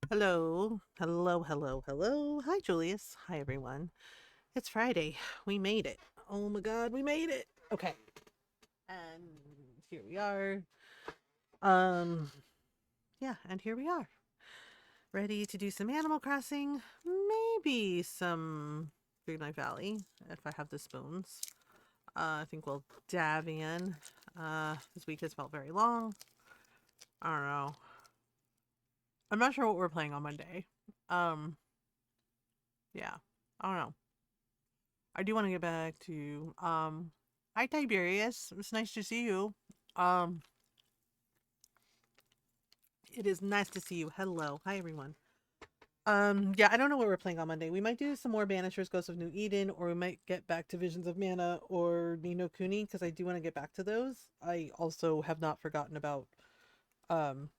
Hello. Hello, hello, hello. Hi, Julius. Hi, everyone. It's Friday. We made it. Oh my god, we made it. Okay. And here we are. Um, yeah, and here we are. Ready to do some Animal Crossing. Maybe some Green Light Valley, if I have the spoons. I think we'll dive in. This week has felt very long. I don't know. I'm not sure what we're playing on Monday. Um, yeah. I don't know. I do want to get back to hi Tiberius. It's nice to see you. Um it is nice to see you. Hello. Hi everyone. Yeah, I don't know what we're playing on Monday. We might do some more Banishers Ghosts of New Eden, or we might get back to Visions of Mana or Nino Kuni, because I do want to get back to those. I also have not forgotten about um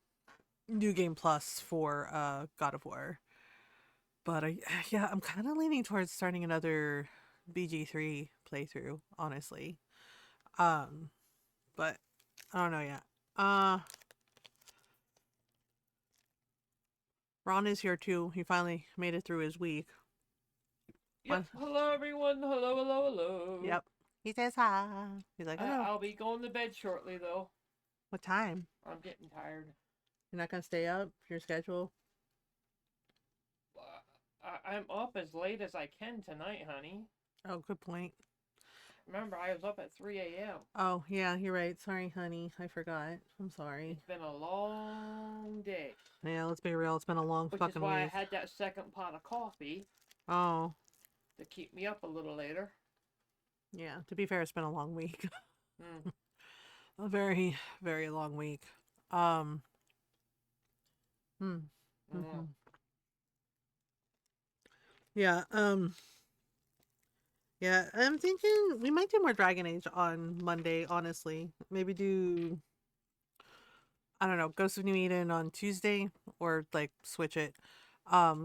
New Game Plus for God of War. But yeah, I'm kind of leaning towards starting another BG3 playthrough, honestly. Um but I don't know yet. Uh, Ron is here too. He finally made it through his week. Yep. Hello, everyone. Hello, hello, hello. Yep. He says hi. He's like, hello. I'll be going to bed shortly, though. What time? I'm getting tired. You're not gonna stay up for your schedule? I'm up as late as I can tonight, honey. Oh, good point. Remember, I was up at 3 a.m. Oh, yeah, you're right. Sorry, honey. I forgot. I'm sorry. It's been a long day. Yeah, let's be real. It's been a long Which is fucking why I week. had that second pot of coffee Oh, to keep me up a little later. yeah. To be fair, it's been a long week. Mm. A very, very long week. Um, hmm. Mm-hmm. Yeah, yeah, I'm thinking we might do more Dragon Age on Monday, honestly. Maybe do, I don't know, Ghost of New Eden on Tuesday, or like switch it.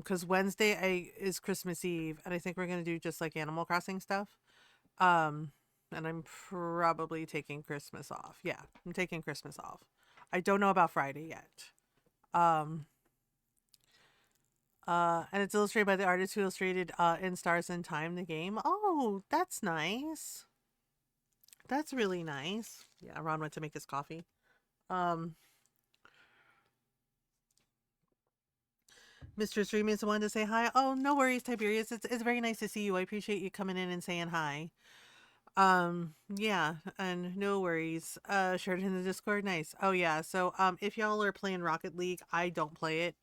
Cuz Wednesday is Christmas Eve, and I think we're going to do just like Animal Crossing stuff. Um and I'm probably taking Christmas off. Yeah, I'm taking Christmas off. I don't know about Friday yet. Um and it's illustrated by the artist who illustrated In Stars in Time the game. Oh, that's nice. That's really nice. Yeah, Ron went to make his coffee. Um, Mr. Streamers wanted to say hi. Oh, no worries, Tiberius. It's very nice to see you. I appreciate you coming in and saying hi. Yeah, and no worries. Shared in the Discord. Nice. Oh yeah. So if y'all are playing Rocket League, I don't play it.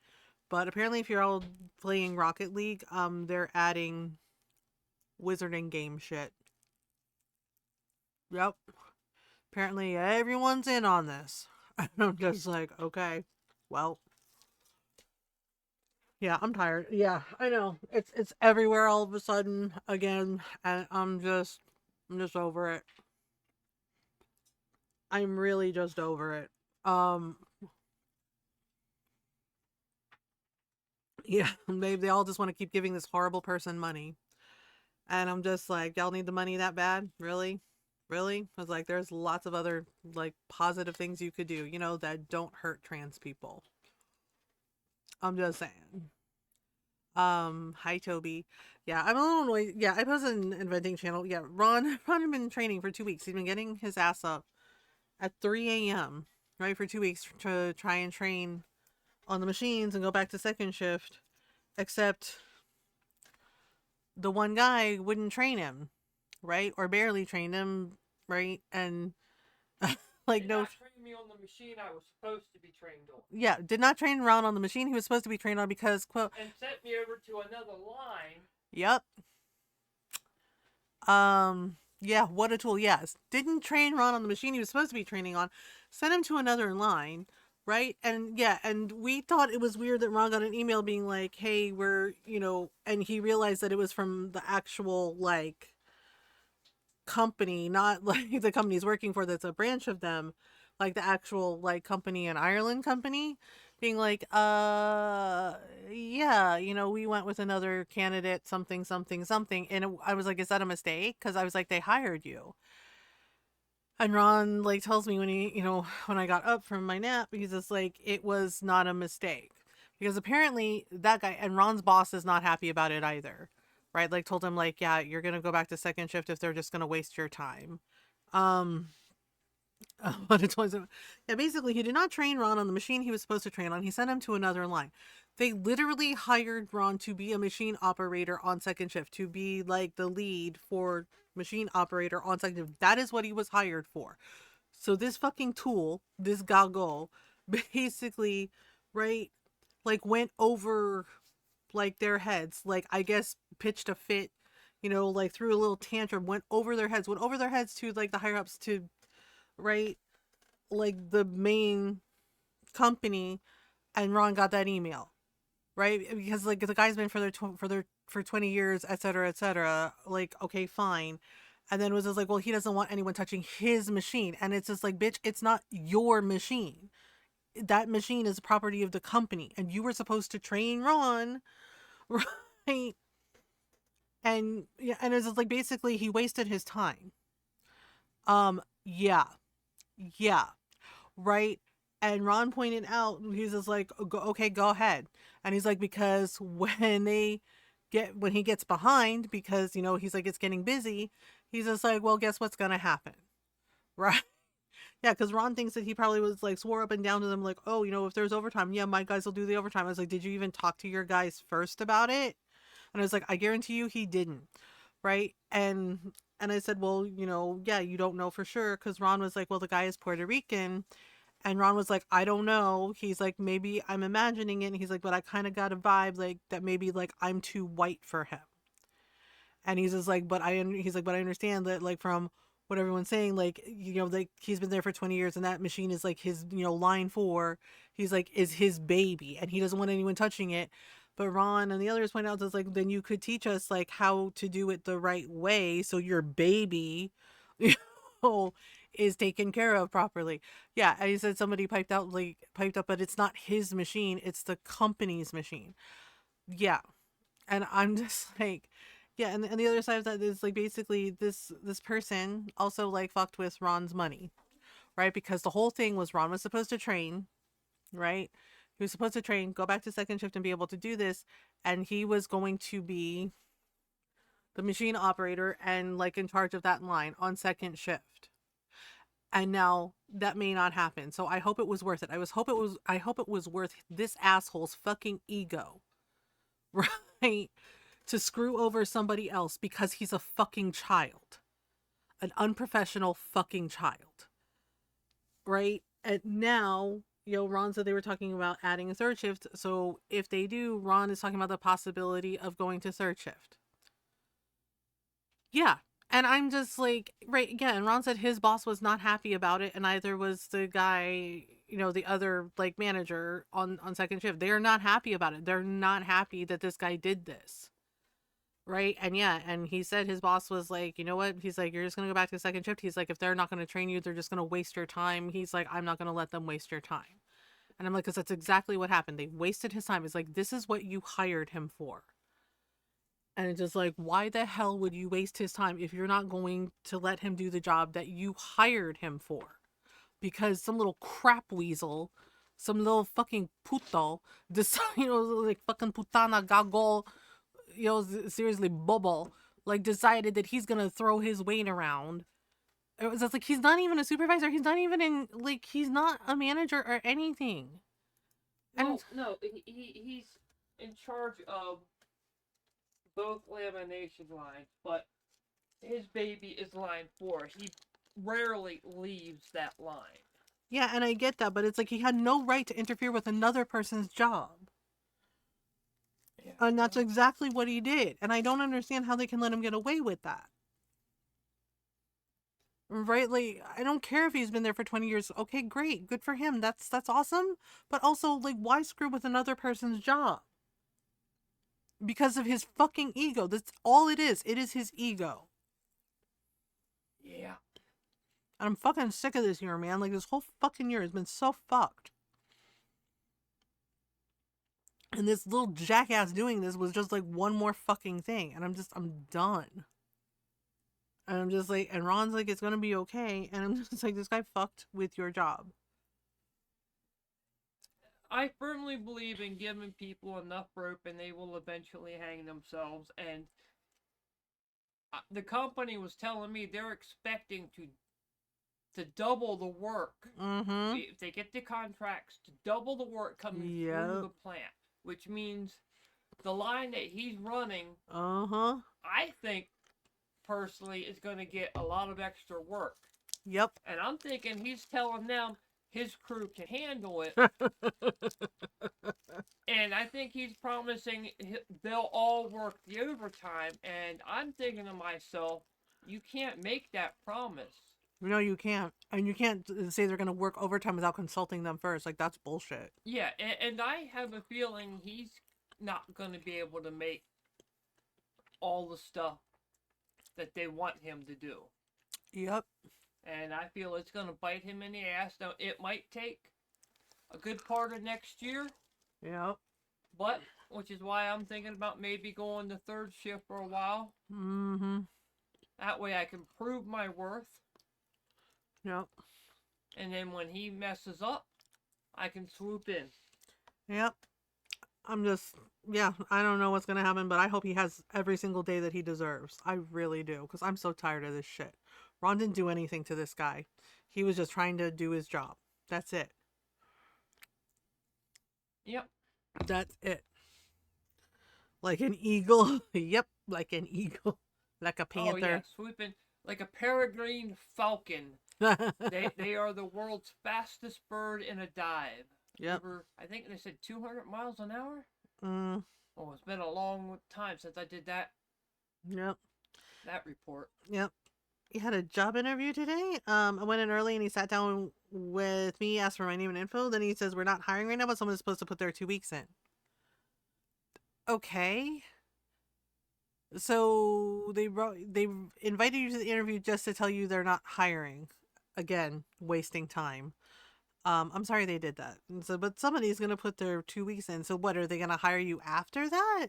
But apparently if you're all playing Rocket League, they're adding wizarding game shit. Yep. Apparently everyone's in on this. I'm just like, okay. Well, yeah, I'm tired. Yeah, I know. It's everywhere all of a sudden again, and I'm just over it. I'm really just over it. Um yeah, they all just want to keep giving this horrible person money. And I'm just like, y'all need the money that bad? Really? Really? I was like, there's lots of other like positive things you could do, that don't hurt trans people. I'm just saying. Hi Toby. Yeah, I'm a little annoyed. Yeah, I posted an inventing channel. Yeah, Ron had been training for 2 weeks. He's been getting his ass up at 3 a.m. right for 2 weeks to try and train on the machines and go back to second shift. Except the one guy wouldn't train him, right? Or barely trained him, right? And like Did no, not train me on the machine I was supposed to be trained on. yeah, did not train Ron on the machine he was supposed to be trained on because quote, And sent me over to another line. yep, yeah, what a tool. Yes. Didn't train Ron on the machine he was supposed to be training on. Sent him to another line, right? And yeah, and we thought it was weird that Ron got an email being like, "Hey, and he realized that it was from the actual like company, not like the company he's working for that's a branch of them, like the actual like company in Ireland company being like, yeah, we went with another candidate, something, something, something. And I was like, is that a mistake? Because I was like, they hired you. And Ron like tells me when when I got up from my nap, he's just like, it was not a mistake. Because apparently that guy and Ron's boss is not happy about it either. Right? Like told him like, yeah, you're gonna go back to second shift if they're just gonna waste your time. Um but it was yeah, basically he did not train Ron on the machine he was supposed to train on. He sent him to another line. They literally hired Ron to be a machine operator on second shift, to be like the lead for machine operator on second shift. That is what he was hired for. So this fucking tool, this goggle, basically, right, like went over like their heads, like I guess pitched a fit, like threw a little tantrum, went over their heads, to like the higher ups, to right, like the main company, and Ron got that email, right? Because like the guy's been for 20 years, etc., etc. Like, okay, fine. And then was just like, well, he doesn't want anyone touching his machine. And it's just like, bitch, it's not your machine. That machine is property of the company. And you were supposed to train Ron, right? And yeah, and it's just like basically he wasted his time. Yeah. Yeah. Right? And Ron pointed out, he's just like, okay, go ahead. And he's like, because when he gets behind, because, he's like, it's getting busy, he's just like, well, guess what's going to happen? Right? Yeah, because Ron thinks that he probably was like, swore up and down to them, like, oh, if there's overtime, yeah, my guys will do the overtime. I was like, did you even talk to your guys first about it? And I was like, I guarantee you he didn't. Right? And I said, well, yeah, you don't know for sure. Because Ron was like, well, the guy is Puerto Rican. And Ron was like, I don't know. He's like, maybe I'm imagining it. And he's like, but I kind of got a vibe like that maybe like I'm too white for him. And he's just like, he's like, but I understand that like from what everyone's saying, like, like he's been there for 20 years and that machine is like his, line 4, he's like, is his baby and he doesn't want anyone touching it. But Ron and the others point out, it's like, then you could teach us like how to do it the right way. So your baby, you know, is taken care of properly. Yeah. And he said somebody piped up, but it's not his machine. It's the company's machine. Yeah. And I'm just like, yeah, and the other side of that is like basically this person also like fucked with Ron's money, right? Because the whole thing was Ron was supposed to train, right? He was supposed to train, go back to second shift and be able to do this, and he was going to be the machine operator and like in charge of that line on second shift. And now that may not happen. So I hope it was worth it. I hope it was worth this asshole's fucking ego. Right? To screw over somebody else because he's a fucking child. An unprofessional fucking child. Right? And now, Ron said they were talking about adding a third shift. So if they do, Ron is talking about the possibility of going to third shift. Yeah. And I'm just like, right, again, Ron said his boss was not happy about it, and either was the guy, the other like manager on second shift. They are not happy about it. They're not happy that this guy did this. Right. And yeah, and he said his boss was like, you know what? He's like, you're just going to go back to second shift. He's like, if they're not going to train you, they're just going to waste your time. He's like, I'm not going to let them waste your time. And I'm like, because that's exactly what happened. They wasted his time. It's like, this is what you hired him for. And it's just like, why the hell would you waste his time if you're not going to let him do the job that you hired him for? Because some little crap weasel, some little fucking puto, this, like fucking putana gagol, seriously, Bobo, like decided that he's gonna throw his weight around. It was just like, he's not even a supervisor. He's not even he's not a manager or anything. And no, he's in charge of both lamination lines, but his baby is line 4. He rarely leaves that line. Yeah, and I get that, but it's like he had no right to interfere with another person's job. Yeah. And that's exactly what he did. And I don't understand how they can let him get away with that. Right? Like, I don't care if he's been there for 20 years. Okay, great. Good for him. That's awesome. But also, like, why screw with another person's job? Because of his fucking ego. That's all it is. It is his ego. Yeah. And I'm fucking sick of this year, man. Like, this whole fucking year has been so fucked. And this little jackass doing this was just like one more fucking thing. And I'm done. And I'm just like, and Ron's like, it's gonna be okay. And I'm just like, this guy fucked with your job. I firmly believe in giving people enough rope and they will eventually hang themselves. And the company was telling me they're expecting to double the work Mm-hmm. if they get the contracts to double the work coming through Yep. the plant, which means the line that he's running, Uh-huh. I think personally, is going to get a lot of extra work. Yep. And I'm thinking he's telling them his crew can handle it. And I think he's promising they'll all work the overtime. And I'm thinking to myself, you can't make that promise. No, you can't. And you can't say they're going to work overtime without consulting them first. Like, that's bullshit. Yeah, and I have a feeling he's not going to be able to make all the stuff that they want him to do. Yep. And I feel it's going to bite him in the ass. Now, it might take a good part of next year, Yep. but which is why I'm thinking about maybe going to third shift for a while. Mm-hmm. That way I can prove my worth. Yep. And then when he messes up, I can swoop in. Yep. I don't know what's going to happen, but I hope he has every single day that he deserves. I really do, because I'm so tired of this shit. Ron didn't do anything to this guy. He was just trying to do his job. That's it. Yep. That's it. Like an eagle. Yep, like an eagle. Like a panther. Oh, yeah, swooping like a peregrine falcon. They are the world's fastest bird in a dive. Yep. I think they said 200 miles an hour. Mm. Oh, it's been a long time since I did that. Yep. That report. Yep. He had a job interview today. I went in early and he sat down with me, asked for my name and info. Then he says, we're not hiring right now, but someone's supposed to put their 2 weeks in. Okay. So they invited you to the interview just to tell you they're not hiring. Again, wasting time. I'm sorry they did that. And so, but somebody's gonna put their 2 weeks in. So what, are they gonna hire you after that?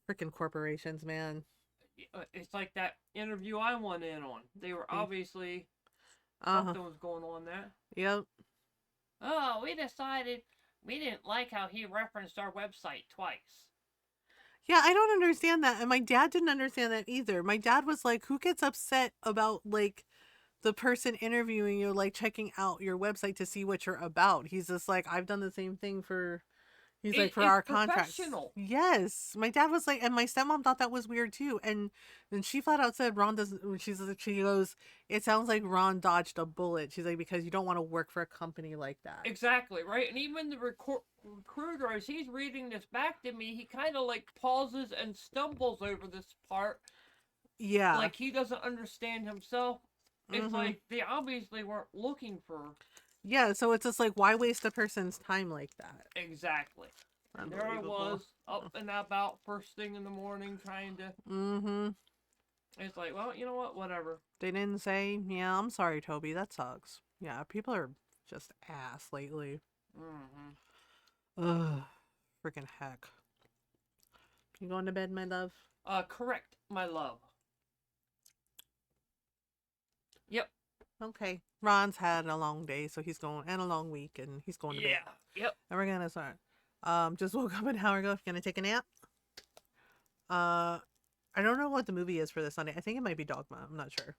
Freaking corporations, man. It's like that interview I went in on. They were obviously something was going on there. Yep. Oh, we decided we didn't like how he referenced our website twice. Yeah, I don't understand that. And my dad didn't understand that either. My dad was like, who gets upset about like the person interviewing you, like checking out your website to see what you're about? He's just like, I've done the same thing for, he's like, for our contracts. Yes. My dad was like, and my stepmom thought that was weird too. And then she flat out said, Ron doesn't, she goes, it sounds like Ron dodged a bullet. She's like, because you don't want to work for a company like that. Exactly, right? And even the recruiter, as he's reading this back to me, he kind of like pauses and stumbles over this part. Yeah. Like he doesn't understand himself. It's like they obviously weren't looking for. Yeah, so it's just like, why waste a person's time like that? Exactly. And there I was, up and about first thing in the morning, trying to. It's like, well, you know what? Whatever. They didn't say, yeah, I'm sorry, Toby. That sucks. Yeah, people are just ass lately. Ugh. Freaking heck. You going to bed, my love? Correct, my love. Yep. Okay. Ron's had a long day, so he's going, and a long week, and he's going to bed. Yep. And we're gonna start. Just woke up an hour ago. Gonna take a nap. I don't know what the movie is for this Sunday. I think it might be Dogma. I'm not sure.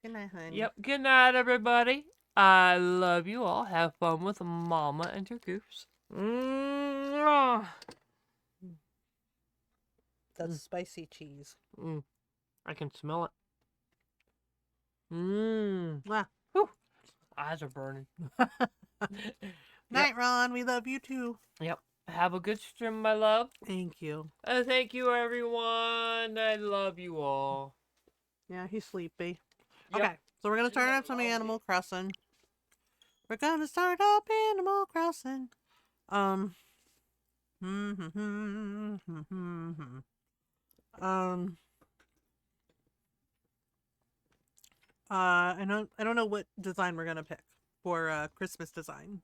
Good night, honey. Yep. Good night, everybody. I love you all. Have fun with Mama and your goofs. That's spicy cheese. I can smell it. Mwah. Whew. Eyes are burning. Night, Ron. We love you too. Yep. Have a good stream, my love. Thank you. Thank you, everyone. I love you all. Yeah, he's sleepy. Yep. Okay, so we're gonna start up some Animal Crossing. We're gonna start up Animal Crossing. I don't know what design we're gonna pick for Christmas design.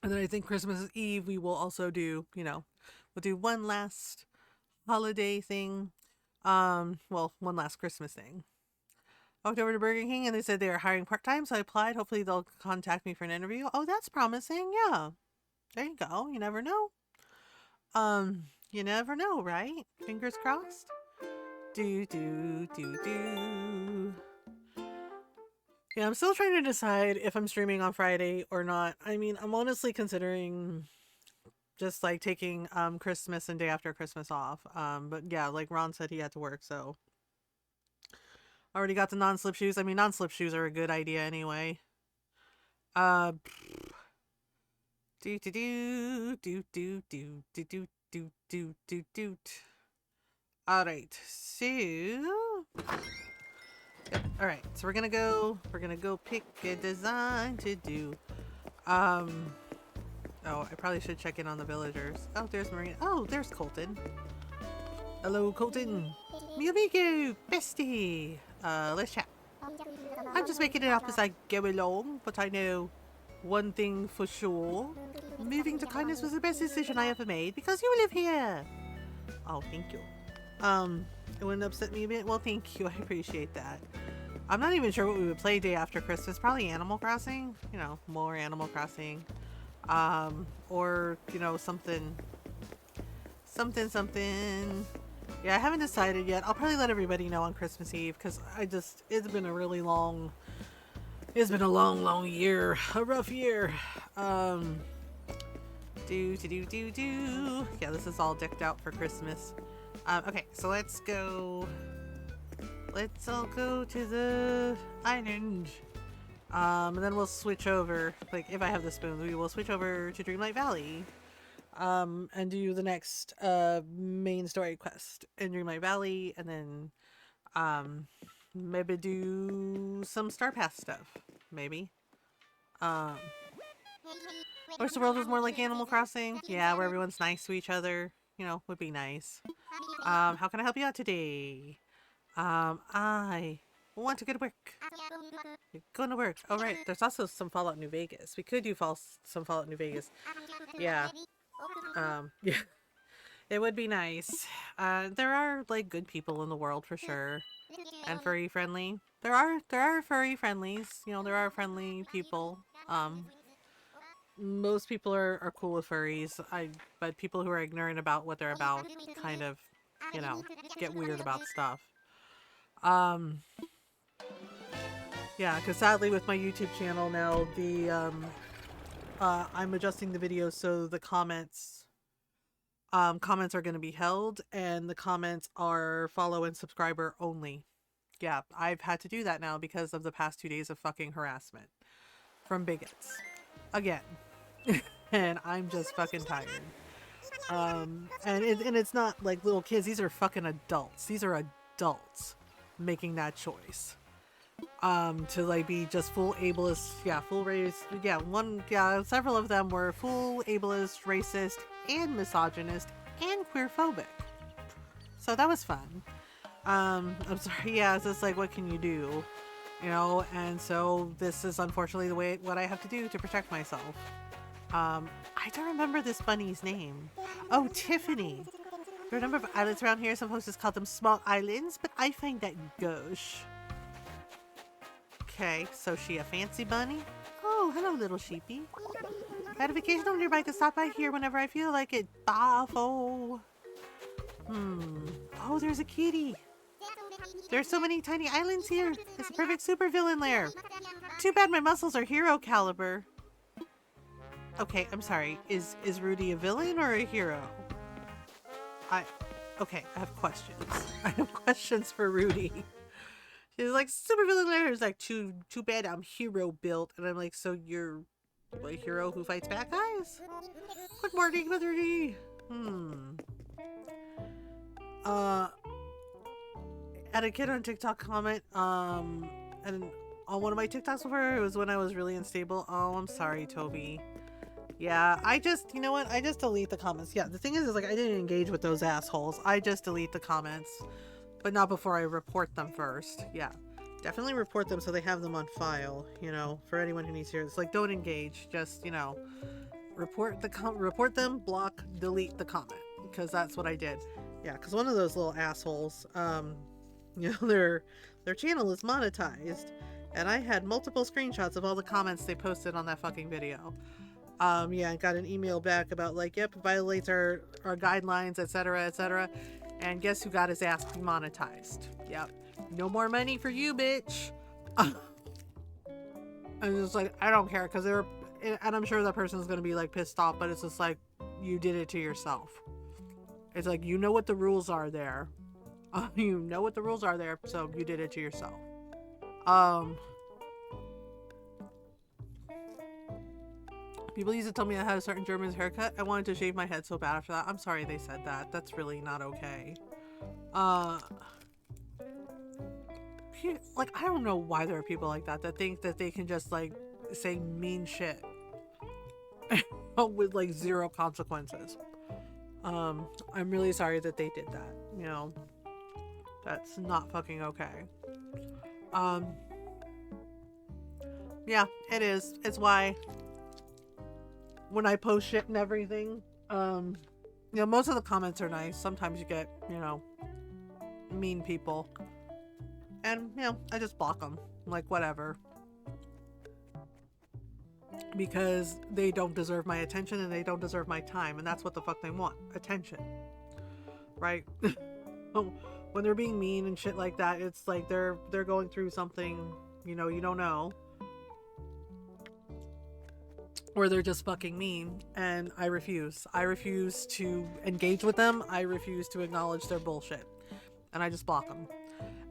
And then I think Christmas Eve we will also do, we'll do one last holiday thing. Well, one last Christmas thing. Walked over to Burger King and they said they were hiring part-time, so I applied. Hopefully they'll contact me for an interview. Oh, that's promising. Yeah. There you go. You never know. You never know, right? Fingers crossed. Do do do do. Yeah, I'm still trying to decide if I'm streaming on Friday or not. I mean, I'm honestly considering just like taking Christmas and day after Christmas off. But yeah, like Ron said, he had to work, so already got the non-slip shoes. I mean, non-slip shoes are a good idea anyway. Uh, do do do do do do do do do do do do. All right, so yep. All right, so we're gonna go pick a design to do. Oh, I probably should check in on the villagers. Oh, there's Marina. Oh, there's Colton. Hello, Colton. Mi amigo, bestie. Let's chat. I'm just making it up as I go along, but I know one thing for sure. Moving to kindness was the best decision I ever made because you live here. Oh, thank you. It wouldn't upset me a bit. Well, thank you. I appreciate that. I'm not even sure what we would play day after Christmas. Probably Animal Crossing. You know, more Animal Crossing. Or, you know, something. Yeah, I haven't decided yet. I'll probably let everybody know on Christmas Eve because it's been a long year. A rough year. Yeah, this is all decked out for Christmas. Okay, so let's go. Let's all go to the island. And then we'll switch over. Like, if I have the spoon, we will switch over to Dreamlight Valley. And do the next main story quest in Dreamlight Valley, and then maybe do some Star Path stuff. Maybe. Wish the world was more like Animal Crossing. Yeah, where everyone's nice to each other. You know, would be nice. How can I help you out today? I want to go to work. You're going to work. Oh, right. There's also some Fallout New Vegas. We could do some Fallout New Vegas. Yeah. Yeah. It would be nice. There are, like, good people in the world for sure. And furry friendly. There are furry friendlies. You know, there are friendly people. Most people are cool with furries. But people who are ignorant about what they're about kind of, you know, get weird about stuff. Yeah, because sadly with my YouTube channel now, I'm adjusting the videos so the comments are going to be held, and the comments are follow and subscriber only. Yeah, I've had to do that now because of the past 2 days of fucking harassment from bigots. Again. And I'm just fucking tired. And it's not like little kids. These are fucking adults. These are adults making that choice. To like be just full ableist, full race, several of them were full ableist, racist, and misogynist, and queerphobic. So that was fun. I'm sorry, yeah, it's just like, what can you do? You know, and so this is unfortunately what I have to do to protect myself. I don't remember this bunny's name. Oh, Tiffany. There are a number of islands around here. Some hosts call them small islands, but I find that gauche. Okay, so she a fancy bunny? Oh, hello, little sheepy. Had a vacation over nearby. I can stop by here whenever I feel like it. Bafo. Oh, there's a kitty. There's so many tiny islands here. It's a perfect supervillain lair. Too bad my muscles are hero caliber. Okay, I'm sorry. Is Rudy a villain or a hero? Okay, I have questions. I have questions for Rudy. He's like, supervillain lair is like, too bad I'm hero built. And I'm like, so you're a hero who fights bad guys? Good morning, Mother D. Had a kid on TikTok comment, and on one of my TikToks before, it was when I was really unstable. Oh, I'm sorry, Toby. Yeah, you know what? I just delete the comments. Yeah, the thing is like, I didn't engage with those assholes. I just delete the comments, but not before I report them first. Yeah, definitely report them so they have them on file, you know, for anyone who needs to hear this. Like, don't engage, just, you know, report them, block, delete the comment, because that's what I did. Yeah, because one of those little assholes, You know, their channel is monetized, and I had multiple screenshots of all the comments they posted on that fucking video. Yeah, I got an email back about like, yep, violates our guidelines, etc., etc. And guess who got his ass demonetized? Yep, no more money for you, bitch. And it's like, I don't care, because they're, and I'm sure that person's gonna be like pissed off, but it's just like, you did it to yourself. It's like, you know what the rules are there. You know what the rules are there, so you did it to yourself. People used to tell me I had a certain German's haircut. I wanted to shave my head so bad after that. I'm sorry they said that. That's really not okay. Like, I don't know why there are people like that that think that they can just like say mean shit with like zero consequences. I'm really sorry that they did that. You know, that's not fucking okay. Yeah, it is. It's why when I post shit and everything, you know, most of the comments are nice. Sometimes you get, you know, mean people, and you know, I just block them. Like, whatever, because they don't deserve my attention and they don't deserve my time, and that's what the fuck they want, attention, right? When they're being mean and shit like that, it's like they're going through something, you know, you don't know, or they're just fucking mean, and I refuse to engage with them. I refuse to acknowledge their bullshit, and I just block them.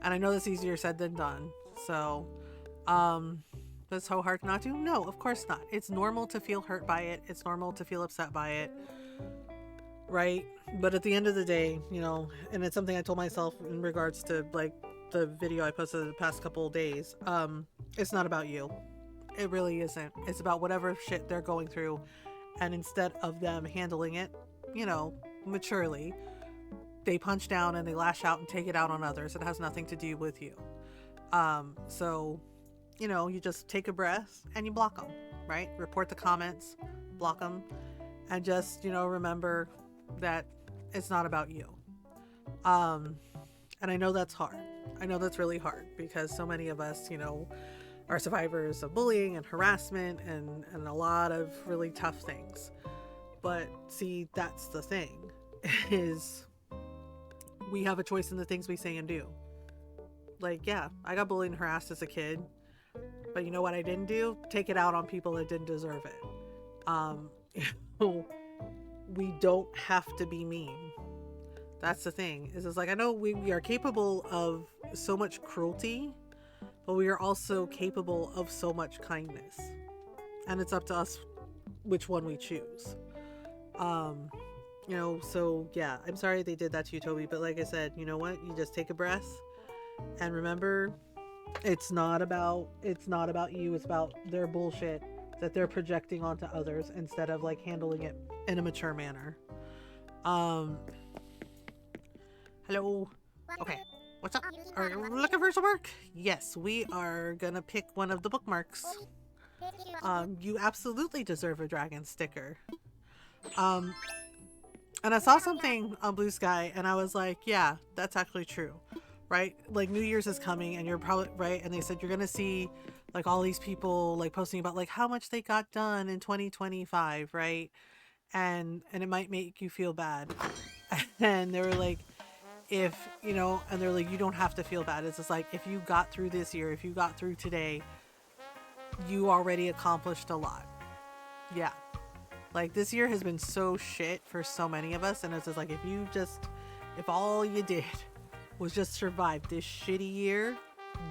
And I know that's easier said than done, so that's so hard not to. No, of course not. It's normal to feel hurt by it. It's normal to feel upset by it, right? But at the end of the day, you know, and it's something I told myself in regards to like the video I posted the past couple of days, it's not about you. It really isn't. It's about whatever shit they're going through, and instead of them handling it, you know, maturely, they punch down and they lash out and take it out on others. It has nothing to do with you. So, you know, you just take a breath and you block them, right? Report the comments, block them, and just, you know, remember that it's not about you. And I know that's hard. I know that's really hard, because so many of us, you know, are survivors of bullying and harassment and a lot of really tough things. But see, that's the thing, is we have a choice in the things we say and do. Like, yeah, I got bullied and harassed as a kid, but you know what I didn't do? Take it out on people that didn't deserve it. You know, we don't have to be mean. That's the thing. Is like, I know we are capable of so much cruelty, but we are also capable of so much kindness, and it's up to us which one we choose. You know, so yeah, I'm sorry they did that to you, Toby, but like I said, you know what? You just take a breath and remember, it's not about you. It's about their bullshit that they're projecting onto others instead of like handling it in a mature manner. Hello. Okay. What's up? Are you looking for some work? Yes, we are gonna pick one of the bookmarks. You absolutely deserve a dragon sticker. And I saw something on Blue Sky and I was like, yeah, that's actually true, right? Like, New Year's is coming and you're probably right. And they said you're gonna see like all these people like posting about like how much they got done in 2025, right? And it might make you feel bad. And they were like, if you know, and they're like, you don't have to feel bad. It's just like, if you got through this year, if you got through today, you already accomplished a lot. Yeah, like, this year has been so shit for so many of us, and it's just like, if all you did was just survive this shitty year,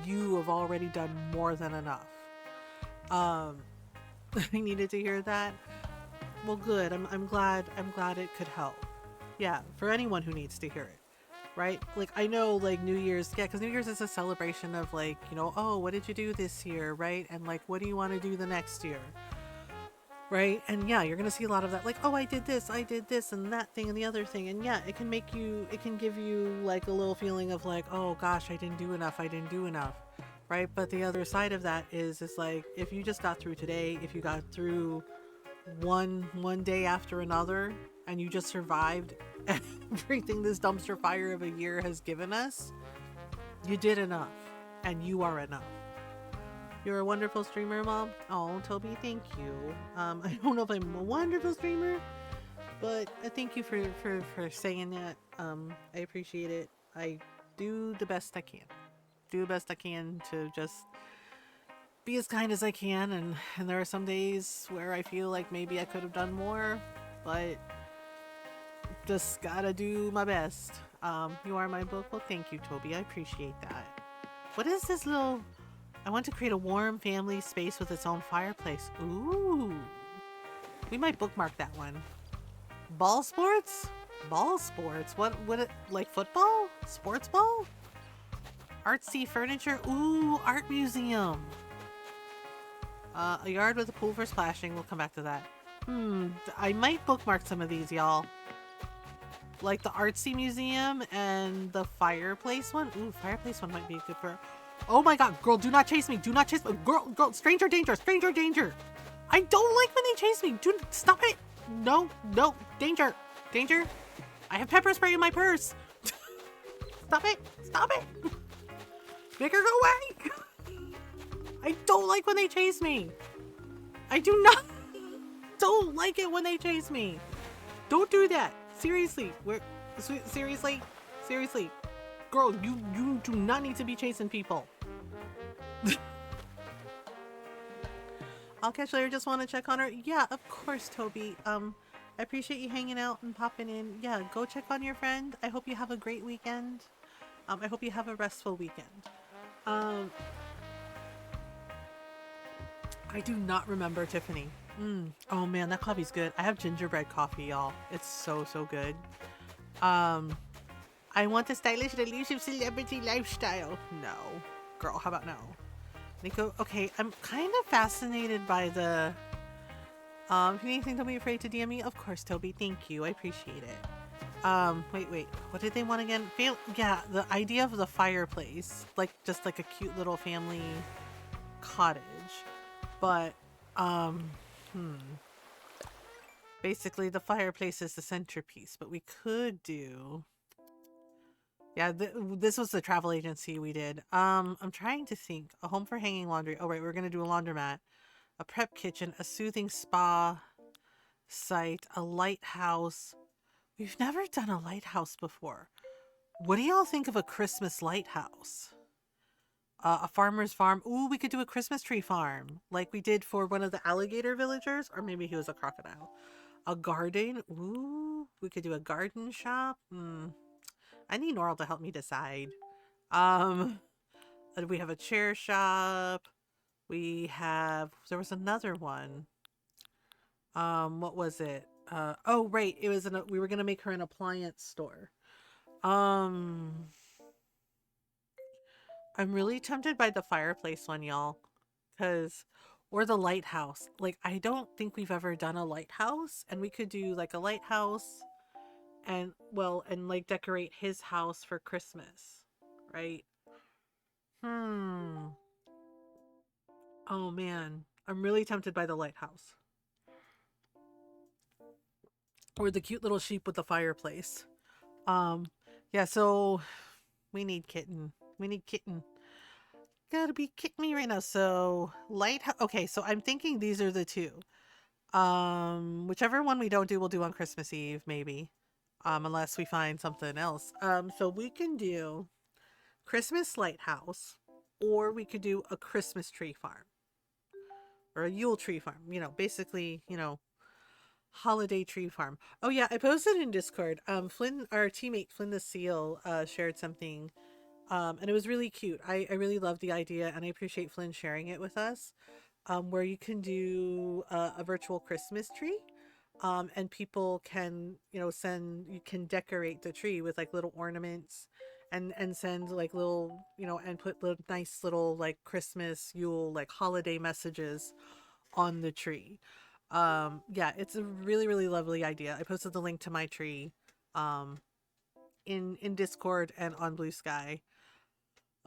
you have already done more than enough. I needed to hear that. Well, good. I'm glad it could help. Yeah, for anyone who needs to hear it. Right? Like, I know, like, New Year's, yeah, because New Year's is a celebration of, like, you know, oh, what did you do this year, right? And, like, what do you want to do the next year, right? And, yeah, you're going to see a lot of that, like, oh, I did this, and that thing, and the other thing, and, yeah, it can give you, like, a little feeling of, like, oh, gosh, I didn't do enough, right? But the other side of that is like, if you just got through today, if you got through one day after another, and you just survived everything this dumpster fire of a year has given us, You did enough, and you are enough. You're a wonderful streamer, Mom. Oh, Toby, thank you. I don't know if I'm a wonderful streamer, but thank you for saying that. I appreciate it. I do the best I can. Do the best I can to just be as kind as I can, and there are some days where I feel like maybe I could have done more, but just gotta do my best. You are my book. Well, thank you, Toby. I appreciate that. What is this little? I want to create a warm family space with its own fireplace. Ooh, we might bookmark that one. Ball sports? Ball sports? What would it like? Football? Sports ball? Artsy furniture? Ooh, art museum. A yard with a pool for splashing. We'll come back to that. I might bookmark some of these, y'all. Like the artsy museum and the fireplace one. Ooh, fireplace one might be good for... Oh my god, girl, do not chase me. Do not chase me. Girl, stranger danger, stranger danger. I don't like when they chase me. Stop it. No, danger, danger. I have pepper spray in my purse. Stop it. Make her go away. I don't like when they chase me. I don't like it when they chase me. Don't do that. Seriously. Seriously. Girl, you do not need to be chasing people. I'll catch later. Just want to check on her. Yeah, of course, Toby. I appreciate you hanging out and popping in. Yeah, go check on your friend. I hope you have a great weekend. I hope you have a restful weekend. I do not remember Tiffany. Oh man, that coffee's good. I have gingerbread coffee, y'all. It's so good. I want a stylish, elusive celebrity lifestyle. No. Girl, how about no? Nico, okay, I'm kind of fascinated by the... if you need anything, don't be afraid to DM me. Of course, Toby. Thank you. I appreciate it. Wait. What did they want again? Yeah, the idea of the fireplace. Just like a cute little family cottage. But, basically the fireplace is the centerpiece, but we could do... Yeah, this was the travel agency we did. I'm trying to think. A home for hanging laundry. Oh, right, we're going to do a laundromat. A prep kitchen. A soothing spa site. A lighthouse. We've never done a lighthouse before. What do y'all think of a Christmas lighthouse? A farmer's farm. Ooh, we could do a Christmas tree farm. Like we did for one of the alligator villagers. Or maybe he was a crocodile. A garden. Ooh, we could do a garden shop. I need Noral to help me decide. We have a chair shop. There was another one. What was it? Oh, right. It was we were going to make her an appliance store. I'm really tempted by the fireplace one, y'all. Or the lighthouse. Like, I don't think we've ever done a lighthouse. And we could do like a lighthouse. And like decorate his house for Christmas, right? Oh man, I'm really tempted by the lighthouse. Or the cute little sheep with the fireplace. Yeah, so we need kitten. Gotta be kidding me right now. So lighthouse. Okay, so I'm thinking these are the two. Whichever one we don't do, we'll do on Christmas Eve, maybe. Unless we find something else. So we can do Christmas lighthouse, or we could do a Christmas tree farm, or a Yule tree farm. Basically, holiday tree farm. Oh yeah, I posted in Discord. Flynn, our teammate Flynn the Seal, shared something, and it was really cute. I really love the idea, and I appreciate Flynn sharing it with us. Where you can do a virtual Christmas tree. And people can, you can decorate the tree with like little ornaments and send like little, and put little nice little like Christmas, Yule, like holiday messages on the tree. Yeah, it's a really, really lovely idea. I posted the link to my tree, in Discord and on Blue Sky.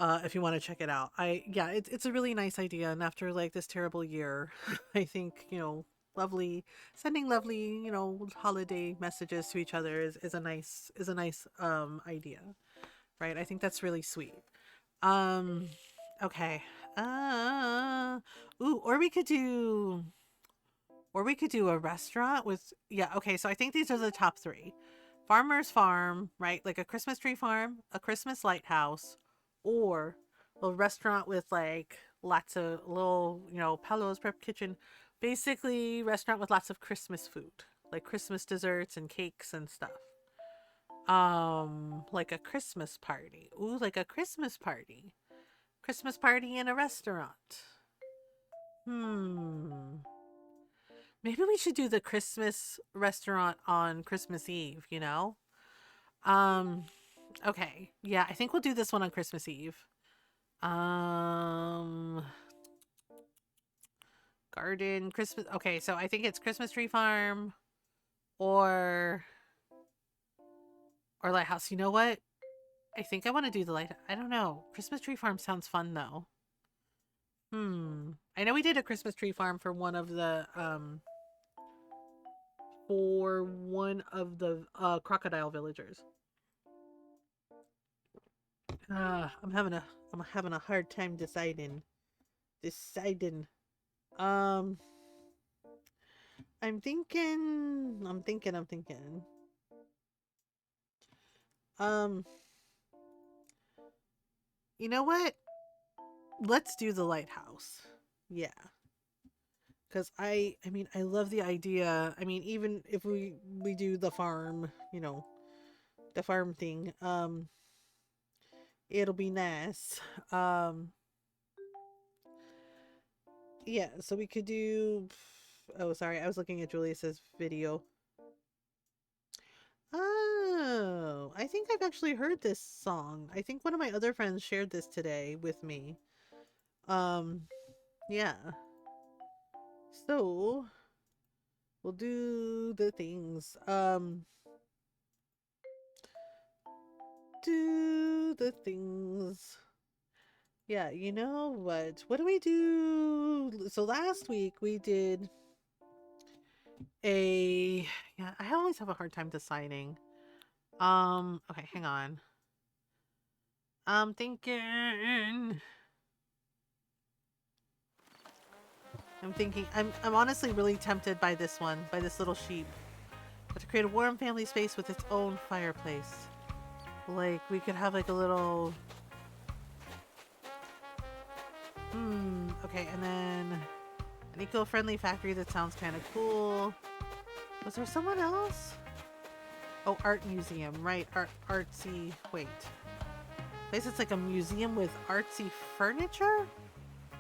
If you want to check it out. It's a really nice idea. And after like this terrible year, I think, sending lovely, holiday messages to each other is a nice idea, right? I think that's really sweet. Um, okay. Ooh, or we could do a restaurant with, yeah, okay, so I think these are the top three. Farmer's Farm, right? Like a Christmas tree farm, a Christmas lighthouse, or a restaurant with like lots of little, Palos Prep Kitchen. Basically, restaurant with lots of Christmas food, like Christmas desserts and cakes and stuff. Like a Christmas party. Ooh, like a Christmas party. Christmas party in a restaurant. Hmm. Maybe we should do the Christmas restaurant on Christmas Eve, you know? Um, okay. Yeah, I think we'll do this one on Christmas Eve. Um, garden, Christmas. Okay, so I think it's Christmas tree farm or lighthouse. You know what? I think I want to do the light. I don't know. Christmas tree farm sounds fun though. I know we did a Christmas tree farm for one of the crocodile villagers. I'm having a hard time deciding. Deciding. Um, I'm thinking. Um, you know what? Let's do the lighthouse. Yeah, because I mean, I love the idea. I mean, even if we do the farm, the farm thing, it'll be nice. Um, yeah, so we could do. Oh, sorry, I was looking at Julius's video. Oh, I think I've actually heard this song. I think one of my other friends shared this today with me. Um, yeah. So, we'll do the things. Do the things. Yeah, you know what? What do we do? So last week we did a yeah, I always have a hard time deciding. Okay, hang on. I'm thinking I'm honestly really tempted by this one, by this little sheep. But to create a warm family space with its own fireplace. Like we could have like a little okay, and then an eco-friendly factory that sounds kind of cool. Was there someone else? Oh, art museum, right? Artsy. Wait, I guess it's like a museum with artsy furniture.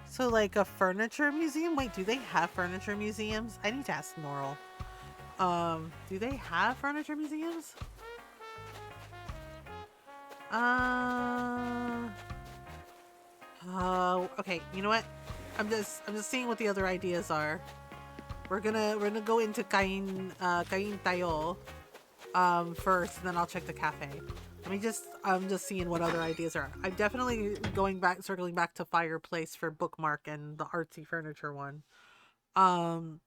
So like a furniture museum. Wait, do they have furniture museums? I need to ask Norl. Do they have furniture museums? Okay. You know what? I'm just seeing what the other ideas are. We're gonna go into Kain Tayo first, and then I'll check the cafe. I'm just seeing what other ideas are. I'm definitely circling back to fireplace for bookmark and the artsy furniture one. Um,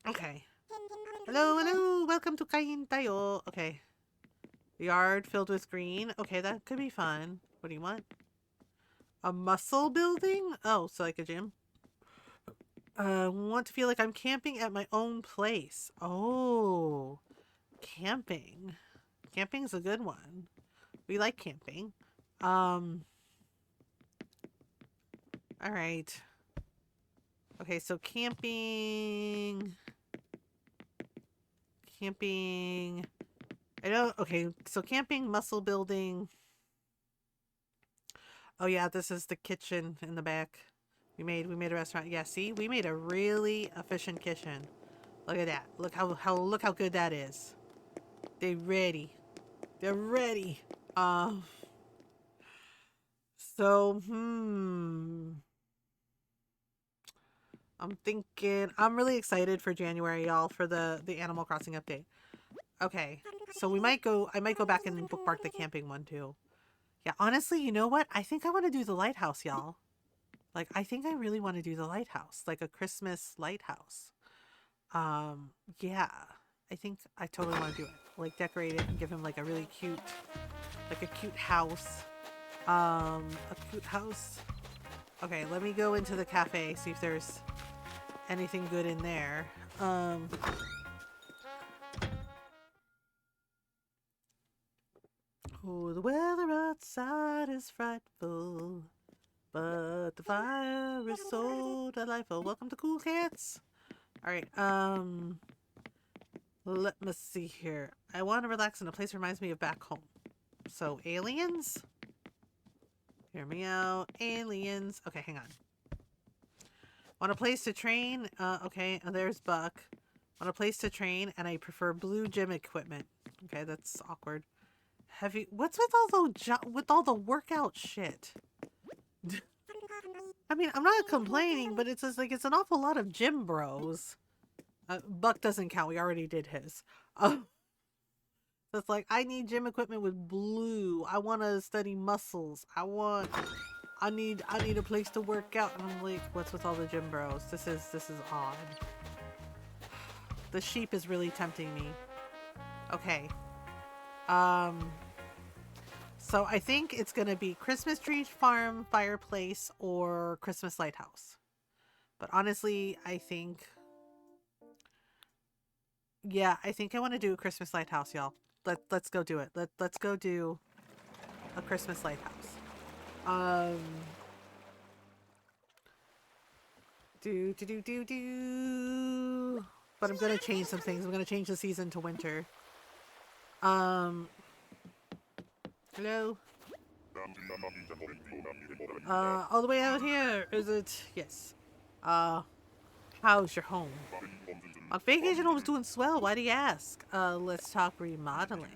okay. Hello, welcome to Kain Tayo. Okay. Yard filled with green. Okay, that could be fun. What do you want? A muscle building? Oh, so like a gym? Want to feel like I'm camping at my own place. Oh, camping. Camping's a good one. We like camping. All right. Okay, so camping. Camping. I know. Okay, so camping, muscle building. Oh yeah, this is the kitchen in the back. We made a restaurant. Yeah, see, we made a really efficient kitchen. Look at that. Look how good that is. They ready. They're ready. Um. So I'm thinking. I'm really excited for January, y'all, for the Animal Crossing update. Okay, so I might go back and bookmark the camping one too. Yeah, honestly, you know what? I think I want to do the lighthouse, y'all. Like, I think I really want to do the lighthouse, like a Christmas lighthouse. Um, yeah, I think I totally want to do it. Like, decorate it and give him like a really cute, like a cute house. A cute house. Okay, let me go into the cafe, see if there's anything good in there. Oh, the weather outside is frightful, but the fire is so delightful. Welcome to Cool Cats. All right, let me see here. I want to relax in a place that reminds me of back home. So, aliens? Hear me out. Aliens. Okay, hang on. Want a place to train? Okay, there's Buck. Want a place to train, and I prefer blue gym equipment. Okay, that's awkward. Heavy. What's with all the workout shit? I mean, I'm not complaining, but it's just like it's an awful lot of gym bros. Buck doesn't count. We already did his. So it's like I need gym equipment with blue. I want to study muscles. I need a place to work out. And I'm like, what's with all the gym bros? This is odd. The sheep is really tempting me. Okay. So I think it's gonna be Christmas tree farm, fireplace, or Christmas lighthouse. But honestly, I think I want to do a Christmas lighthouse, y'all. Let's go do it. Let's go do a Christmas lighthouse. Do. But I'm gonna change some things. I'm gonna change the season to winter. Hello? All the way out here, is it? Yes. How's your home? My vacation home's doing swell. Why do you ask? Let's talk remodeling.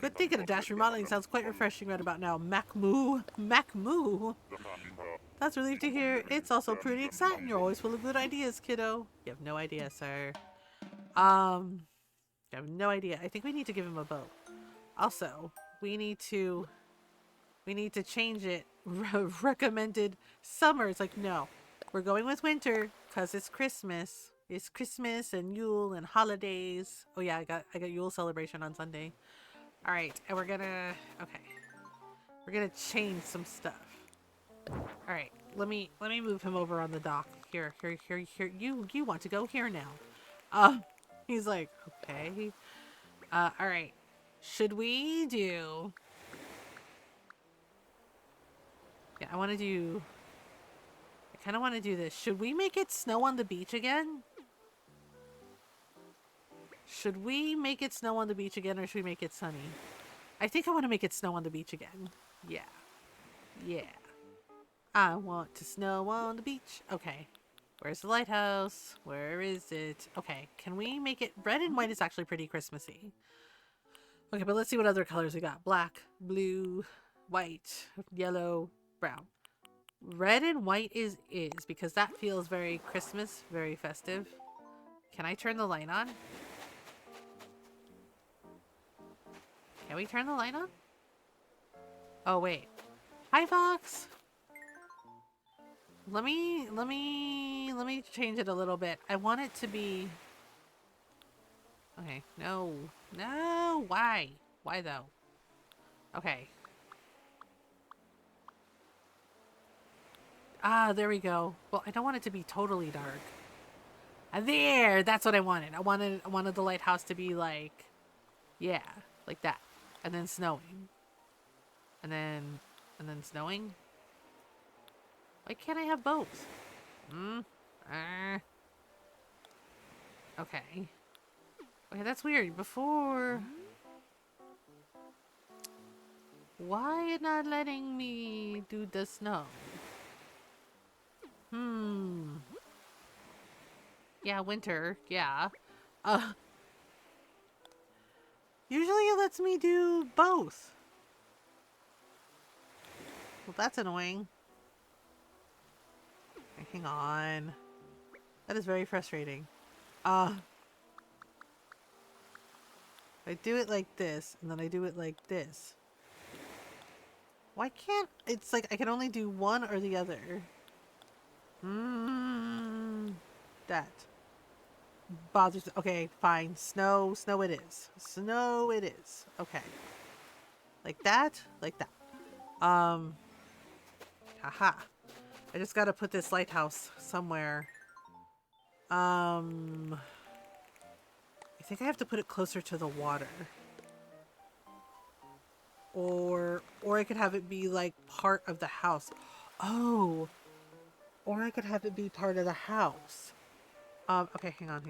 Good thinking of dash remodeling sounds quite refreshing right about now. Macmoo. That's a relief to hear. It's also pretty exciting. You're always full of good ideas, kiddo. You have no idea, sir. You have no idea. I think we need to give him a boat. Also, we need to change it. Recommended summer. It's like, no. We're going with winter because it's Christmas. It's Christmas and Yule and holidays. Oh yeah, I got Yule celebration on Sunday. All right, and we're gonna change some stuff. All right, let me move him over on the dock. Here. You want to go here now? He's like, okay. All right. Should we do? Yeah, I kind of want to do this. Should we make it snow on the beach again? Should we make it snow on the beach again, or should we make it sunny? I think I want to make it snow on the beach again. Yeah. I want to snow on the beach. Okay. Where's the lighthouse? Where is it? Okay. Can we make it... Red and white is actually pretty Christmassy. Okay, but let's see what other colors we got. Black, blue, white, yellow, brown. Red and white is because that feels very Christmas, very festive. Can I turn the light on? Can we turn the light on? Oh, wait. Hi, Fox! Let me change it a little bit. I want it to be... Okay, no. Why? Why, though? Okay. Ah, there we go. Well, I don't want it to be totally dark. There! That's what I wanted. I wanted the lighthouse to be like... Yeah, like that. And then snowing. And then snowing? Why can't I have both? Okay. Okay, that's weird. Before... Why not letting me do the snow? Yeah, winter. Yeah. Usually it lets me do both. Well, that's annoying. Okay, hang on. That is very frustrating. I do it like this, and then I do it like this. Why can't... It's like I can only do one or the other. That. Bothers... Okay, fine. Snow it is. Snow it is. Okay. Like that, like that. Um, haha. I just gotta put this lighthouse somewhere. I think I have to put it closer to the water. Or I could have it be like part of the house. Oh, or I could have it be part of the house. Okay, hang on.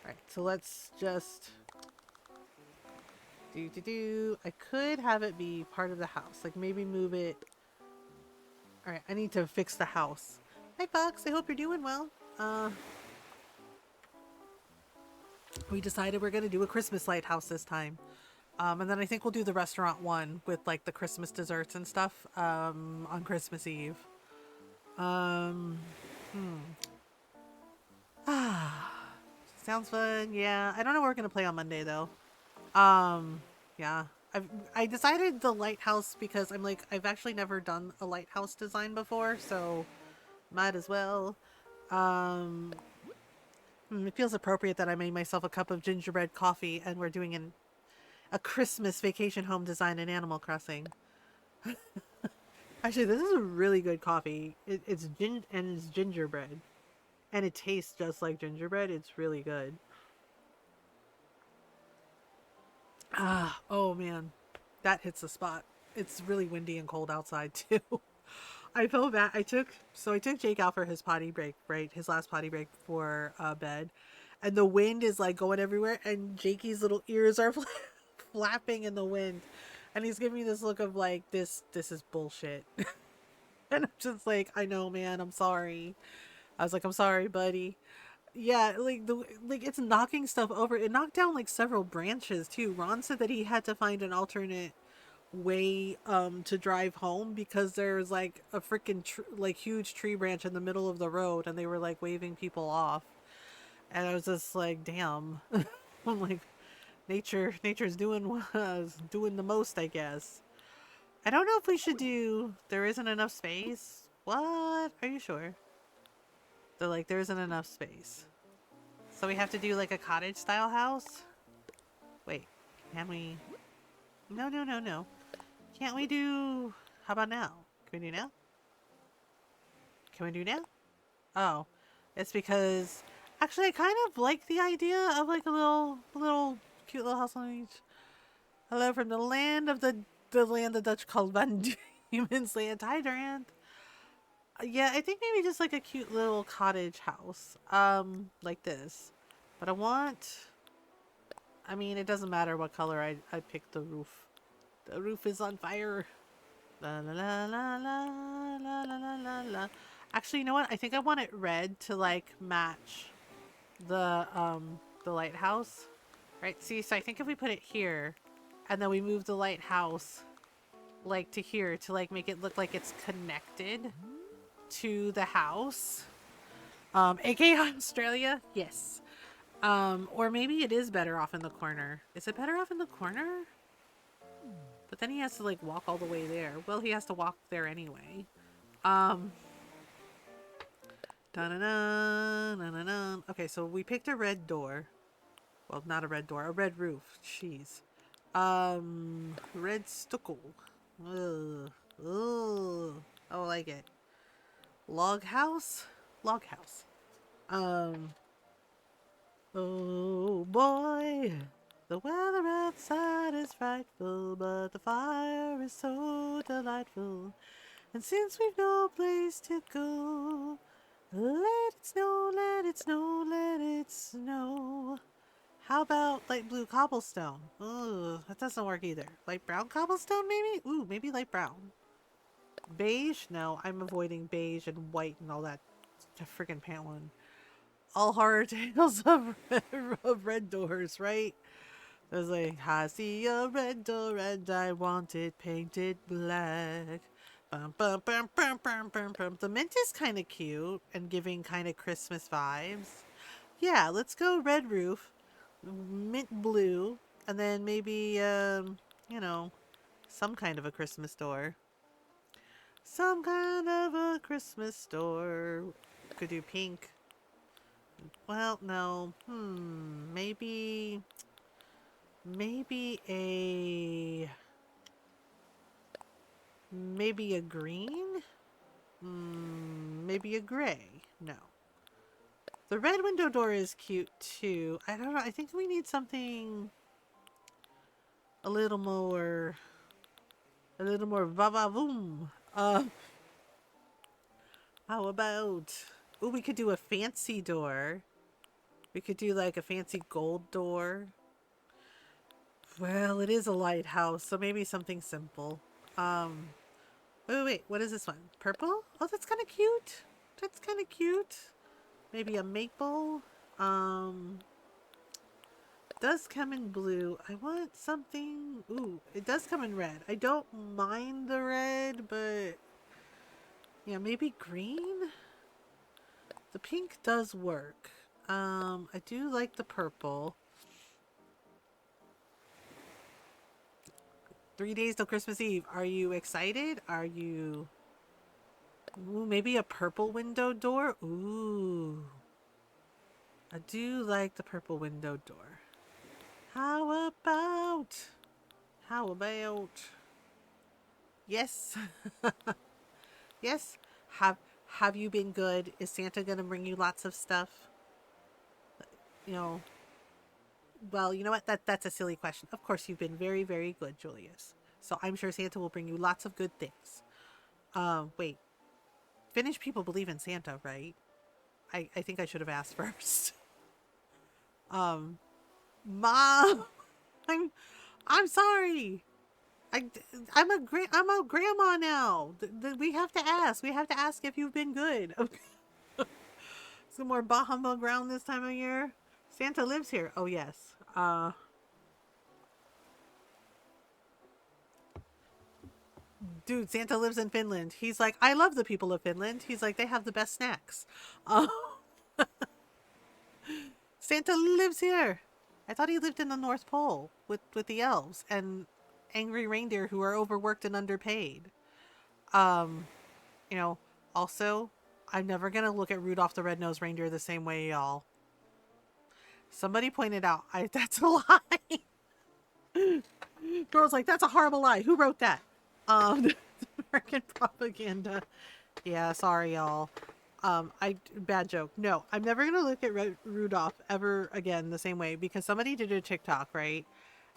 Alright, so let's just do. I could have it be part of the house. Like maybe move it. Alright, I need to fix the house. Hi Fox, I hope you're doing well. We decided we're gonna do a Christmas lighthouse this time. And then I think we'll do the restaurant one with like the Christmas desserts and stuff on Christmas Eve. Sounds fun. Yeah, I don't know what we're gonna play on Monday though. Yeah, I decided the lighthouse because I'm like I've actually never done a lighthouse design before, so might as well. Um, it feels appropriate that I made myself a cup of gingerbread coffee and we're doing a Christmas vacation home design in Animal Crossing. Actually, this is a really good coffee. It's gingerbread, and it tastes just like gingerbread. It's really good. Oh man, that hits the spot. It's really windy and cold outside too. I felt bad. I took Jake out for his potty break, right? His last potty break before bed, and the wind is like going everywhere, and Jakey's little ears are flapping in the wind, and he's giving me this look of like this is bullshit. And I'm just like, I know, man. I'm sorry. I was like, I'm sorry, buddy. Yeah, like it's knocking stuff over. It knocked down like several branches too. Ron said that he had to find an alternate way to drive home because there's like a freaking like huge tree branch in the middle of the road, and they were like waving people off. And I was just like, damn. I'm like, nature's doing the most, I guess. I don't know if we should do. There isn't enough space. What? Are you sure? They're like, there isn't enough space. So we have to do like a cottage style house? Wait, can we? No. Can't we do? How about now? Can we do now? Can we do now? Oh, it's because actually I kind of like the idea of like a little cute little house on the beach. Hello from the land the Dutch called Van Diemen's Land. Hi, Durant. Yeah, I think maybe just like a cute little cottage house, like this. But I mean, it doesn't matter what color I pick the roof. The roof is on fire. La la la la la la la la la la. Actually, you know what? I think I want it red to like match the lighthouse. Right? See, so I think if we put it here and then we move the lighthouse like to here to like make it look like it's connected to the house. aka Australia? Yes. Or maybe it is better off in the corner. Is it better off in the corner? But then he has to like walk all the way there. Well, he has to walk there anyway. Da-na-na. Okay, so we picked a red door. Well, not a red door, a red roof. Jeez. Red stucco. Ugh. Ugh. I don't like it. Log house? Log house. Oh boy. The weather outside is frightful, but the fire is so delightful. And since we've no place to go, let it snow, let it snow, let it snow. How about light blue cobblestone? Ugh, that doesn't work either. Light brown cobblestone, maybe? Ooh, maybe light brown. Beige? No, I'm avoiding beige and white and all that friggin' pant one. All horror tales of red doors, right? There's like, I see a red door and I want it painted black. Bum, bum, bum, bum, bum, bum, bum. The mint is kind of cute and giving kind of Christmas vibes. Yeah, let's go red roof, mint blue, and then maybe, you know, some kind of a Christmas door. Some kind of a Christmas door. Could do pink. Well, no. Maybe a maybe a green? Maybe a gray? No. The red window door is cute too. I don't know. I think we need something a little more va va voom. How about, oh, we could do a fancy door. We could do like a fancy gold door. Well, it is a lighthouse, so maybe something simple. Wait, what is this one? Purple? Oh, that's kind of cute. That's kind of cute. Maybe a maple. Does come in blue. I want something. Ooh, it does come in red. I don't mind the red, but yeah, maybe green. The pink does work. I do like the purple. 3 days till Christmas Eve. Are you excited? Are you... Ooh, maybe a purple window door? Ooh. I do like the purple window door. How about... Yes. Yes. Have you been good? Is Santa gonna bring you lots of stuff? You know... Well, you know what? That's a silly question. Of course, you've been very, very good, Julius. So I'm sure Santa will bring you lots of good things. Wait. Finnish people believe in Santa, right? I think I should have asked first. Mom, I'm sorry. I'm a grandma now. We have to ask. We have to ask if you've been good. Some more bah humbug around this time of year. Santa lives here. Oh yes. Dude, Santa lives in Finland. He's like, I love the people of Finland. He's like, they have the best snacks. Santa lives here. I thought he lived in the North Pole with the elves and angry reindeer who are overworked and underpaid. You know, also, I'm never gonna look at Rudolph the Red-Nosed Reindeer the same way, y'all. Somebody pointed out, that's a lie. Girl's like, that's a horrible lie. Who wrote that? American propaganda. Yeah, sorry, y'all. Bad joke. No, I'm never gonna look at Rudolph ever again the same way because somebody did a TikTok, right?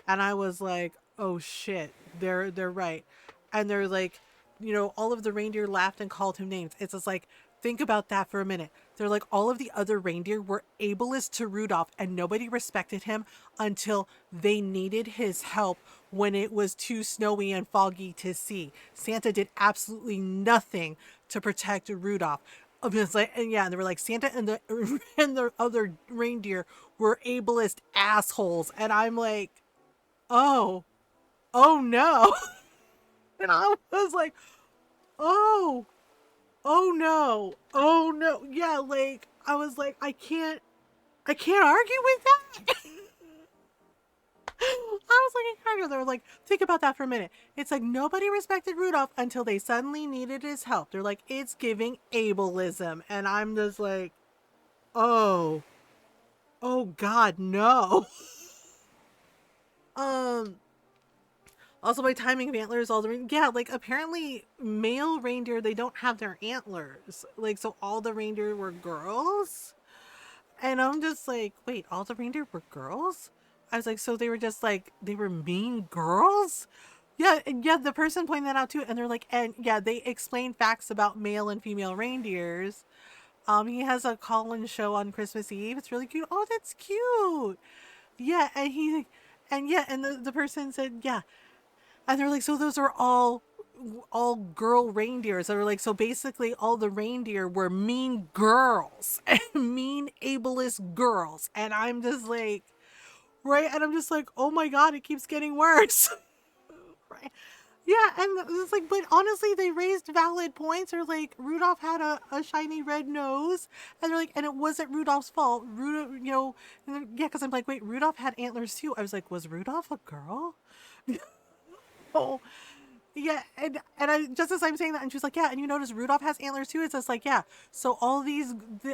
And I was like, oh shit, they're right. And they're like, you know, all of the reindeer laughed and called him names. It's just like, think about that for a minute. They're like, all of the other reindeer were ableist to Rudolph and nobody respected him until they needed his help when it was too snowy and foggy to see. Santa did absolutely nothing to protect Rudolph. It's like, and yeah, and they were like, Santa and the other reindeer were ableist assholes. And I'm like, oh no. And I was like, oh no. Yeah, like, I was like, I can't argue with that. I was like, they were like, think about that for a minute. It's like nobody respected Rudolph until they suddenly needed his help. They're like, it's giving ableism. And I'm just like, oh God, no. Also, by timing of antlers, like apparently male reindeer, they don't have their antlers. Like, so all the reindeer were girls. And I'm just like, wait, all the reindeer were girls? I was like, so they were just like, they were mean girls? Yeah, the person pointed that out too. And they're like, and yeah, they explain facts about male and female reindeers. He has a call-in show on Christmas Eve. It's really cute. Oh, that's cute. Yeah, and the person said, yeah. And they're like, so those are all girl reindeers. They were like, so basically all the reindeer were mean girls and mean ableist girls. And I'm just like, right? And I'm just like, oh my God, it keeps getting worse. Right? Yeah, and it's like, but honestly, they raised valid points. They're like, Rudolph had a shiny red nose. And they're like, and it wasn't Rudolph's fault. Rudolph, you know, yeah, because I'm like, wait, Rudolph had antlers too. I was like, was Rudolph a girl? Oh, yeah, and I, just as I'm saying that, and she's like, yeah, and you notice Rudolph has antlers too. It's just like, yeah, so all the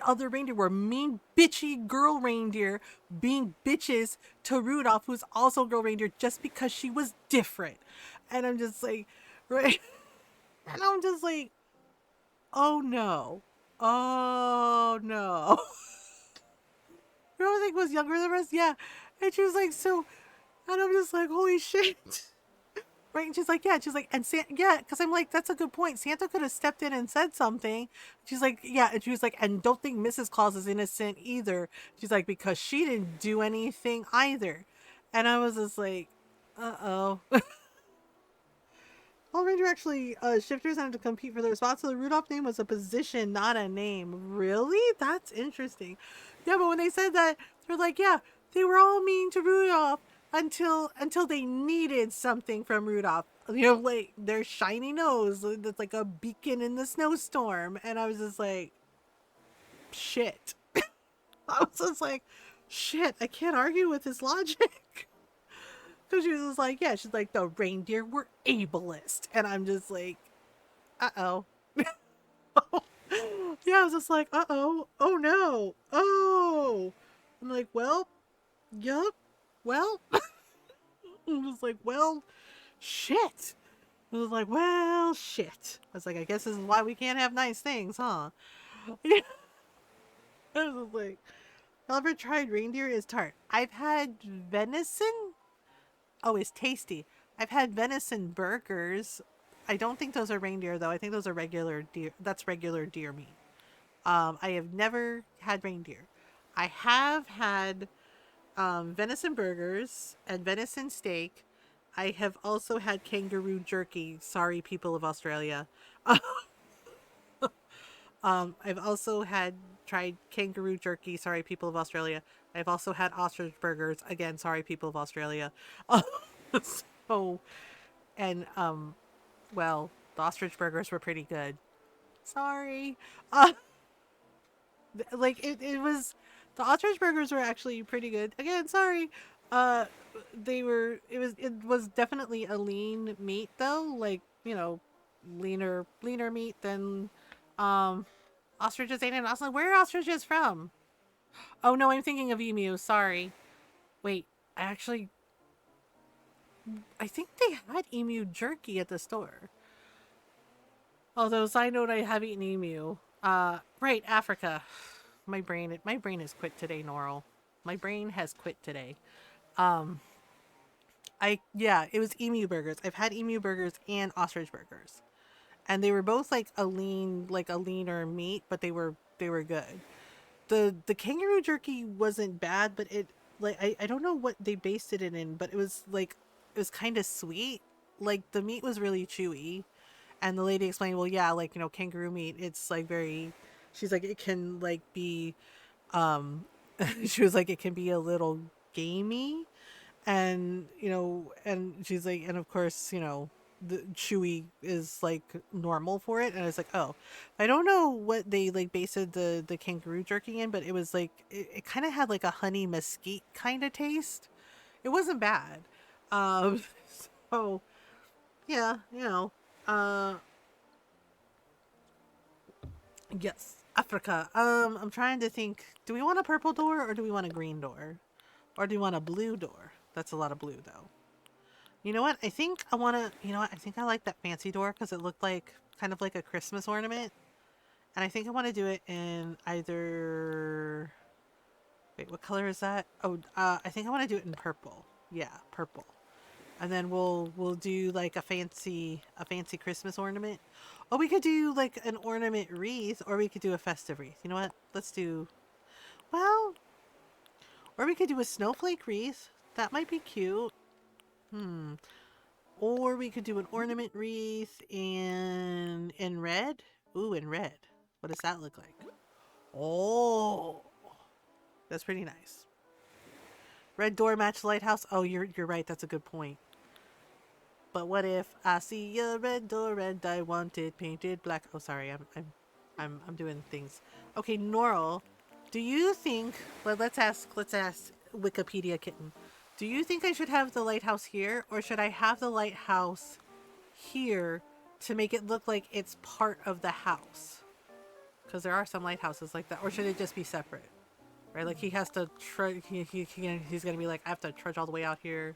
other reindeer were mean, bitchy girl reindeer being bitches to Rudolph, who's also a girl reindeer, just because she was different. And I'm just like, right. And I'm just like, oh no. Oh no. Rose was younger than us, yeah. And she was like, so, and I'm just like, holy shit. Right? And she's like, yeah. She's like, and yeah, because I'm like, that's a good point. Santa could have stepped in and said something. She's like, yeah. And she was like, and don't think Mrs. Claus is innocent either. She's like, because she didn't do anything either. And I was just like, uh-oh. All Ranger actually, shifters had to compete for their spot, so the Rudolph name was a position, not a name. Really? That's interesting. Yeah, but when they said that, they're like, yeah, they were all mean to Rudolph until they needed something from Rudolph. You know, like their shiny nose that's like a beacon in the snowstorm. And I was just like, shit. I was just like, shit, I can't argue with his logic. Because she was just like, yeah, she's like, the reindeer were ableist. And I'm just like, uh-oh. Yeah, I was just like, uh-oh. Oh, no. Oh. I'm like, well, yup. Well. I'm just like, well, shit. I was like, well, shit. I was like, I guess this is why we can't have nice things, huh? I was just like, ever tried reindeer is tart. I've had venison. Oh, it's tasty. I've had venison burgers. I don't think those are reindeer though. I think those are regular deer. That's regular deer meat. I have never had reindeer. I have had venison burgers and venison steak. I have also had kangaroo jerky. Sorry, people of Australia. I've also had tried kangaroo jerky. Sorry, people of Australia. I've also had ostrich burgers. Again, sorry, people of Australia. So, and well, the ostrich burgers were pretty good. Sorry. Uh, like it was, the ostrich burgers were actually pretty good. Again, sorry. Uh, it was definitely a lean meat though. Like you know, leaner meat than ostriches ain't. And I was like, where are ostriches from? Oh no, I'm thinking of emu. Sorry. Wait, I think they had emu jerky at the store. Although, side note, I have eaten emu. Right, Africa. My brain has quit today, Norl. My brain has quit today. Um, yeah, it was emu burgers. I've had emu burgers and ostrich burgers, and they were both like a leaner meat, but they were good. The kangaroo jerky wasn't bad, but it like I don't know what they basted it in, but it was kind of sweet. Like the meat was really chewy, and the lady explained, well, yeah, like kangaroo meat, it's like very. She's like it can like be, um, she was like it can be a little gamey, and and she's like, and of course the chewy is like normal for it, and it's like, oh, I don't know what they like based the kangaroo jerky in, but it was like it kind of had like a honey mesquite kind of taste. It wasn't bad. um so yeah, uh yes, Africa. I'm trying to think, do we want a purple door or do we want a green door, or do we want a blue door? That's a lot of blue though. You know what? I think I want to, you know what? I think I like that fancy door because it looked like kind of like a Christmas ornament. And I think I want to do it in either. Wait, what color is that? Oh, I think I want to do it in purple. Yeah, purple. And then we'll do like a fancy Christmas ornament. Or we could do like an ornament wreath, or we could do a festive wreath. You know what? Let's do, well, or we could do a snowflake wreath. That might be cute. Hmm. Or we could do an ornament wreath in red. Ooh, in red. What does that look like? Oh, that's pretty nice. Red door match lighthouse. Oh, you're right. That's a good point. But what if I see a red door and I want it painted black? Oh, sorry. I'm doing things. Okay, Norl, do you think? Well, let's ask Wikipedia kitten. Do you think I should have the lighthouse here, or should I have the lighthouse here to make it look like it's part of the house? Because there are some lighthouses like that. Or should it just be separate? Right? Like he has to trudge. He's gonna be like, I have to trudge all the way out here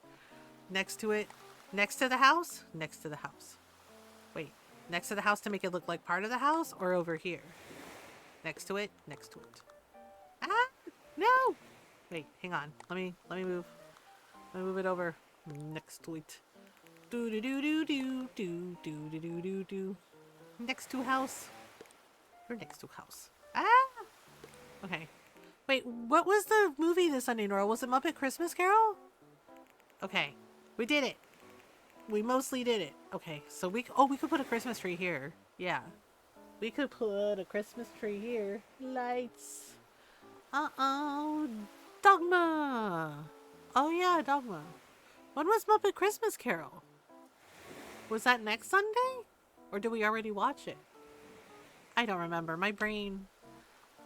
next to it, next to the house, next to the house. Wait. Next to the house to make it look like part of the house, or over here? Next to it? Next to it. Ah! No! Wait, hang on. Let me move. Let me move it over. Next to it. Do do do do do do do do do do do. Next to house. We're next to house. Ah! Okay. Wait, what was the movie this Sunday, Nora? Was it Muppet Christmas Carol? Okay. We did it. We mostly did it. Okay, so we could put a Christmas tree here. Yeah. We could put a Christmas tree here. Lights. Uh-oh. Dogma. Oh yeah, Dogma. When was Muppet Christmas Carol? Was that next Sunday? Or did we already watch it? I don't remember. My brain.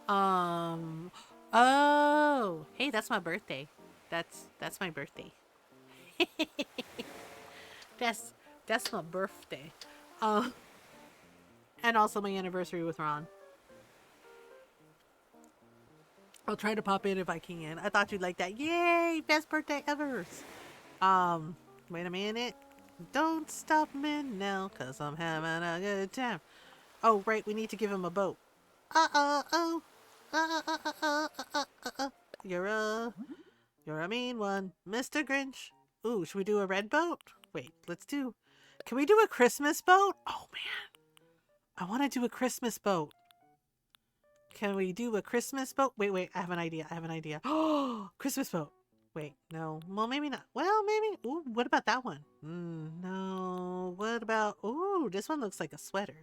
Oh. Hey, that's my birthday. That's my birthday. that's my birthday. And also my anniversary with Ron. I'll try to pop in if I can. I thought you'd like that. Yay! Best birthday ever. Wait a minute. Don't stop me now, cause I'm having a good time. Oh, right, we need to give him a boat. Uh-oh. You're a mean one, Mr. Grinch. Ooh, should we do a red boat? Wait, can we do a Christmas boat? Oh, man. I want to do a Christmas boat. Can we do a Christmas boat? Wait, I have an idea. Oh, Christmas boat. Wait, no. Well, maybe not. Well, maybe. Ooh, what about that one? No. What about... Ooh, this one looks like a sweater.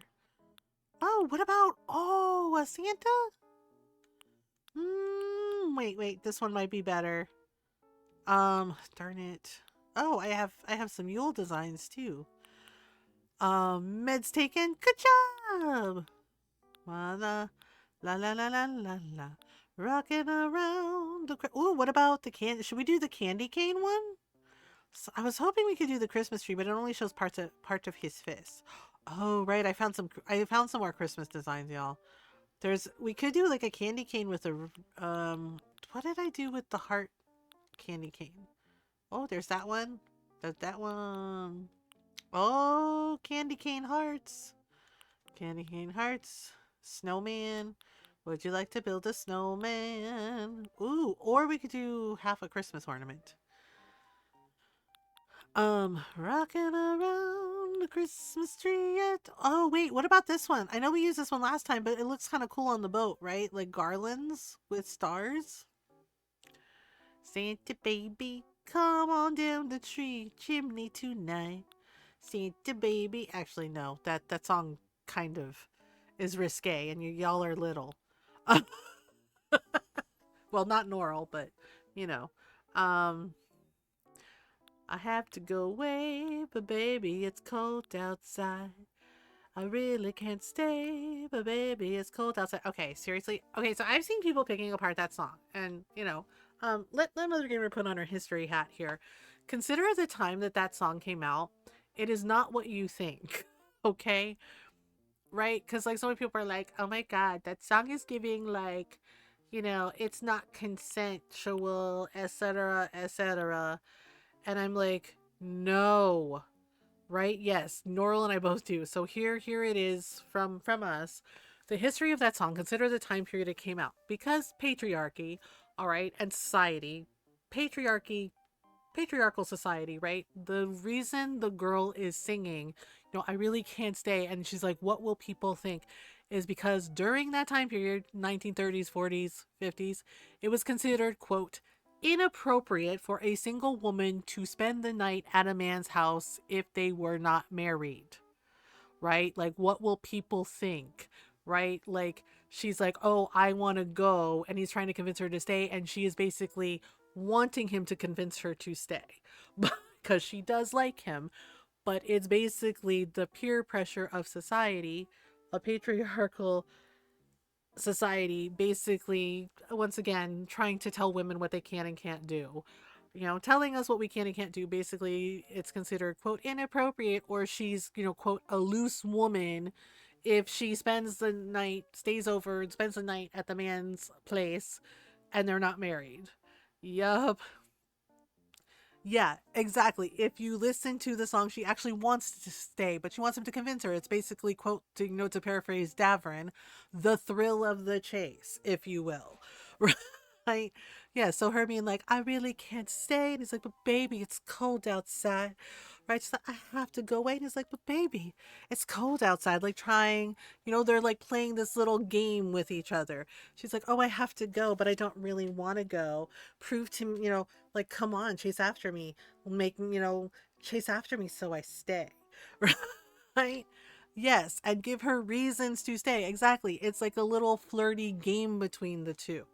Oh, what about... Oh, a Santa? Wait. This one might be better. Darn it. Oh, I have some Yule designs, too. Meds taken. Good job! La la la la la la. Rocking around the... Ooh, what about the candy? Should we do the candy cane one? So I was hoping we could do the Christmas tree, but it only shows part of his fist. Oh, right. I found some more Christmas designs, y'all. We could do like a candy cane with a, what did I do with the heart candy cane? Oh, there's that one. There's that one. Oh, candy cane hearts. Candy cane hearts. Snowman. Would you like to build a snowman? Ooh, or we could do half a Christmas ornament. Rocking around the Christmas tree yet. Oh, wait, what about this one? I know we used this one last time, but it looks kind of cool on the boat, right? Like garlands with stars. Santa baby, come on down the tree chimney tonight. Santa baby. Actually, no, that song kind of is risque, and y'all are little. Well, not Norl, but you know. I have to go away, but baby, it's cold outside. I really can't stay, but baby, it's cold outside. Okay, seriously. Okay, so I've seen people picking apart that song, and let Mothergamer put on her history hat here. Consider the time that song came out. It is not what you think. Okay, right? Because like so many people are like, oh my god, that song is giving like, it's not consensual, etc., etc. And I'm like, no, right? Yes, Norl and I both do. So here it is from us. The history of that song. Consider the time period it came out, because patriarchy, all right, and society, patriarchal society, right? The reason the girl is singing, I really can't stay, and she's like, what will people think? Is because during that time period, 1930s, 40s, 50s, it was considered, quote, inappropriate for a single woman to spend the night at a man's house if they were not married, right? Like, what will people think, right? Like, she's like, oh, I want to go, and he's trying to convince her to stay, and she is basically wanting him to convince her to stay because she does like him, but it's basically the peer pressure of society, a patriarchal society, basically, once again, trying to tell women what they can and can't do. Telling us what we can and can't do. Basically, it's considered, quote, inappropriate, or she's, quote, a loose woman if she stays over and spends the night at the man's place and they're not married. Yup. Yeah, exactly. If you listen to the song, she actually wants to stay, but she wants him to convince her. It's basically, quote, to paraphrase Davern, the thrill of the chase, if you will. Right? Yeah, so her being like, I really can't stay. And he's like, but baby, it's cold outside. Right? She's like, I have to go away. And he's like, but baby, it's cold outside. Like trying, they're like playing this little game with each other. She's like, oh, I have to go, but I don't really want to go. Prove to me, like, come on, chase after me. Make me, chase after me so I stay. Right? Yes, and give her reasons to stay. Exactly. It's like a little flirty game between the two.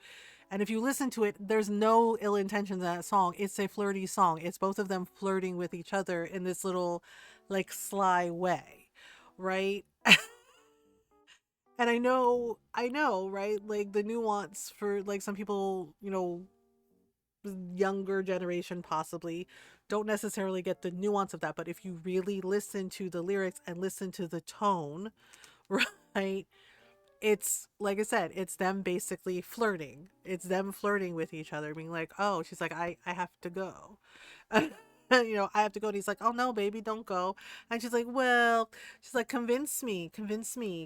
And if you listen to it, there's no ill intention in that song. It's a flirty song. It's both of them flirting with each other in this little, like, sly way. Right? And I know, right? Like the nuance for like some people, younger generation possibly don't necessarily get the nuance of that, but if you really listen to the lyrics and listen to the tone, right, it's like I said, it's them basically flirting. It's them flirting with each other, being like, oh, she's like, I have to go. I have to go. And he's like, oh no, baby, don't go. And she's like, well, she's like, convince me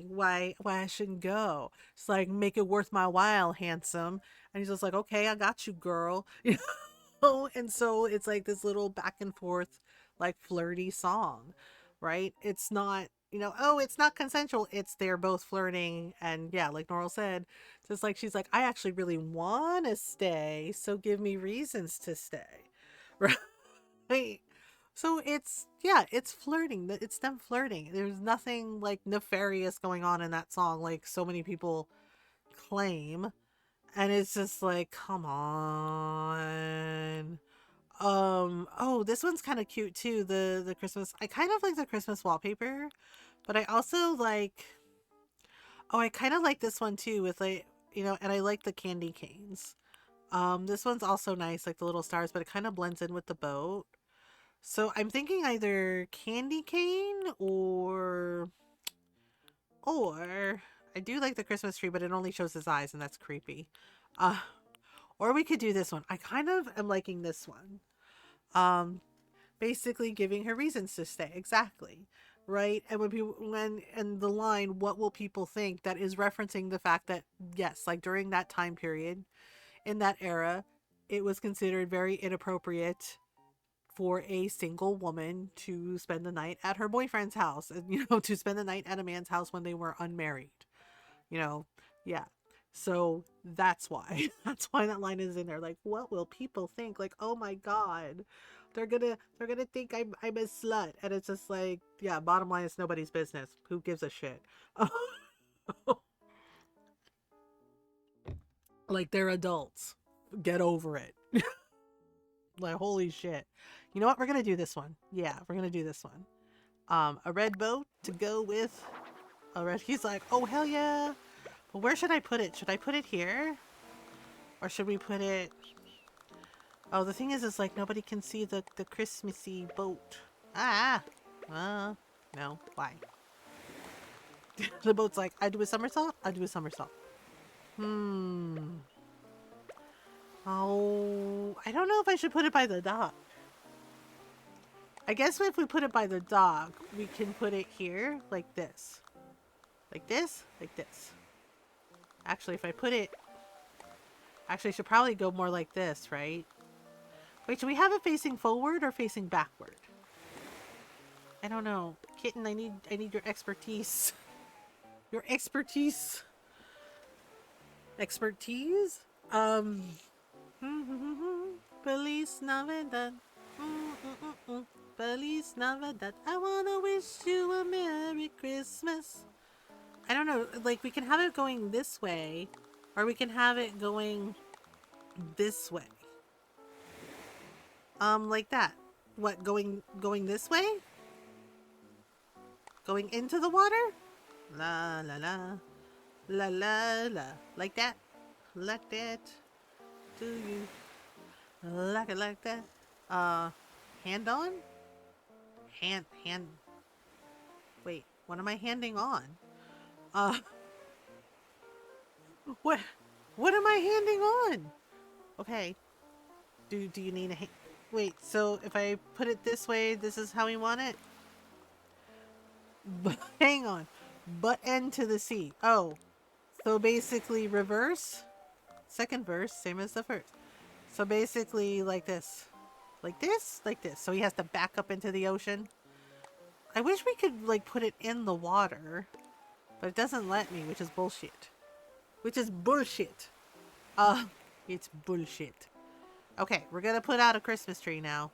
why I shouldn't go. She's like, make it worth my while, handsome. And he's just like, okay, I got you, girl. And so it's like this little back and forth, like flirty song, right? It's not, oh, it's not consensual. It's they're both flirting. And yeah, like Norl said, just like she's like, I actually really want to stay. So give me reasons to stay. Right? So yeah, it's flirting. It's them flirting. There's nothing like nefarious going on in that song, like so many people claim. And it's just like, come on. Oh, this one's kind of cute too. The Christmas. I kind of like the Christmas wallpaper, but I also like, oh, I kind of like this one too with like, and I like the candy canes. This one's also nice, like the little stars, but it kind of blends in with the boat. So I'm thinking either candy cane or I do like the Christmas tree, but it only shows his eyes and that's creepy. Uh or we could do this one. I kind of am liking this one. Um Basically giving her reasons to stay. Exactly. Right? And when and the line, what will people think, that is referencing the fact that yes, like during that time period, in that era, it was considered very inappropriate for a single woman to spend the night at her boyfriend's house and to spend the night at a man's house when they were unmarried. You know, yeah. So that's why that's why that line is in there. Like, what will people think? Like, oh my god, they're gonna think I'm a slut, and it's just like, yeah. Bottom line, it's nobody's business. Who gives a shit? Like they're adults. Get over it. Like holy shit. You know what? We're gonna do this one. Yeah, we're gonna do this one. A red boat to go with a red. He's like, oh hell yeah. But where should I put it? Should I put it here? Or should we put it... Oh, the thing is like nobody can see the Christmassy boat. Ah! No. Why? The boat's like, I do a somersault? I do a somersault. Oh, I don't know if I should put it by the dock. I guess if we put it by the dock, we can put it here, like this. Like this? Like this. Actually, if I put it... Actually, I should probably go more like this, right? Wait, should we have it facing forward or facing backward? I don't know. Kitten, I need your expertise. Your expertise. Expertise? Feliz Navidad. Feliz Navidad. I wanna wish you a Merry Christmas. I don't know, like we can have it going this way, or we can have it going this way. Like that. What, going this way? Going into the water? La la la. La la la. Like that? Like that? Do you like it like that? Hand on? Hand. Wait, what am I handing on? Uh, what am I handing on? Okay. Do you need a hand? wait, so if I put it this way, this is how we want it? But hang on. Butt end to the sea. Oh, so basically reverse. Second verse, same as the first. So basically like this. Like this? Like this. So he has to back up into the ocean. I wish we could like put it in the water. But it doesn't let me, which is bullshit. Which is bullshit. It's bullshit. Okay, we're gonna put out a Christmas tree now.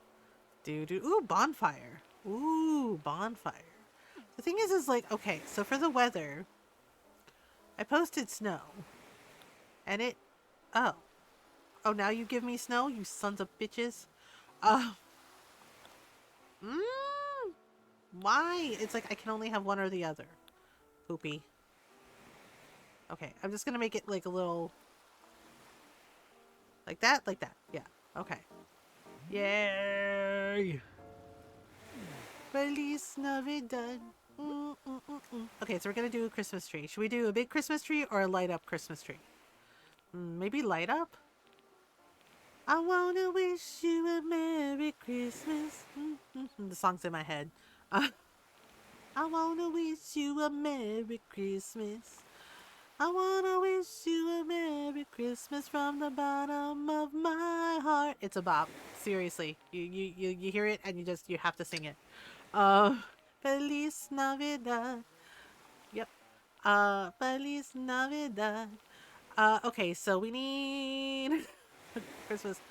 Ooh, bonfire. Ooh, bonfire. The thing is like, okay, so for the weather, I posted snow. And it, oh. Oh, now you give me snow, you sons of bitches? Uh, mm, why? It's like I can only have one or the other. Poopy. Okay, I'm just gonna make it like a little... Like that? Like that. Yeah. Okay. Yay! Feliz Navidad. Okay, so we're gonna do a Christmas tree. Should we do a big Christmas tree or a light up Christmas tree? Maybe light up? I wanna wish you a Merry Christmas. The song's in my head. I wanna wish you a Merry Christmas. I wanna wish you a Merry Christmas from the bottom of my heart. It's a bop. Seriously. You hear it and you have to sing it. Feliz Navidad. Yep. Feliz Navidad. Okay, so we need Christmas.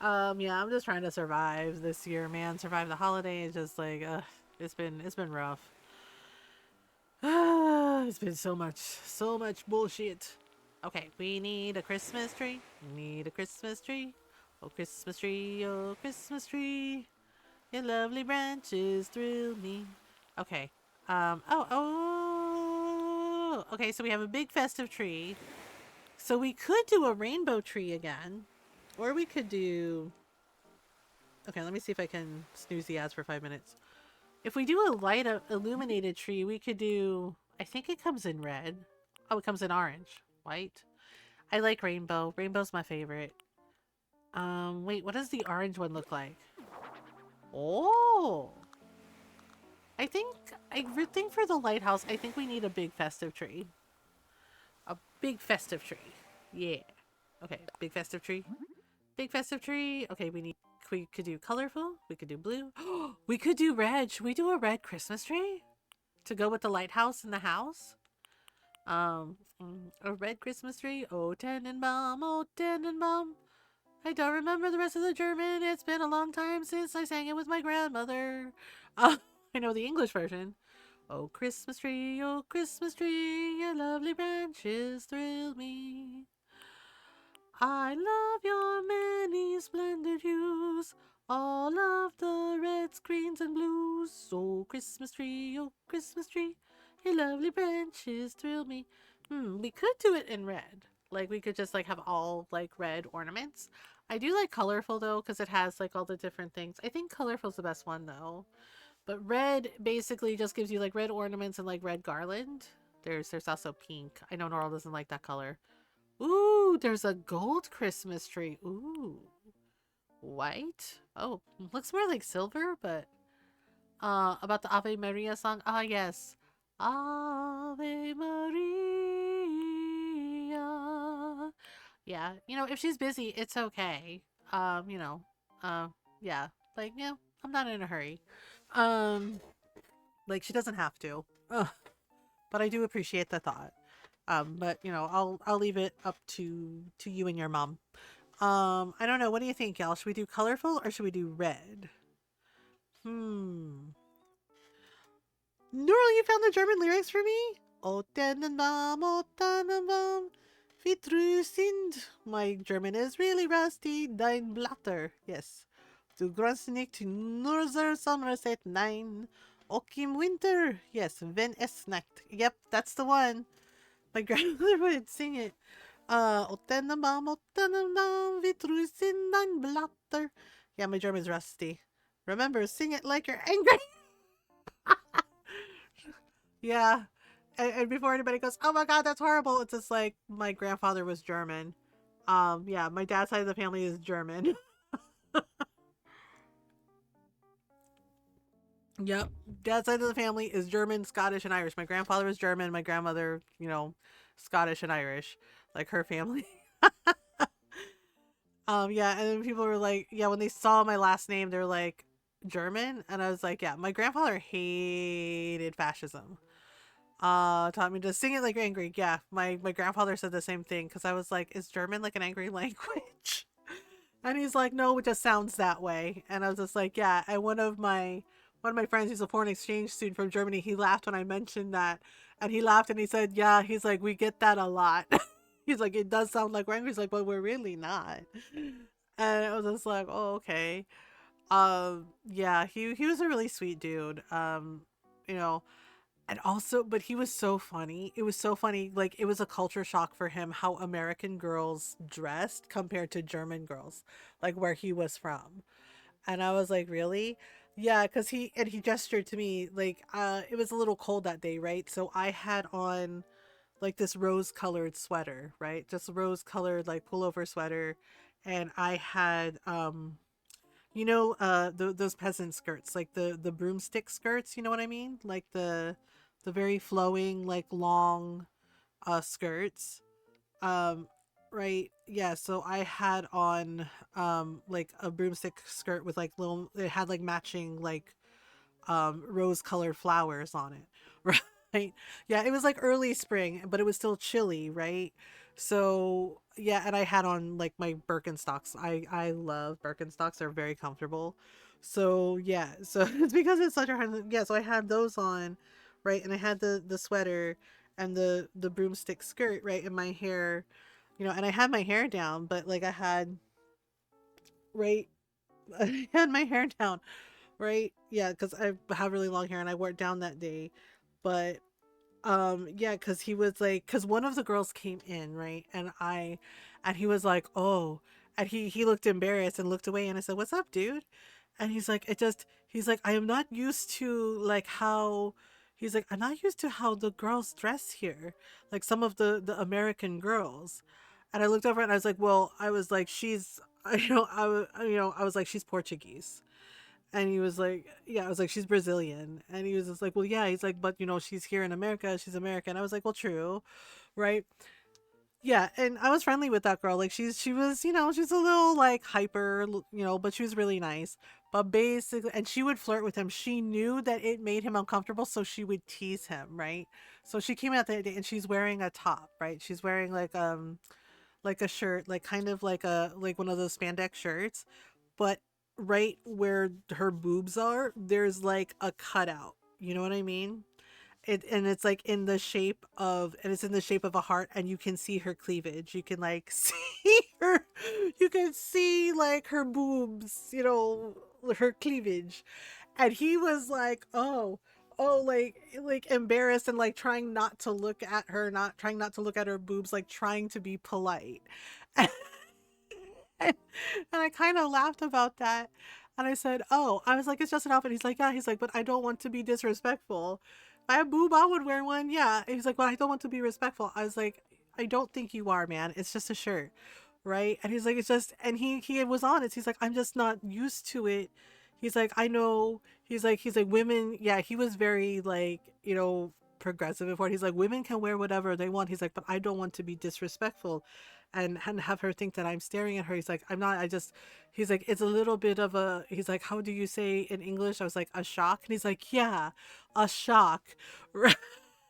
Yeah, I'm just trying to survive this year, man. Survive the holiday. It's just like, it's been rough. It's been so much bullshit. Okay, we need a Christmas tree. We need a Christmas tree. Oh, Christmas tree, oh, Christmas tree. Your lovely branches thrill me. Okay. Okay, so we have a big festive tree. So we could do a rainbow tree again. Or we could do... Okay, let me see if I can snooze the ads for 5 minutes. If we do a light illuminated tree, we could do... I think it comes in red. Oh, it comes in orange. White. I like rainbow. Rainbow's my favorite. Wait, what does the orange one look like? Oh! I think for the lighthouse, I think we need a big festive tree. A big festive tree. Yeah. Okay, big festive tree. Big festive tree. Okay, we could do colorful. We could do blue. We could do red. Should we do a red Christmas tree? To go with the lighthouse in the house? A red Christmas tree. Oh, Tannenbaum, oh, Tannenbaum. I don't remember the rest of the German. It's been a long time since I sang it with my grandmother. I know the English version. Oh, Christmas tree, your lovely branches thrill me. I love your many splendid hues, all of the reds, greens, and blues. Oh, Christmas tree, your lovely branches thrill me. We could do it in red. Like, we could just, like, have all, like, red ornaments. I do like colorful, though, because it has, like, all the different things. I think colorful's the best one, though. But red basically just gives you, like, red ornaments and, like, red garland. There's also pink. I know Norl doesn't like that color. Ooh, there's a gold Christmas tree. Ooh. White? Oh, looks more like silver, but... about the Ave Maria song? Ah, yes. Ave Maria. Yeah, you know, if she's busy, it's okay. You know, yeah. Like, yeah, I'm not in a hurry. Like, she doesn't have to. Ugh. But I do appreciate the thought. But you know, I'll leave it up to you and your mom. I don't know. What do you think, y'all? Should we do colorful or should we do red? Neural, you found the German lyrics for me? O Tannenbaum, wie treu sind. My German is really rusty. Dein Blatter. Yes. Du grunst nicht nur der Sommerzeit. Nein. Auch im Winter. Yes. Wenn es nacht. Yep, that's the one. My grandmother would sing it. O Tannenbaum, wie treu sind dein Blatter. Yeah, my German's rusty. Remember, sing it like you're angry. Yeah. And before anybody goes, oh my god, that's horrible, it's just like, my grandfather was German. Yeah, my dad's side of the family is German. Yep. Dad's side of the family is German, Scottish, and Irish. My grandfather was German. My grandmother, Scottish and Irish, like her family. Yeah, and then people were like, yeah, when they saw my last name, they're like, German, and I was like, yeah, my grandfather hated fascism. Taught me to sing it like angry. Yeah, my grandfather said the same thing because I was like, is German like an angry language? And he's like, no, it just sounds that way. And I was just like, yeah. And one of my friends, who's a foreign exchange student from Germany, he laughed when I mentioned that, and he laughed and he said, yeah, he's like, we get that a lot. He's like, it does sound like we're angry. He's like, but we're really not. And I was just like, oh, okay. Yeah, he was a really sweet dude. You know, and also, but he was so funny. It was so funny. Like, it was a culture shock for him how American girls dressed compared to German girls, like where he was from. And I was like, really? Yeah, because he gestured to me like, it was a little cold that day, right? So I had on like this rose colored sweater, right? Just rose colored like pullover sweater. And I had those peasant skirts, like the broomstick skirts, you know what I mean? Like the very flowing, like long skirts. Um right. Yeah, so I had on like a broomstick skirt with like little, it had like matching like rose colored flowers on it. Right. Yeah, it was like early spring, but it was still chilly, right? So yeah, and I had on like my Birkenstocks. I love Birkenstocks. They're very comfortable. So yeah, so it's because it's such a hard, yeah, so I had those on, right? And I had the sweater and the broomstick skirt, right? And my hair, and I had my hair down, but like I had, right, I had my hair down, right? Yeah, because I have really long hair and I wore it down that day. But yeah, because he was like, because one of the girls came in, right? And he was like, oh, and he looked embarrassed and looked away. And I said, what's up, dude? And he's like, I am not used to like how, he's like, I'm not used to how the girls dress here, like some of the American girls. And I looked over and I was like, well, I was like, she's, I was like, she's Portuguese. And he was like, yeah, I was like, she's Brazilian. And he was just like, well, yeah. He's like, but she's here in America. She's American. I was like, well, true. Right. Yeah. And I was friendly with that girl. Like, she was, she's a little like hyper, but she was really nice. But basically, and she would flirt with him. She knew that it made him uncomfortable. So she would tease him. Right. So she came out that day and she's wearing a top. Right. She's wearing like a shirt, like kind of like one of those spandex shirts, but right where her boobs are, there's like a cutout. You know what I mean? And it's like in the shape of, and it's in the shape of a heart, and you can see her cleavage. You can like see her, you can see like her boobs, her cleavage. And he was like, oh, like embarrassed and like trying not to look at her, not trying not to look at her boobs, like trying to be polite. And I kind of laughed about that. And I said, oh, I was like, it's just an outfit. He's like, yeah. He's like, but I don't want to be disrespectful. If I have boob, I would wear one. Yeah. He's like, but I don't want to be respectful. I was like, I don't think you are, man. It's just a shirt. Right. And he's like, it's just, and he was honest. He's like, I'm just not used to it. He's like, I know. He's like, women. Yeah. He was very like, progressive before. He's like, women can wear whatever they want. He's like, but I don't want to be disrespectful and have her think that I'm staring at her. He's like, I'm not, he's like, it's a little bit of a, he's like, how do you say in English? I was like, a shock. And he's like, yeah, a shock. Right.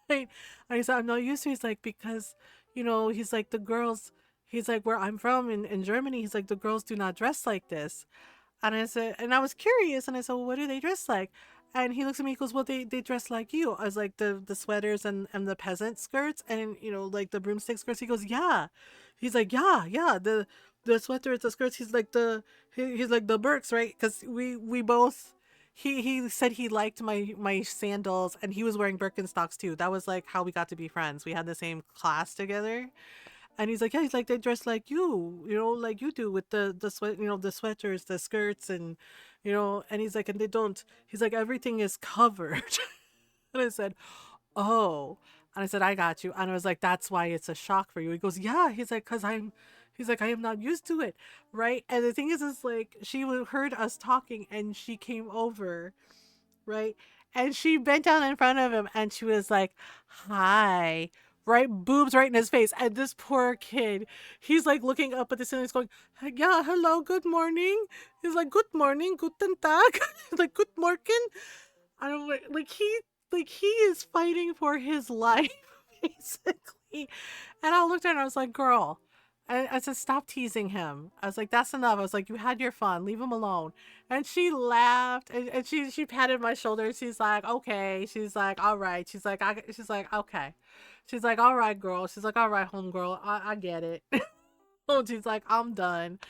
And he's like, I'm not used to it. He's like, because, he's like, the girls, he's like, where I'm from in Germany, he's like, the girls do not dress like this. And I said, and I was curious, and I said, well, what do they dress like? And he looks at me, he goes, well, they dress like you. I was like, the sweaters and the peasant skirts and, like the broomstick skirts. He goes, yeah. He's like, yeah, yeah, the sweaters, the skirts. He's like the Birks, right? Because we both, he said he liked my sandals, and he was wearing Birkenstocks too. That was like how we got to be friends. We had the same class together. And he's like, yeah, he's like, they dress like like you do with the sweat, the sweaters, the skirts, and and he's like, and they don't. He's like, everything is covered. And I said, oh, and I said, I got you. And I was like, that's why it's a shock for you. He goes, yeah. He's like, he's like, I am not used to it, right? And the thing is like, she heard us talking, and she came over, right? And she bent down in front of him and she was like, hi, right? Boobs right in his face. And this poor kid, he's like looking up at the ceiling, he's going, yeah, hello, good morning. He's like, good morning, guten Tag. He's like, good morgen. I don't like he is fighting for his life, basically. And I looked at her and I was like, girl, I said, stop teasing him. I was like, that's enough. I was like, you had your fun. Leave him alone. And she laughed and she patted my shoulder. She's like, okay. She's like, all right. She's like, okay. She's like, all right, girl. She's like, all right, homegirl. I get it. Oh, she's like, I'm done.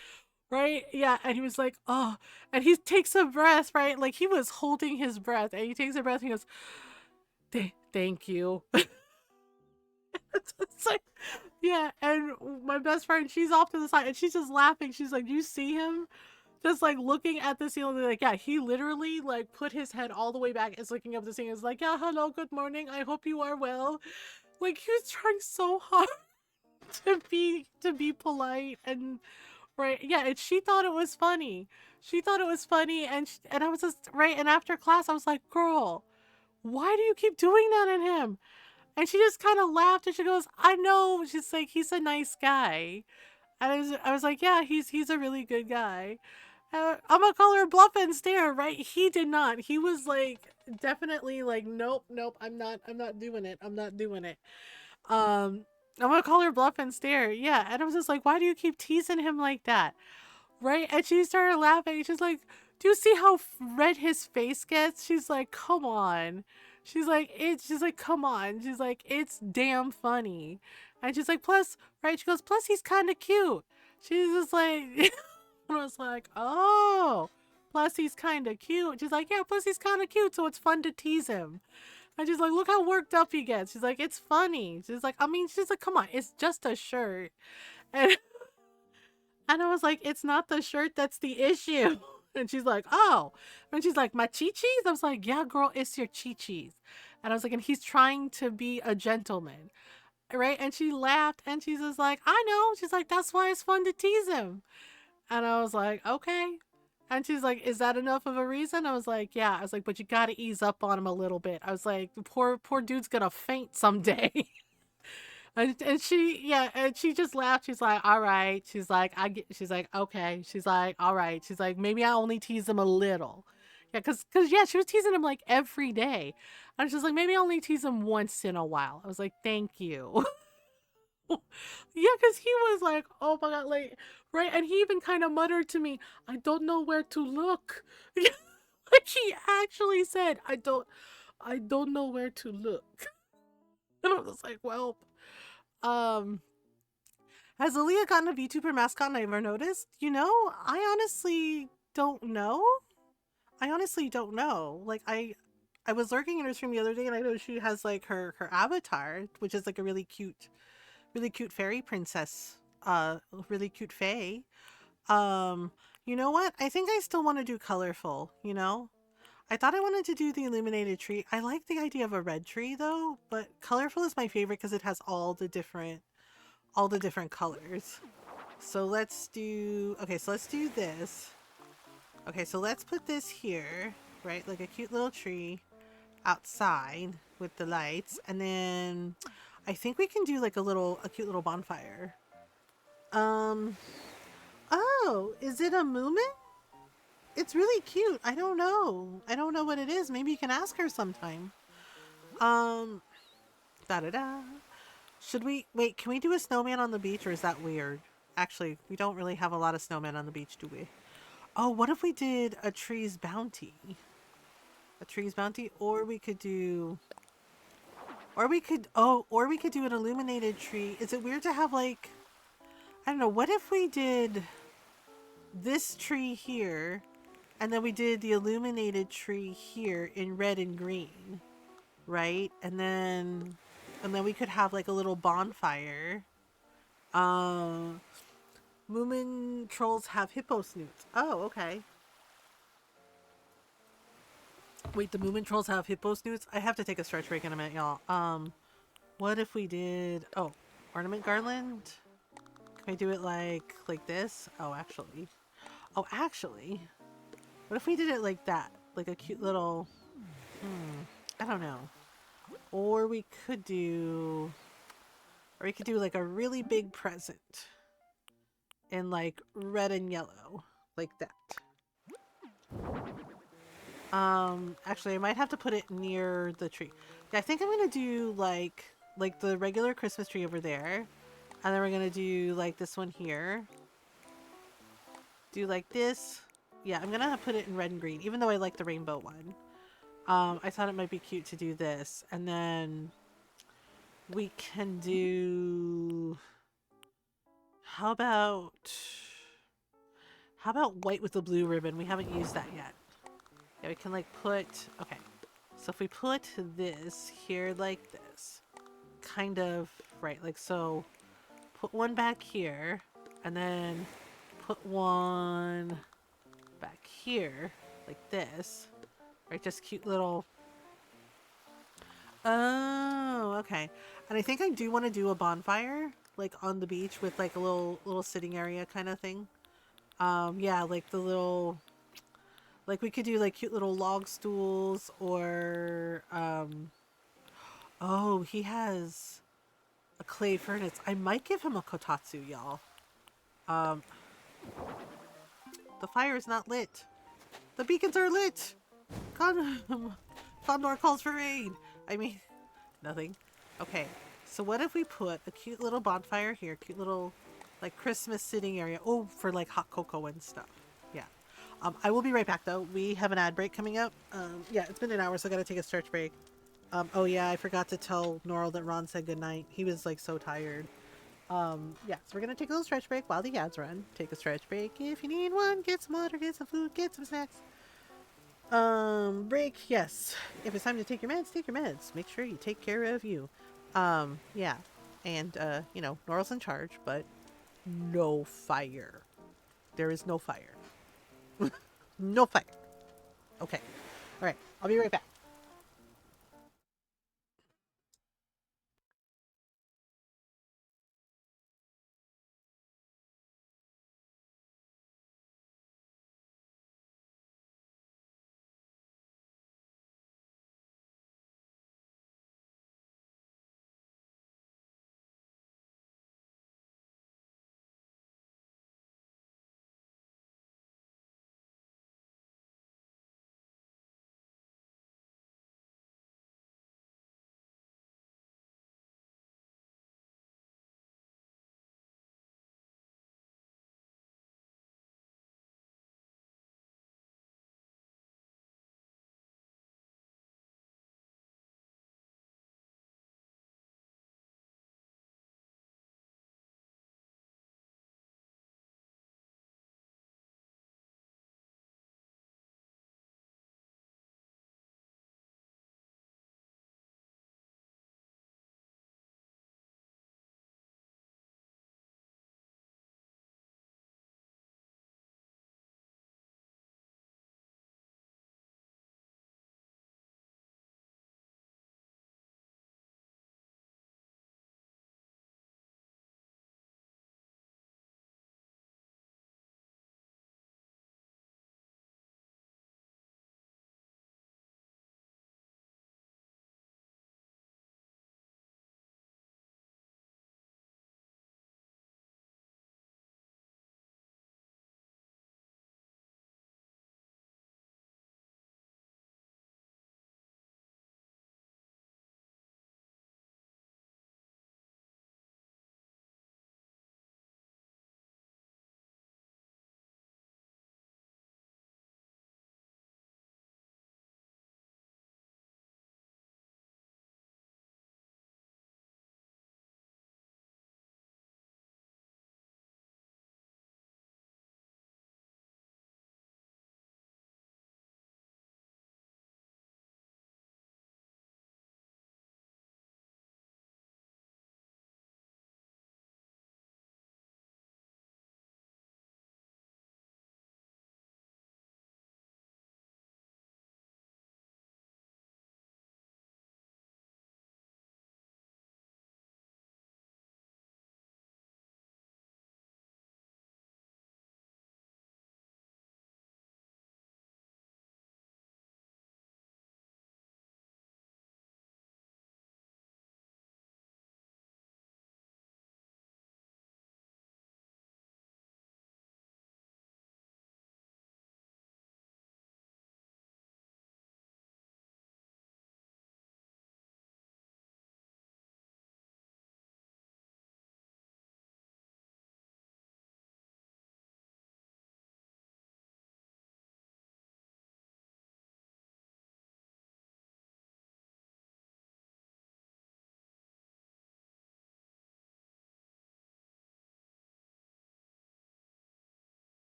Right? Yeah. And he was like, oh. And he takes a breath, right? Like he was holding his breath. And he takes a breath and he goes, thank you. It's like, yeah. And my best friend, she's off to the side and she's just laughing. She's like, you see him? Just like looking at the ceiling, like, yeah, he literally like put his head all the way back, is looking up the ceiling, is like, yeah, hello, good morning, I hope you are well. Like he was trying so hard to be polite and right, yeah, and she thought it was funny. She thought it was funny, and I was just right. And after class, I was like, girl, why do you keep doing that in him? And she just kind of laughed and she goes, I know. She's like, he's a nice guy. And I was like, yeah, he's a really good guy. I'm gonna call her bluff and stare, right? He did not. He was like, definitely like, nope, I'm not doing it. I'm not doing it. I'm gonna call her bluff and stare. Yeah. And I was just like, why do you keep teasing him like that? Right? And she started laughing. She's like, do you see how red his face gets? She's like, come on. She's like, come on. She's like, it's damn funny. And she's like, plus, right? She goes, plus he's kind of cute. She's just like, I was like, oh, plus he's kind of cute. She's like, yeah, plus he's kind of cute. So it's fun to tease him. And she's like, look how worked up he gets. She's like, it's funny. She's like, I mean, she's like, come on, it's just a shirt. And and I was like, it's not the shirt that's the issue. And she's like, oh. And she's like, my chi-chis? I was like, yeah, girl, it's your chi-chis. And I was like, and he's trying to be a gentleman. Right? And she laughed and she's just like, I know. She's like, that's why it's fun to tease him. And I was like, okay. And she's like, is that enough of a reason? I was like, yeah. I was like, but you got to ease up on him a little bit. I was like, poor dude's going to faint someday. And she, yeah, and she just laughed. She's like, all right. She's like, she's like, okay. She's like, all right. She's like, maybe I only tease him a little. Yeah, yeah, she was teasing him like every day. And she's like, maybe I only tease him once in a while. I was like, thank you. Yeah, because he was like, oh my God, like, right. And he even kind of muttered to me, I don't know where to look. Like he actually said, I don't know where to look. And I was like, well, um, has Aaliyah gotten a VTuber mascot and I ever noticed? I honestly don't know. I honestly don't know. Like I was lurking in her stream the other day and I know she has like her avatar, which is like a really cute fairy princess. Really cute fae. Um, you know what? I think I still want to do colorful. I thought I wanted to do the illuminated tree. I like the idea of a red tree though, but colorful is my favorite because it has all the different colors. So let's do, okay, so let's do this. Okay, so let's put this here, right? Like a cute little tree outside with the lights. And then I think we can do like a cute little bonfire. Um, oh, is it a moomin? It's really cute. I don't know. I don't know what it is. Maybe you can ask her sometime. Um, da da da. Should we wait? Can we do a snowman on the beach, or is that weird? Actually, we don't really have a lot of snowmen on the beach, do we? Oh, what if we did a tree's bounty? A tree's bounty, or we could do, or we could do an illuminated tree. Is it weird to have like, I don't know. What if we did this tree here, and then we did the illuminated tree here in red and green, right? And then we could have like a little bonfire. Moomin trolls have hippo snoots. Oh, okay. Wait, the Moomin trolls have hippo snoots? I have to take a stretch break in a minute, y'all. What if we did, ornament garland? Can we do it like this? Oh, actually. What if we did it like that? Like a cute little, I don't know. Or we could do, or we could do like a really big present in like red and yellow, like that. Actually, I might have to put it near the tree. Yeah, I think I'm gonna do like the regular Christmas tree over there, and then we're gonna do like this one here. Do like this. Yeah, I'm gonna put it in red and green, even though I like the rainbow one. I thought it might be cute to do this, and then we can do. How about white with the blue ribbon? We haven't used that yet. Yeah, we can like put. Okay, so if we put this here like this, kind of right, like so. Put one back here, and then put one back here, like this. Right, just cute little. Oh, okay. And I think I do want to do a bonfire, like on the beach with like a little sitting area kind of thing. Yeah, like the little, like we could do like cute little log stools or oh, he has a clay furnace. I might give him a kotatsu, y'all. Um, the fire is not lit. The beacons are lit. Condor calls for aid. I mean, nothing. Okay, so what if we put a cute little bonfire here, cute little like Christmas sitting area. Oh, for like hot cocoa and stuff. Yeah. I will be right back though. We have an ad break coming up. Yeah, it's been an hour, so I gotta take a stretch break. Oh yeah, I forgot to tell Norl that Ron said goodnight. He was like so tired. Yeah, so we're gonna take a little stretch break while the ads run. Take a stretch break if you need one. Get some water, get some food, get some snacks. Break, yes. If it's time to take your meds, take your meds. Make sure you take care of you. Yeah. And, you know, Norl's in charge, but no fire. There is no fire. No fire. Okay. All right. I'll be right back.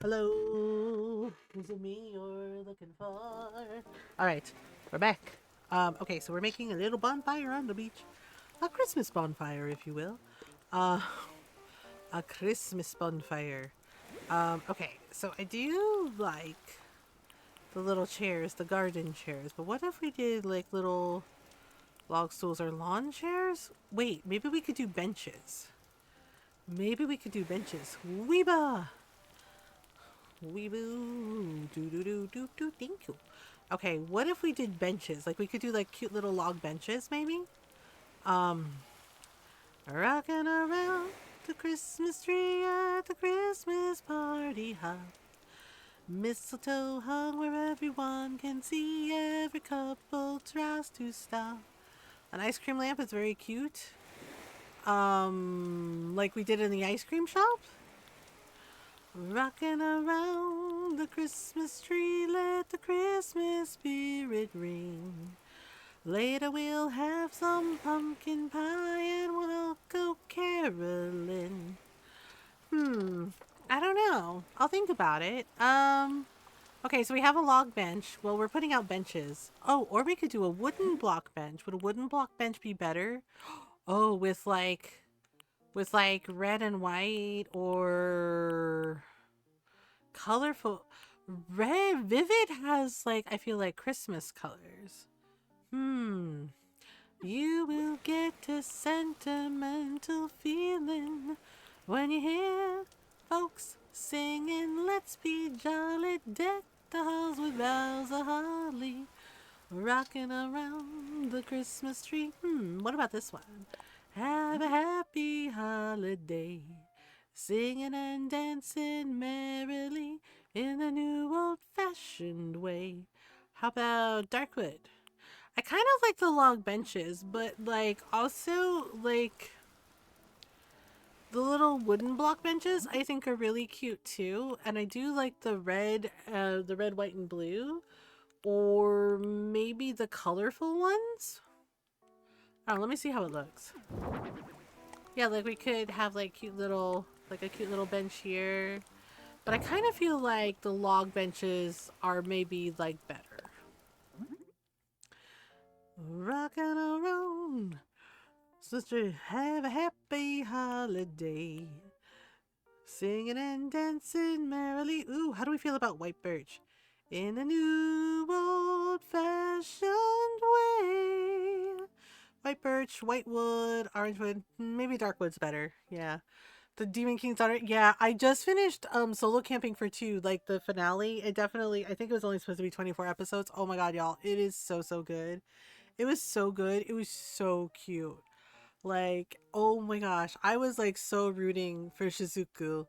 Hello. Is it me you're looking for? All right, we're back. Okay, so we're making a little bonfire on the beach. A Christmas bonfire, if you will. Uh, a Christmas bonfire. Okay, so I do like the little chairs, the garden chairs, but what if we did like little log stools or lawn chairs? Wait, maybe we could do benches. Maybe we could do benches. Weeba! Weeboo! Do do do do do. Thank you. Okay, what if we did benches? Like we could do like cute little log benches, maybe? Um, Rocking around the Christmas tree at the Christmas party hop. Mistletoe hung where everyone can see, every couple tries to stop. An ice cream lamp is very cute. Like we did in the ice cream shop. Rocking around the Christmas tree, let the Christmas spirit ring. Later we'll have some pumpkin pie and we'll go caroling. I don't know. I'll think about it. Okay, so we have a log bench. Well, we're putting out benches. Oh, or we could do a wooden block bench. Would a wooden block bench be better? Oh, with like red and white or colorful. Red Vivid has like I feel like Christmas colors. You will get a sentimental feeling when you hear folks singing, let's be jolly, deck the halls with boughs of holly, rocking around the Christmas tree. What about this one? Have a happy holiday, singing and dancing merrily in the new old-fashioned way. How about Darkwood? I kind of like the log benches, but like also like the little wooden block benches I think are really cute too. And I do like the red, white, and blue. Or maybe the colorful ones. Oh, let me see how it looks. Yeah, like we could have like a cute little bench here. But I kind of feel like the log benches are maybe like better. Rockin' around, sister, have a happy holiday. Singing and dancing merrily. Ooh, how do we feel about white birch? In a new old-fashioned way. White birch, white wood, orange wood. Maybe dark wood's better. Yeah. The Demon King's Daughter. Yeah, I just finished solo camping for 2, like the finale. It definitely, I think it was only supposed to be 24 episodes. Oh my god, y'all. It is so, so good. It was so good. It was so cute. Like, oh my gosh, I was like so rooting for Shizuku.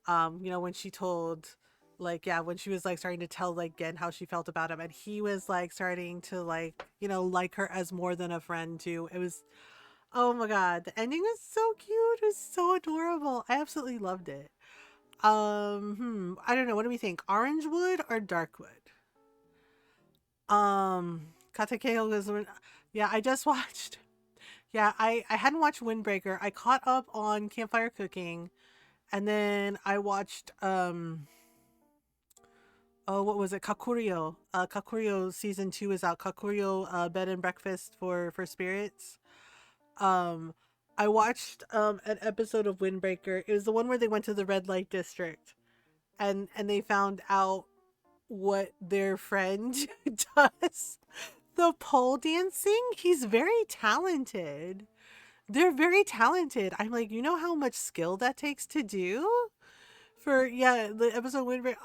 When she told, like, yeah, when she was like starting to tell like Gen how she felt about him, and he was like starting to like her as more than a friend too. It was, oh my god, the ending was so cute. It was so adorable. I absolutely loved it. I don't know. What do we think? Orange wood or dark wood? Katakeo was, yeah, I just watched. Yeah, I hadn't watched Windbreaker. I caught up on Campfire Cooking, and then I watched oh, what was it? Kakurio. Kakurio season 2 is out. Kakurio Bed and Breakfast for Spirits. Um I watched an episode of Windbreaker. It was the one where they went to the red light district and they found out what their friend does. The pole dancing, he's very talented. They're very talented. I'm like, you know how much skill that takes to do? For, yeah, the episode Windbreaker,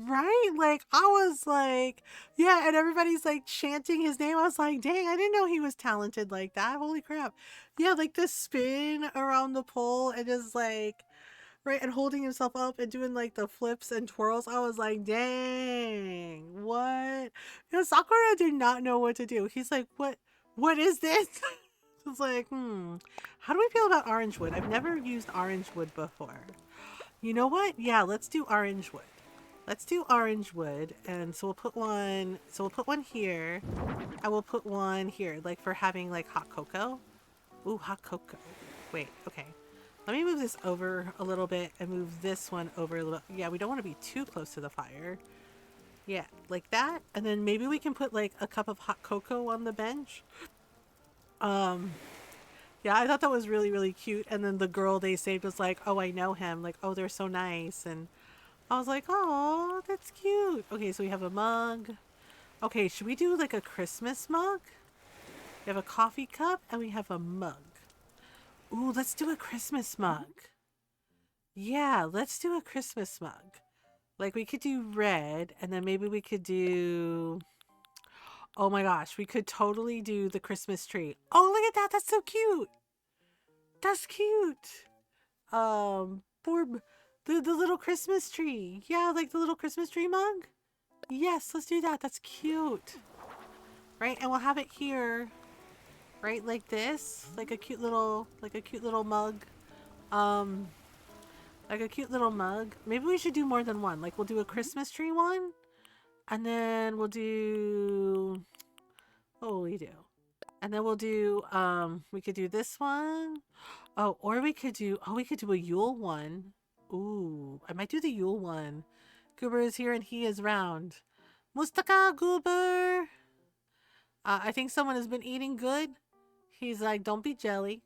right? Like, I was like, yeah, and everybody's like chanting his name. I was like, dang, I didn't know he was talented like that. Holy crap. Yeah, like the spin around the pole and just like, right, and holding himself up and doing like the flips and twirls. I was like, dang, what? Sakura did not know what to do. He's like, what is this? It's like, how do we feel about orange wood? I've never used orange wood before. You know what? Yeah, let's do orange wood. Let's do orange wood. And so we'll put one, here. I will put one here, like for having like hot cocoa. Ooh, hot cocoa. Wait, okay. Let me move this over a little bit and move this one over a little. Yeah, we don't want to be too close to the fire. Yeah, like that. And then maybe we can put like a cup of hot cocoa on the bench. Um, yeah, I thought that was really, really cute. And then the girl they saved was like, oh, I know him. Like, oh, they're so nice. And I was like, oh, that's cute. Okay, so we have a mug. Okay, should we do like a Christmas mug? We have a coffee cup and we have a mug. Ooh, let's do a Christmas mug. Yeah, let's do a Christmas mug. Like we could do red and then maybe we could do, oh my gosh, we could totally do the Christmas tree. Oh, look at that. That's so cute. That's cute. For the little Christmas tree. Yeah, like the little Christmas tree mug. Yes, let's do that. That's cute. Right? And we'll have it here, right? Like this, like a cute little mug. Um, like a cute little mug. Maybe we should do more than one. Like we'll do a Christmas tree one, and then we'll do, what will we do? And then we'll do, we could do this one. Oh, or we could do, oh, we could do a Yule one. Ooh, I might do the Yule one. Goober is here and he is round. Mustaka, Goober. I think someone has been eating good. He's like, don't be jelly.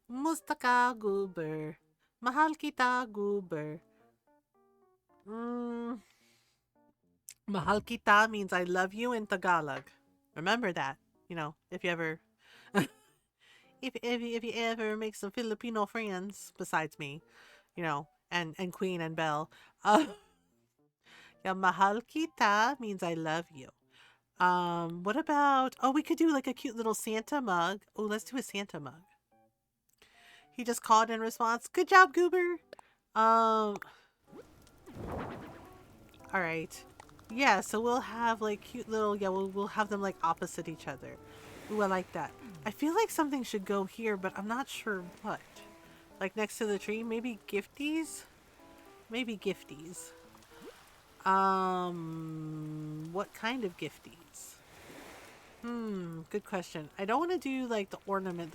Mustaka, Goober. Mahal kita, Goober. Mahal kita means I love you in Tagalog. Remember that. You know, if you ever if you ever make some Filipino friends besides me, you know, and Queen and Belle. Yeah, mahal kita means I love you. What about, oh, we could do like a cute little Santa mug. Oh, let's do a Santa mug. He just called in response. Good job, Goober. All right. Yeah, so we'll have like cute little, yeah, we'll have them like opposite each other. Ooh, I like that. I feel like something should go here, but I'm not sure what. Like next to the tree, maybe gifties? Maybe gifties. What kind of gifties? Good question. I don't want to do like the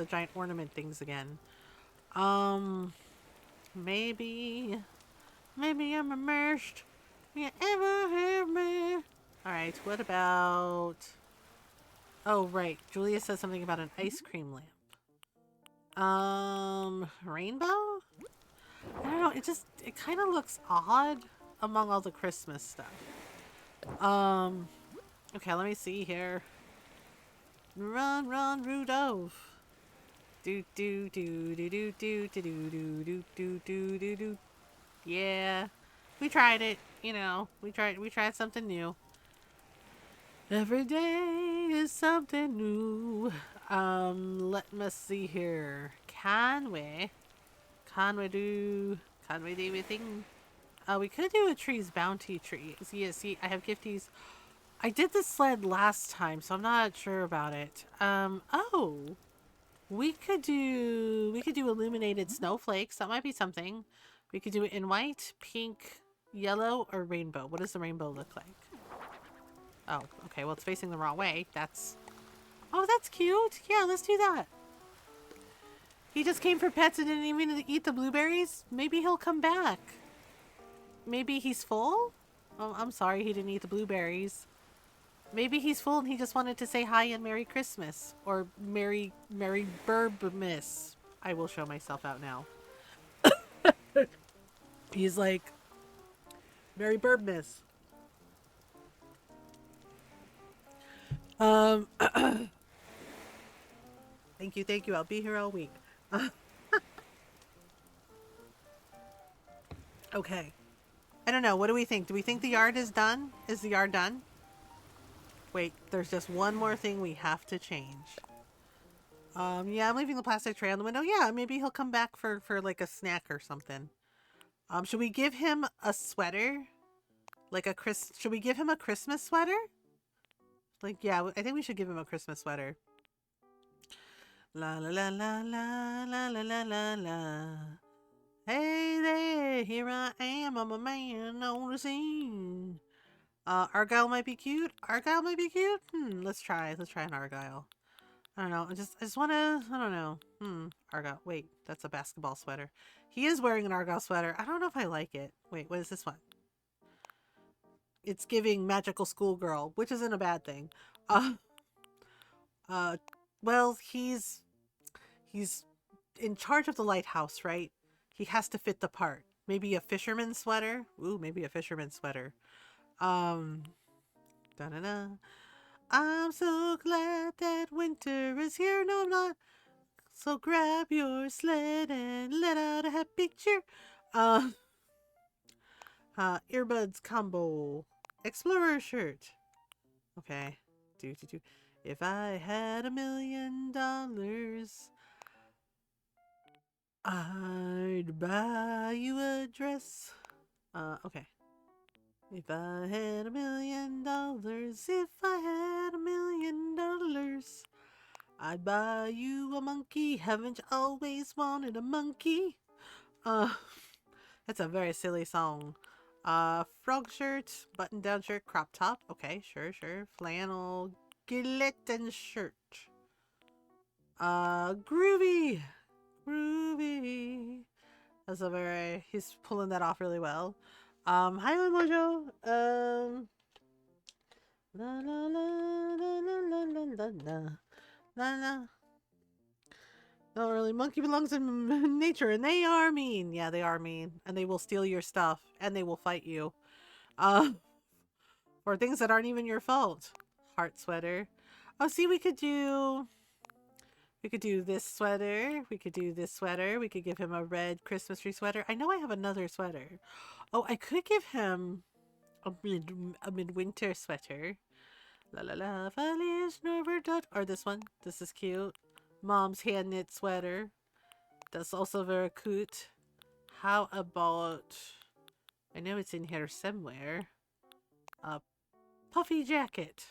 giant ornament things again. Maybe I'm immersed. You ever hear me? All right. What about? Oh, right. Julia says something about an ice cream lamp. Rainbow? I don't know. It kind of looks odd among all the Christmas stuff. Okay. Let me see here. Run, run, Rudolph. Do do do do do do do do do do do do do. Yeah, we tried it. You know, we tried something new. Every day is something new. Let me see here. Can we do anything? We could do a tree's bounty tree. See, I have gifties. I did the sled last time, so I'm not sure about it. Oh. We could do illuminated snowflakes. That might be something. We could do it in white, pink, yellow, or rainbow. What does the rainbow look like? Oh, okay. Well, it's facing the wrong way. Oh, that's cute. Yeah, let's do that. He just came for pets and didn't even eat the blueberries. Maybe he'll come back. Maybe he's full? Oh, I'm sorry he didn't eat the blueberries. Maybe he's full and he just wanted to say hi and Merry Christmas. Or Merry Burbmas. I will show myself out now. He's like, Merry Burbmas. Thank you. I'll be here all week. Okay. I don't know. What do we think? Do we think the yard is done? Is the yard done? Wait, there's just one more thing we have to change. Yeah, I'm leaving the plastic tray on the window. Yeah, maybe he'll come back for like a snack or something. Should we give him a sweater? Should we give him a Christmas sweater? Like, yeah, I think we should give him a Christmas sweater. La la la la la la la la la la. Hey there, here I am, I'm a man on the scene. Argyle might be cute. Let's try an Argyle. I don't know. I just want to. I don't know. Argyle. Wait, that's a basketball sweater. He is wearing an Argyle sweater. I don't know if I like it. Wait, what is this one? It's giving magical schoolgirl, which isn't a bad thing. Uh, uh, well, he's in charge of the lighthouse, right? He has to fit the part. Maybe a fisherman's sweater. Ooh, maybe a fisherman's sweater. Um, da da da. I'm so glad that winter is here. No, I'm not. So grab your sled and let out a happy cheer. Uh, earbuds combo. Explorer shirt. Okay. Do. If I had $1,000,000, I'd buy you a dress. Okay. If I had $1,000,000, if I had $1,000,000, I'd buy you a monkey. Haven't you always wanted a monkey? Uh, that's a very silly song. Frog shirt, button down shirt, crop top. Okay, sure. Flannel, gelatin shirt. Groovy. That's a very, he's pulling that off really well. Hi Mojo. La la la la la la la la la la la. Not really. Monkey belongs in nature, and they are mean. Yeah, they are mean, and they will steal your stuff, and they will fight you. Uh, for things that aren't even your fault. Heart sweater. Oh, see, we could do this sweater. We could do this sweater. We could give him a red Christmas tree sweater. I know I have another sweater. Oh, I could give him a midwinter sweater. La la la, Feliz Navidad. Or this one. This is cute. Mom's hand knit sweater. That's also very cute. How about, I know it's in here somewhere, a puffy jacket.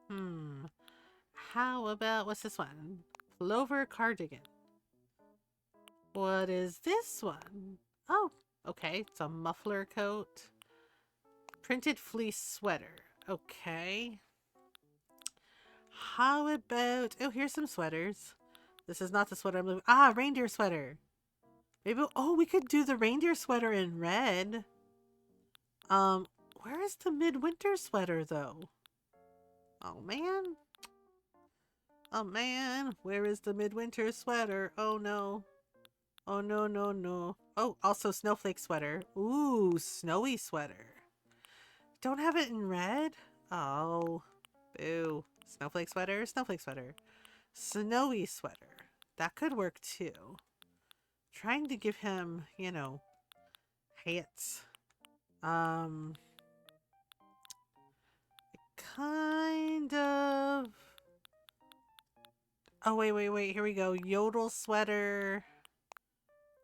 How about, what's this one? Plover cardigan. What is this one? Oh, okay. It's a muffler coat. Printed fleece sweater. Okay. How about, oh, here's some sweaters. This is not the sweater I'm looking, reindeer sweater. Maybe, oh, we could do the reindeer sweater in red. Where is the midwinter sweater though? Oh man. Oh man, where is the midwinter sweater? Oh no. Oh no. Oh, also snowflake sweater. Ooh, snowy sweater. Don't have it in red? Oh, boo. Snowflake sweater, snowflake sweater. Snowy sweater. That could work too. Trying to give him, hats. Kind of. Oh, wait. Here we go. Yodel sweater.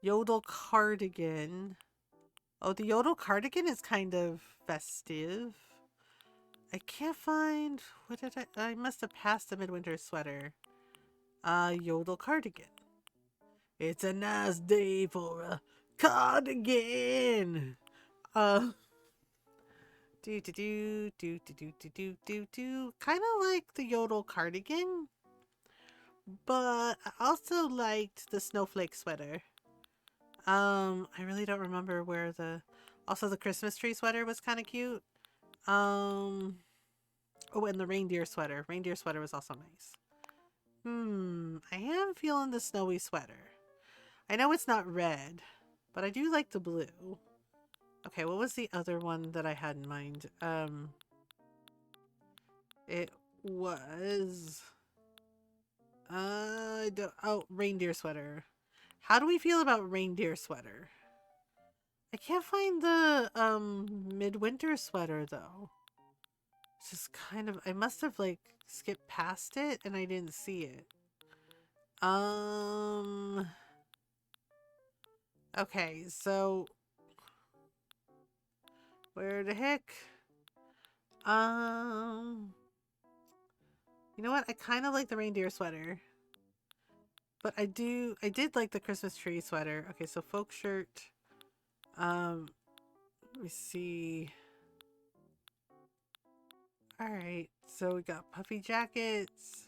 Yodel cardigan. Oh, the yodel cardigan is kind of festive. I can't find. What did I must have passed the midwinter sweater. Yodel cardigan. It's a nice day for a cardigan. Do. Kind of like the yodel cardigan, but I also liked the snowflake sweater. I really don't remember where also the Christmas tree sweater was kind of cute. Oh, and the reindeer sweater. Reindeer sweater was also nice. I am feeling the snowy sweater. I know it's not red, but I do like the blue. Okay, what was the other one that I had in mind? It was reindeer sweater. How do we feel about reindeer sweater? I can't find the midwinter sweater though. It's just kind of, I must have like skipped past it and I didn't see it. Okay, so where the heck? You know what? I kind of like the reindeer sweater. But I did like the Christmas tree sweater. Okay, so folk shirt. Let me see. Alright, so we got puffy jackets.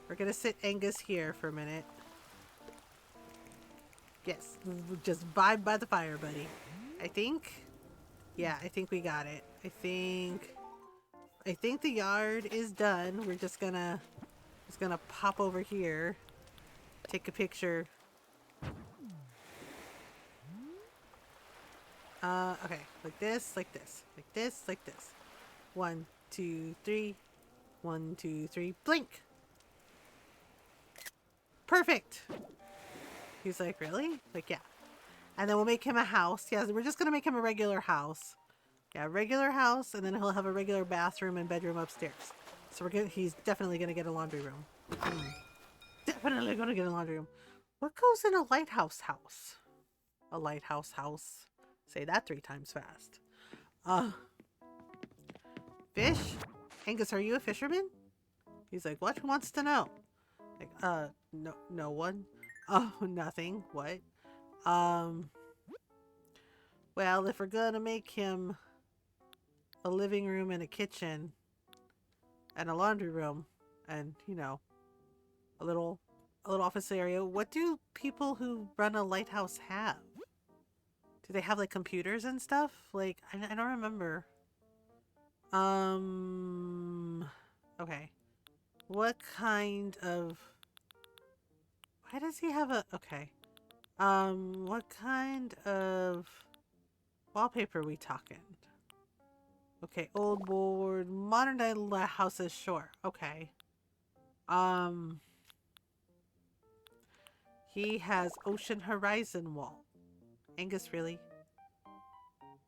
We're gonna sit Angus here for a minute. Yes, just vibe by the fire, buddy. I think. Yeah, I think we got it. I think the yard is done. We're just gonna pop over here, take a picture. Okay, like this, like this, like this, like this. 1, 2, 3. 1, 2, 3. Blink. Perfect. He's like, really? Like, yeah. And then we'll make him a house. Yeah, we're just gonna make him a regular house. Yeah, regular house, and then he'll have a regular bathroom and bedroom upstairs. So he's definitely gonna get a laundry room. Definitely gonna get a laundry room. What goes in a lighthouse house? A lighthouse house. Say that 3 times fast. Fish? Angus, are you a fisherman? He's like, what? Who wants to know? Like, no one. Oh, nothing. What? Well, if we're gonna make him a living room and a kitchen and a laundry room and, you know, a little office area, what do people who run a lighthouse have? Do they have like computers and stuff? Like, I don't remember. Okay. What kind of... Why does he have a... Okay. What kind of wallpaper are we talking? Okay, old board, modern day houses, sure. Okay. He has ocean horizon wall. Angus, really?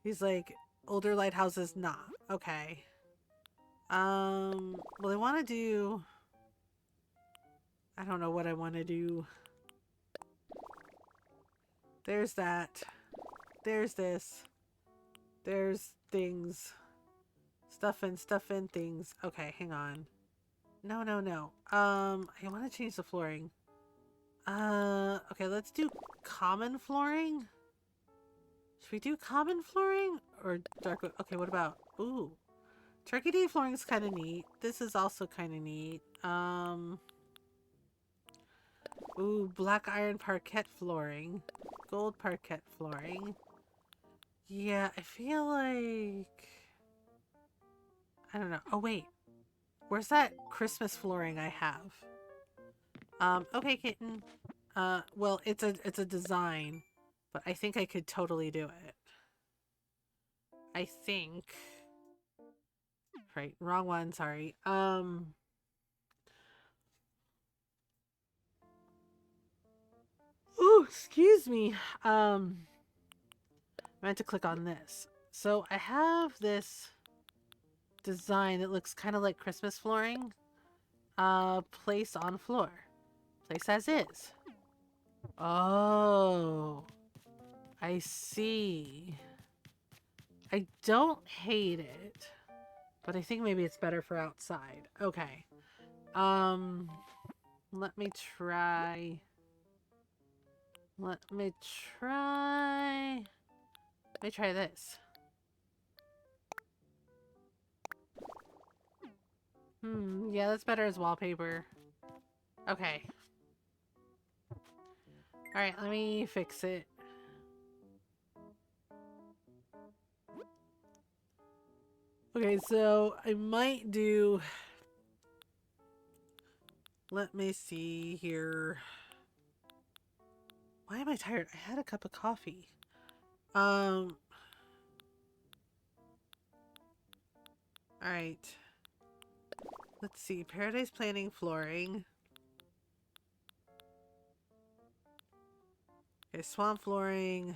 He's like, older lighthouses, nah. Okay. Well, I want to do... I don't know what I want to do. There's that. There's this. There's things. Stuff in things. Okay, hang on. No. I want to change the flooring. Okay, let's do common flooring. Should we do common flooring or dark? Okay, what about... Ooh. Turkey Day flooring is kind of neat. This is also kind of neat. Ooh, black iron parquet flooring. Gold parquet flooring. Yeah, I feel like... I don't know. Oh, wait. Where's that Christmas flooring I have? Okay, kitten. Well, it's a design, but I think I could totally do it. I think... Right, wrong one, sorry. Oh, excuse me. I meant to click on this. So I have this design that looks kind of like Christmas flooring. Place on floor. Place as is. Oh, I see. I don't hate it, but I think maybe it's better for outside. Okay. Let me try. Let me try this. Yeah, that's better as wallpaper. Okay. Alright, let me fix it. Okay, so I might do... Let me see here. Why am I tired? I had a cup of coffee. Alright. Let's see. Paradise planning flooring. Okay, swamp flooring.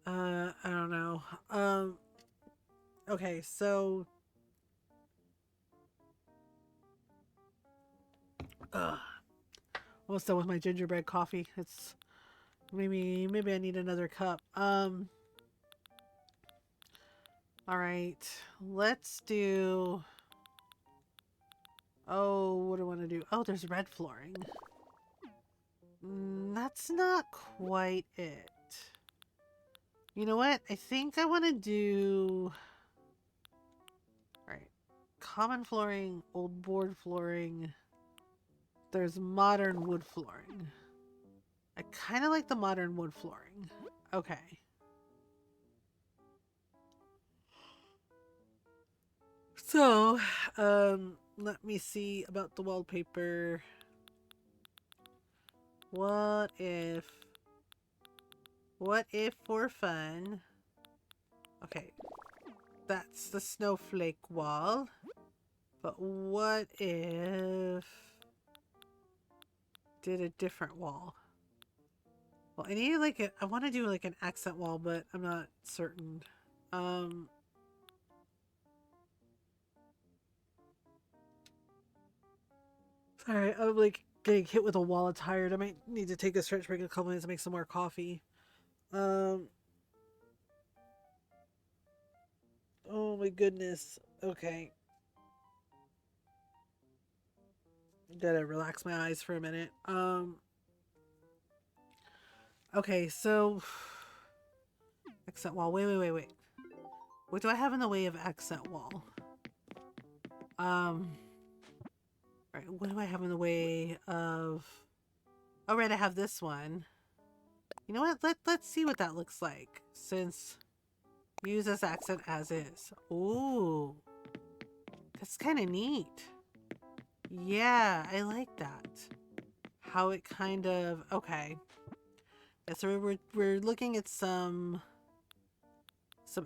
I don't know. Okay, so... Almost done with my gingerbread coffee. It's... Maybe I need another cup. Alright. Let's do... Oh, what do I want to do? Oh, there's red flooring. That's not quite it. You know what? I think I want to do... Alright. common flooring, old board flooring. There's modern wood flooring. I kind of like the modern wood flooring. Okay. So, let me see about the wallpaper. What if for fun? Okay, that's the snowflake wall. But what if did a different wall? Well, I need like I want to do like an accent wall, but I'm not certain. Sorry, I'm like getting hit with a wall. I'm tired. I might need to take a stretch break in a couple minutes and make some more coffee. Oh my goodness. Okay. Gotta relax my eyes for a minute. Okay, so accent wall. Wait. What do I have in the way of accent wall? Right, what do I have in the way of? Oh, right, I have this one. You know what? Let's see what that looks like. Since use this accent as is. Ooh, that's kind of neat. Yeah, I like that. How it kind of okay. Yeah, so we're looking at some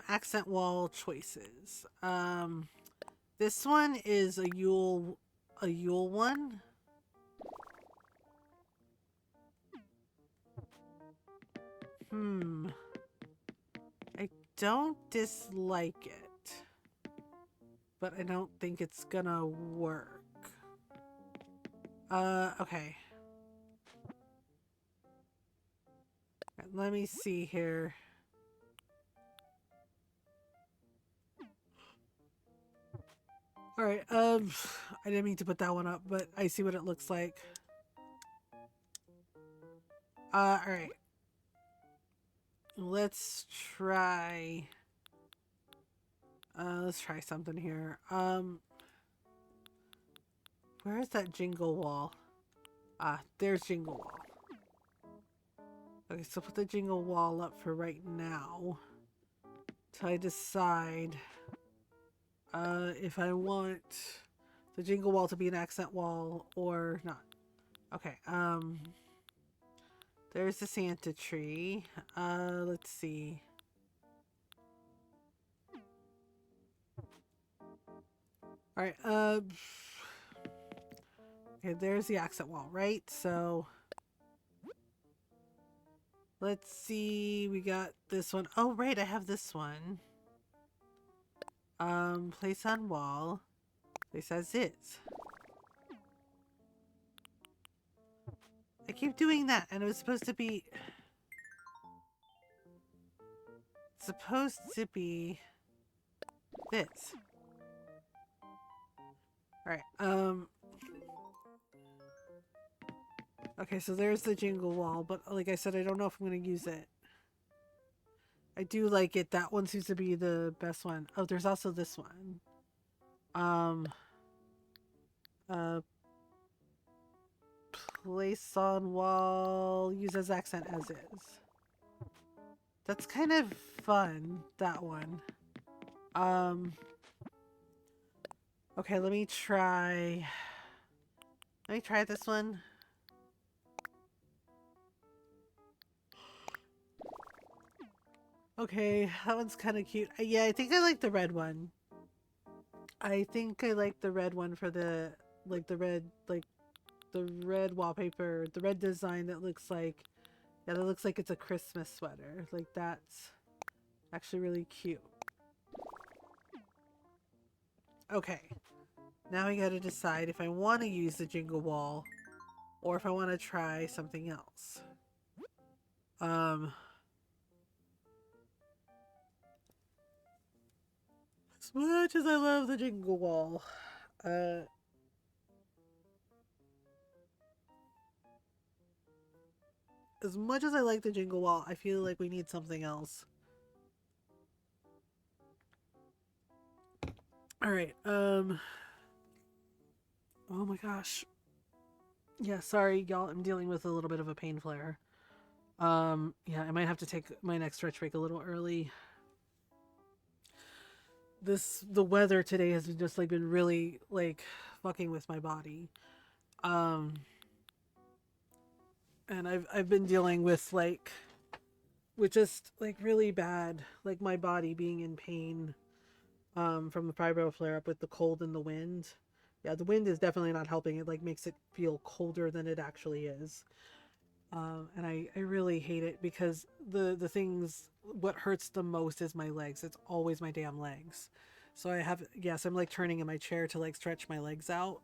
accent wall choices. This one is a Yule one. I don't dislike it, but I don't think it's gonna work. Okay. Let me see here. Alright, I didn't mean to put that one up, but I see what it looks like. Alright. Let's try something here. Where is that jingle wall? Ah, there's jingle wall. Okay, so put the jingle wall up for right now. Till I decide if I want the jingle wall to be an accent wall or not. Okay, there's the Santa tree. Let's see. Alright, okay, there's the accent wall, right? So let's see, we got this one. Oh, right, I have this one. Place on wall. Place as is. I keep doing that, and it was supposed to be this. Alright, okay, so there's the jingle wall, but like I said, I don't know if I'm gonna use it. I do like it. That one seems to be the best one. Oh, there's also this one. Place on wall, use as accent as is. That's kind of fun, that one. Okay, let me try this one. Okay, that one's kind of cute. Yeah, I think I like the red one. I think I like the red one for the red wallpaper, the red design that looks like, yeah, that looks like it's a Christmas sweater. Like, that's actually really cute. Okay, now I gotta decide if I want to use the jingle wall or if I want to try something else. As much as I love the jingle wall, as much as I like the jingle wall, I feel like we need something else. All right. Oh my gosh. Yeah, sorry, y'all. I'm dealing with a little bit of a pain flare. Yeah, I might have to take my next stretch break a little early. The weather today has just like been really like fucking with my body. Um, and I've been dealing with just like really bad, like my body being in pain from the fibro flare up with the cold and the wind. Yeah, the wind is definitely not helping. It like makes it feel colder than it actually is. And I really hate it because the things what hurts the most is my legs. It's always my damn legs. So I have yes, I'm like turning in my chair to like stretch my legs out.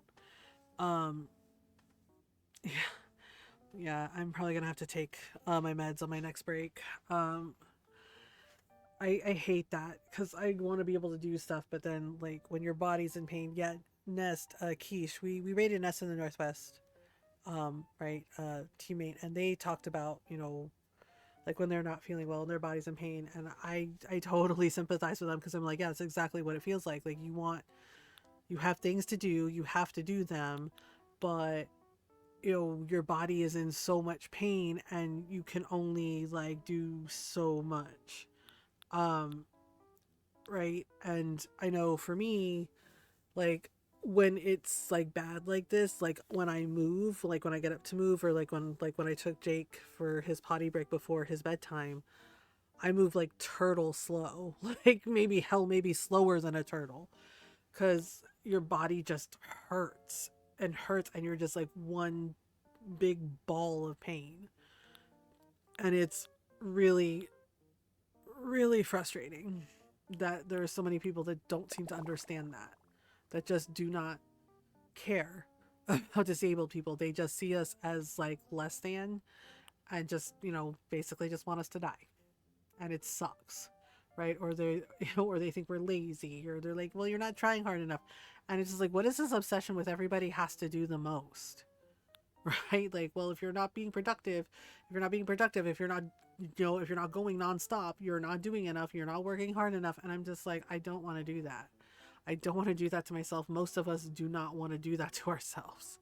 Um yeah, yeah, I'm probably gonna have to take my meds on my next break. Um I hate that because I want to be able to do stuff, but then like when your body's in pain, yeah, Nest, Quiche, we raided Nest in the Northwest, right, teammate, and they talked about, you know, like when they're not feeling well and their body's in pain, and I totally sympathize with them because I'm like, yeah, it's exactly what it feels like you have things to do, you have to do them, but you know your body is in so much pain and you can only like do so much. Um, right? And I know for me, like when it's like bad like this, like when I move, like when I get up to move, or like when I took Jake for his potty break before his bedtime, I move like turtle slow, like maybe hell, maybe slower than a turtle, because your body just hurts and hurts, and you're just like one big ball of pain, and it's really, really frustrating that there are so many people that don't seem to understand that just do not care about disabled people. They just see us as like less than and just, you know, basically just want us to die. And it sucks. Right? Or they you know, or they think we're lazy, or they're like, well, you're not trying hard enough. And it's just like, what is this obsession with everybody has to do the most? Right? Like, well, if you're not being productive, if you're not, you know, if you're not going nonstop, you're not doing enough, you're not working hard enough. And I'm just like, I don't want to do that. I don't want to do that to myself. Most of us do not want to do that to ourselves.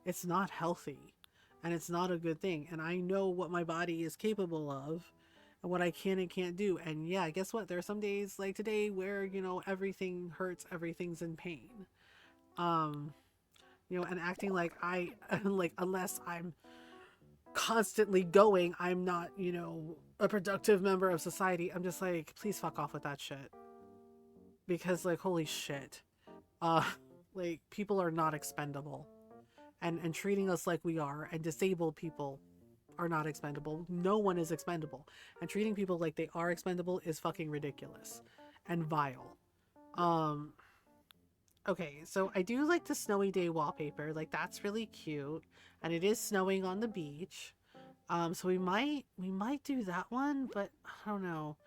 It's not healthy and it's not a good thing. And I know what my body is capable of and what I can and can't do. And yeah, guess what? There are some days like today where, you know, everything hurts, everything's in pain. Um, you know, and acting like I like unless I'm constantly going, I'm not, you know, a productive member of society. I'm just like, please fuck off with that shit. Because like holy shit. Uh like people are not expendable. And treating us like we are, and disabled people are not expendable. No one is expendable. And treating people like they are expendable is fucking ridiculous and vile. Um okay, so I do like the snowy day wallpaper. Like that's really cute. And it is snowing on the beach. So we might do that one, but I don't know.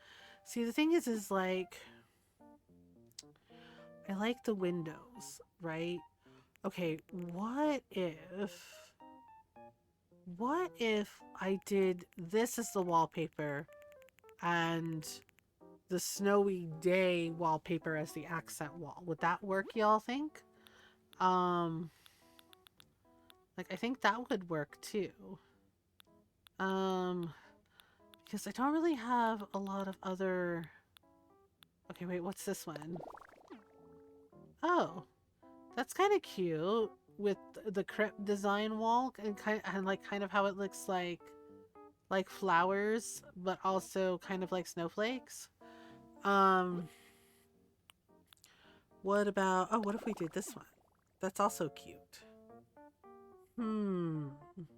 See, the thing is like I like the windows, right? Okay, what if I did this as the wallpaper and the snowy day wallpaper as the accent wall? Would that work, y'all think? Um, like I think that would work too. Um, because I don't really have a lot of other. Okay, wait, what's this one? Oh, that's kind of cute with the crypt design wall and like kind of how it looks like flowers, but also kind of like snowflakes. Um, what about, oh, what if we did this one? That's also cute. Hmm,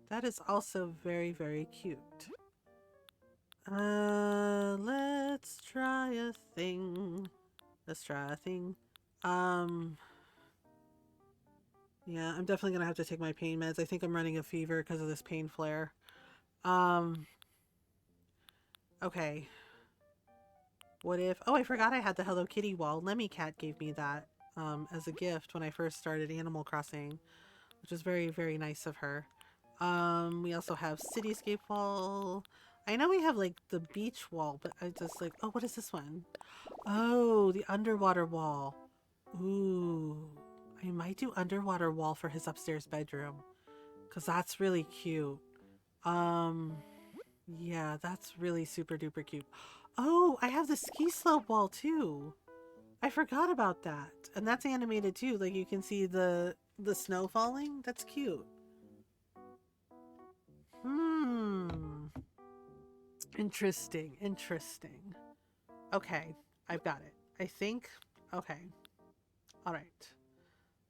that is also very, very cute. Let's try a thing. Let's try a thing. Um, yeah, I'm definitely gonna have to take my pain meds. I think I'm running a fever because of this pain flare. Um, okay. What if, oh, I forgot I had the Hello Kitty wall. Lemmy Cat gave me that, as a gift when I first started Animal Crossing, which is very, very nice of her. We also have Cityscape wall. I know we have like the beach wall, but I just like, oh, what is this one? Oh, the underwater wall. Ooh, I might do underwater wall for his upstairs bedroom because that's really cute. Um, yeah, that's really super duper cute. Oh, I have the ski slope wall too. I forgot about that. And that's animated too. Like you can see the snow falling. That's cute. Hmm. Interesting. Interesting. Okay, I've got it. I think. Okay. All right.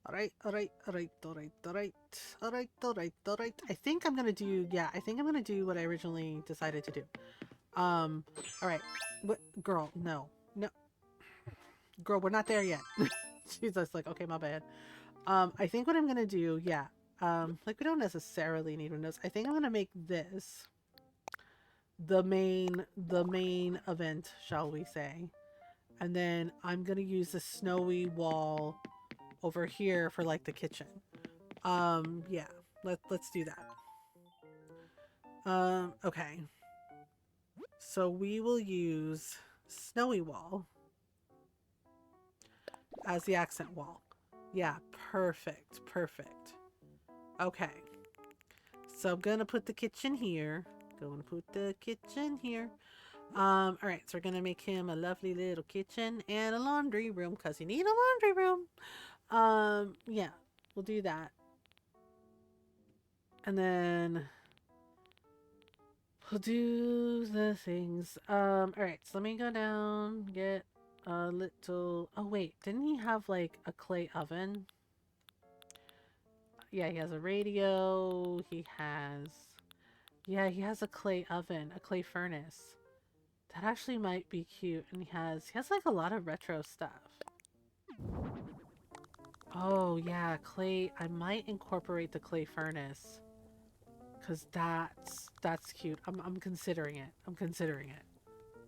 All right. All right. All right. All right. All right. All right. All right. All right. I think I'm gonna do. Yeah. I think I'm gonna do what I originally decided to do. All right. What, girl? No. No, girl. We're not there yet. She's just like, okay, my bad. I think what I'm gonna do. Yeah. Like we don't necessarily need windows. I think I'm gonna make this the main event, shall we say? And then I'm gonna use the snowy wall over here for like the kitchen. Yeah, let's do that. Okay. So we will use snowy wall as the accent wall. Yeah, perfect, perfect. Okay. So I'm gonna put the kitchen here. Gonna put the kitchen here. All right, so we're gonna make him a lovely little kitchen and a laundry room because you need a laundry room. Yeah, we'll do that. And then we'll do the things. All right, so let me go down, get a little. Oh, wait, didn't he have like a clay oven? Yeah, he has a radio. He has. Yeah, he has a clay oven, a clay furnace. That actually might be cute. And he has like a lot of retro stuff. Oh, yeah, clay. I might incorporate the clay furnace. Cause that's cute. I'm considering it. I'm considering it.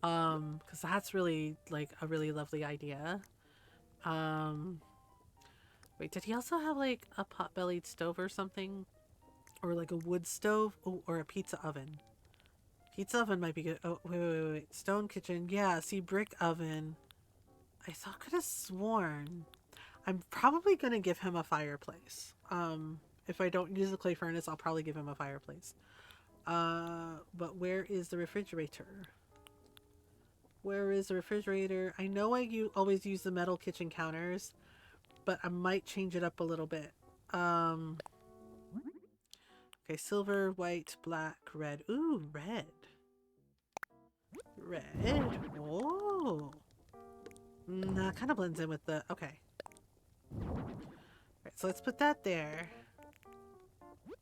Cause that's really like a really lovely idea. Um, wait, did he also have like a pot-bellied stove or something, or like a wood stove, oh, or a pizza oven? Pizza oven might be good. Oh, wait. Stone kitchen. Yeah, see, brick oven. I thought could have sworn. I'm probably gonna give him a fireplace. If I don't use the clay furnace, I'll probably give him a fireplace. But where is the refrigerator? Where is the refrigerator? I know always use the metal kitchen counters, but I might change it up a little bit. Okay, silver, white, black, red. Ooh, red. Red. Oh. That kind of blends in with the... Okay. Alright, so let's put that there.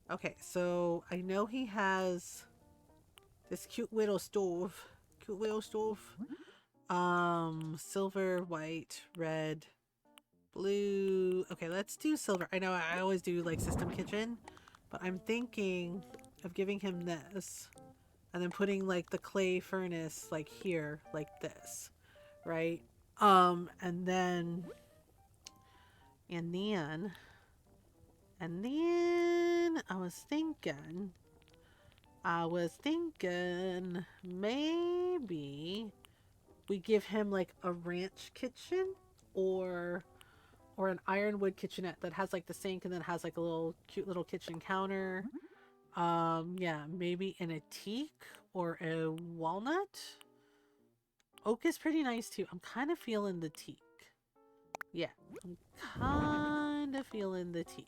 Okay, so I know he has this cute little stove. Cute little stove. Silver, white, red, blue. Okay, let's do silver. I know I always do like system kitchen, but I'm thinking of giving him this and then putting like the clay furnace like here, like this, right? And then and then and then I was thinking maybe we give him like a ranch kitchen or an ironwood kitchenette that has like the sink and then has like a little cute little kitchen counter. Yeah, maybe in a teak or a walnut. Oak is pretty nice too. I'm kind of feeling the teak. Yeah, I'm kind of feeling the teak.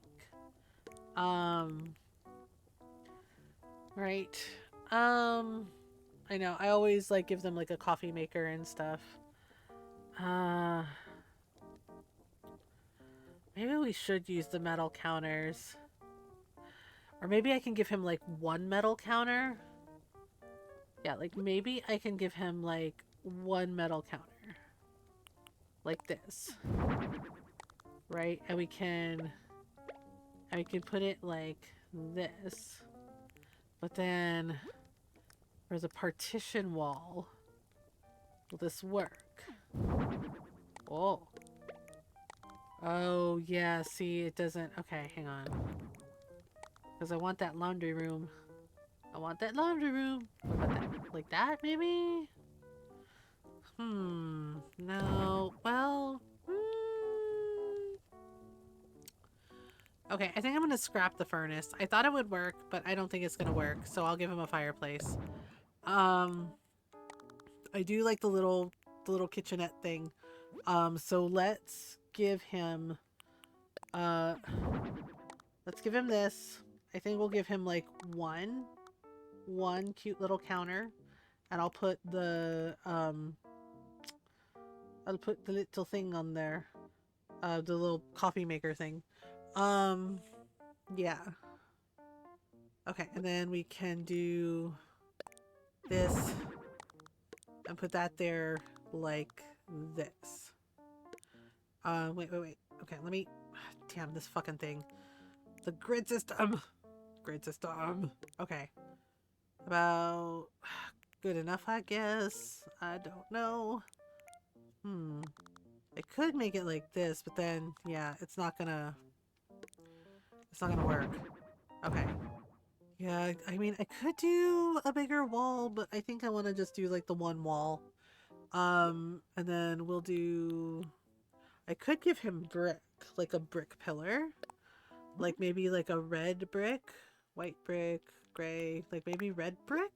Right. I know. I always like give them like a coffee maker and stuff. Uh, Maybe we should use the metal counters. Or maybe I can give him like one metal counter. Yeah, like maybe I can give him like one metal counter. Like this. Right? And we can put it like this. But then there's a partition wall. Will this work? Oh. Oh, yeah, see, it doesn't... Okay, hang on. Because I want that laundry room. I want that laundry room. What about that? Like that, maybe? No. Well... Okay, I think I'm gonna scrap the furnace. I thought it would work, but I don't think it's gonna work, so I'll give him a fireplace. I do like the little kitchenette thing. So uh let's give him this. I think we'll give him like one cute little counter, and I'll put the little thing on there. The little coffee maker thing. Um yeah. Okay, and then we can do this and put that there like this. Wait. Okay, let me. Damn, this fucking thing. The grid system. Grid system. Okay. About good enough, I guess. I don't know. I could make it like this, but then, yeah, it's not gonna work. Okay. Yeah, I mean, I could do a bigger wall, but I think I want to just do like the one wall. And then we'll do. I could give him brick, like a brick pillar, like maybe like a red brick, white brick, gray, like maybe red brick.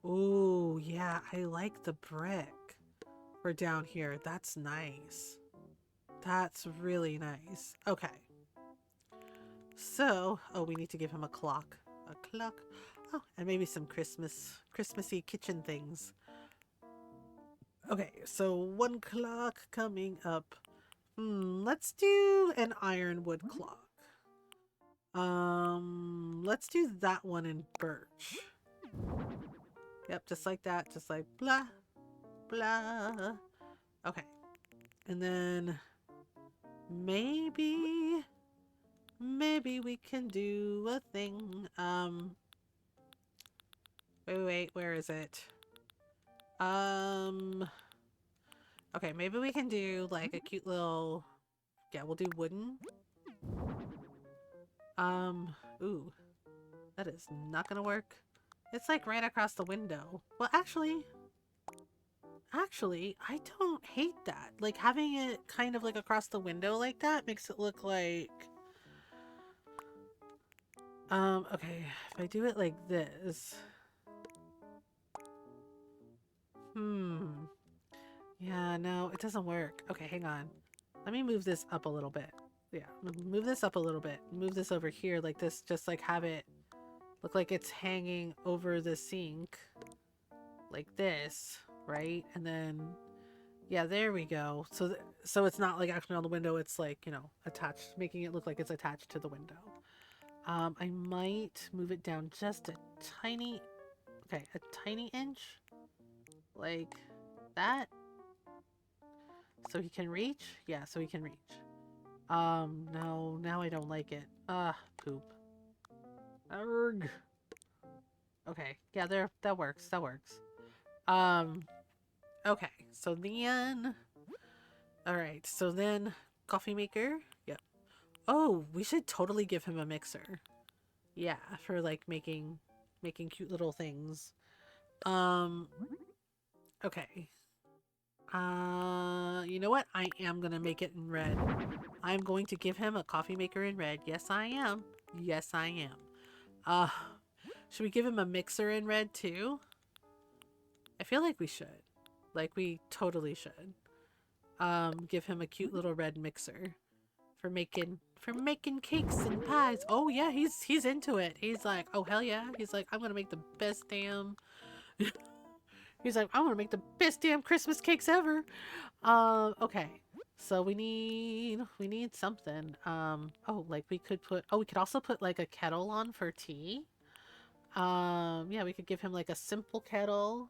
Ooh, yeah, I like the brick for down here. That's nice. That's really nice. Okay. So, oh, we need to give him a clock. A clock. Oh, and maybe some Christmassy kitchen things. Okay, so 1 clock coming up. Let's do an ironwood clock. Let's do that one in birch. Yep, just like that, just like blah, blah. Okay, and then maybe we can do a thing. Wait, where is it? Okay, maybe we can do like a cute little, yeah, we'll do wooden. Ooh, that is not gonna work. It's like right across the window. Well, actually, I don't hate that. Like having it kind of like across the window like that makes it look like, okay, if I do it like this, yeah, no, it doesn't work. Okay, hang on. Let me move this up a little bit. Yeah, move this up a little bit. Move this over here like this, just like have it look like it's hanging over the sink like this, right? And then, yeah, there we go. So it's not like actually on the window, it's like, you know, attached, making it look like it's attached to the window. I might move it down just a tiny inch, like that. So he can reach? Yeah, so he can reach. No, now I don't like it. Poop. Arrgh. Okay, yeah, that works, okay, so then, alright, so then, coffee maker, yep. Oh, we should totally give him a mixer. Yeah, for like making cute little things. Okay. You know what? I am gonna make it in red. I'm going to give him a coffee maker in red. Yes, I am. Yes, I am. Should we give him a mixer in red too? I feel like we should. Like we totally should. Give him a cute little red mixer for making cakes and pies. Oh yeah, he's into it. He's like, oh hell yeah. He's like, I'm gonna make the best damn He's like, I'm gonna make the best damn Christmas cakes ever. Okay. So we need something. Oh, like we could also put like a kettle on for tea. Yeah, we could give him like a simple kettle.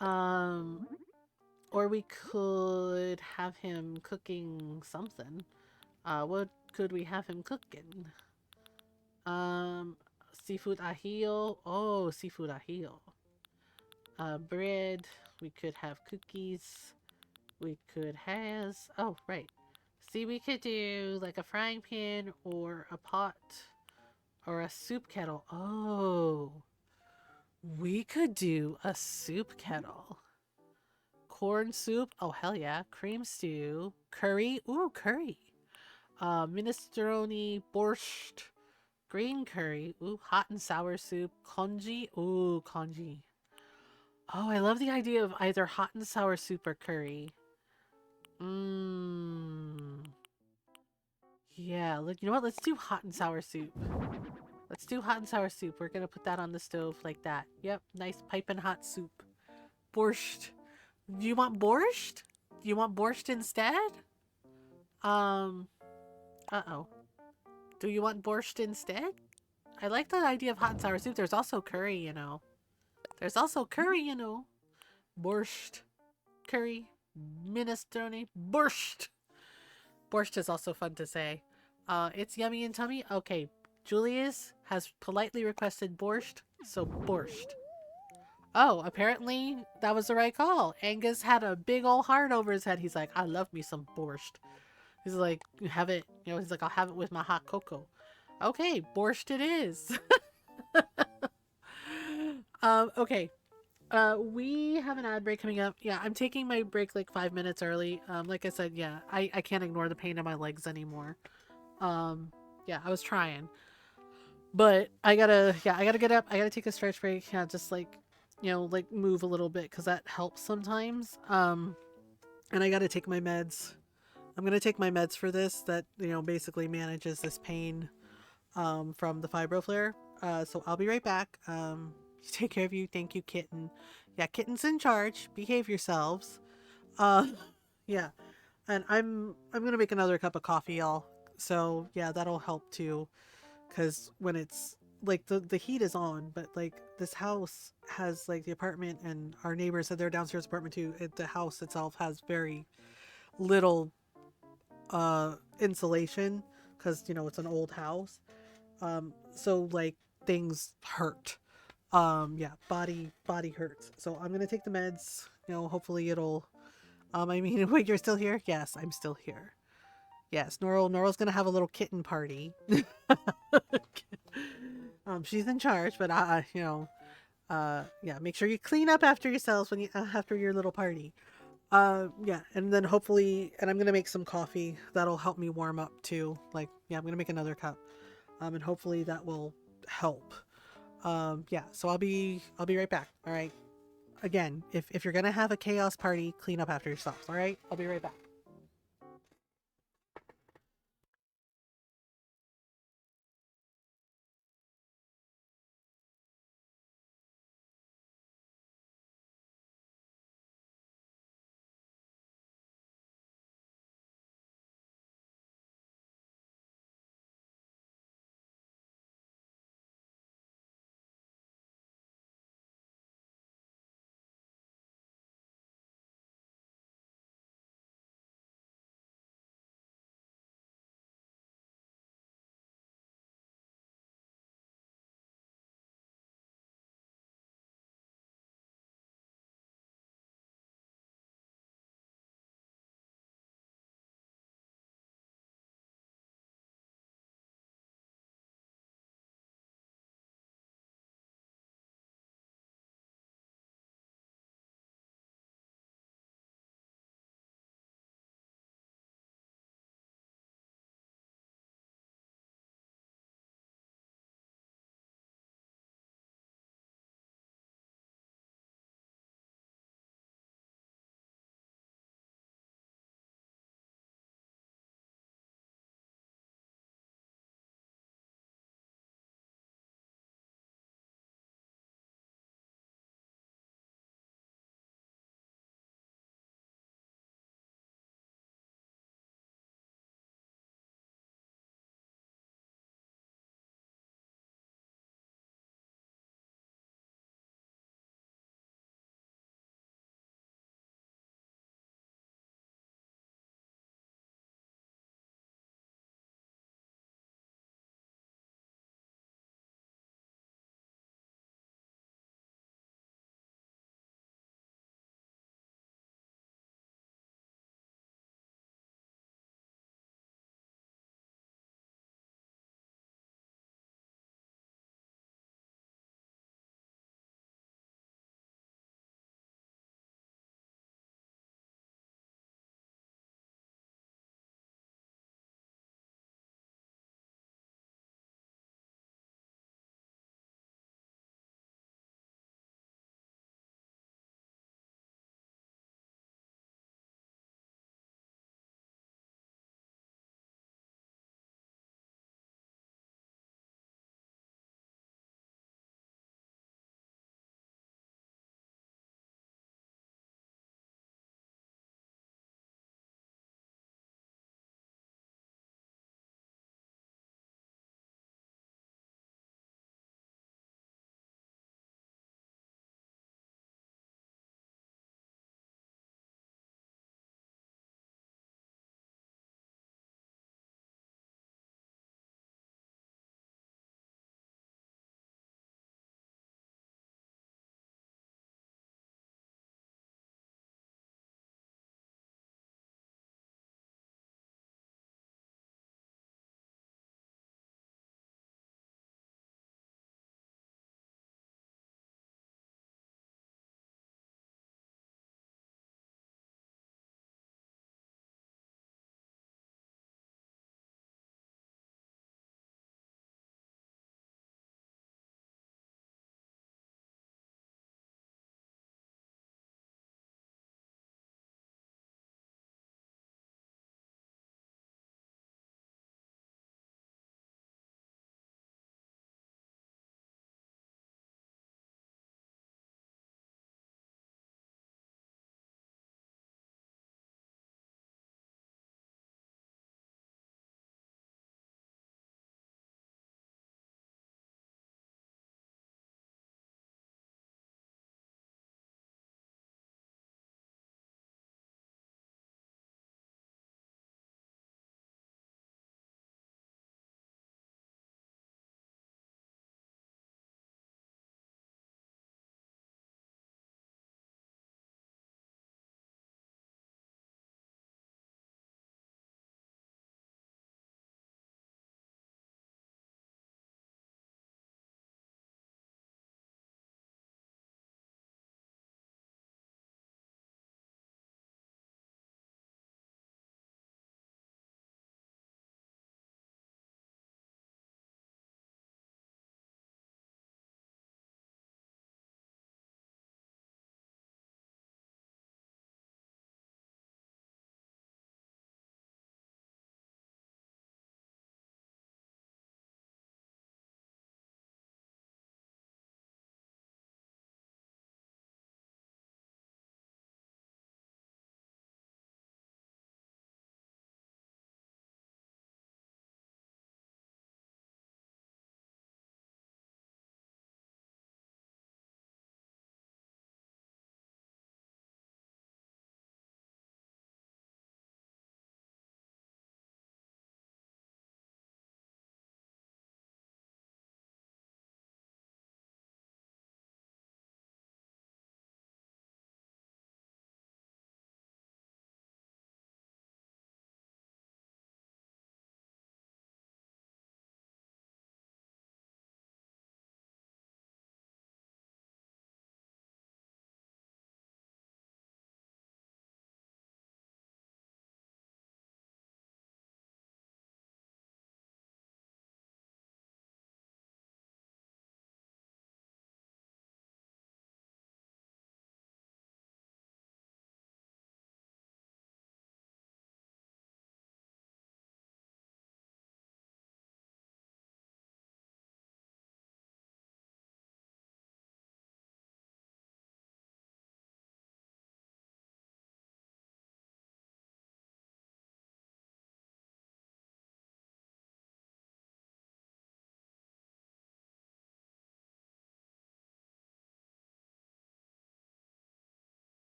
Or we could have him cooking something. What could we have him cooking? Seafood ajillo. Oh, seafood ajillo. Bread. We could have cookies. We could have... Oh, right. See, we could do like a frying pan or a pot or a soup kettle. Oh, we could do a soup kettle. Corn soup. Oh, hell yeah. Cream stew. Curry. Ooh, curry. Minestrone, borscht, green curry. Ooh, hot and sour soup. Congee. Ooh, congee. Oh, I love the idea of either hot and sour soup or curry. Mmm. Yeah, look, you know what? Let's do hot and sour soup. Let's do hot and sour soup. We're gonna put that on the stove like that. Yep, nice piping hot soup. Borscht. Do you want borscht? Do you want borscht instead? Um, uh-oh. Do you want borscht instead? I like the idea of hot and sour soup. There's also curry, you know. There's also curry, you know. Borscht. Curry. Minestrone. Borscht. Borscht is also fun to say. It's yummy and tummy. Okay, Julius has politely requested borscht, so borscht. Oh, apparently that was the right call. Angus had a big old heart over his head. He's like, I love me some borscht. He's like, have it, you know, he's like, I'll have it with my hot cocoa. Okay, borscht it is. Okay. We have an ad break coming up. Yeah, I'm taking my break like 5 minutes early. Like I said, yeah, I can't ignore the pain in my legs anymore. Yeah, I was trying. But I gotta get up. I gotta take a stretch break. Yeah, just like, you know, like move a little bit because that helps sometimes. And I gotta take my meds. I'm gonna take my meds for this that, you know, basically manages this pain from the fibro flare. So I'll be right back. Take care of you. Thank you, kitten. Yeah, kitten's in charge. Behave yourselves. Uh, yeah, and I'm gonna make another cup of coffee, y'all. So yeah, that'll help too. Cause when it's like the heat is on, but like this house has like the apartment and our neighbors at their downstairs apartment too. The house itself has very little insulation because you know it's an old house. So like things hurt. Yeah, body hurts. So I'm gonna take the meds. You know, hopefully it'll. I mean, wait, you're still here? Yes, I'm still here. Yes, Noral's gonna have a little kitten party. She's in charge, but you know, yeah, make sure you clean up after yourselves when you after your little party. Yeah, and then hopefully, and I'm gonna make some coffee that'll help me warm up too. Like, yeah, I'm gonna make another cup, and hopefully that will help. Yeah, so I'll be right back. All right. Again, if you're gonna have a chaos party, clean up after yourselves. All right, I'll be right back.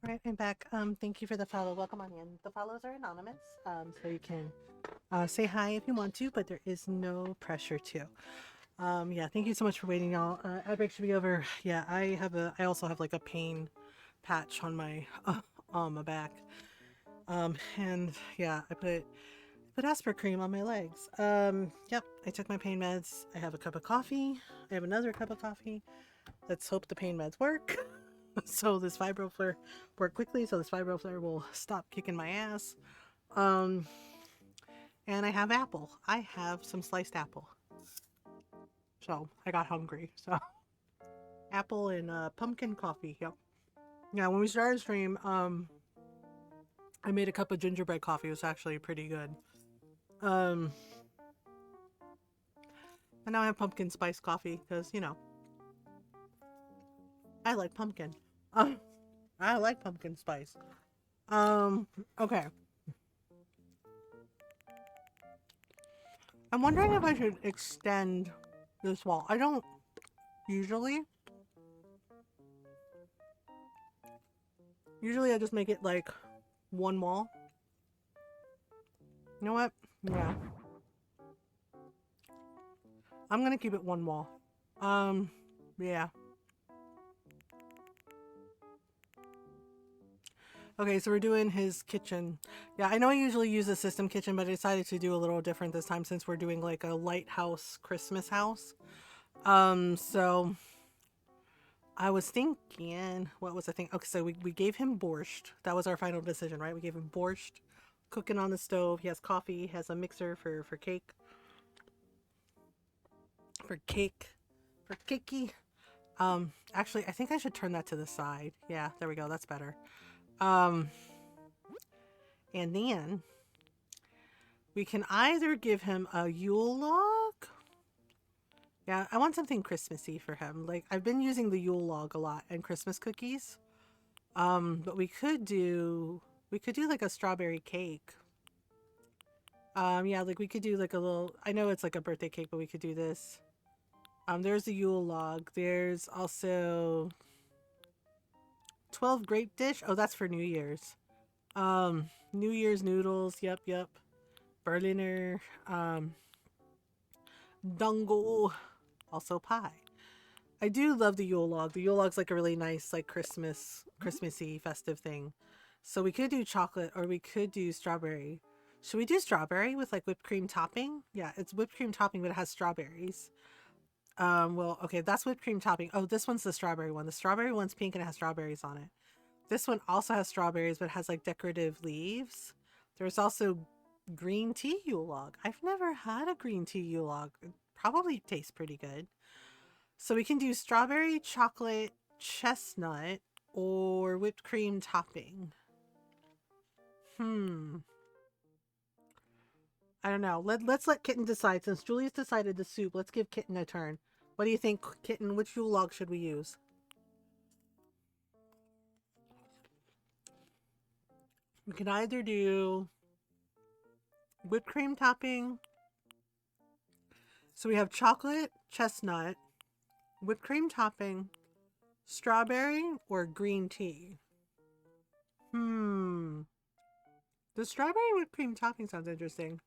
Right, I'm back. Thank you for the follow. Welcome on in. The follows are anonymous, so you can say hi if you want to, but there is no pressure to. Yeah, thank you so much for waiting, y'all. Ad break should be over. Yeah, I also have like a pain patch on my my back. And yeah, I put aspirin cream on my legs. Yep, I took my pain meds. I have a cup of coffee. I have another cup of coffee. Let's hope the pain meds work. So this fibro flare work quickly, so this fibro flare will stop kicking my ass. And I have apple. I have some sliced apple. So I got hungry. So apple and pumpkin coffee. Yep. Yeah, when we started stream, I made a cup of gingerbread coffee. It was actually pretty good. And now I have pumpkin spice coffee because I like pumpkin. I like pumpkin spice. Okay. I'm wondering if I should extend this wall. I don't usually. Usually I just make it like one wall. You know what? Yeah. I'm gonna keep it one wall. Yeah. Okay, so we're doing his kitchen. Yeah, I know I usually use a system kitchen, but I decided to do a little different this time since we're doing like a lighthouse Christmas house. So I was thinking, what was I thinking? Okay, so we gave him borscht. That was our final decision, right? We gave him borscht, cooking on the stove. He has coffee, he has a mixer for cake. For cakey. Actually, I think I should turn that to the side. Yeah, there we go. That's better. And then we can either give him a Yule log. Yeah, I want something Christmassy for him. Like, I've been using the Yule log a lot and Christmas cookies. But we could do like a strawberry cake. Yeah, like we could do like a little, I know it's like a birthday cake, but we could do this. There's the Yule log. There's also 12 grape dish. Oh, that's for New Year's. New Year's noodles. Yep. Berliner. Dungo. Also pie. I do love the Yule log. The Yule log's like a really nice, like Christmassy, festive thing. So we could do chocolate or we could do strawberry. Should we do strawberry with like whipped cream topping? Yeah, it's whipped cream topping, but it has strawberries. Well, okay, that's whipped cream topping. Oh, this one's the strawberry one. The strawberry one's pink and it has strawberries on it. This one also has strawberries, but has like decorative leaves. There's also green tea Yule log. I've never had a green tea Yule log. It probably tastes pretty good. So we can do strawberry, chocolate, chestnut, or whipped cream topping. I don't know. Let's let Kitten decide. Since Julius decided the soup, let's give Kitten a turn. What do you think, Kitten? Which Yule log should we use? We can either do whipped cream topping. So we have chocolate, chestnut, whipped cream topping, strawberry, or green tea. The strawberry whipped cream topping sounds interesting.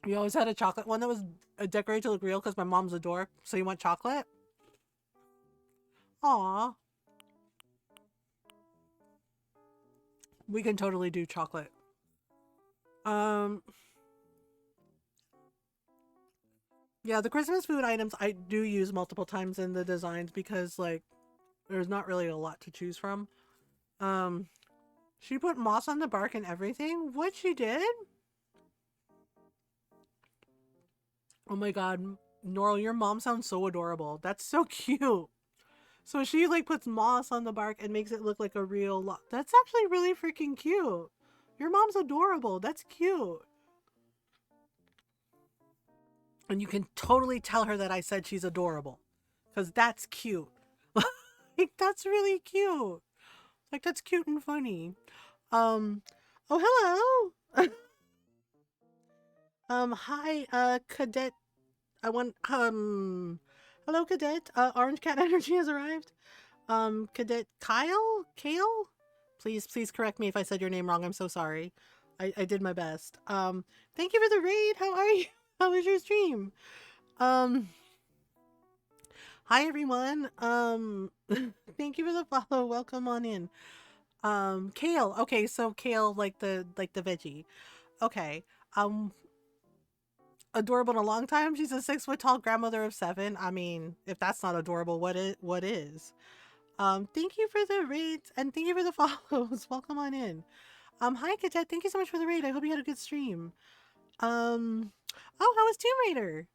You always had a chocolate one that was decorated to look real because my mom's a dork. So you want chocolate? Aw. We can totally do chocolate. Yeah, the Christmas food items I do use multiple times in the designs because like there's not really a lot to choose from. She put moss on the bark and everything. What she did? Oh my god, Norl, your mom sounds so adorable. That's so cute. So she like puts moss on the bark and makes it look like a real log. That's actually really freaking cute. Your mom's adorable. That's cute. And you can totally tell her that I said she's adorable. Because that's cute. Like, that's really cute. Like, that's cute and funny. Oh, hello. Hi, Cadet. I want, Hello, Cadet. Orange Cat Energy has arrived. Cadet Kale? Please correct me if I said your name wrong. I'm so sorry. I did my best. Thank you for the raid. How are you? How was your stream? Um, Hi everyone. Thank you for the follow. Welcome on in. Kale. Okay, so kale like the veggie. Okay. Um, Adorable in a long time. She's a 6 foot tall grandmother of 7. I mean, if that's not adorable, what is? Thank you for the raids and thank you for the follows. Welcome on in. Hi Katet, thank you so much for the raid. I hope you had a good stream. Um, oh, how was Tomb Raider?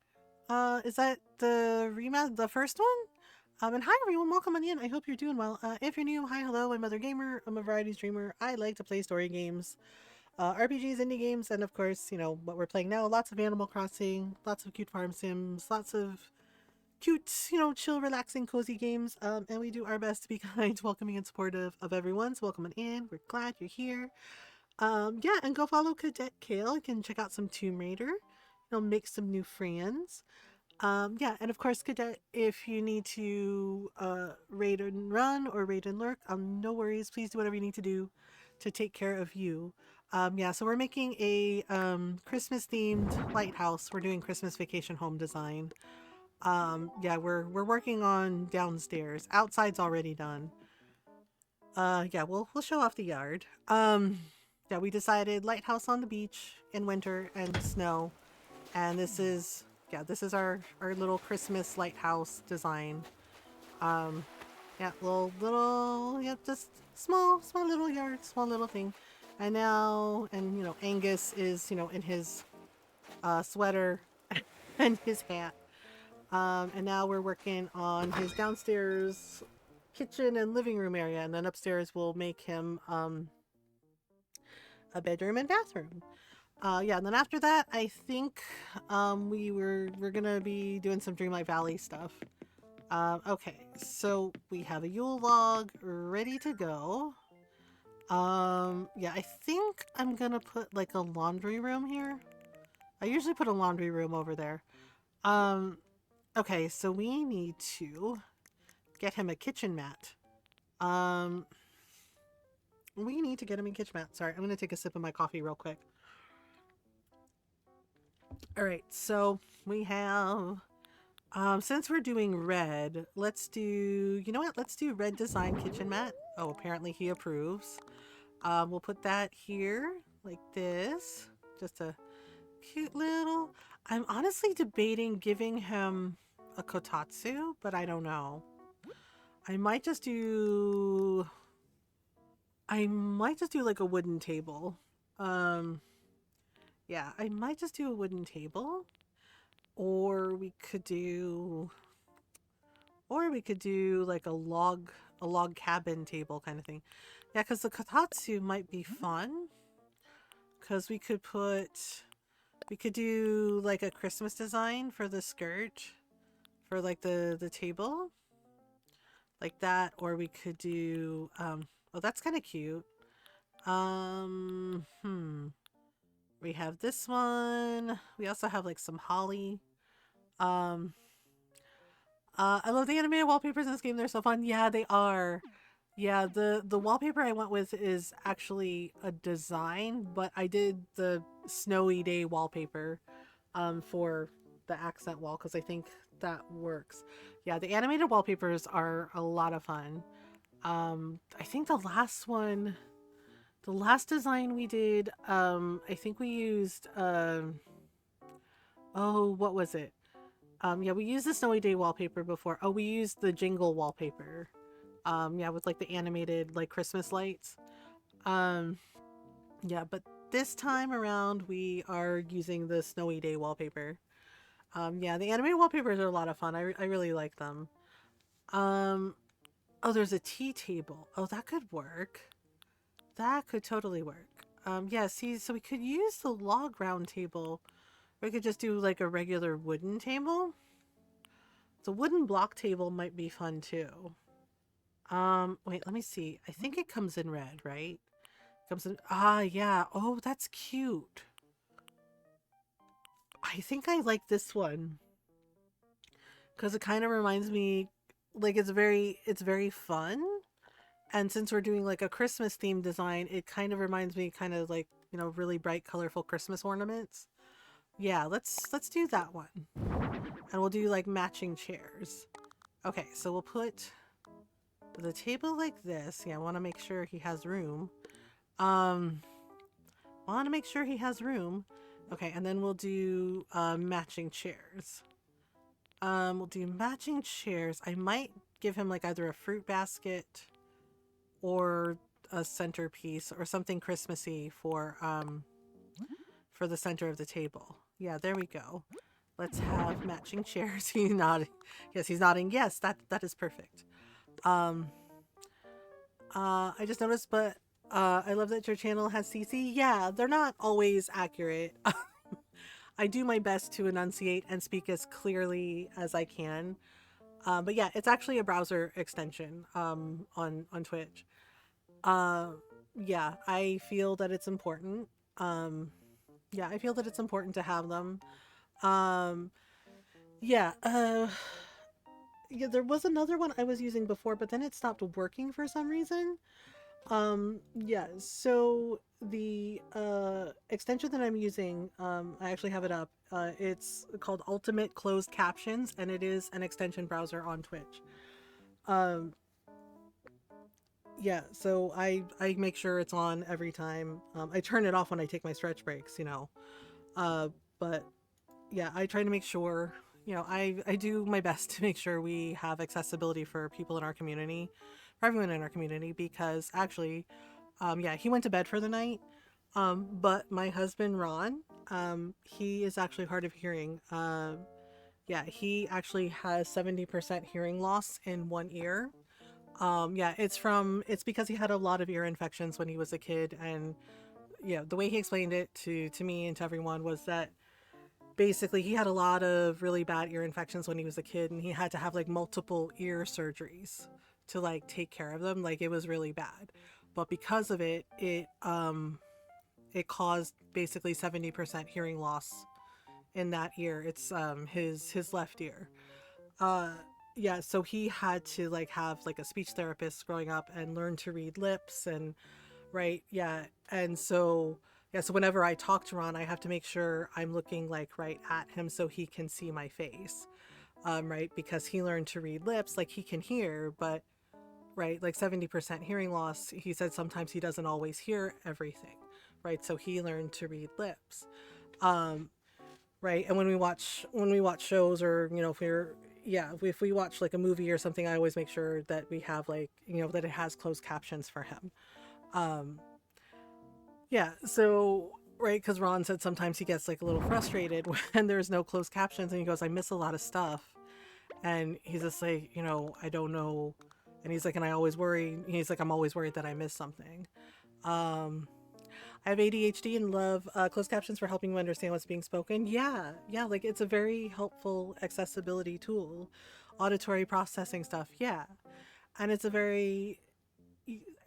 Is that the first one? And hi everyone, welcome on in. I hope you're doing well. If you're new, hi, hello, I'm Mothergamer. I'm a variety streamer. I like to play story games, RPGs, indie games, and of course, you know, what we're playing now. Lots of Animal Crossing, lots of cute farm sims, lots of cute, you know, chill, relaxing, cozy games. And we do our best to be kind, welcoming, and supportive of everyone. So welcome on in. We're glad you're here. Yeah, and go follow Cadet Kale. You can check out some Tomb Raider. You'll make some new friends. Yeah, and of course, Cadet, if you need to raid and run or raid and lurk, no worries. Please do whatever you need to do to take care of you. Yeah, so we're making a Christmas themed lighthouse. We're doing Christmas vacation home design. Yeah, we're working on downstairs. Outside's already done. Yeah, we'll show off the yard. Yeah, we decided lighthouse on the beach in winter and snow, and this is our little Christmas lighthouse design. Yeah, yeah, just small little yard, small little thing. And now, and you know, Angus is, you know, in his sweater and his hat. And now we're working on his downstairs kitchen and living room area, and then upstairs we'll make him a bedroom and bathroom. Yeah, and then after that, I think we're gonna be doing some Dreamlight Valley stuff. Okay, so we have a Yule log ready to go. Yeah, I think I'm gonna put like a laundry room here. I usually put a laundry room over there. Um, okay, so we need to get him a kitchen mat. Um, we need to get him a kitchen mat. Sorry, I'm gonna take a sip of my coffee real quick. All right, so we have since we're doing red, let's do, you know what? Let's do red design kitchen mat. Oh, apparently he approves. We'll put that here like this. Just a cute little. I'm honestly debating giving him a kotatsu, but I don't know. I might just do like a wooden table. Yeah, I might just do a wooden table. Or we could do like a log cabin table kind of thing. Yeah, because the kotatsu might be fun. Because we could do like a Christmas design for the skirt for like the table. Like that, or we could do oh, that's kind of cute. We have this one. We also have like some holly. Um I love the animated wallpapers in this game. They're so fun. Yeah, they are. Yeah, the wallpaper I went with is actually a design, but I did the snowy day wallpaper for the accent wall because I think that works. Yeah, the animated wallpapers are a lot of fun. I think the last design we did, I think we used oh, what was it? Yeah, we used the snowy day wallpaper before. Oh, we used the jingle wallpaper. Yeah, with like the animated like Christmas lights. Um, yeah, but this time around we are using the snowy day wallpaper. Yeah, the animated wallpapers are a lot of fun. I really like them. Um, oh, there's a tea table. Oh, that could work. That could totally work. Yeah, see, so we could use the log round table. We could just do like a regular wooden table. The wooden block table might be fun too. Wait, let me see. I think it comes in red, right? Comes in, yeah. Oh, that's cute. I think I like this one. because it kind of reminds me, like it's very fun. And since we're doing like a Christmas themed design, it kind of reminds me kind of like, you know, really bright, colorful Christmas ornaments. Yeah, let's do that one. And we'll do like matching chairs. Okay, so we'll put the table like this. Yeah, I want to make sure he has room. Um, want to make sure he has room. Okay, and then we'll do matching chairs. We'll do matching chairs. I might give him like either a fruit basket or a centerpiece or something Christmassy for the center of the table. Yeah, there we go. Let's have matching chairs. He's nodding. Yes, he's nodding. Yes, that is perfect. Um, I just noticed, but I love that your channel has CC. Yeah, they're not always accurate. I do my best to enunciate and speak as clearly as I can. But yeah, it's actually a browser extension on Twitch. Uh, yeah, I feel that it's important. Um, yeah, I feel that it's important to have them. Um, yeah, yeah, there was another one I was using before, but then it stopped working for some reason. Yeah, so the extension that I'm using, I actually have it up. It's called Ultimate Closed Captions, and it is an extension browser on Twitch. Um, yeah, so I make sure it's on every time. I turn it off when I take my stretch breaks, you know. But yeah, I try to make sure, you know, I do my best to make sure we have accessibility for people in our community, for everyone in our community, because actually, yeah, he went to bed for the night. But my husband Ron, he is actually hard of hearing. Yeah, he actually has 70% hearing loss in one ear. Yeah, it's because he had a lot of ear infections when he was a kid, and yeah, the way he explained it to me and to everyone was that basically he had a lot of really bad ear infections when he was a kid, and he had to have like multiple ear surgeries to like take care of them. Like it was really bad, but because of it, it caused basically 70% hearing loss in that ear. It's his left ear. uh yeah, so he had to like have like a speech therapist growing up and learn to read lips and right, yeah. And so yeah, so whenever I talk to Ron, I have to make sure I'm looking like right at him so he can see my face. Right, because he learned to read lips, like he can hear, but right, like 70% hearing loss, he said sometimes he doesn't always hear everything. Right, so he learned to read lips. um right, and when we watch shows, or you know, if we're yeah, if we watch like a movie or something, I always make sure that we have like, you know, that it has closed captions for him. um yeah, so right, because Ron said sometimes he gets like a little frustrated when there's no closed captions, and he goes, I miss a lot of stuff. And he's just like, you know, I don't know. And he's like, and I always worry, he's like, I'm always worried that I miss something. um I have ADHD and love closed captions for helping me understand what's being spoken. Yeah, yeah, like it's a very helpful accessibility tool. Auditory processing stuff, yeah. And it's a very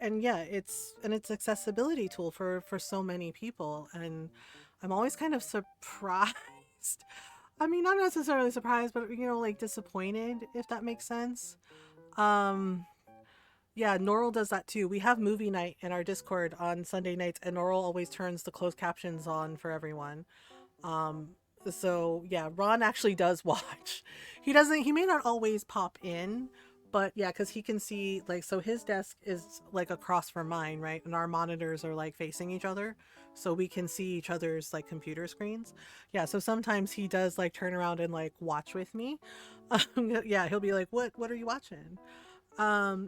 and yeah, it's accessibility tool for so many people. And I'm always kind of surprised. I mean, not necessarily surprised, but you know, like disappointed, if that makes sense. Um yeah, Norl does that too. We have movie night in our Discord on Sunday nights, and Norl always turns the closed captions on for everyone. Um, so yeah, Ron actually does watch. He may not always pop in, but yeah, because he can see, like, so his desk is like across from mine, right? And our monitors are like facing each other. So we can see each other's like computer screens. Yeah, so sometimes he does like turn around and like watch with me. Yeah, he'll be like, what are you watching?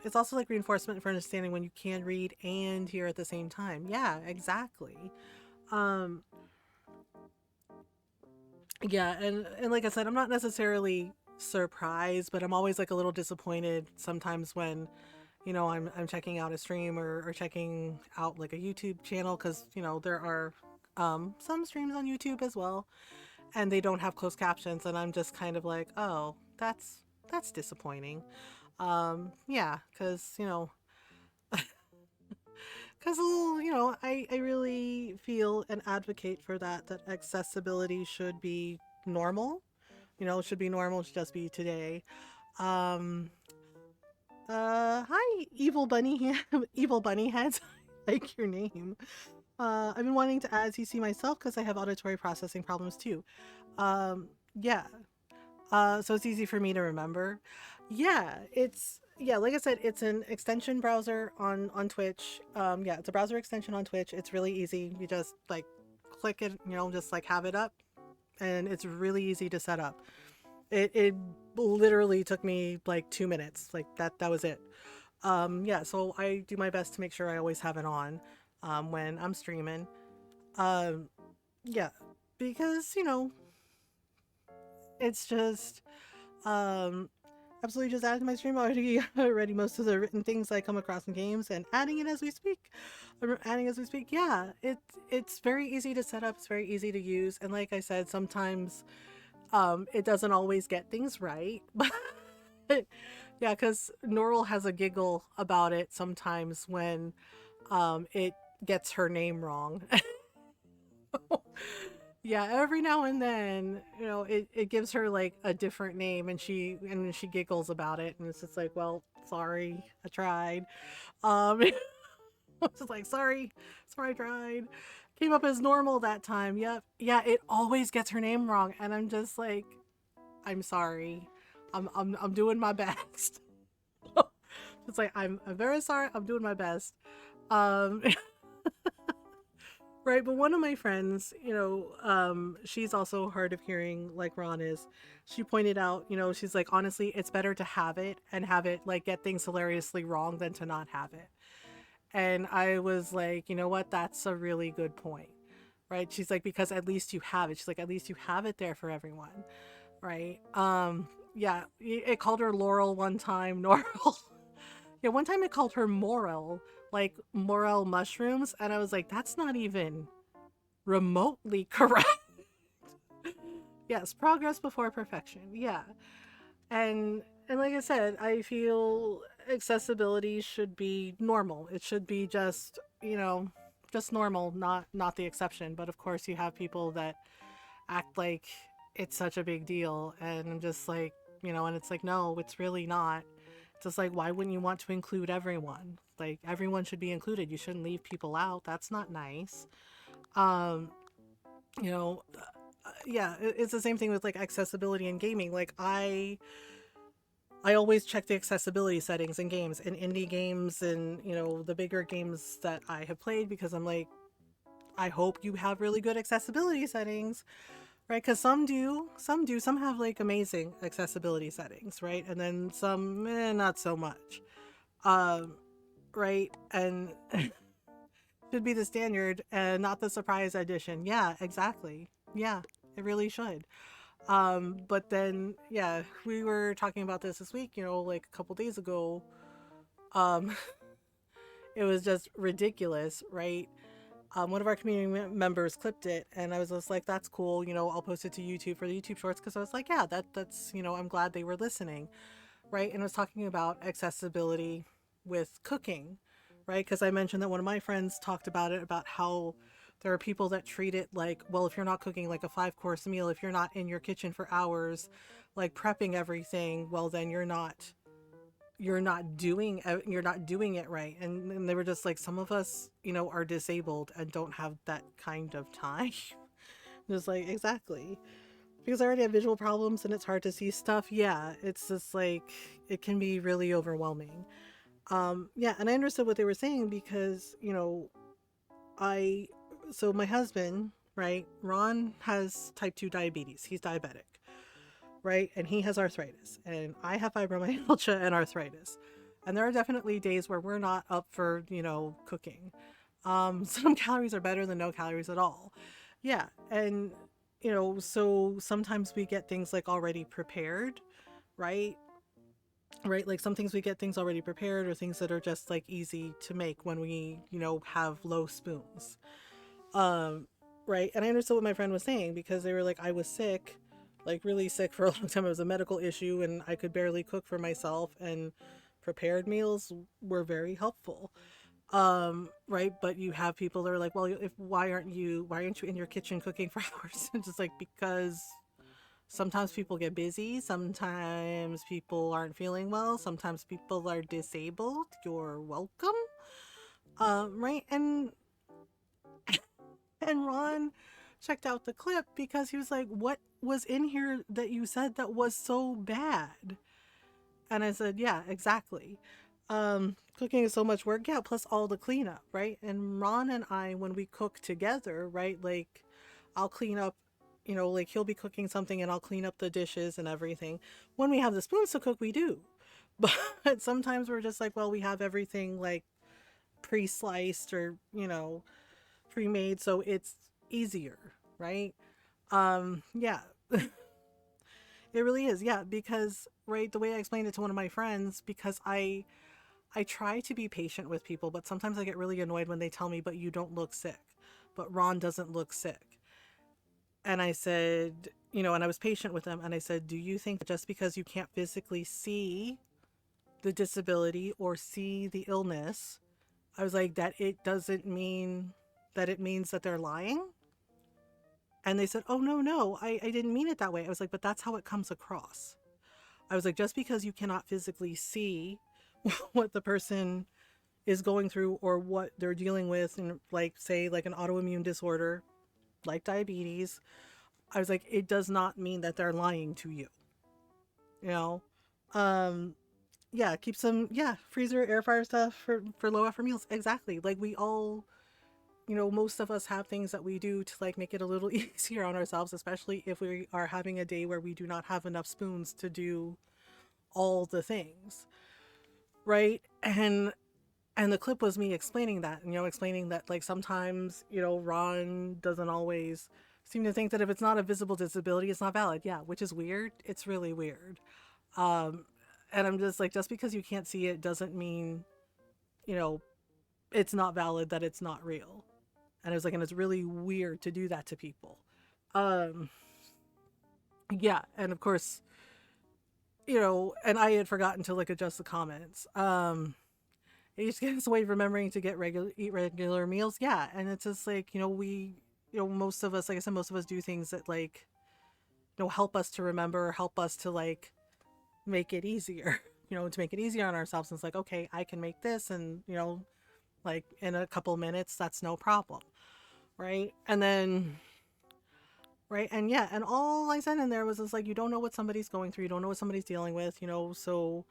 It's also like reinforcement for understanding when you can read and hear at the same time. Yeah, exactly. Um, yeah, and like I said, I'm not necessarily surprised, but I'm always like a little disappointed sometimes when, you know, I'm checking out a stream, or checking out like a YouTube channel, because you know there are some streams on YouTube as well, and they don't have closed captions, and I'm just kind of like, oh, that's disappointing. Yeah, because you know, because you know, I really feel and advocate for that accessibility should be normal. it should be normal. It should just be today. Um, Hi, evil bunny, evil bunny heads. I like your name. I've been wanting to add CC myself because I have auditory processing problems too. Yeah. So it's easy for me to remember. Yeah, like I said, it's an extension browser on Twitch. Yeah, it's a browser extension on Twitch. It's really easy. You just like click it, just like have it up, and it's really easy to set up. It literally took me like 2 minutes. Like that was it. Yeah, so I do my best to make sure I always have it on when I'm streaming. Um, yeah, because it's just um absolutely just added to my stream already most of the written things I come across in games and adding it as we speak. Adding as we speak. Yeah, it's very easy to set up. It's very easy to use, and like I said, sometimes it doesn't always get things right, but yeah, because Norl has a giggle about it sometimes when it gets her name wrong. Yeah, every now and then, it gives her like a different name, and she giggles about it, and it's just like, well, sorry, I tried. It's just like, sorry, I tried. Came up as normal that time. Yep, yeah, it always gets her name wrong, and I'm just like, I'm sorry, I'm doing my best. It's like I'm very sorry, I'm doing my best. Um, Right, but one of my friends, she's also hard of hearing like Ron is. She pointed out, she's like, honestly, it's better to have it and have it like get things hilariously wrong than to not have it. And I was like, you know what? That's a really good point. Right? She's like, because at least you have it. She's like, at least you have it there for everyone. Right? Yeah, it called her Laurel one time, Norl. Yeah, one time it called her Morel, like morel mushrooms, and I was like, that's not even remotely correct. Yes, progress before perfection. Yeah. And like I said, I feel accessibility should be normal. It should be just normal, not the exception. But of course you have people that act like it's such a big deal, and I'm just like, and it's like, no, it's really not. It's just like, why wouldn't you want to include everyone? Like everyone should be included. You shouldn't leave people out. That's not nice. Um, you know, yeah, it's the same thing with like accessibility in gaming. Like I always check the accessibility settings in games, in indie games, and the bigger games that I have played, because I'm like, I hope you have really good accessibility settings, right? Because some have like amazing accessibility settings, right? And then some, not so much, um, right? And should be the standard and not the surprise edition. Yeah, exactly. Yeah, it really should. But then, yeah, we were talking about this week, like a couple days ago. Um, it was just ridiculous, right? One of our community members clipped it, and I was just like, that's cool. I'll post it to YouTube for the YouTube shorts, because I was like, yeah, that's, I'm glad they were listening, right? And I was talking about accessibility with cooking, right? Because I mentioned that one of my friends talked about it, about how there are people that treat it like, well, if you're not cooking like a 5-course meal, if you're not in your kitchen for hours, like prepping everything, well, then you're not doing it right. And they were just like, some of us, are disabled and don't have that kind of time. Just like, exactly. Because I already have visual problems and it's hard to see stuff. Yeah, it's just like, it can be really overwhelming. Yeah, and I understood what they were saying, because I so my husband, right, Ron, has type 2 diabetes. He's diabetic, right? And he has arthritis, and I have fibromyalgia and arthritis. And there are definitely days where we're not up for, cooking. Some calories are better than no calories at all. Yeah, and so sometimes we get things like already prepared, right? Right, like some things we get things already prepared, or things that are just like easy to make when we, have low spoons. Um, right. And I understood what my friend was saying, because they were like, I was sick, like really sick for a long time. It was a medical issue and I could barely cook for myself, and prepared meals were very helpful. Right. But you have people that are like, well, why aren't you in your kitchen cooking for hours? And just like, because Sometimes people get busy, sometimes people aren't feeling well, sometimes people are disabled. You're welcome. Right? And Ron checked out the clip because he was like, "What was in here that you said that was so bad?" And I said, "Yeah, exactly. Cooking is so much work, yeah, plus all the cleanup, right?" And Ron and I, when we cook together, right, like I'll clean up, like he'll be cooking something and I'll clean up the dishes and everything. When we have the spoons to cook, we do. But sometimes we're just like, well, we have everything like pre-sliced or, pre-made, so it's easier, right? Yeah. It really is. Yeah, because right, the way I explained it to one of my friends, because I try to be patient with people, but sometimes I get really annoyed when they tell me, "But you don't look sick." But Ron doesn't look sick. And I said, and I was patient with them and I said, "Do you think that just because you can't physically see the disability or see the illness, I was like, that it doesn't mean that it means that they're lying?" And they said, "Oh, no, no, I didn't mean it that way." I was like, "But that's how it comes across." I was like, just because you cannot physically see what the person is going through or what they're dealing with, and like, say, like an autoimmune disorder, like diabetes, I was like, it does not mean that they're lying to you. You know? Um, yeah, keep some, yeah, freezer, air fryer stuff for low effort meals. Exactly. Like we all, most of us have things that we do to like make it a little easier on ourselves, especially if we are having a day where we do not have enough spoons to do all the things, right? And the clip was me explaining that, explaining that like sometimes, Ron doesn't always seem to think that if it's not a visible disability, it's not valid. Yeah, which is weird. It's really weird. Um, and I'm just like, just because you can't see it doesn't mean, you know, it's not valid, that it's not real. And I was like, and it's really weird to do that to people. Um, yeah, and of course, and I had forgotten to like adjust the comments. It just gets away remembering to eat regular meals. Yeah, and it's just like, most of us, like I said, most of us do things that like, help us to remember, help us to like make it easier. To make it easier on ourselves. And it's like, okay, I can make this, and like in a couple minutes, that's no problem, right? And then, right, and yeah, and all I said in there was just like, you don't know what somebody's going through, you don't know what somebody's dealing with, so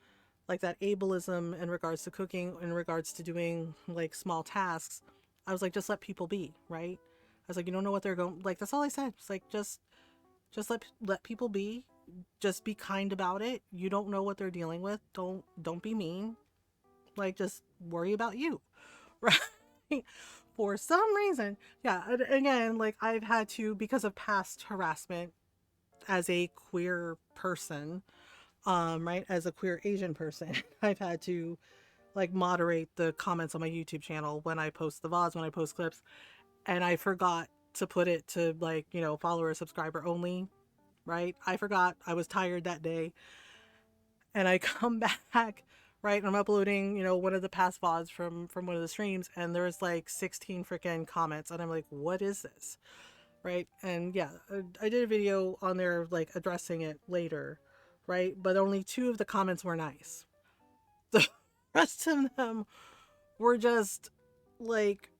like that ableism in regards to cooking, in regards to doing like small tasks, I was like, just let people be, right? I was like, you don't know what they're going, like, that's all I said. It's like, just let people be, just be kind about it. You don't know what they're dealing with, don't be mean, like, just worry about you. Right? For some reason, yeah, again, like I've had to, because of past harassment as a queer person, right, as a queer Asian person, I've had to like moderate the comments on my YouTube channel when I post the VODs, when I post clips, and I forgot to put it to like, follower, subscriber only, right? I forgot, I was tired that day, and I come back, right, and I'm uploading, one of the past VODs from one of the streams, and there's like 16 freaking comments, and I'm like, what is this? Right? And yeah, I did a video on there like addressing it later, right? But only 2 of the comments were nice. The rest of them were just like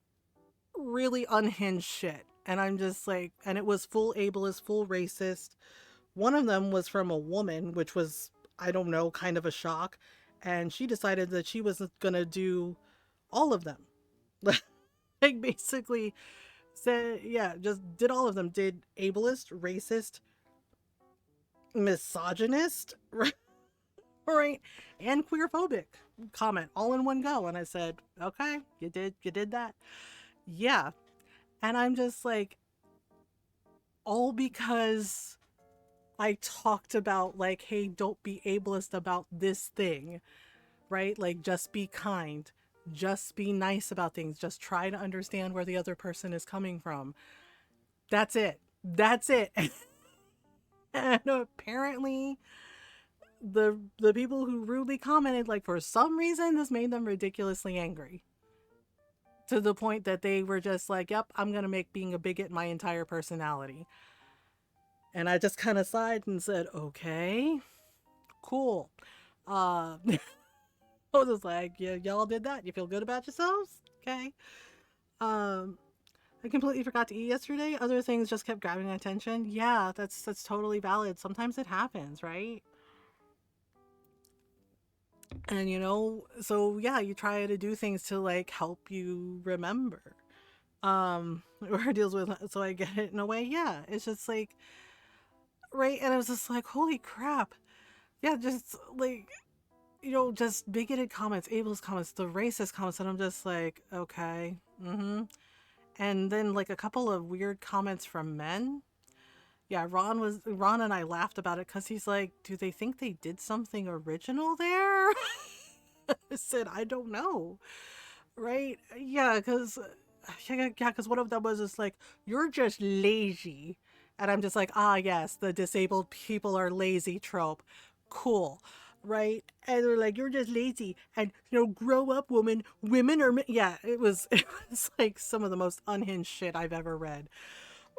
really unhinged shit. And I'm just like, and it was full ableist, full racist. One of them was from a woman, which was, I don't know, kind of a shock. And she decided that she was going to do all of them. Like, basically said, yeah, just did all of them. Did ableist, racist, misogynist, right, and queerphobic comment all in one go. And I said, okay, you did that. Yeah. And I'm just like, all because I talked about like, hey, don't be ableist about this thing, right? Like, just be kind, just be nice about things, just try to understand where the other person is coming from. That's it. That's it. And apparently the people who rudely commented, like, for some reason this made them ridiculously angry, to the point that they were just like, yep, I'm gonna make being a bigot my entire personality. And I just kind of sighed and said, okay, cool. I was just like, yeah, y'all did that. You feel good about yourselves? Okay. Um, I completely forgot to eat yesterday. Other things just kept grabbing my attention. Yeah, that's totally valid. Sometimes it happens, right? And so yeah, you try to do things to like help you remember. Or deals with, so I get it in a way. Yeah, it's just like, right. And I was just like, holy crap. Yeah, just like, just bigoted comments, ableist comments, the racist comments, and I'm just like, okay. And then like a couple of weird comments from men. Yeah, Ron and I laughed about it because he's like, do they think they did something original there? I said, I don't know. Right? Yeah, because one of them was just like, you're just lazy. And I'm just like, ah, yes, the disabled people are lazy trope. Cool. Right? And they're like, you're just lazy. And, grow up, woman. Women are, yeah, it was like some of the most unhinged shit I've ever read.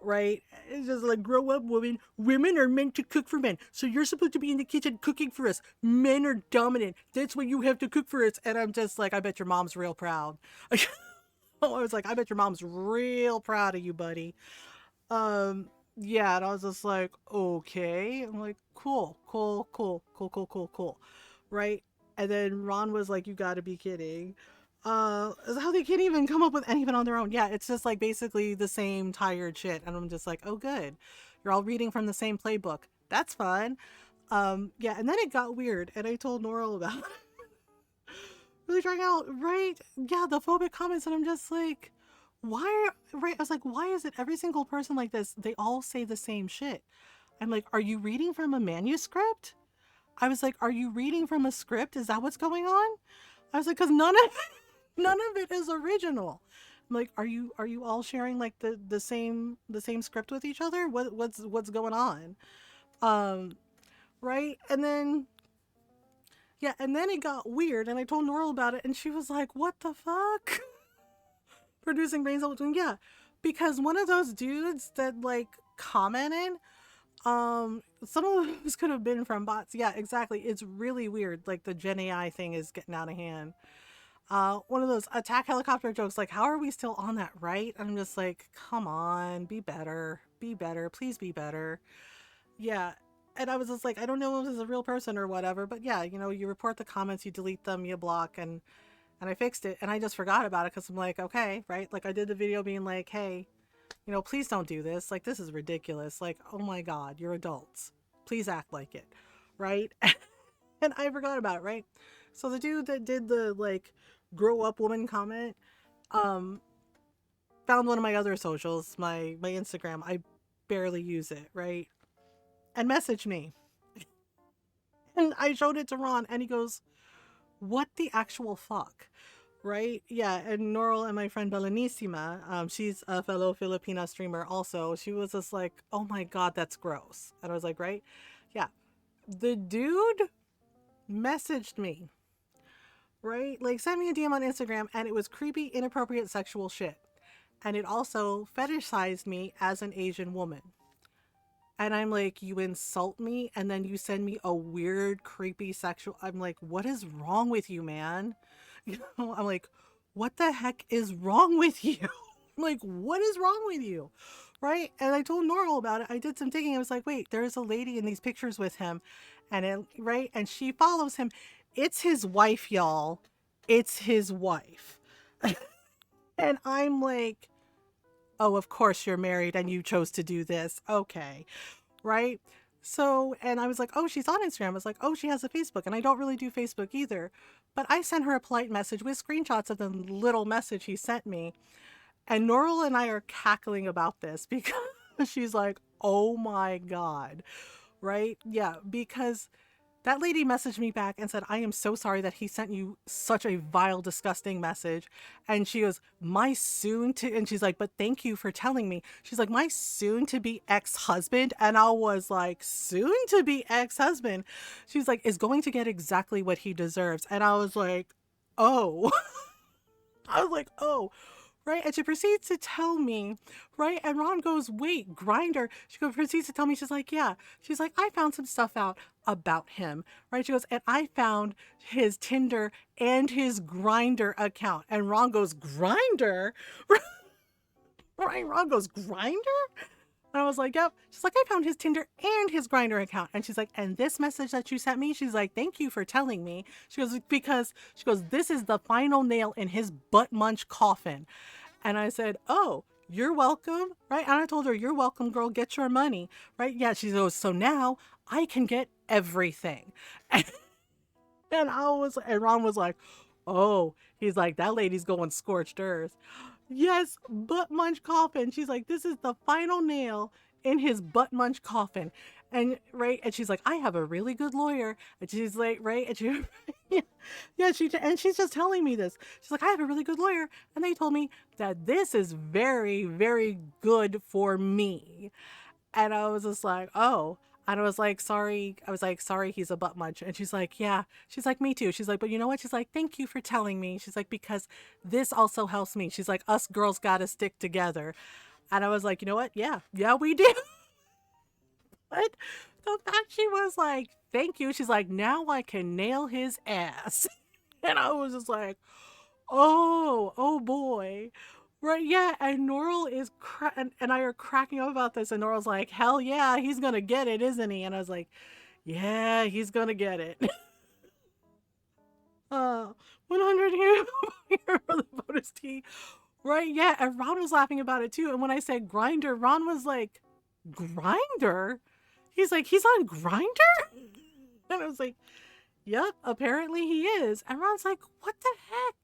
Right? It's just like, grow up, woman. Women are meant to cook for men. So you're supposed to be in the kitchen cooking for us. Men are dominant. That's why you have to cook for us. And I'm just like, I bet your mom's real proud. I was like, I bet your mom's real proud of you, buddy. Yeah, and I was just like, okay. I'm like, cool, cool, cool, cool, cool, cool, cool. Right? And then Ron was like, you gotta be kidding. How they can't even come up with anything on their own. Yeah, it's just like basically the same tired shit. And I'm just like, oh good. You're all reading from the same playbook. That's fun. Yeah, and then it got weird, and I told Noral about it. Really trying out, right? Yeah, the phobic comments, and I'm just like, why? Right? I was like, why is it every single person like this? They all say the same shit. I'm like, are you reading from a manuscript? I was like, are you reading from a script? Is that what's going on? I was like, because none of it is original. I'm like, are you all sharing like the same script with each other? What's going on? Um, right? And then yeah, and then it got weird, and I told Noral about it, and she was like, "What the fuck?" Producing Brains Out. Yeah, because one of those dudes that like commented, some of those could have been from bots. Yeah, exactly. It's really weird. Like the Gen AI thing is getting out of hand. One of those attack helicopter jokes, like, how are we still on that, right? I'm just like, come on, be better, please be better. Yeah. And I was just like, I don't know if this is a real person or whatever, but yeah, you report the comments, you delete them, you block, and I fixed it, and I just forgot about it because I'm like, okay, right? Like I did the video being like, hey, please don't do this. Like this is ridiculous. Like, oh my God, you're adults. Please act like it, right? And I forgot about it, right? So the dude that did the like grow up woman comment, um, found one of my other socials, my Instagram. I barely use it, right? And messaged me. And I showed it to Ron, and he goes, what the actual fuck? Right? Yeah. And Noral and my friend Belenissima, she's a fellow Filipina streamer also. She was just like, oh my God, that's gross. And I was like, right? Yeah. The dude messaged me, right? Like, sent me a DM on Instagram, and it was creepy, inappropriate sexual shit. And it also fetishized me as an Asian woman. And I'm like, you insult me and then you send me a weird, creepy sexual. I'm like, what is wrong with you, man? I'm like, what the heck is wrong with you? I'm like, what is wrong with you? Right? And I told Noral about it. I did some digging. I was like, wait, there's a lady in these pictures with him. Right? And she follows him. It's his wife, y'all. It's his wife. And I'm like, oh, of course you're married and you chose to do this. Okay. Right. So, and I was like, oh, she's on Instagram. I was like, oh, she has a Facebook. And I don't really do Facebook either. But I sent her a polite message with screenshots of the little message he sent me. And Noral and I are cackling about this because she's like, oh my God. Right. Yeah. Because that lady messaged me back and said, I am so sorry that he sent you such a vile, disgusting message. And she goes, and she's like, but thank you for telling me. She's like, my soon to be ex-husband. And I was like, soon to be ex-husband. She's like, is going to get exactly what he deserves. And I was like, oh, I was like, oh, right? And she proceeds to tell me, right? And Ron goes, wait, Grinder. Proceeds to tell me, she's like, yeah. She's like, I found some stuff out about him, right? She goes, and I found his Tinder and his Grinder account. And Ron goes, Grinder? Right? Ron goes, Grinder? And I was like, yep. She's like, I found his Tinder and his Grinder account. And she's like, and this message that you sent me, she's like, thank you for telling me. She goes, because she goes, this is the final nail in his butt munch coffin. And I said, oh, you're welcome, right? And I told her, you're welcome, girl, get your money, right? Yeah, she goes, so now I can get everything. And Ron was like, oh, he's like, that lady's going scorched earth. Yes, butt munch coffin. She's like, this is the final nail in his butt munch coffin. And right, and she's like, I have a really good lawyer. And she's like, right, and she, yeah, she's just telling me this. She's like, I have a really good lawyer, and they told me that this is very, very good for me. And I was just like, oh. And I was like, sorry. I was like, sorry, he's a butt munch. And she's like, yeah. She's like, me too. She's like, but you know what? She's like, thank you for telling me. She's like, because this also helps me. She's like, us girls got to stick together. And I was like, you know what? Yeah, we do. But the fact she was like, thank you. She's like, now I can nail his ass. And I was just like, oh boy. Right, yeah, and Norl is, and I are cracking up about this, and Norl's like, hell yeah, he's gonna get it, isn't he? And I was like, yeah, he's gonna get it. 100 here for the bonus tea. Right, yeah, and Ron was laughing about it too, and when I said Grinder, Ron was like, Grinder? He's like, he's on Grinder? And I was like, yep, apparently he is. And Ron's like, what the heck?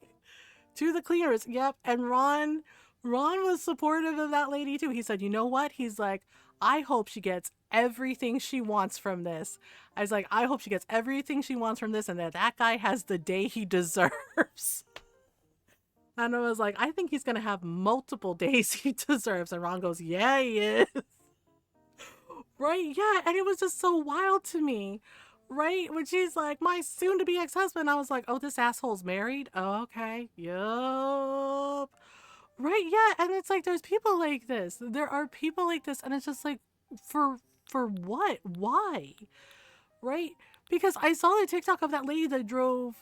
To the cleaners, yep. And Ron was supportive of that lady too. He said, you know what? He's like, I hope she gets everything she wants from this. I was like, I hope she gets everything she wants from this and that guy has the day he deserves. And I was like, I think he's going to have multiple days he deserves. And Ron goes, yeah, he is. Right? Yeah. And it was just so wild to me. Right? When she's like, my soon-to-be ex-husband, I was like, oh, this asshole's married? Oh, okay. Yup. Right? Yeah. And it's like, there's people like this. There are people like this. And it's just like, for what? Why? Right? Because I saw the TikTok of that lady that drove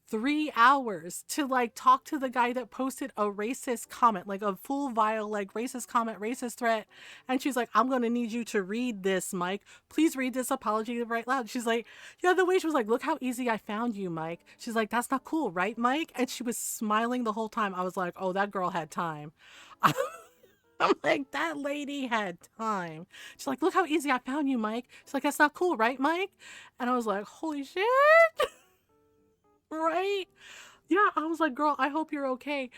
3 hours to like talk to the guy that posted a racist comment, like a full vile, like racist comment, racist threat. And she's like, I'm going to need you to read this, Mike. Please read this apology right loud. She's like, yeah, the way she was like, look how easy I found you, Mike. She's like, that's not cool, right, Mike? And she was smiling the whole time. I was like, oh, that girl had time. I'm like, that lady had time. She's like, look how easy I found you, Mike. She's like, that's not cool, right, Mike? And I was like, holy shit. Right? Yeah, I was like, girl, I hope you're okay.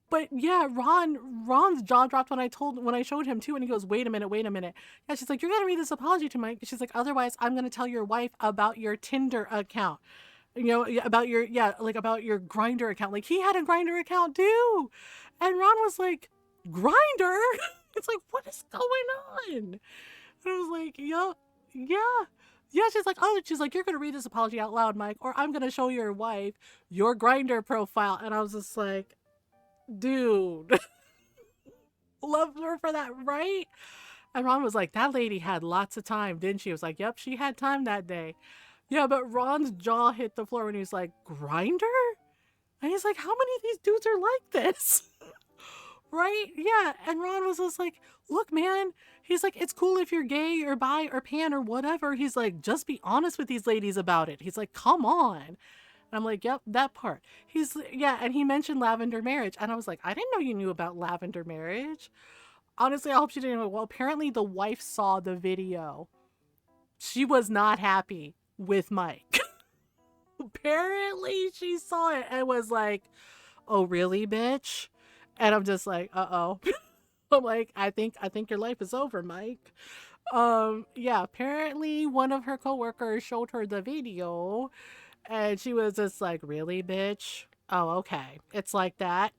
But yeah, Ron's jaw dropped when I showed him too, and he goes, wait a minute. Yeah, she's like, you're gonna read this apology to Mike. She's like, otherwise I'm gonna tell your wife about your Tinder account. You know, about your Grinder account. Like, he had a Grinder account too. And Ron was like, Grinder? It's like, what is going on? And I was like, yeah. Yeah, she's like, you're going to read this apology out loud, Mike, or I'm going to show your wife your Grinder profile. And I was just like, dude, love her for that, right? And Ron was like, that lady had lots of time, didn't she? I was like, yep, she had time that day. Yeah, but Ron's jaw hit the floor when he was like, Grinder? And he's like, how many of these dudes are like this? Right? Yeah. And Ron was just like, look, man, he's like, it's cool if you're gay or bi or pan or whatever. He's like, just be honest with these ladies about it. He's like, come on. And I'm like, yep, that part. Yeah. And he mentioned lavender marriage. And I was like, I didn't know you knew about lavender marriage. Honestly, I hope she didn't. Well, apparently the wife saw the video. She was not happy with Mike. Apparently she saw it and was like, oh, really, bitch? And I'm just like, uh-oh. I'm like, I think your life is over, Mike. Yeah, apparently one of her coworkers showed her the video and she was just like, really, bitch? Oh, okay. It's like that.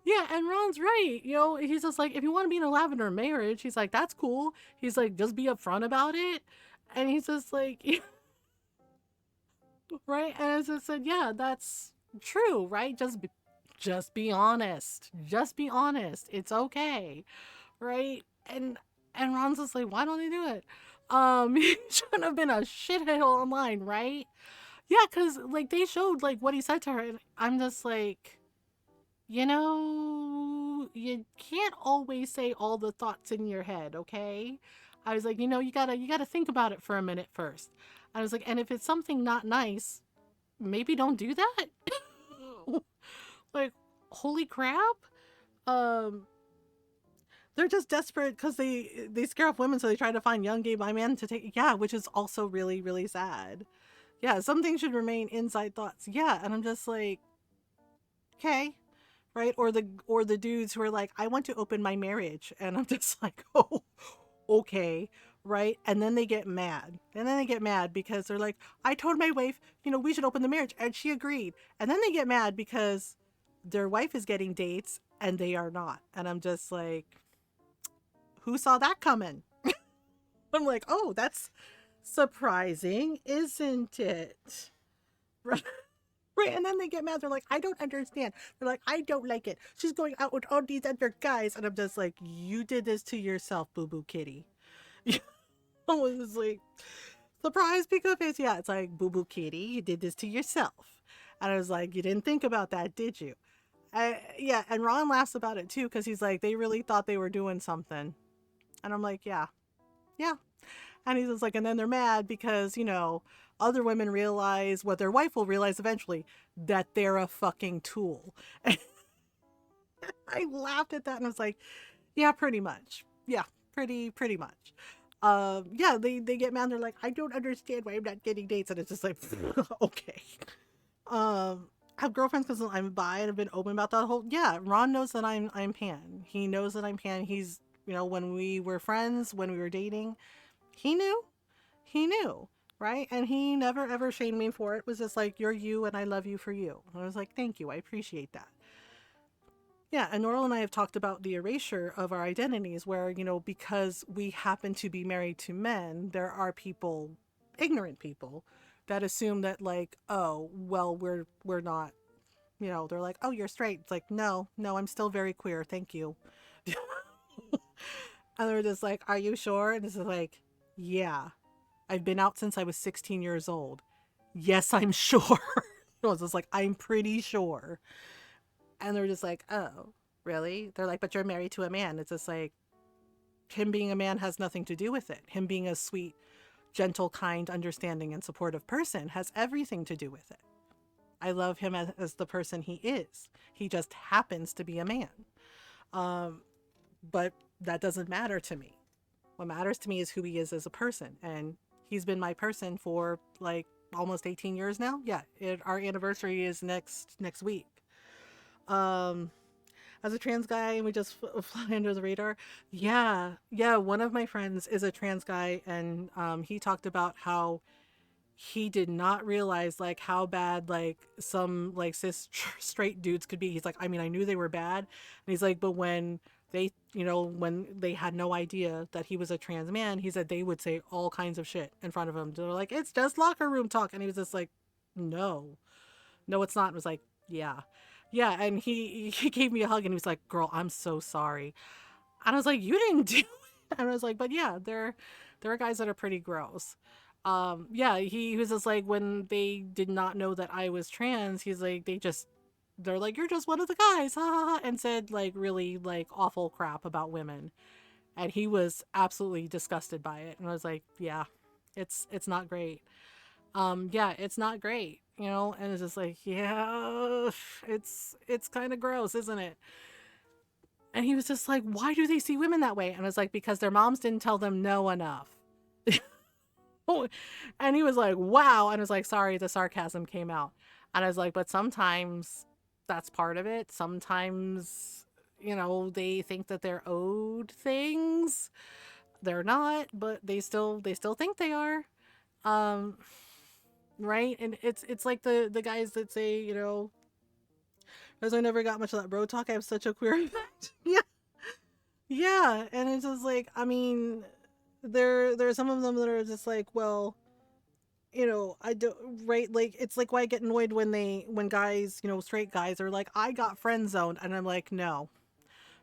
Yeah, and Ron's right. You know, he's just like, if you want to be in a lavender marriage, he's like, that's cool. He's like, just be upfront about it. And he's just like, right? And I just said, yeah, that's true, right? just be honest. Just be honest. It's okay. Right? And Ron's just like, why don't they do it? He shouldn't have been a shithead online, right? Yeah, because like they showed like what he said to her, and I'm just like, you can't always say all the thoughts in your head, okay? I was like, you gotta think about it for a minute first. I was like, and if it's something not nice, maybe don't do that. Like, holy crap. Um, they're just desperate because they scare off women, so they try to find young gay bi men to take. Yeah, which is also really really sad. Yeah, something should remain inside thoughts. Yeah, and I'm just like, okay, right? Or the dudes who are like, I want to open my marriage, and I'm just like, oh, okay, right? And then they get mad, and then they get mad because they're like, I told my wife, we should open the marriage, and she agreed, and then they get mad because their wife is getting dates and they are not, and I'm just like, who saw that coming? I'm like, oh, that's surprising, isn't it? Right. Right. And then they get mad. They're like, I don't understand. They're like, I don't like it. She's going out with all these other guys. And I'm just like, you did this to yourself, boo boo kitty. I was like, surprise, because face. Yeah, it's like, boo boo kitty, you did this to yourself. And I was like, you didn't think about that, did you? Yeah. And Ron laughs about it too, because he's like, they really thought they were doing something. And I'm like, yeah, yeah. And he's just like, and then they're mad because, other women realize what their wife will realize eventually, that they're a fucking tool. And I laughed at that and I was like, yeah, pretty much. Yeah, pretty much. Yeah, they get mad. They're like, I don't understand why I'm not getting dates. And it's just like, okay. I have girlfriends because I'm bi and have been open about that whole. Yeah, Ron knows that I'm pan. He knows that I'm pan. He's, when we were friends, when we were dating, he knew. He knew, right? And he never ever shamed me for it. It was just like, you're you and I love you for you. And I was like, thank you. I appreciate that. Yeah, and Norl and I have talked about the erasure of our identities where, because we happen to be married to men, there are people, ignorant people, that assume that like, oh, well, we're not, they're like, oh, you're straight. It's like, no, I'm still very queer. Thank you. And they're just like, are you sure? And this is like, yeah. I've been out since I was 16 years old. Yes, I'm sure. I was just like, I'm pretty sure. And they're just like, oh, really? They're like, but you're married to a man. It's just like, him being a man has nothing to do with it. Him being a sweet, gentle, kind, understanding, and supportive person has everything to do with it. I love him as the person he is. He just happens to be a man. But that doesn't matter to me. What matters to me is who he is as a person. And he's been my person for like almost 18 years now. Yeah, our anniversary is next week. As a trans guy, and we just fly under the radar. Yeah, one of my friends is a trans guy, and he talked about how he did not realize like how bad like some like cis straight dudes could be. He's like, I mean, I knew they were bad, and he's like, but when they, when they had no idea that he was a trans man, he said they would say all kinds of shit in front of him. They're like, it's just locker room talk, and he was just like, no, it's not. And was like, yeah. And he gave me a hug and he was like, girl, I'm so sorry. And I was like, you didn't do it. And I was like, but yeah, there are guys that are pretty gross. Yeah, he was just like, when they did not know that I was trans, he's like, they're like, you're just one of the guys, ha ha ha, and said like really like awful crap about women. And he was absolutely disgusted by it. And I was like, yeah, it's not great. Yeah, it's not great, and it's just like, yeah, it's kind of gross, isn't it? And he was just like, why do they see women that way? And I was like, because their moms didn't tell them no enough. And he was like, wow. And I was like, sorry, the sarcasm came out. And I was like, but sometimes that's part of it. Sometimes, they think that they're owed things. They're not, but they still think they are. Right? And it's like the guys that say, because I never got much of that bro talk, I have such a queer effect. Yeah. And it's just like, I mean, there's some of them that are just like, well, I don't, right? Like, it's like why I get annoyed when guys, straight guys are like, I got friend zoned. And I'm like, no.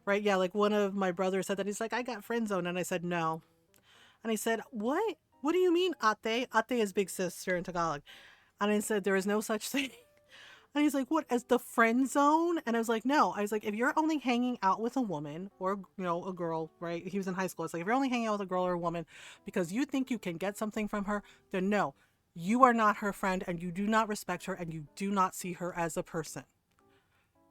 Right? Yeah. Like one of my brothers said that. He's like, I got friend zoned. And I said, no. And he said, what? What do you mean, ate? Ate is big sister in Tagalog. And I said, there is no such thing. And he's like, what, as the friend zone? And I was like, no. I was like, if you're only hanging out with a woman or, a girl, right? He was in high school. It's like, if you're only hanging out with a girl or a woman because you think you can get something from her, then no, you are not her friend and you do not respect her and you do not see her as a person.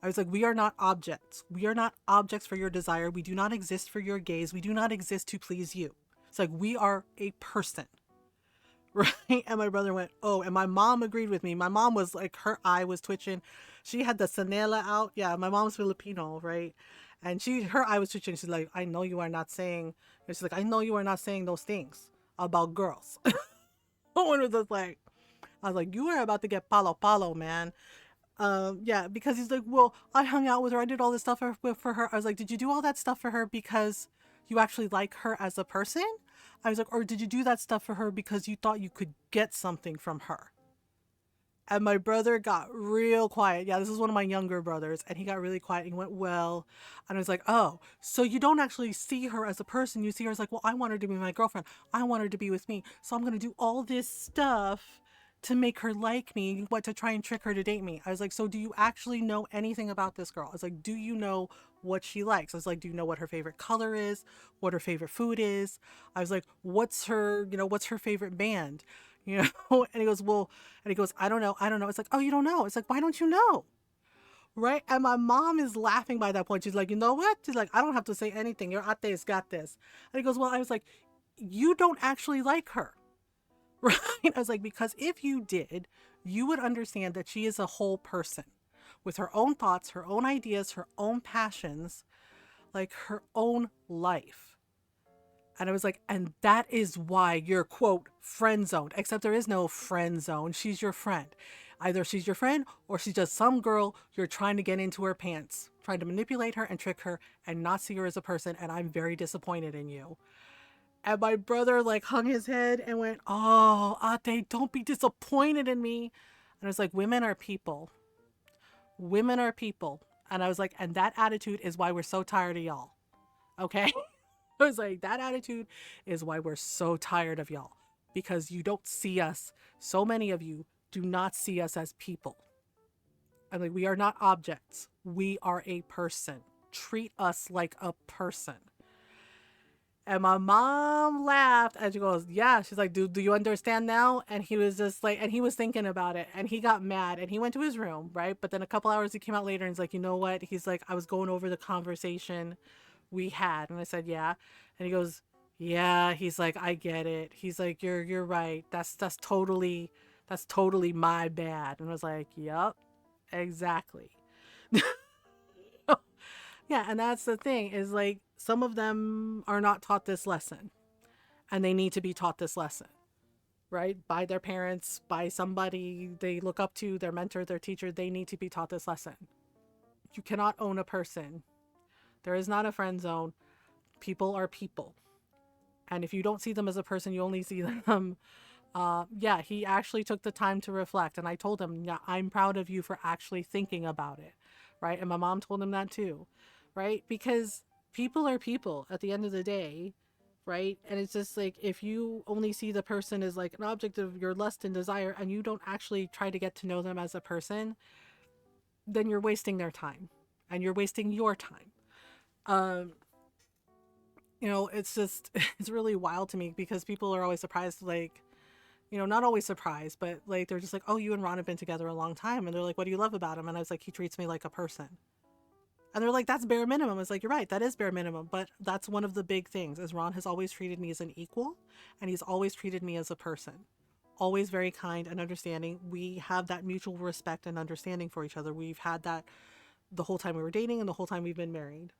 I was like, we are not objects. We are not objects for your desire. We do not exist for your gaze. We do not exist to please you. It's like, we are a person. Right? And my brother went, oh, and my mom agreed with me. My mom was like, her eye was twitching. She had the sanela out. Yeah, my mom's Filipino, right? And her eye was twitching. She's like, I know you are not saying, and she's like, I know you are not saying those things about girls. One was just like, I was like, you are about to get palo palo, man. Yeah, because he's like, well, I hung out with her. I did all this stuff for her. I was like, did you do all that stuff for her because you actually like her as a person? I was like, or did you do that stuff for her because you thought you could get something from her? And my brother got real quiet. Yeah, this is one of my younger brothers. And he got really quiet. And he went, well, and I was like, oh, so you don't actually see her as a person. You see her as like, well, I want her to be my girlfriend. I want her to be with me. So I'm going to do all this stuff to make her like me, to try and trick her to date me. I was like, so do you actually know anything about this girl? I was like, do you know what she likes? I was like, do you know what her favorite color is? What her favorite food is? I was like, what's her favorite band? And he goes, well, and he goes, I don't know. It's like, oh, you don't know. It's like, why don't you know? Right? And my mom is laughing by that point. She's like, you know what? She's like, I don't have to say anything. Your ate's got this. And he goes, well, I was like, you don't actually like her. Right? I was like, because if you did, you would understand that she is a whole person with her own thoughts, her own ideas, her own passions, like her own life. And I was like, and that is why you're, quote, friend zoned. Except there is no friend zone. She's your friend. Either she's your friend or she's just some girl you're trying to get into her pants, trying to manipulate her and trick her and not see her as a person. And I'm very disappointed in you. And my brother like hung his head and went, oh, Ate, don't be disappointed in me. And I was like, women are people. Women are people. And I was like, and that attitude is why we're so tired of y'all. Okay? I was like, that attitude is why we're so tired of y'all. Because you don't see us. So many of you do not see us as people. I'm like, we are not objects. We are a person. Treat us like a person. And my mom laughed and she goes, yeah. She's like, do you understand now? And he was just like, and he was thinking about it and he got mad and he went to his room, right? But then a couple hours he came out later and he's like, you know what? He's like, I was going over the conversation we had. And I said, yeah. And he goes, yeah. He's like, I get it. He's like, you're right. That's totally my bad. And I was like, yep, exactly. Yeah, and that's the thing is like some of them are not taught this lesson and they need to be taught this lesson, right? By their parents, by somebody they look up to, their mentor, their teacher, they need to be taught this lesson. You cannot own a person. There is not a friend zone. People are people. And if you don't see them as a person, you only see them. Yeah, he actually took the time to reflect. And I told him, yeah, I'm proud of you for actually thinking about it. Right. And my mom told him that too. Right. Because people are people at the end of the day. Right. And it's just like if you only see the person as like an object of your lust and desire and you don't actually try to get to know them as a person, then you're wasting their time and you're wasting your time. Um, it's just, it's really wild to me because people are always surprised, like, not always surprised, but like, they're just like, oh, you and Ron have been together a long time. And they're like, what do you love about him? And I was like, he treats me like a person. And they're like, that's bare minimum. It's like, you're right. That is bare minimum. But that's one of the big things is Ron has always treated me as an equal and he's always treated me as a person. Always very kind and understanding. We have that mutual respect and understanding for each other. We've had that the whole time we were dating and the whole time we've been married.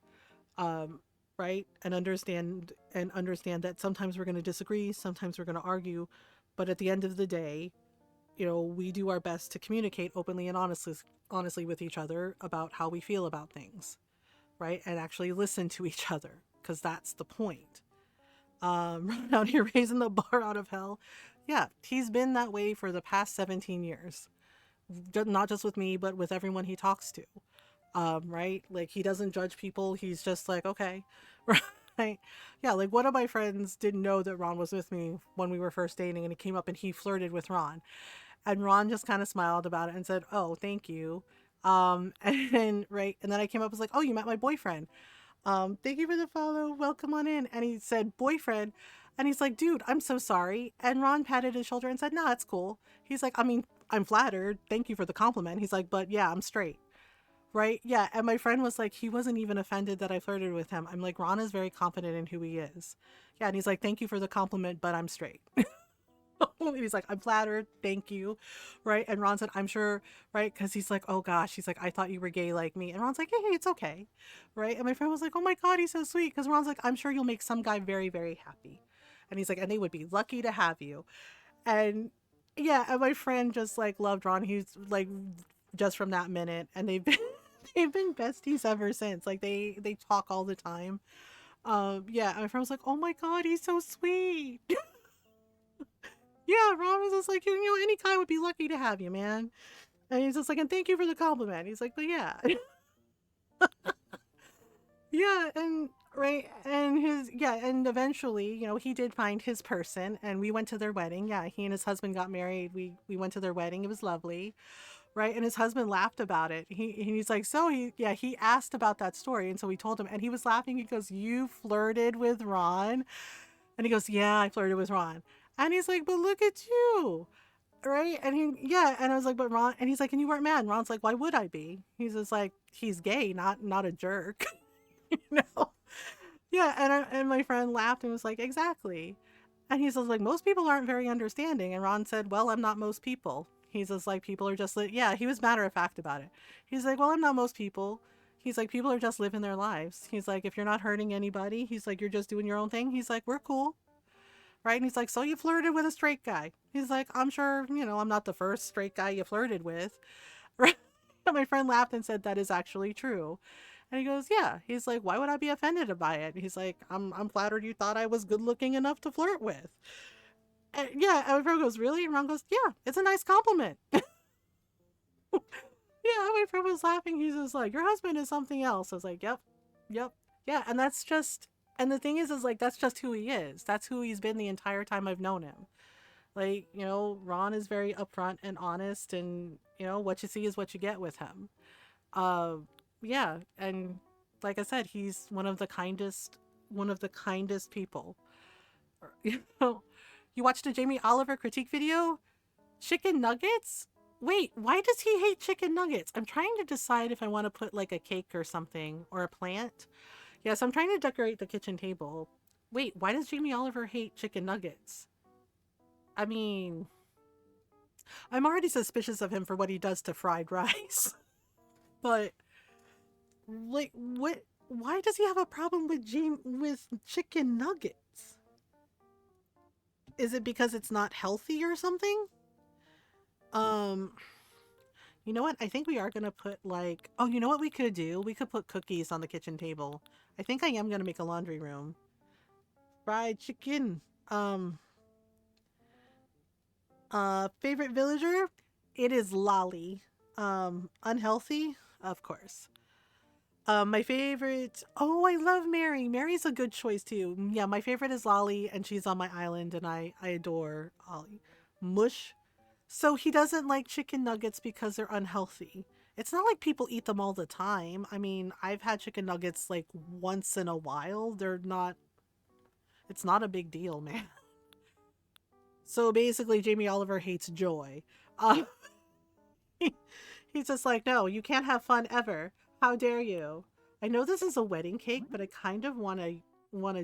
Right? And understand that sometimes we're going to disagree, sometimes we're going to argue, but at the end of the day, we do our best to communicate openly and honestly with each other about how we feel about things, right? And actually listen to each other because that's the point. Running out here raising the bar out of hell. Yeah, he's been that way for the past 17 years. Not just with me, but with everyone he talks to. Right? Like he doesn't judge people. He's just like, okay. Right? Yeah, like one of my friends didn't know that Ron was with me when we were first dating and he came up and he flirted with Ron. And Ron just kind of smiled about it and said, "Oh, thank you." And right, and then I came up and was like, "Oh, you met my boyfriend. Thank you for the follow. Welcome on in." And he said, "Boyfriend." And he's like, "Dude, I'm so sorry." And Ron patted his shoulder and said, "No, it's cool." He's like, "I mean, I'm flattered. Thank you for the compliment." He's like, "But yeah, I'm straight." Right? Yeah. And my friend was like, he wasn't even offended that I flirted with him. I'm like, Ron is very confident in who he is. Yeah. And he's like, "Thank you for the compliment, but I'm straight." And he's like, "I'm flattered. Thank you." Right. And Ron said, "I'm sure." Right. Because he's like, "Oh gosh." He's like, "I thought you were gay like me." And Ron's like, "Hey, it's okay." Right. And my friend was like, "Oh my God, he's so sweet." Because Ron's like, "I'm sure you'll make some guy very, very happy." And he's like, "And they would be lucky to have you." And yeah. And my friend just like loved Ron. He's like, just from that minute. And they've been. They've been besties ever since. Like they talk all the time. Yeah, and my friend was like, "Oh my God, he's so sweet." Yeah, Ron was just like, "You know, any guy would be lucky to have you, man." And he's just like, "And thank you for the compliment." He's like, "But yeah." Yeah, and right, and his, yeah, and eventually, he did find his person and we went to their wedding. Yeah, he and his husband got married. We went to their wedding. It was lovely. Right, and his husband laughed about it. He's like, "So he asked about that story." And so we told him and he was laughing. He goes, "You flirted with Ron?" And he goes, "Yeah, I flirted with Ron." And he's like, "But look at you." Right? And yeah, and I was like, "But Ron," and he's like, "And you weren't mad." And Ron's like, "Why would I be?" He's just like, "He's gay, not a jerk." you know? Yeah, and my friend laughed and was like, "Exactly." And he's just like, "Most people aren't very understanding." And Ron said, "Well, I'm not most people." He's just like, "People are just yeah." He was matter of fact about it. He's like, "Well, I'm not most people." He's like, "People are just living their lives." He's like, "If you're not hurting anybody," he's like, "You're just doing your own thing." He's like, "We're cool." Right? And he's like, "So you flirted with a straight guy?" He's like, "I'm sure, I'm not the first straight guy you flirted with." Right? And my friend laughed and said, "That is actually true." And he goes, "Yeah." He's like, "Why would I be offended by it?" He's like, I'm flattered you thought I was good looking enough to flirt with." And yeah. And my friend goes, "Really?" And Ron goes, "Yeah, it's a nice compliment." Yeah. And my friend was laughing. He's just like, "Your husband is something else." I was like, "Yep. Yep." Yeah. And that's just, and the thing is like, that's just who he is. That's who he's been the entire time I've known him. Like, Ron is very upfront and honest, and, what you see is what you get with him. Uh, yeah. And like I said, he's one of the kindest people. You know, you watched a Jamie Oliver critique video? Chicken nuggets? Wait, why does he hate chicken nuggets? I'm trying to decide if I want to put like a cake or something or a plant. Yes, I'm trying to decorate the kitchen table. Wait, why does Jamie Oliver hate chicken nuggets? I mean, I'm already suspicious of him for what he does to fried rice. But like what, why does he have a problem with chicken nuggets? Is it because it's not healthy or something? Um, you know what? I think we are gonna put like, oh, you know what we could do? We could put cookies on the kitchen table. I think I am gonna make a laundry room. Fried chicken. Um, favorite villager? It is Lolly. Unhealthy? Of course. My favorite. Oh, I love Mary. Mary's a good choice too. Yeah, my favorite is Lolly, and she's on my island, and I adore Ollie. Mush. So he doesn't like chicken nuggets because they're unhealthy. It's not like people eat them all the time. I mean, I've had chicken nuggets like once in a while. They're not. It's not a big deal, man. So basically, Jamie Oliver hates joy. Um, he's just like, "No, you can't have fun ever. How dare you?" I know this is a wedding cake, but I kind of wanna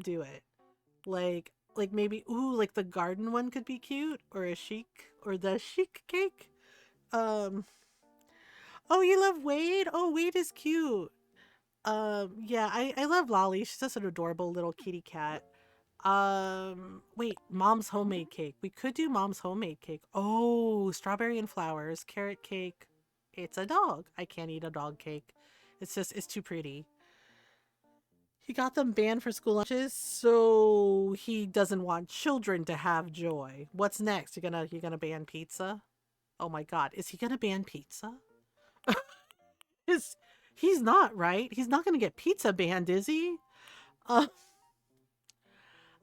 do it. Like maybe, ooh, like the garden one could be cute, or a chic, or the chic cake. Um oh, you love Wade? Oh, Wade is cute. Yeah, I love Lolly. She's just an adorable little kitty cat. Wait, mom's homemade cake. We could do mom's homemade cake. Oh, strawberry and flowers, carrot cake. It's a dog. I can't eat a dog cake. It's too pretty. He got them banned for school lunches, so he doesn't want children to have joy. What's next? You're gonna ban pizza? Oh my god, is he gonna ban pizza? Is he's not right? He's not gonna get pizza banned, is he? Uh,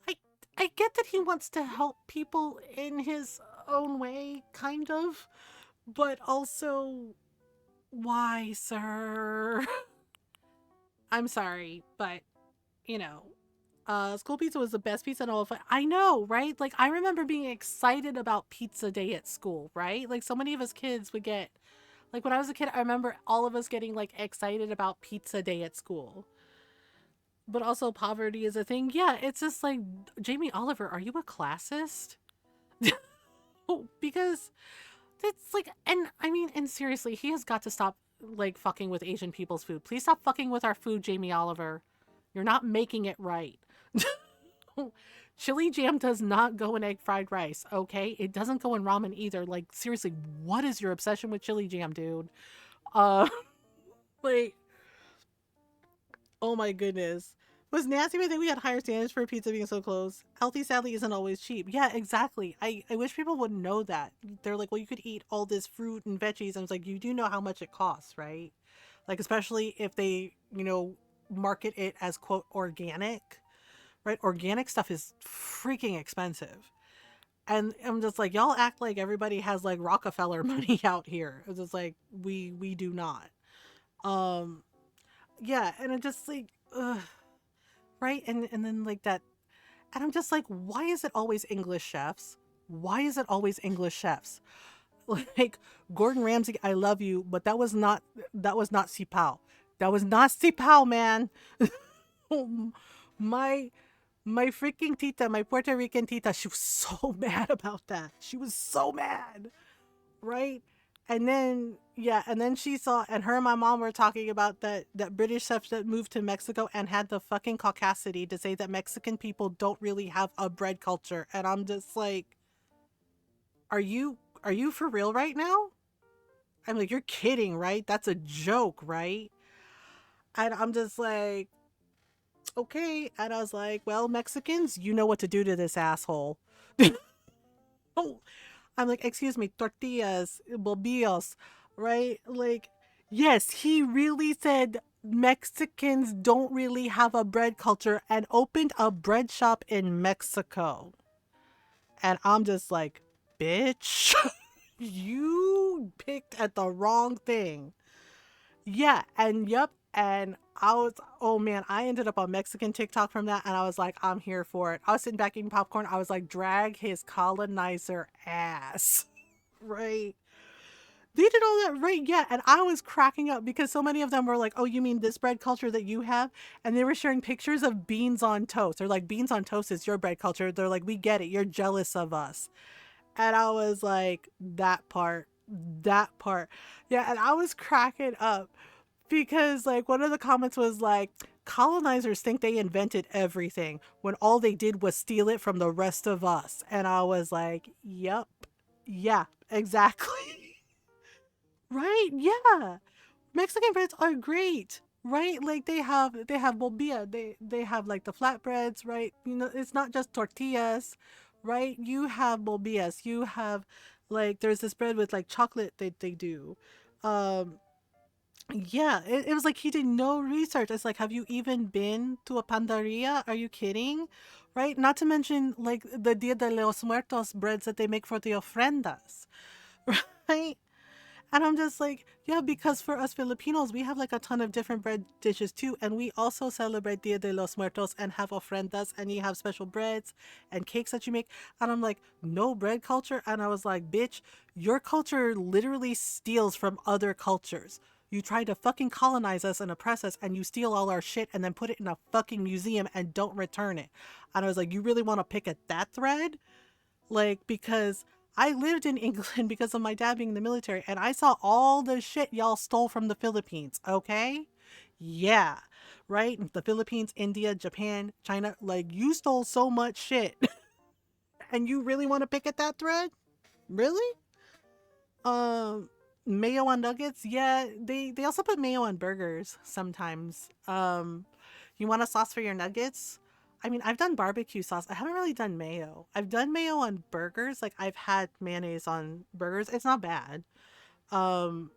I I get that he wants to help people in his own way, kind of, but also, why, sir? I'm sorry, but you know, school pizza was the best pizza in all of it. I know, right? Like, I remember being excited about pizza day at school, right? Like, so many of us kids would get, like, when I was a kid, I remember all of us getting, like, excited about pizza day at school. But also, poverty is a thing. Yeah, it's just like, Jamie Oliver, are you a classist? Because it's like, and I mean, and seriously, he has got to stop, like, fucking with Asian people's food. Please stop fucking with our food, Jamie Oliver. You're not making it right. Chili jam does not go in egg fried rice, okay? It doesn't go in ramen either. Like, seriously, what is your obsession with chili jam, dude? Uh, like, oh my goodness. Was nasty, but I think we had higher standards for pizza being so close. Healthy, sadly, isn't always cheap. Yeah, exactly. I wish people would know that. They're like, well, you could eat all this fruit and veggies. And it's like, you do know how much it costs, right? Like, especially if they, market it as, quote, organic, right? Organic stuff is freaking expensive. And I'm just like, y'all act like everybody has like Rockefeller money out here. It's just like, we do not. Um, yeah, and it just like, ugh, right? And then like that, and I'm just like, why is it always English chefs? Why is it always English chefs? Like, Gordon Ramsay, I love you, but that was not Sipao. That was not Sipao, man. my my freaking tita, my Puerto Rican tita, she was so mad about that. She was so mad, right? And then yeah, and then she saw, and her and my mom were talking about that British chef that moved to Mexico and had the fucking caucasity to say that Mexican people don't really have a bread culture, and I'm just like, are you for real right now? I'm like, you're kidding, right? That's a joke, right? And I'm just like, okay. And I was like, well, Mexicans, you know what to do to this asshole. Oh, I'm like, excuse me, tortillas, bolillos, right? Like, yes, he really said Mexicans don't really have a bread culture and opened a bread shop in Mexico. And I'm just like, bitch, you picked at the wrong thing. Yeah, and yep, and I was, oh man, I ended up on Mexican TikTok from that, and I was like, I'm here for it. I was sitting back eating popcorn. I was like, drag his colonizer ass, right? They did all that, right? Yeah, and I was cracking up because so many of them were like, oh, you mean this bread culture that you have? And they were sharing pictures of beans on toast. They're like, beans on toast is your bread culture. They're like, we get it. You're jealous of us. And I was like, that part, that part. Yeah, and I was cracking up because like one of the comments was like, colonizers think they invented everything when all they did was steal it from the rest of us. And I was like, yep, yeah, exactly. Right, yeah. Mexican breads are great, right? Like they have bobia, they have like the flatbreads, right? It's not just tortillas, right? You have bobias, you have, like, there's this bread with like chocolate that they do. Um yeah, it was like he did no research. It's like, have you even been to a pandaria? Are you kidding? Right? Not to mention like the Dia de los Muertos breads that they make for the ofrendas, right? And I'm just like, yeah, because for us Filipinos, we have like a ton of different bread dishes too. And we also celebrate Dia de los Muertos and have ofrendas, and you have special breads and cakes that you make. And I'm like, no bread culture. And I was like, bitch, your culture literally steals from other cultures. You try to fucking colonize us and oppress us, and you steal all our shit and then put it in a fucking museum and don't return it. And I was like, you really want to pick at that thread? Like, because I lived in England because of my dad being in the military, and I saw all the shit y'all stole from the Philippines, okay? Yeah, right? The Philippines, India, Japan, China, like, you stole so much shit. And you really want to pick at that thread? Really? Um, Mayo on nuggets? Yeah, they also put mayo on burgers sometimes. You want a sauce for your nuggets? I mean, I've done barbecue sauce. I haven't really done mayo. I've done mayo on burgers. Like I've had mayonnaise on burgers. It's not bad. Um,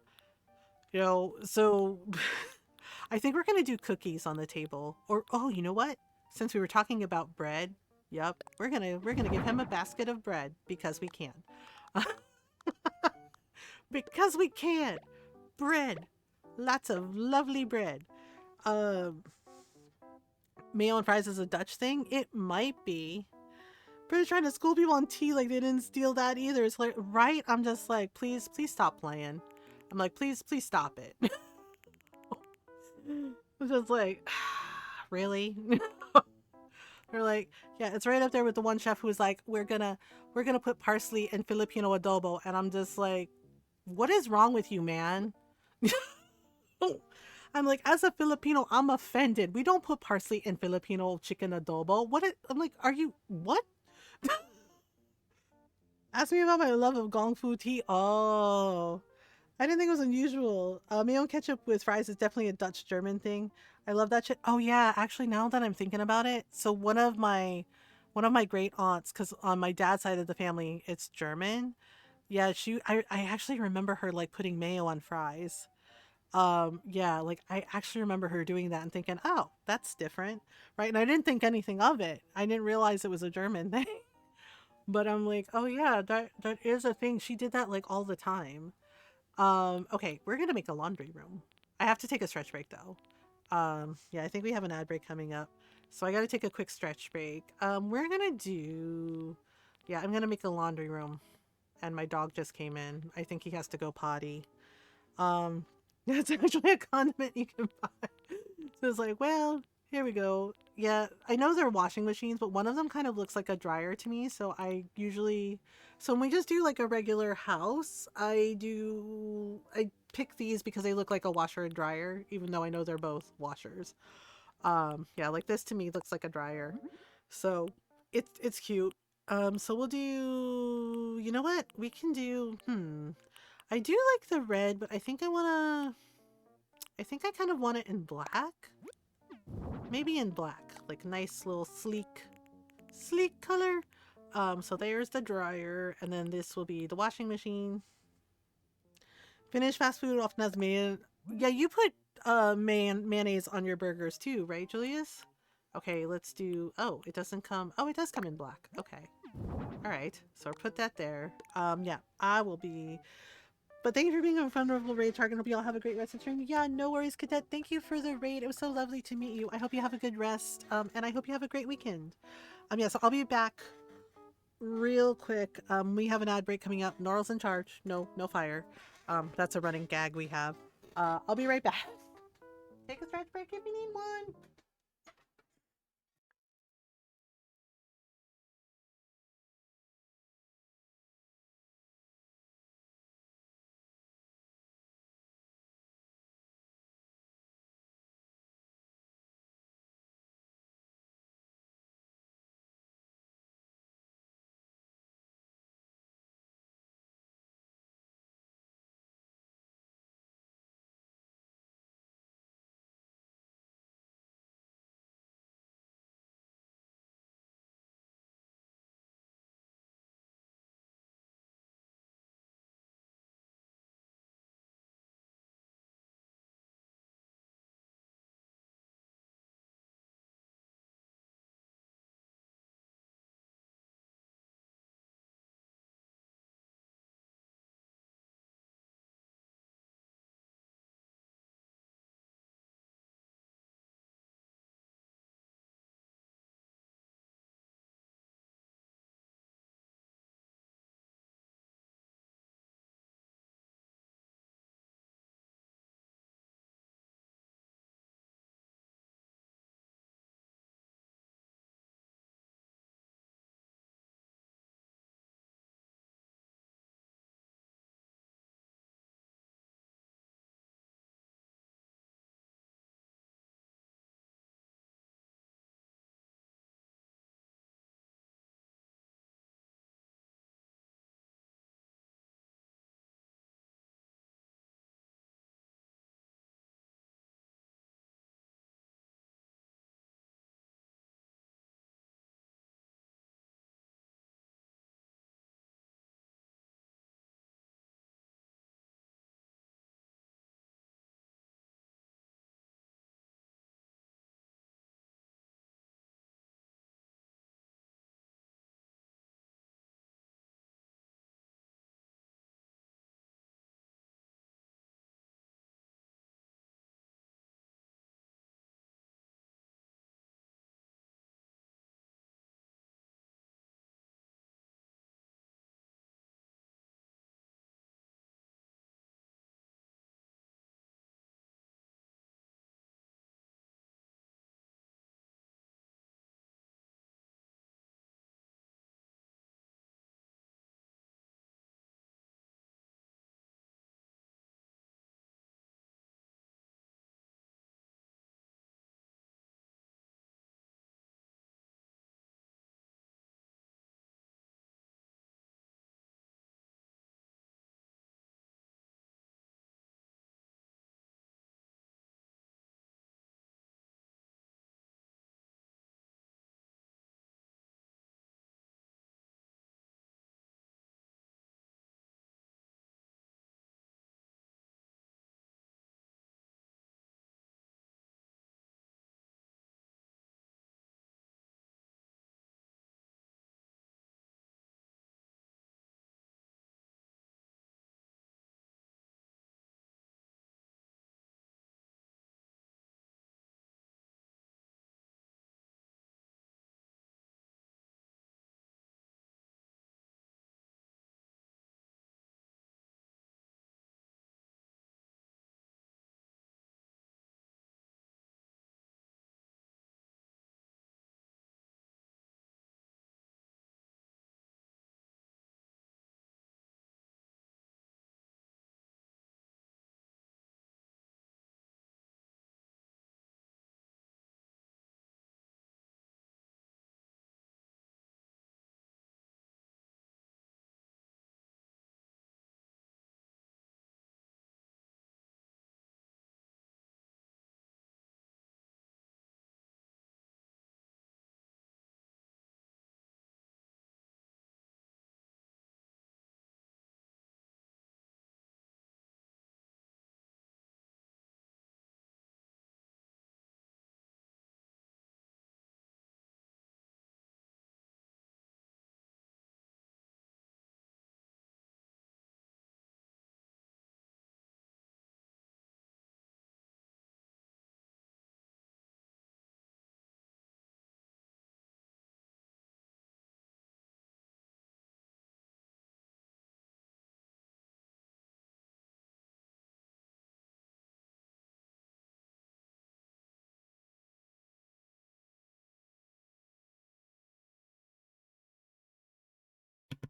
so I think we're gonna do cookies on the table. Or oh, you know what? Since we were talking about bread, yep, we're gonna give him a basket of bread because we can. Because we can. Bread. Lots of lovely bread. Um, Mayo and fries is a Dutch thing. It might be. British trying to school people on tea like they didn't steal that either. It's like, right? I'm just like, please, please stop playing. I'm like, please, please stop it. I'm just like, really? They're like, yeah, it's right up there with the one chef who's like, we're gonna put parsley in Filipino adobo, and I'm just like, what is wrong with you, man? I'm like, as a Filipino, I'm offended. We don't put parsley in Filipino chicken adobo. I'm like, are you what? Ask me about my love of gong fu tea. Oh, I didn't think it was unusual. Mayo ketchup with fries is definitely a Dutch German thing. I love that shit. Oh yeah, actually, now that I'm thinking about it, so one of my great aunts, because on my dad's side of the family, it's German. Yeah, I actually remember her like putting mayo on fries. Yeah, like I actually remember her doing that and thinking, oh, that's different, right? And I didn't think anything of it. I didn't realize it was a German thing. But I'm like, oh yeah, that is a thing. She did that like all the time. Okay, we're gonna make a laundry room. I have to take a stretch break though. Yeah, I think we have an ad break coming up. So I gotta take a quick stretch break. We're gonna do yeah, I'm gonna make a laundry room. And my dog just came in. I think he has to go potty. Um, it's actually a condiment you can buy. So it's like, well, here we go. Yeah, I know they're washing machines, but one of them kind of looks like a dryer to me. So when we just do like a regular house, I pick these because they look like a washer and dryer, even though I know they're both washers. Yeah, like this to me looks like a dryer. So it's cute. So we'll do, you know what? We can do, I do like the red, but I think I kind of want it in black. Maybe in black, like nice little sleek color. So there's the dryer, and then this will be the washing machine. Finnish fast food often has mayonnaise. Yeah, you put mayonnaise on your burgers too, right, Julius? Okay, let's do. Oh, it doesn't come. Oh, it does come in black. Okay. All right. So I'll put that there. Yeah, I will be. But thank you for being a wonderful raid target. Hope you all have a great rest of the stream. Yeah, no worries, Cadet. Thank you for the raid. It was so lovely to meet you. I hope you have a good rest. And I hope you have a great weekend. Yeah, so I'll be back real quick. We have an ad break coming up. Norl's in charge. No fire. That's a running gag we have. I'll be right back. Take a stretch break if you need one.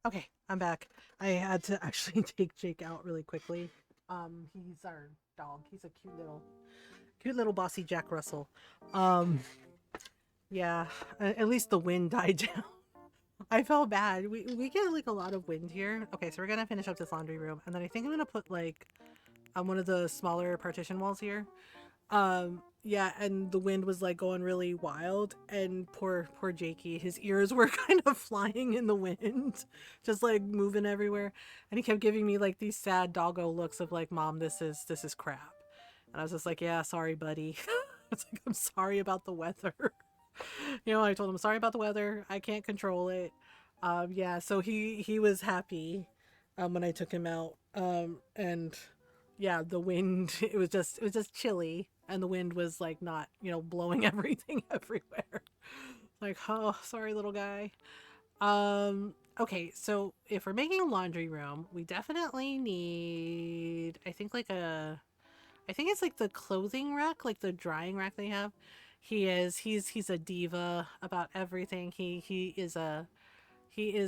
Okay, I'm back. I had to actually take Jake out really quickly. He's our dog. He's a cute little bossy Jack Russell. Um, yeah. At least the wind died down. I felt bad. We get like a lot of wind here. Okay, so we're gonna finish up this laundry room, and then I think I'm gonna put like on one of the smaller partition walls here. Yeah, and the wind was like going really wild, and poor Jakey, his ears were kind of flying in the wind, just like moving everywhere, and he kept giving me like these sad doggo looks of like, "Mom, this is crap," and I was just like, "Yeah, sorry, buddy." It's like, I'm sorry about the weather. I told him sorry about the weather. I can't control it. Yeah, so he was happy when I took him out. And yeah, the wind it was just chilly, and the wind was like not blowing everything everywhere. Like, oh, sorry, little guy. Okay, so if we're making a laundry room, we definitely need, I think it's like the clothing rack, like the drying rack they have. He's a diva about everything. He is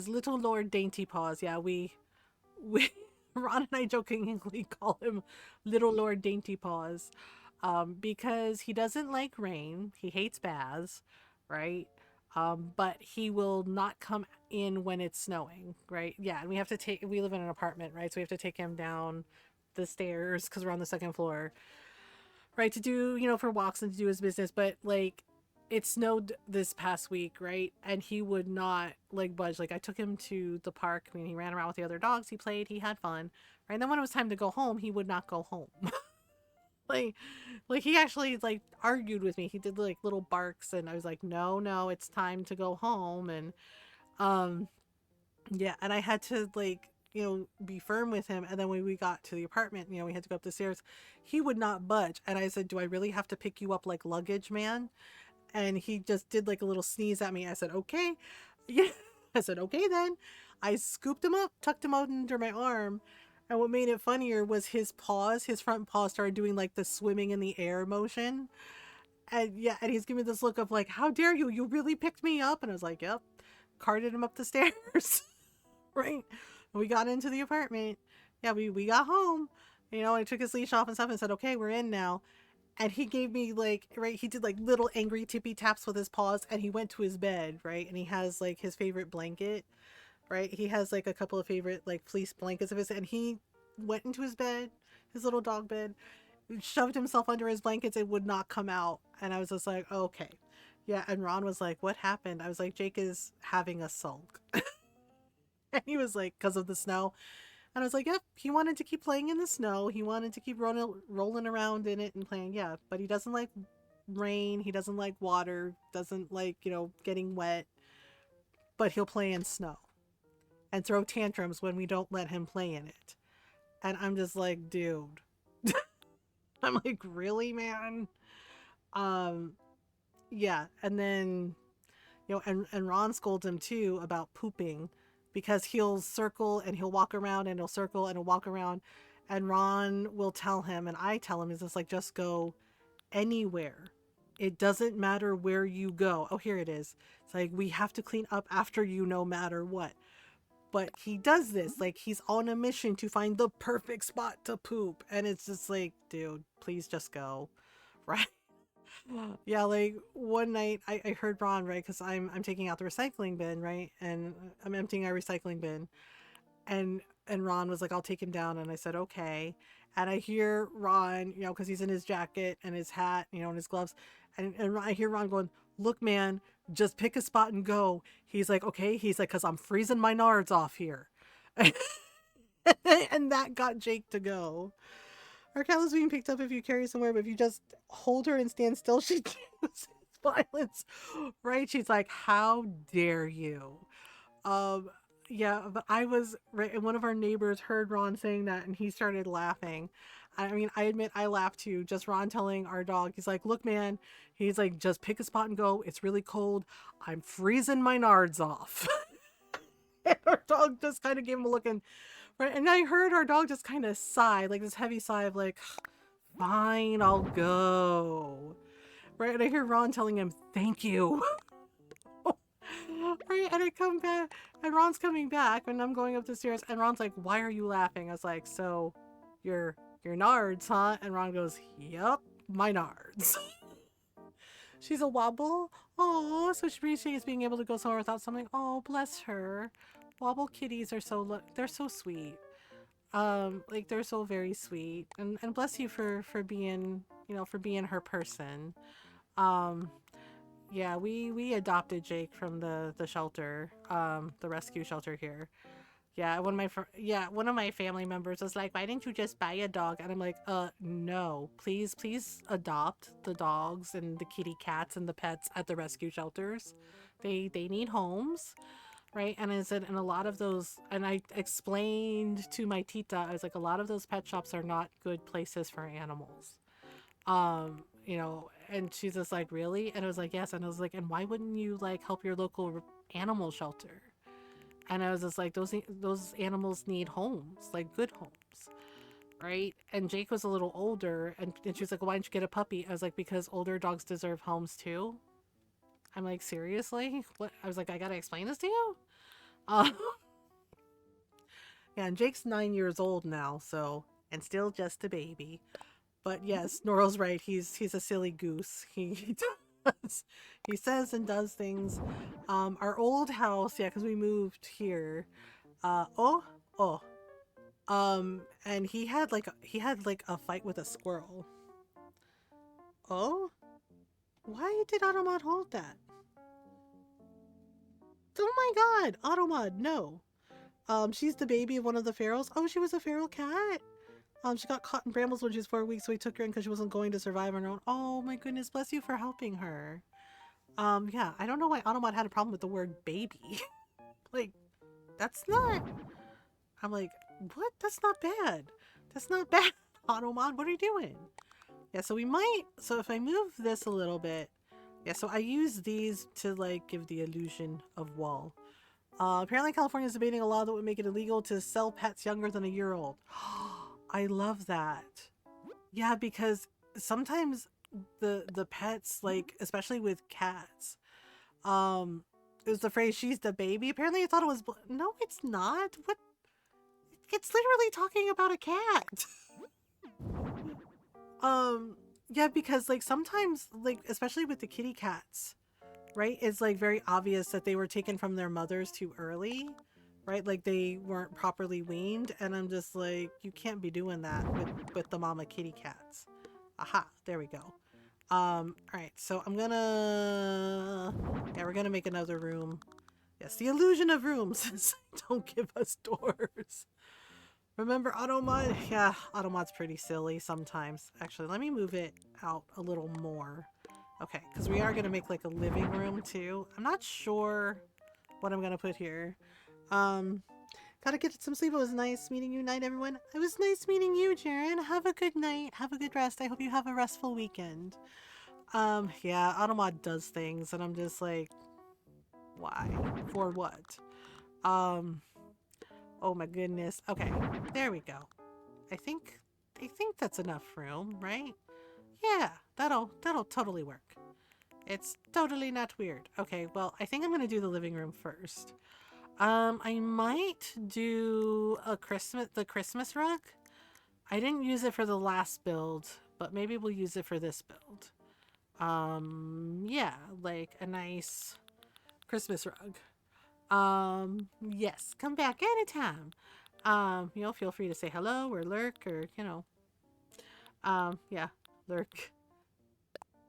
little Lord Dainty Paws. Yeah, we Ron and I jokingly call him Little Lord Dainty Paws, because he doesn't like rain. He hates baths, right? But he will not come in when it's snowing, right? Yeah, and we live in an apartment, right? So we have to take him down the stairs because we're on the second floor, right? To do, for walks and to do his business. But like, it snowed this past week, right? And he would not like budge. Like, I took him to the park. I mean, he ran around with the other dogs. He played. He had fun, right? And then when it was time to go home, he would not go home. like, like he actually like argued with me. He did like little barks, and I was like, no, no, it's time to go home. And um, yeah, and I had to like be firm with him. And then when we got to the apartment, we had to go up the stairs. He would not budge, and I said, "Do I really have to pick you up like luggage, man?" And he just did like a little sneeze at me. I said, "Okay." Yeah. I said, "Okay then." I scooped him up, tucked him under my arm. And what made it funnier was his front paws started doing like the swimming in the air motion. And yeah, and he's giving me this look of like, "How dare you? You really picked me up." And I was like, "Yep." Carted him up the stairs. Right. We got into the apartment. Yeah, we got home. I took his leash off and stuff and said, "Okay, we're in now." And he gave me like, right, he did like little angry tippy taps with his paws, and he went to his bed, right? And he has like his favorite blanket, right? He has like a couple of favorite like fleece blankets of his, and he went into his bed, his little dog bed, shoved himself under his blankets and would not come out. And I was just like, okay. Yeah, and Ron was like, "What happened?" I was like, "Jake is having a sulk." And he was like, "Because of the snow." And I was like, "Yep, he wanted to keep playing in the snow. He wanted to keep rolling around in it and playing. Yeah, but he doesn't like rain. He doesn't like water. Doesn't like, getting wet. But he'll play in snow and throw tantrums when we don't let him play in it." And I'm just like, dude. I'm like, really, man? Um, yeah. And then, and Ron scolds him too about pooping, because he'll circle and he'll walk around, and he'll circle and he'll walk around, and Ron will tell him, and I tell him, is just like, "Just go anywhere. It doesn't matter where you go." Oh, here it is. It's like, "We have to clean up after you no matter what." But he does this like he's on a mission to find the perfect spot to poop, and it's just like, dude, please just go. Right. Yeah, like one night I heard Ron, right, because I'm taking out the recycling bin, right, and I'm emptying our recycling bin, and Ron was like, "I'll take him down," and I said, "Okay." And I hear Ron, because he's in his jacket and his hat, and his gloves, and I hear Ron going, "Look, man, just pick a spot and go." He's like, "Okay." He's like, "Because I'm freezing my nards off here." And that got Jake to go. Our cat is being picked up if you carry somewhere, but if you just hold her and stand still, she chooses violence. Right? She's like, "How dare you?" Um, yeah, but I was right, and one of our neighbors heard Ron saying that, and he started laughing. I mean, I admit I laughed too. Just Ron telling our dog, he's like, "Look, man," he's like, "just pick a spot and go. It's really cold. I'm freezing my nards off." And our dog just kind of gave him a look, and right, and I heard our dog just kind of sigh, like this heavy sigh of like, "Fine, I'll go." Right, and I hear Ron telling him, "Thank you." Right, and I come back, and Ron's coming back, and I'm going up the stairs, and Ron's like, "Why are you laughing?" I was like, "So, you're nards, huh?" And Ron goes, "Yup, my nards." She's a wobble. Oh, so she appreciates being able to go somewhere without something. Oh, bless her. Wobble kitties are they're so sweet. Like they're so very sweet, and bless you for being for being her person. Um, yeah, we adopted Jake from the shelter, the rescue shelter here. Yeah, one of my family members was like, "Why didn't you just buy a dog?" And I'm like, no, please adopt the dogs and the kitty cats and the pets at the rescue shelters. They need homes, right?" And I said, and a lot of those, and I explained to my tita, I was like, a lot of those pet shops are not good places for animals. And she's just like, really? And I was like, yes. And I was like, and why wouldn't you like help your local animal shelter? And I was just like, those animals need homes, like good homes, right? And Jake was a little older, and she was like, why don't you get a puppy? I was like, because older dogs deserve homes too. I'm like, seriously? What? I was like, I gotta explain this to you? Uh, yeah, and Jake's 9 years old now, so, and still just a baby. But yes, Norrell's right. He's a silly goose. He does. He says and does things. Our old house, yeah, because we moved here. Oh, oh. And he had like a fight with a squirrel. Oh, why did Automod hold that? Oh my God, Automod, no. She's the baby of one of the pharaohs. Oh, she was a feral cat. She got caught in brambles when she was 4 weeks, so we took her in because she wasn't going to survive on her own. Oh my goodness, bless you for helping her. Yeah, I don't know why Automod had a problem with the word baby. Like, that's not. I'm like, what? That's not bad. That's not bad, Automod. What are you doing? Yeah, so we might. So if I move this a little bit, yeah. So I use these to like give the illusion of wall. Apparently, California is debating a law that would make it illegal to sell pets younger than a year old. I love that. Yeah, because sometimes the pets, like especially with cats, is the phrase "she's the baby." Apparently, I thought it was. No, it's not. What? It's literally talking about a cat. um, yeah, because like sometimes, like especially with the kitty cats, right? It's like very obvious that they were taken from their mothers too early, right? Like they weren't properly weaned, and I'm just like, you can't be doing that with the mama kitty cats. Aha, there we go. All right, so we're gonna make another room. Yes, the illusion of rooms. Don't give us doors. Remember Automod? Yeah, Automod's pretty silly sometimes. Actually, let me move it out a little more. Okay, because we are going to make like a living room too. I'm not sure what I'm going to put here. Gotta get some sleep. It was nice meeting you. Night, everyone. It was nice meeting you, Jaren. Have a good night. Have a good rest. I hope you have a restful weekend. Yeah, Automod does things, and I'm just like, why? For what? Oh my goodness. Okay, there we go. I think that's enough room, right? Yeah, that'll totally work. It's totally not weird. Okay, well, I think I'm gonna do the living room first. I might do the Christmas rug. I didn't use it for the last build, but maybe we'll use it for this build. Yeah, like a nice Christmas rug. Yes, come back anytime. Feel free to say hello or lurk or, yeah, lurk.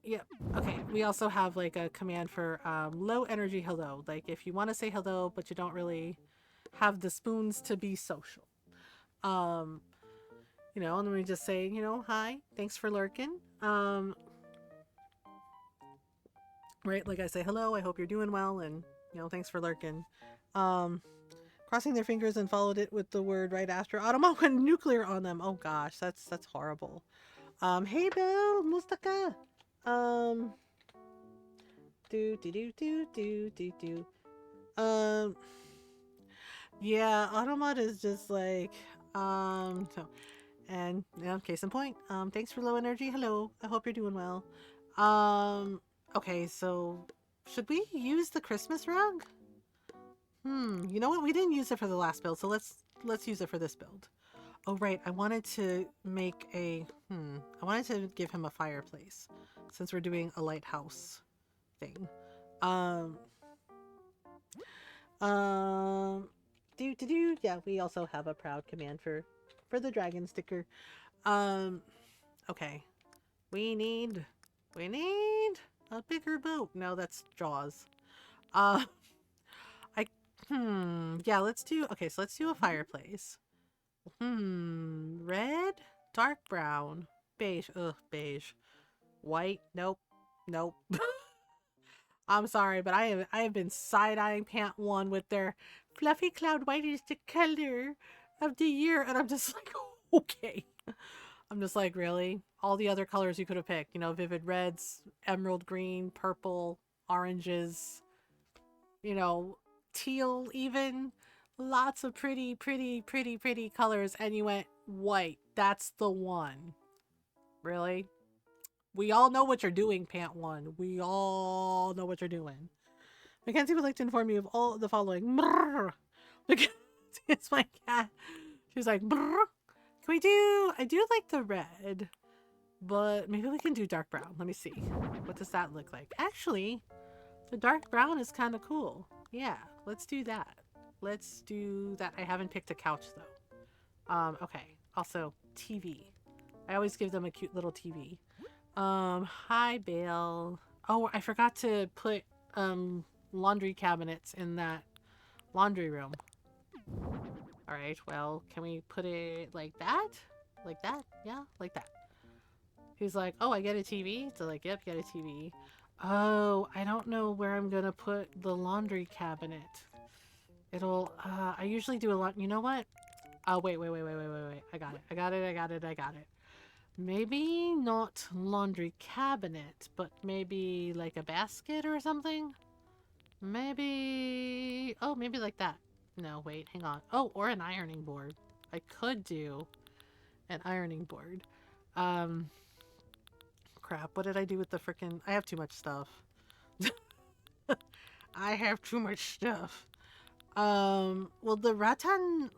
Yep. Okay. We also have like a command for low energy hello. Like if you want to say hello, but you don't really have the spoons to be social. Um, and then we just say, hi, thanks for lurking. Right, like I say hello, I hope you're doing well, and thanks for lurking. Crossing their fingers and followed it with the word right after. Automat went nuclear on them. Oh gosh, that's horrible. Hey Bill, Mustaka. Um, do. Um, yeah, Automat is just like, so, and case in point. Thanks for low energy. Hello, I hope you're doing well. Okay, so should we use the Christmas rug? You know what? We didn't use it for the last build, so let's use it for this build. Oh right, I wanted to make a I wanted to give him a fireplace since we're doing a lighthouse thing. Um yeah, we also have a proud command for the dragon sticker. Um okay. We need a bigger boat. No, that's Jaws. Uh I yeah, let's do okay, so let's do a fireplace. Red, dark brown, beige. Ugh, beige. White. Nope. Nope. I'm sorry, but I have been side-eyeing Pant 1 with their fluffy cloud white is the color of the year, and I'm just like, okay. I'm just like, really? All the other colors you could have picked, you know, vivid reds, emerald green, purple, oranges, you know, teal even. Lots of pretty, pretty, pretty, pretty colors, and you went white. That's the one. Really? We all know what you're doing, Pant 1. We all know what you're doing. Mackenzie would like to inform you of all the following. Because it's my cat. She's like, brrr. Can we do... I do like the red, but maybe we can do dark brown. Let me see. What does that look like? Actually, the dark brown is kind of cool. Yeah, let's do that. Let's do that. I haven't picked a couch, though. Okay. Also, TV. I always give them a cute little TV. Hi, Bale. Oh, I forgot to put, laundry cabinets in that laundry room. Alright, well, can we put it like that? Like that? Yeah, like that. He's like, oh, I get a TV? So like, yep, get a TV. Oh, I don't know where I'm gonna put the laundry cabinet. It'll, I usually do a lot. You know what? Oh, wait. I got it. Maybe not laundry cabinet, but maybe like a basket or something? Maybe... Oh, maybe like that. No, wait, hang on. Oh, or an ironing board. I could do an ironing board. Crap, what did I do with the frickin'... I have too much stuff. I have too much stuff. Well, the rattan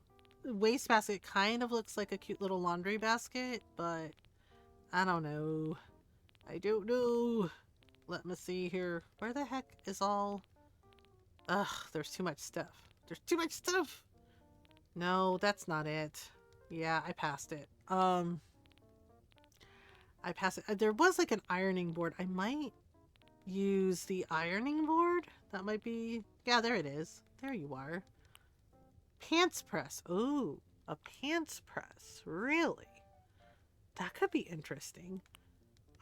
wastebasket kind of looks like a cute little laundry basket, but I don't know. I don't know. Let me see here. Where the heck is all... Ugh, there's too much stuff. There's too much stuff! No, that's not it. Yeah, I passed it. I passed it. There was like an ironing board. I might use the ironing board. That might be... Yeah, there it is. There you are. Pants press. Ooh, a pants press. Really? That could be interesting.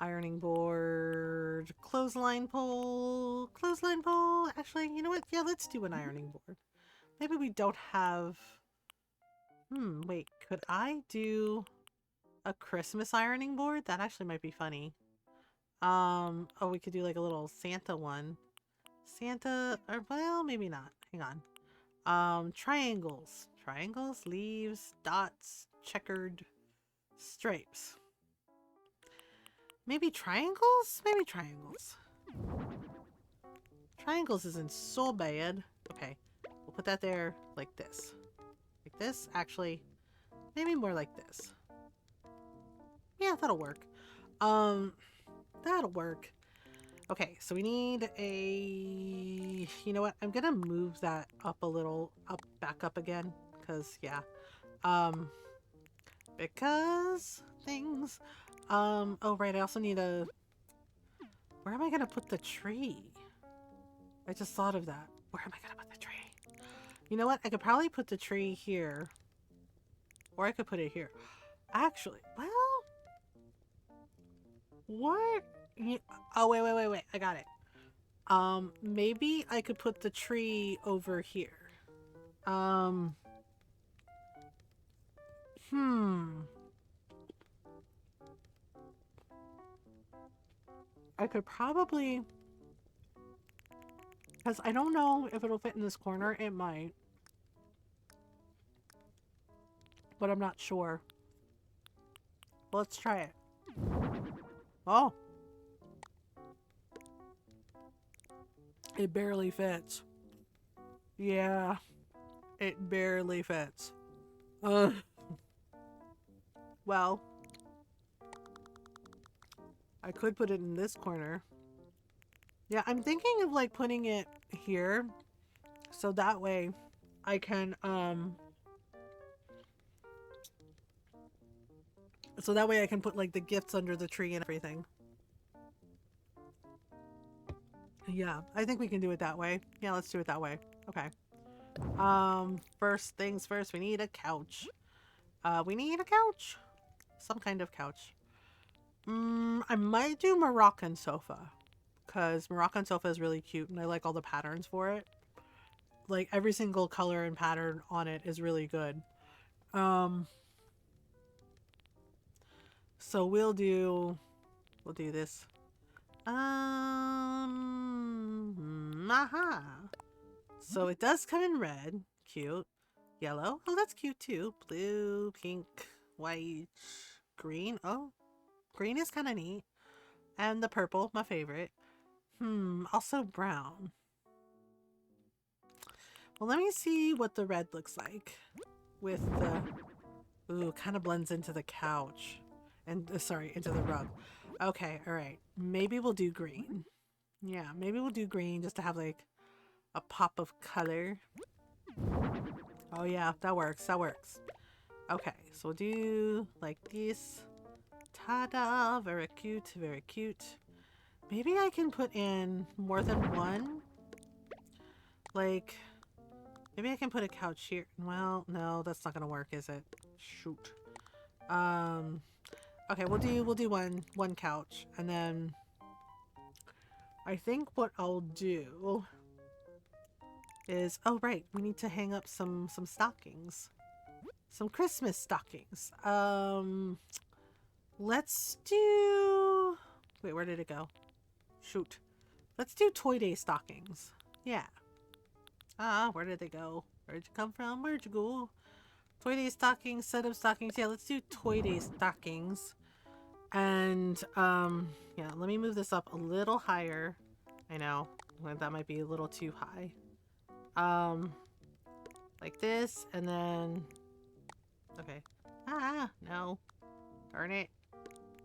Ironing board. Clothesline pole. Clothesline pole. Actually, you know what? Yeah, let's do an ironing board. Maybe we don't have... wait. Could I do a Christmas ironing board? That actually might be funny. Oh, we could do like a little Santa one. Santa, or well, maybe not. Hang on. Triangles. Triangles, leaves, dots, checkered stripes. Maybe triangles? Maybe triangles. Triangles isn't so bad. Okay, we'll put that there like this. Like this? Actually, maybe more like this. Yeah, that'll work. That'll work. Okay, so we need a... You know what? I'm gonna move that up a little, back up again, because, yeah. Because things... oh, right, I also need a... Where am I gonna put the tree? I just thought of that. Where am I gonna put the tree? You know what? I could probably put the tree here. Or I could put it here. Actually, well... What? Oh, wait. I got it. Maybe I could put the tree over here. I could probably... Because I don't know if it'll fit in this corner. It might. But I'm not sure. Let's try it. Oh. It barely fits. Yeah, it barely fits. Uh, well, I could put it in this corner. Yeah, I'm thinking of like putting it here so that way I can put like the gifts under the tree and everything. Yeah, I think we can do it that way. Yeah, let's do it that way. Okay. First things first, we need a couch. We need a couch. Some kind of couch. I might do Moroccan sofa. Because Moroccan sofa is really cute and I like all the patterns for it. Like every single color and pattern on it is really good. Um, so we'll do this. Aha. So it does come in red. Cute. Yellow. Oh, that's cute too. Blue, pink, white, green. Oh, green is kind of neat. And the purple, my favorite. Also brown. Well, let me see what the red looks like with the... Ooh, kind of blends into the couch. And, sorry, into the rug. Okay, alright. Maybe we'll do green. Yeah, maybe we'll do green just to have, like, a pop of color. Oh, yeah, that works, that works. Okay, so we'll do like this. Ta-da! Very cute, very cute. Maybe I can put in more than one. Like, maybe I can put a couch here. Well, no, that's not gonna work, is it? Shoot. Okay, we'll do one couch, and then I think what I'll do is, oh right, we need to hang up some stockings, some Christmas stockings. Let's do. Wait, where did it go? Shoot. Let's do Toy Day stockings. Yeah. Ah, where did they go? Where'd you come from? Where'd you go? Toy Day stockings, set of stockings. Yeah, let's do Toy Day stockings. And, yeah, let me move this up a little higher. I know, that might be a little too high. Like this, and then, okay. Ah, no. Darn it.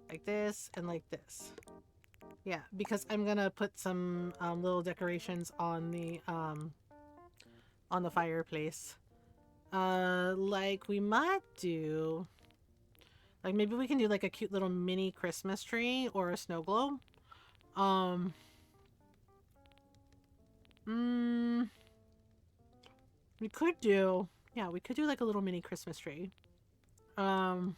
Like this, and like this. Yeah, because I'm gonna put some, little decorations on the fireplace. Like we might do... Like, maybe we can do, like, a cute little mini Christmas tree or a snow globe. We could do... Yeah, we could do, like, a little mini Christmas tree. I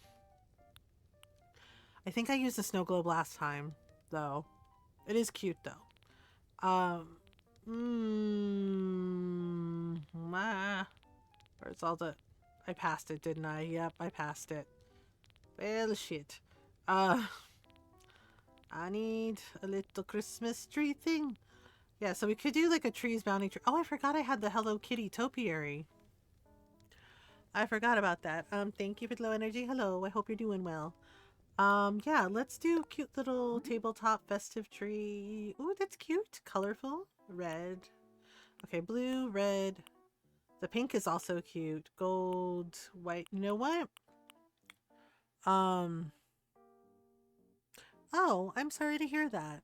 think I used the snow globe last time, though. It is cute, though. Where's all the... I passed it, didn't I? Yep, I passed it. Well, shit. I need a little Christmas tree thing. Yeah, so we could do like a trees bounding tree. Oh, I forgot I had the Hello Kitty topiary. I forgot about that. Thank you for the low energy. Hello, I hope you're doing well. Yeah, let's do a cute little tabletop festive tree. Ooh, that's cute. Colorful. Red. Okay, blue, red. The pink is also cute. Gold, white. You know what? Oh, I'm sorry to hear that.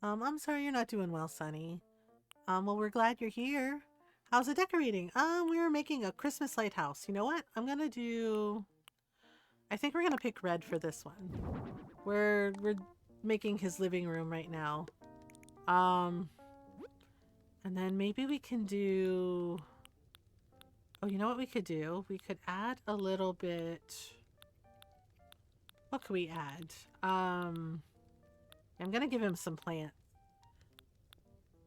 I'm sorry you're not doing well, Sunny. Well, we're glad you're here. How's it decorating? We're making a Christmas lighthouse. You know what? I think we're gonna pick red for this one. We're making his living room right now. And then maybe we can do... Oh, you know what we could do? We could add a little bit... What could we add? I'm gonna give him some plant.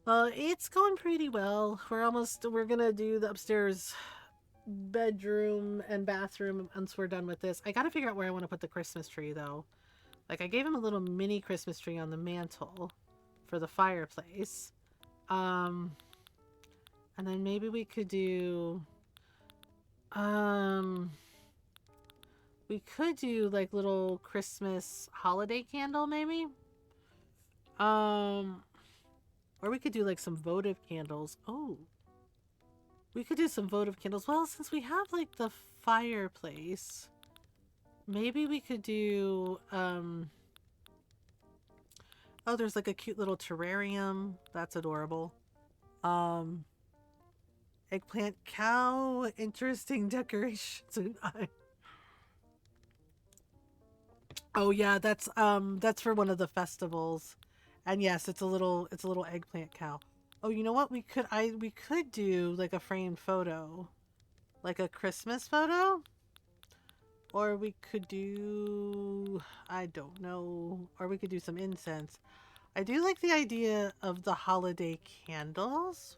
It's going pretty well. We're gonna do the upstairs bedroom and bathroom once we're done with this. I gotta figure out where I want to put the Christmas tree, though. Like, I gave him a little mini Christmas tree on the mantle for the fireplace. And then maybe we could do... We could do, like, little Christmas holiday candle, maybe? Or we could do, like, some votive candles. Oh. We could do some votive candles. Well, since we have like the fireplace, maybe we could do oh, there's like a cute little terrarium. That's adorable. Um Eggplant cow, interesting decorations. Oh yeah, that's for one of the festivals. And yes, it's a little eggplant cow. Oh, you know what? We could do like a framed photo. Like a Christmas photo? Or we could do I don't know. Or we could do some incense. I do like the idea of the holiday candles,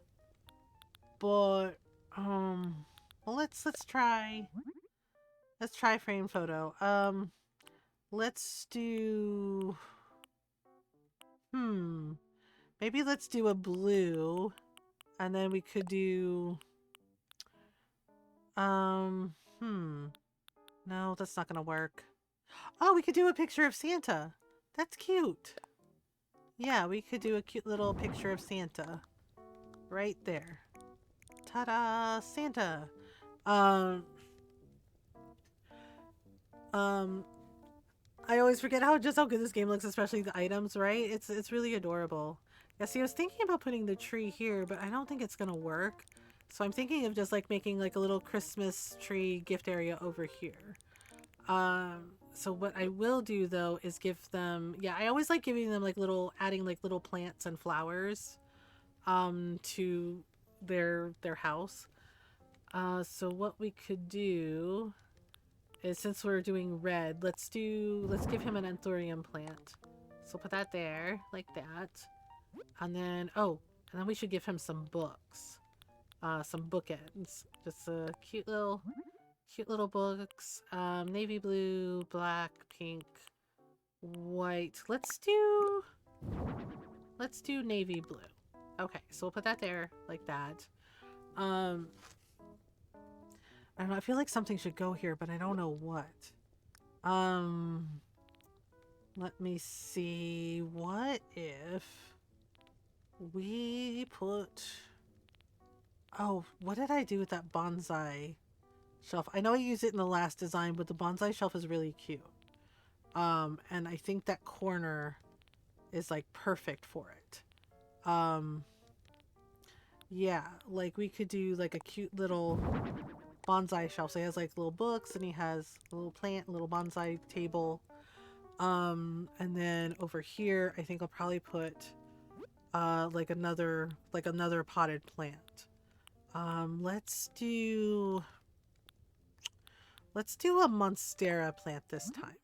but well, let's try frame photo. Let's do hmm maybe let's do a blue, and then we could do um hmm no, that's not gonna work. Oh, we could do a picture of Santa. That's cute. Yeah, we could do a cute little picture of Santa right there. Ta-da, Santa. Um um I always forget how good this game looks, especially the items, right? It's really adorable. Yeah, see, I was thinking about putting the tree here, but I don't think it's gonna work. So I'm thinking of just like making like a little Christmas tree gift area over here. So what I will do though is give them, yeah, I always like giving them like adding like little plants and flowers, to their house. So what we could do is, since we're doing red, let's give him an anthurium plant. So put that there, like that. And then, oh, and then we should give him some books. Some bookends. Just cute little books. Navy blue, black, pink, white. Let's do navy blue. Okay, so we'll put that there, like that. Um, I don't know, I feel like something should go here, but I don't know what. Um, Let me see. What if we put... Oh, what did I do with that bonsai shelf? I know I used it in the last design, but the bonsai shelf is really cute. And I think that corner is like perfect for it. Yeah, like we could do like a cute little bonsai shelf. So he has like little books, and he has a little plant, a little bonsai table. And then over here, I think I'll probably put like another potted plant. Let's do a monstera plant this time.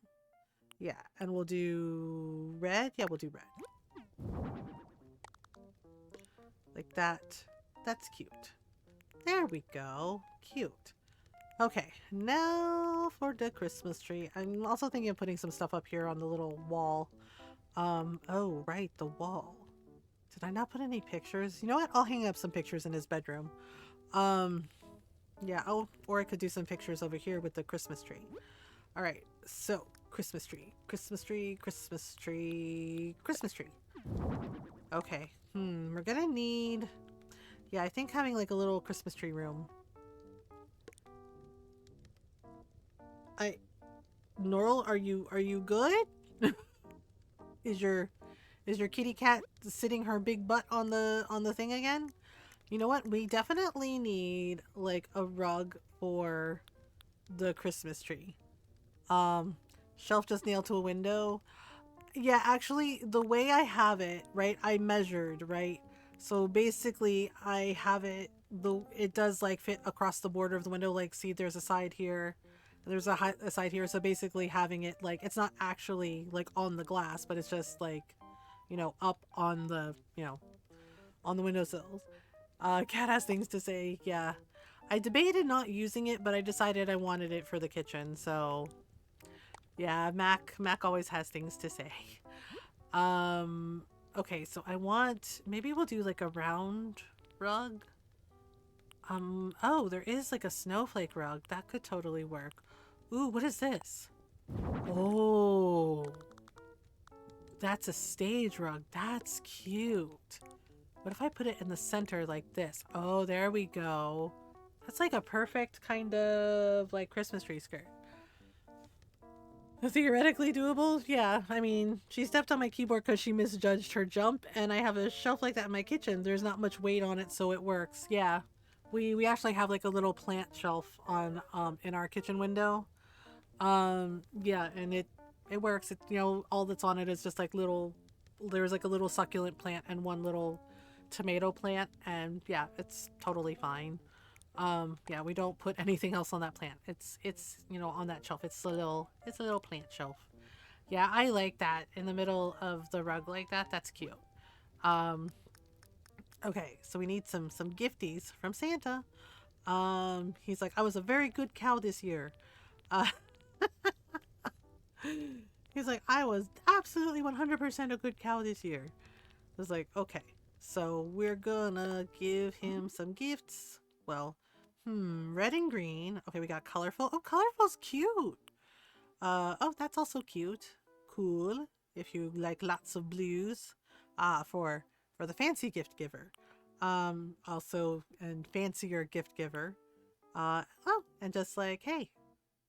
Yeah, and we'll do red. Yeah, we'll do red. Like that. That's cute. There we go. Cute. Okay, now for the Christmas tree. I'm also thinking of putting some stuff up here on the little wall. Oh, right, the wall. Did I not put any pictures? You know what? I'll hang up some pictures in his bedroom. Yeah, oh, or I could do some pictures over here with the Christmas tree. All right, so Christmas tree, Christmas tree, Christmas tree, Christmas tree. Okay, we're gonna need... Yeah, I think having like a little Christmas tree room. Norl, are you good? Is your kitty cat sitting her big butt on the thing again? You know what? We definitely need like a rug for the Christmas tree. Shelf just nailed to a window. Yeah, actually, the way I have it, right? I measured, right? So basically, I have it does like fit across the border of the window. Like, see, there's a side here, and there's a side here. So basically, having it like it's not actually like on the glass, but it's just like, up on the windowsills. Cat has things to say. Yeah, I debated not using it, but I decided I wanted it for the kitchen. So yeah, Mac always has things to say. Okay, so maybe we'll do like a round rug. Oh, there is like a snowflake rug. That could totally work. Ooh, what is this? Oh, that's a stage rug. That's cute. What if I put it in the center like this? Oh, there we go. That's like a perfect kind of like Christmas tree skirt. Theoretically doable, yeah. I mean, she stepped on my keyboard because she misjudged her jump, and I have a shelf like that in my kitchen. There's not much weight on it, so it works. Yeah, we actually have like a little plant shelf on in our kitchen window. Yeah, and it works. It, you know, all that's on it is just like little. There's like a little succulent plant and one little tomato plant, and yeah, it's totally fine. Yeah, we don't put anything else on that plant. It's you know on that shelf. It's a little plant shelf. Yeah, I like that in the middle of the rug like that. That's cute. Um, okay, so we need some gifties from Santa. He's like, I was a very good cow this year. Uh, he's like, I was absolutely 100% a good cow this year. I was like, okay, so we're gonna give him some gifts. Well, red and green. Okay, we got colorful. Oh, colorful's cute. Oh, that's also cute. Cool. If you like lots of blues. For the fancy gift giver. Also, and fancier gift giver. Oh, and just like, hey,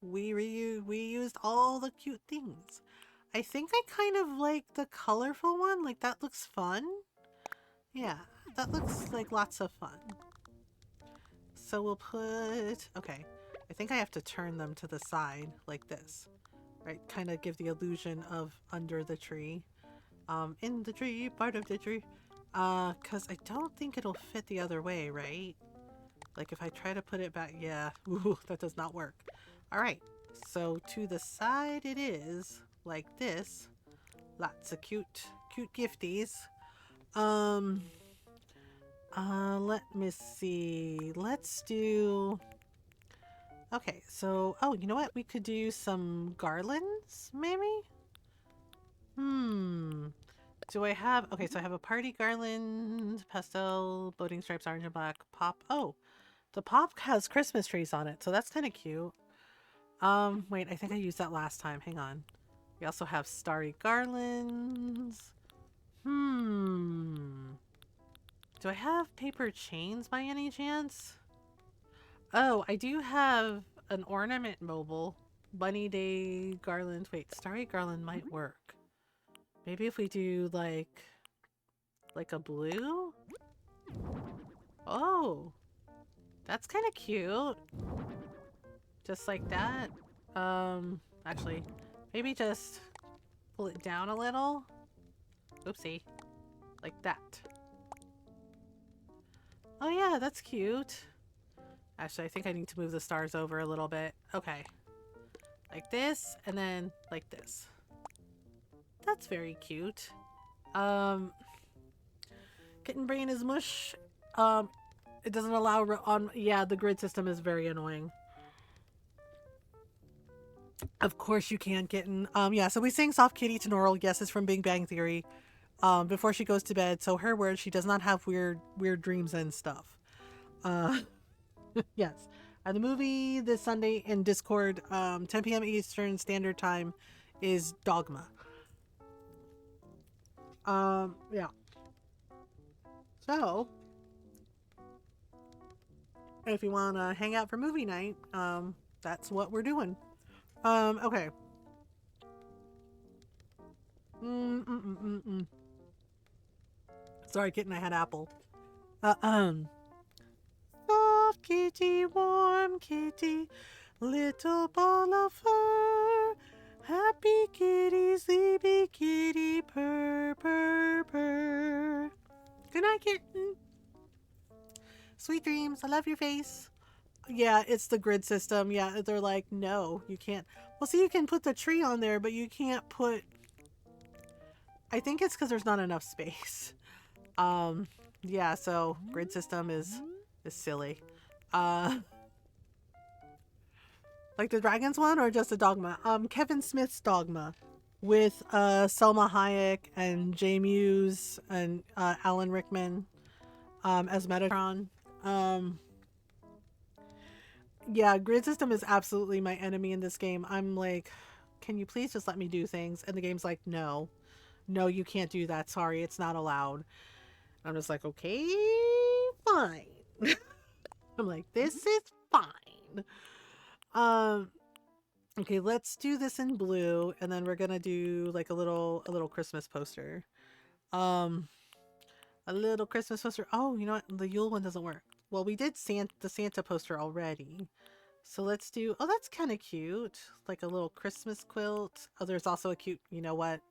we used all the cute things. I think I kind of like the colorful one. Like, that looks fun. Yeah, that looks like lots of fun. So we'll put, okay, I think I have to turn them to the side like this, right? Kind of give the illusion of under the tree, in the tree, part of the tree, because I don't think it'll fit the other way, right? Like if I try to put it back, yeah, ooh, that does not work. All right, so to the side it is like this. Lots of cute gifties. Let me see. Let's do... Okay, so... Oh, you know what? We could do some garlands, maybe? Do I have... Okay, so I have a party garland, pastel, boating stripes, orange and black, pop. Oh, the pop has Christmas trees on it, so that's kind of cute. Wait, I think I used that last time. Hang on. We also have starry garlands. Do I have paper chains by any chance? Oh, I do have an ornament mobile. Bunny Day garland. Wait, starry garland might work. Maybe if we do like a blue? Oh, that's kind of cute. Just like that. Actually, maybe just pull it down a little. Oopsie. Like that. Oh yeah, that's cute. Actually, I think I need to move the stars over a little bit. Okay. Like this, and then like this. That's very cute. Kitten brain is mush. It doesn't allow on... Yeah, the grid system is very annoying. Of course you can, kitten. Yeah, so we sing Soft Kitty to Normal. Yes, it's from Big Bang Theory. Before she goes to bed. So her words, she does not have weird dreams and stuff. Yes. And the movie this Sunday in Discord, 10 p.m. Eastern Standard Time, is Dogma. Yeah. So, if you want to hang out for movie night, that's what we're doing. Okay. Sorry, kitten, I had apple. Soft kitty, warm kitty, little ball of fur. Happy kitty, sleepy kitty, purr, purr, purr. Good night, kitten. Sweet dreams. I love your face. Yeah, it's the grid system. Yeah, they're like, no, you can't. Well, see, you can put the tree on there, but you can't put... I think it's because there's not enough space. Yeah, so grid system is silly. Like the Dragons one or just a Dogma? Kevin Smith's Dogma with Selma Hayek and Jay Muse and Alan Rickman as Metatron. Yeah, grid system is absolutely my enemy in this game. I'm like, can you please just let me do things? And the game's like, no, you can't do that. Sorry, it's not allowed. I'm just like, okay, fine. I'm like, this is fine. Um, okay, let's do this in blue, and then we're gonna do like a little Christmas poster. Um, a little Christmas poster. Oh, you know what? The Yule one doesn't work. Well, we did the Santa poster already. So let's do, oh, that's kind of cute. Like a little Christmas quilt. Oh, there's also a cute, you know what?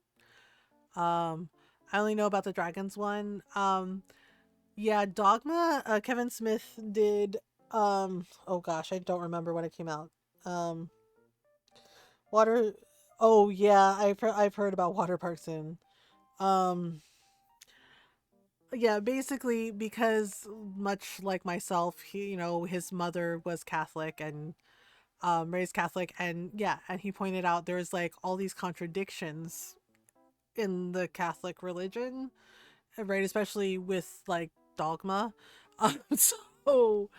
Um, I only know about the dragons one. Yeah, Dogma, Kevin Smith did, oh gosh, I don't remember when it came out. Um, Water, oh yeah, I've heard about Water Park Soon. Um, yeah, basically because much like myself, his mother was Catholic and raised Catholic, and yeah, and he pointed out there's like all these contradictions in the Catholic religion, right? Especially with like dogma. So,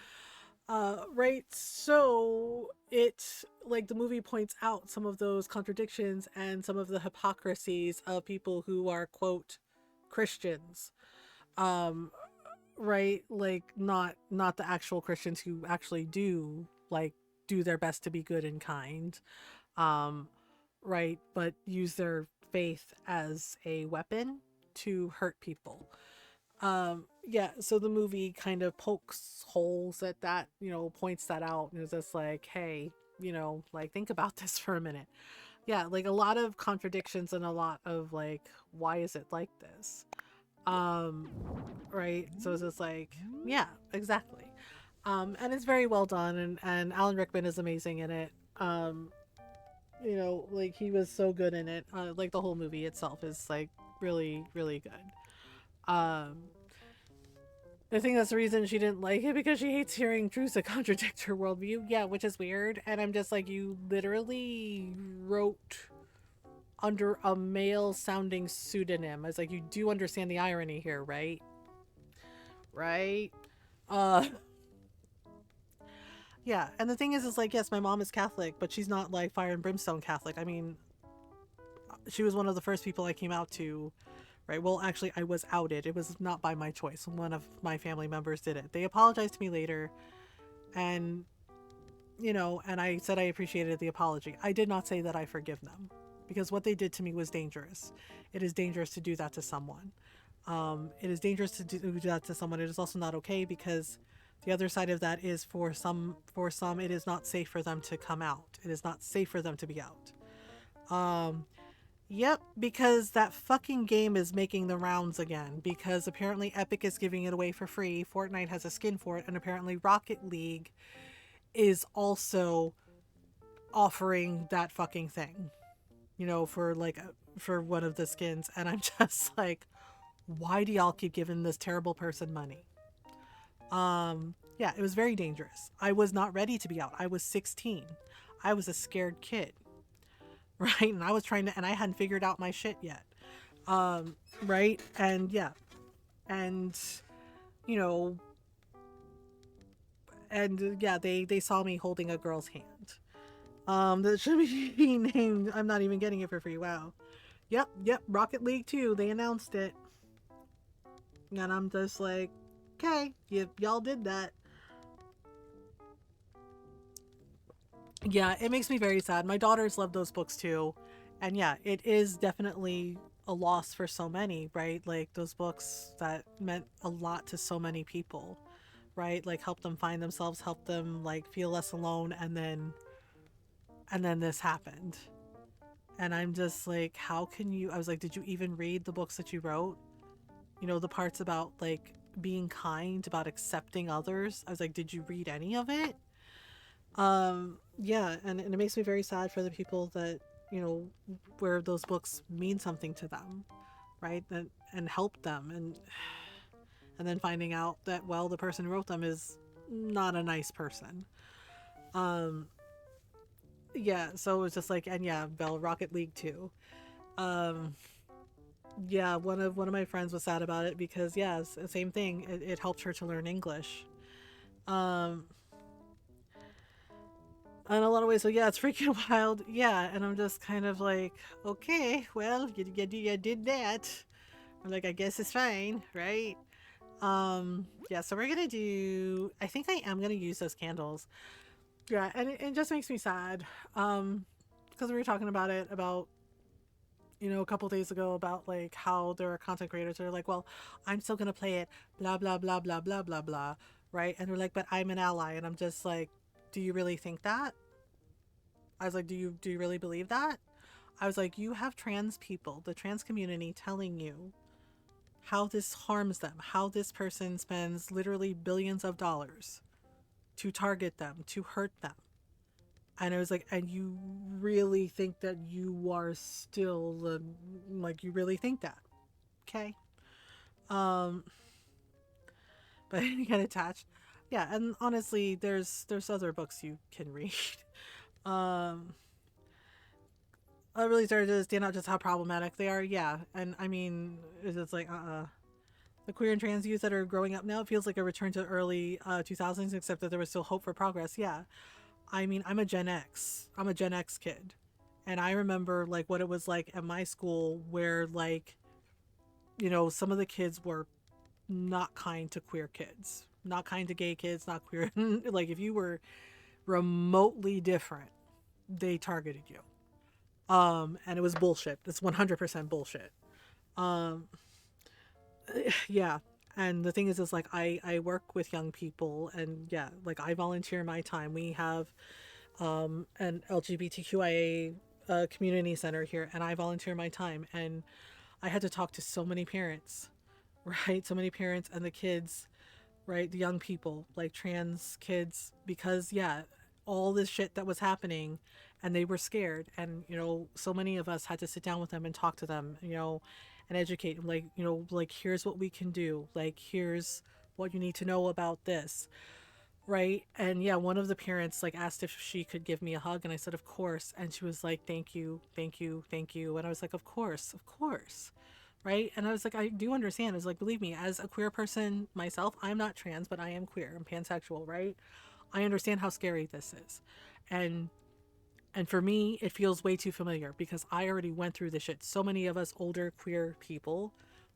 right, so it like the movie points out some of those contradictions and some of the hypocrisies of people who are quote Christians. Um, right, like not the actual Christians who actually do their best to be good and kind, um right, but use their faith as a weapon to hurt people. Yeah, so the movie kind of pokes holes at that, points that out, and is just like, hey, like think about this for a minute. Yeah, like a lot of contradictions and a lot of like, why is it like this? um right, so it's just like, yeah, exactly. And it's very well done, and Alan Rickman is amazing in it. Like he was so good in it. Like the whole movie itself is like really, really good. I think that's the reason she didn't like it, because she hates hearing truths that contradict her worldview. Yeah, which is weird. And I'm just like, you literally wrote under a male sounding pseudonym. I was like, you do understand the irony here, right? Right? Uh, yeah. And the thing is like, yes, my mom is Catholic, but she's not like fire and brimstone Catholic. I mean, she was one of the first people I came out to, right? Well, actually, I was outed. It was not by my choice. One of my family members did it. They apologized to me later, and and I said I appreciated the apology. I did not say that I forgive them, because what they did to me was dangerous. It is dangerous to do that to someone. It is dangerous to do that to someone. It is also not okay, because the other side of that is for some it is not safe for them to come out. It is not safe for them to be out. Um, Yep, because that fucking game is making the rounds again. Because apparently Epic is giving it away for free. Fortnite has a skin for it, and apparently Rocket League is also offering that fucking thing. For one of the skins, and I'm just like, why do y'all keep giving this terrible person money? Yeah, it was very dangerous. I was not ready to be out. I was 16. I was a scared kid. Right? And and I hadn't figured out my shit yet. Right? And yeah. And, you know, and yeah, they saw me holding a girl's hand. That should be named, I'm not even getting it for free. Wow. Yep, Rocket League 2, they announced it. And I'm just like, okay, y'all did that. Yeah, it makes me very sad. My daughters love those books too. And yeah, it is definitely a loss for so many, right? Like those books that meant a lot to so many people, right? Like help them find themselves, help them like feel less alone, and then this happened. And I'm just like, how can you, I was like, did you even read the books that you wrote? The parts about like being kind, about accepting others. I was like, did you read any of it? Yeah, and it makes me very sad for the people that, where those books mean something to them, right? And help them, and then finding out that, well, the person who wrote them is not a nice person. Um, yeah, so it was just like, and yeah, Bell Rocket League too. Um, yeah, one of my friends was sad about it because yeah, it's the same thing. It helped her to learn English. Um, in a lot of ways, so yeah, it's freaking wild. Yeah, and I'm just kind of like, okay, well, you did that. I'm like, I guess it's fine, right? Yeah, so we're gonna do, I think I am gonna use those candles. Yeah, and it just makes me sad. Because we were talking about it about, a couple days ago about like how there are content creators that are like, well, I'm still gonna play it, blah blah blah blah blah blah blah, right? And they're like, but I'm an ally, and I'm just like, do you really think that? I was like, do you really believe that? I was like, you have trans people, the trans community telling you how this harms them, how this person spends literally billions of dollars to target them, to hurt them. And I was like, and you really think that you are still, like, you really think that? Okay. Um, but you get attached. Yeah, and honestly, there's other books you can read. Um, I really started to stand out just how problematic they are. Yeah, and I mean, it's just like, the queer and trans youth that are growing up now, it feels like a return to early 2000s, except that there was still hope for progress. Yeah. I mean, I'm a Gen X. I'm a Gen X kid. And I remember like what it was like at my school where like, some of the kids were not kind to queer kids, not kind to gay kids, not queer. Like if you were remotely different, they targeted you. And it was bullshit. It's 100% bullshit. Um, yeah. And the thing is like I work with young people, and yeah, like I volunteer my time. We have an LGBTQIA community center here, and I volunteer my time. And I had to talk to so many parents, right? So many parents and the kids, right? The young people, like trans kids, because yeah, all this shit that was happening, and they were scared. And so many of us had to sit down with them and talk to them, and educate them. Like, like here's what we can do. Like here's what you need to know about this, right? And yeah, one of the parents like asked if she could give me a hug, and I said of course. And she was like, thank you, thank you, thank you. And I was like, of course, of course, right? And I was like, I do understand. I was like, believe me, as a queer person myself, I'm not trans, but I am queer, I'm pansexual, right? I understand how scary this is. And for me it feels way too familiar because I already went through this shit. So many of us older queer people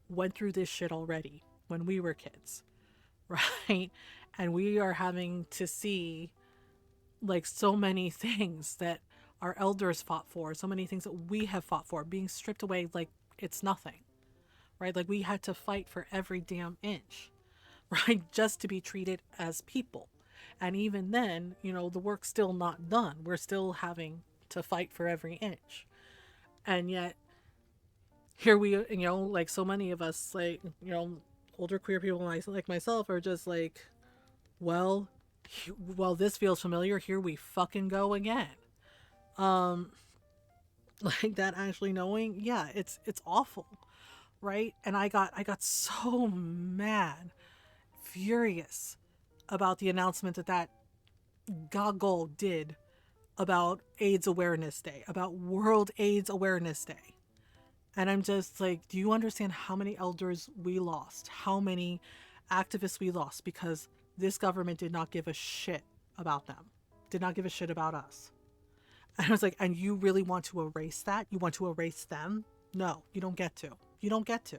went through this shit already when we were kids, right? And we are having to see like so many things that our elders fought for, so many things that we have fought for being stripped away like it's nothing, right? Like we had to fight for every damn inch, right? Just to be treated as people. And even then, the work's still not done. We're still having to fight for every inch. And yet, here we, like so many of us, like, older queer people like myself are just like, well, this feels familiar. Here we fucking go again. Um, like that actually knowing, yeah, it's awful, right? And I got so mad, furious about the announcement that goggle did about AIDS Awareness Day, about World AIDS Awareness Day. And I'm just like, do you understand how many elders we lost? How many activists we lost because this government did not give a shit about them, did not give a shit about us. And I was like, and you really want to erase that? You want to erase them? No, you don't get to. You don't get to.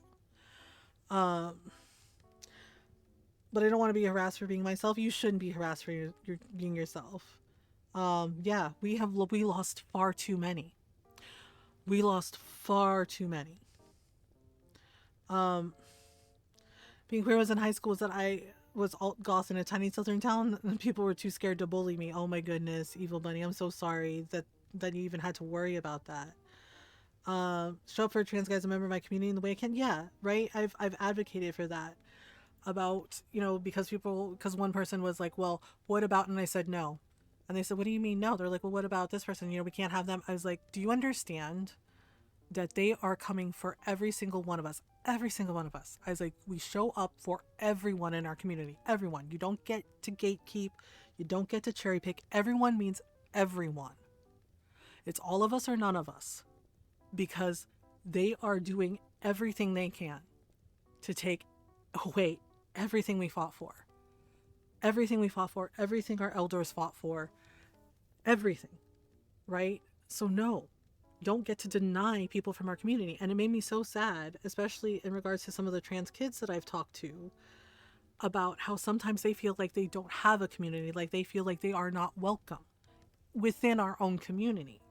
Um, but I don't want to be harassed for being myself. You shouldn't be harassed for your being yourself. Yeah, we lost far too many. We lost far too many. Um, being queer was in high school was that I was alt goth in a tiny southern town, and people were too scared to bully me. Oh my goodness, evil bunny! I'm so sorry that you even had to worry about that. Show up for trans guys, a member of my community in the way I can. Yeah, right. I've advocated for that about because one person was like, well, what about? And I said no, and they said, what do you mean no? They're like, well, what about this person? We can't have them. I was like, do you understand that they are coming for every single one of us? Every single one of us. I was like, we show up for everyone in our community. Everyone. You don't get to gatekeep. You don't get to cherry pick. Everyone means everyone. It's all of us or none of us. Because they are doing everything they can to take away everything we fought for. Everything we fought for. Everything our elders fought for. Everything. Right? So no. Don't get to deny people from our community. And it made me so sad, especially in regards to some of the trans kids that I've talked to, about how sometimes they feel like they don't have a community, like they feel like they are not welcome within our own community.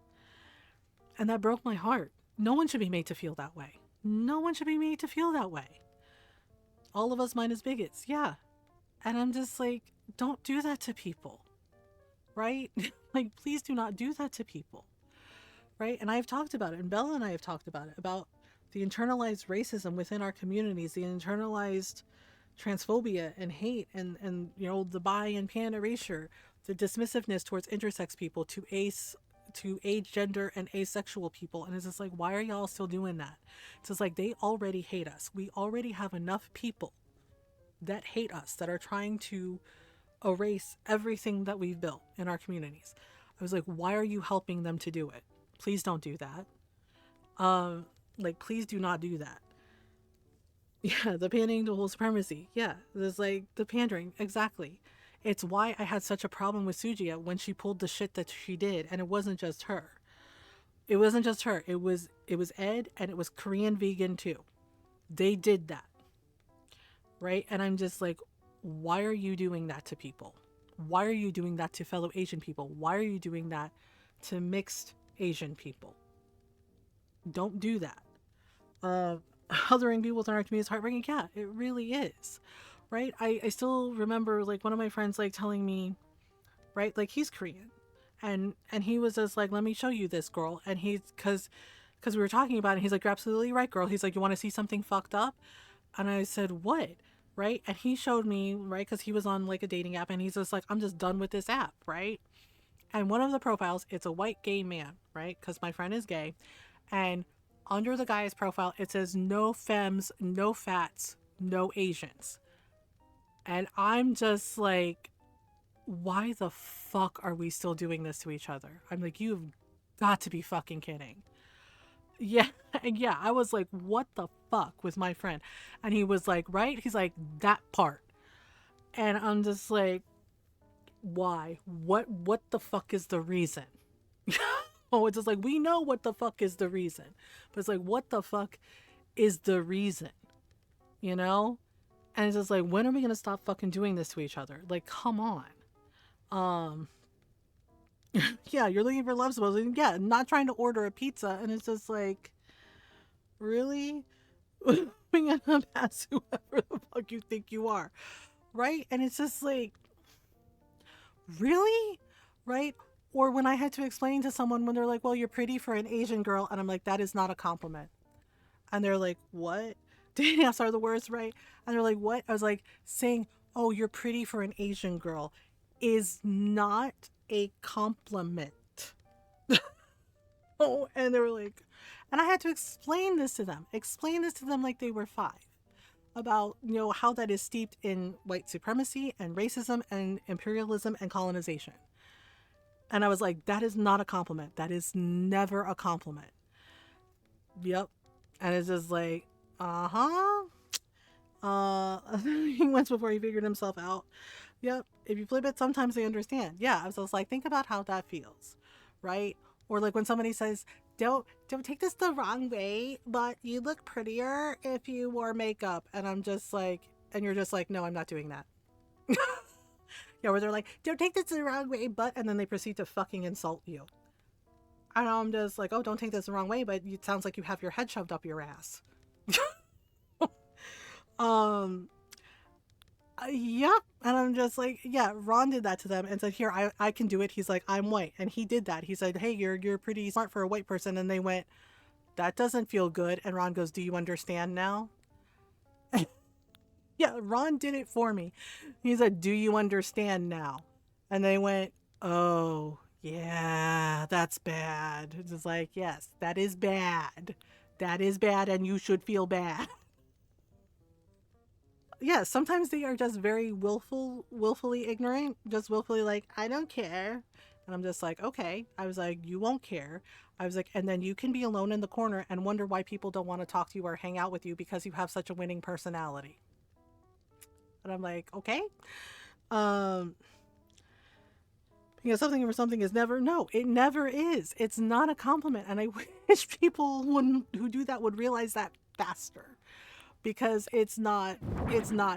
And that broke my heart. No one should be made to feel that way. No one should be made to feel that way. All of us minus bigots, yeah. And I'm just like, don't do that to people, right? Like, please do not do that to people, right? And I've talked about it, and Bella and I have talked about it, about the internalized racism within our communities, the internalized transphobia and hate, and you know, the bi and pan erasure, the dismissiveness towards intersex people, to age, gender, and asexual people. And it's just like, why are y'all still doing that? It's just like, they already hate us. We already have enough people that hate us, that are trying to erase everything that we've built in our communities. I was like, why are you helping them to do it? Please don't do that. Like, please do not do that. Yeah, the pandering to whole supremacy. Yeah, there's like the pandering. Exactly. It's why I had such a problem with Sujia when she pulled the shit that she did, and it wasn't just her. It wasn't just her. It was Ed, and it was Korean vegan too. They did that. Right? And I'm just like, why are you doing that to people? Why are you doing that to fellow Asian people? Why are you doing that to mixed Asian people? Don't do that. Othering people within our community is heartbreaking. Yeah, it really is. Right? I still remember, like, one of my friends, like, telling me, right, like, he's Korean. And he was just like, let me show you this, girl. And he's, because we were talking about it, he's like, you're absolutely right, girl. He's like, you want to see something fucked up? And I said, what? Right? And he showed me, right, because he was on, like, a dating app, and he's just like, I'm just done with this app, right? And one of the profiles, it's a white gay man, right? Because my friend is gay. And under the guy's profile, it says, no femmes, no fats, no Asians. And I'm just like, why the fuck are we still doing this to each other? I'm like, you've got to be fucking kidding. Yeah, yeah, I was like, what the fuck with my friend? And he was like, right? He's like, that part. And I'm just like, why? What the fuck is the reason? Oh, it's just like, we know what the fuck is the reason. But it's like, what the fuck is the reason? You know? And it's just like, when are we gonna stop fucking doing this to each other? Like, come on. Yeah, you're looking for love supposedly. Yeah, not trying to order a pizza, and it's just like, really? We're gonna pass whoever the fuck you think you are, right? And it's just like, really? Right? Or when I had to explain to someone when they're like, well, you're pretty for an Asian girl, and I'm like, that is not a compliment. And they're like, what? Did I say the words right? And they're like, what? I was like, saying, oh, you're pretty for an Asian girl is not a compliment. Oh, and they were like, and I had to explain this to them like they were 5, about, you know, how that is steeped in white supremacy and racism and imperialism and colonization. And I was like, that is not a compliment. That is never a compliment. Yep. And it's just like, he went before he figured himself out. Yep. If you flip it, sometimes they understand. Yeah. I was just like, think about how that feels, right? Or like when somebody says, don't take this the wrong way, but you look prettier if you wore makeup. And I'm just like, and you're just like, no, I'm not doing that. Yeah, where they're like, don't take this the wrong way, but, and then they proceed to fucking insult you. And I'm just like, oh, don't take this the wrong way, but it sounds like you have your head shoved up your ass. Yeah. And I'm just like, yeah, Ron did that to them and said, here, I can do it. He's like, I'm white. And he did that. He said, hey, you're pretty smart for a white person. And they went, that doesn't feel good. And Ron goes, do you understand now? Yeah, Ron did it for me. He said, do you understand now? And they went, oh, yeah, that's bad. It's just like, yes, that is bad. That is bad, and you should feel bad. Yeah, sometimes they are just very willfully ignorant, just willfully like, I don't care. And I'm just like, okay. I was like, you won't care. I was like, and then you can be alone in the corner and wonder why people don't want to talk to you or hang out with you because you have such a winning personality. And I'm like, okay. Because something for something is never, no, it never is. It's not a compliment. And I wish people who do that would realize that faster. because it's not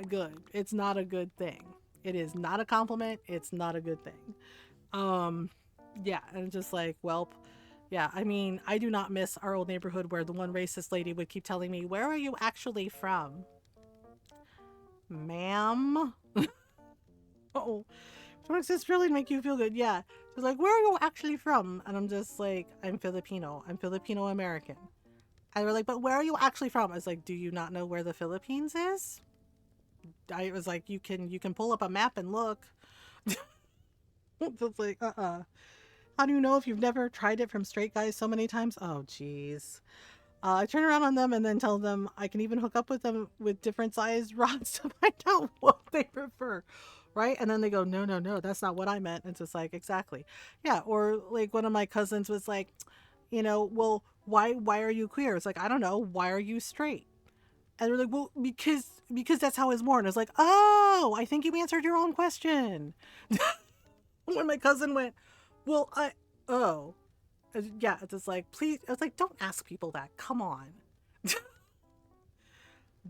good. It's not a good thing. It is not a compliment. It's not a good thing. Um yeah, and just like, well, yeah, I mean, I do not miss our old neighborhood where the one racist lady would keep telling me, "Where are you actually from?" Ma'am. Oh, does this really make you feel good? Yeah. She's like, "Where are you actually from?" And I'm just like, "I'm Filipino. I'm Filipino American." And we're like, "But where are you actually from?" I was like, "Do you not know where the Philippines is?" I was like, "You can pull up a map and look." It's like, How do you know if you've never tried it from straight guys so many times? Oh, jeez. I turn around on them and then tell them I can even hook up with them with different sized rods to find out what they prefer. Right? And then they go, no, no, no, that's not what I meant. And it's just like, exactly. Yeah. Or like one of my cousins was like, well, why are you queer? It's like, I don't know. Why are you straight? And they're like, well, because that's how I was born. It's like, oh, I think you answered your own question. When my cousin went, well, oh, yeah, it's just like, please. I was like, don't ask people that. Come on.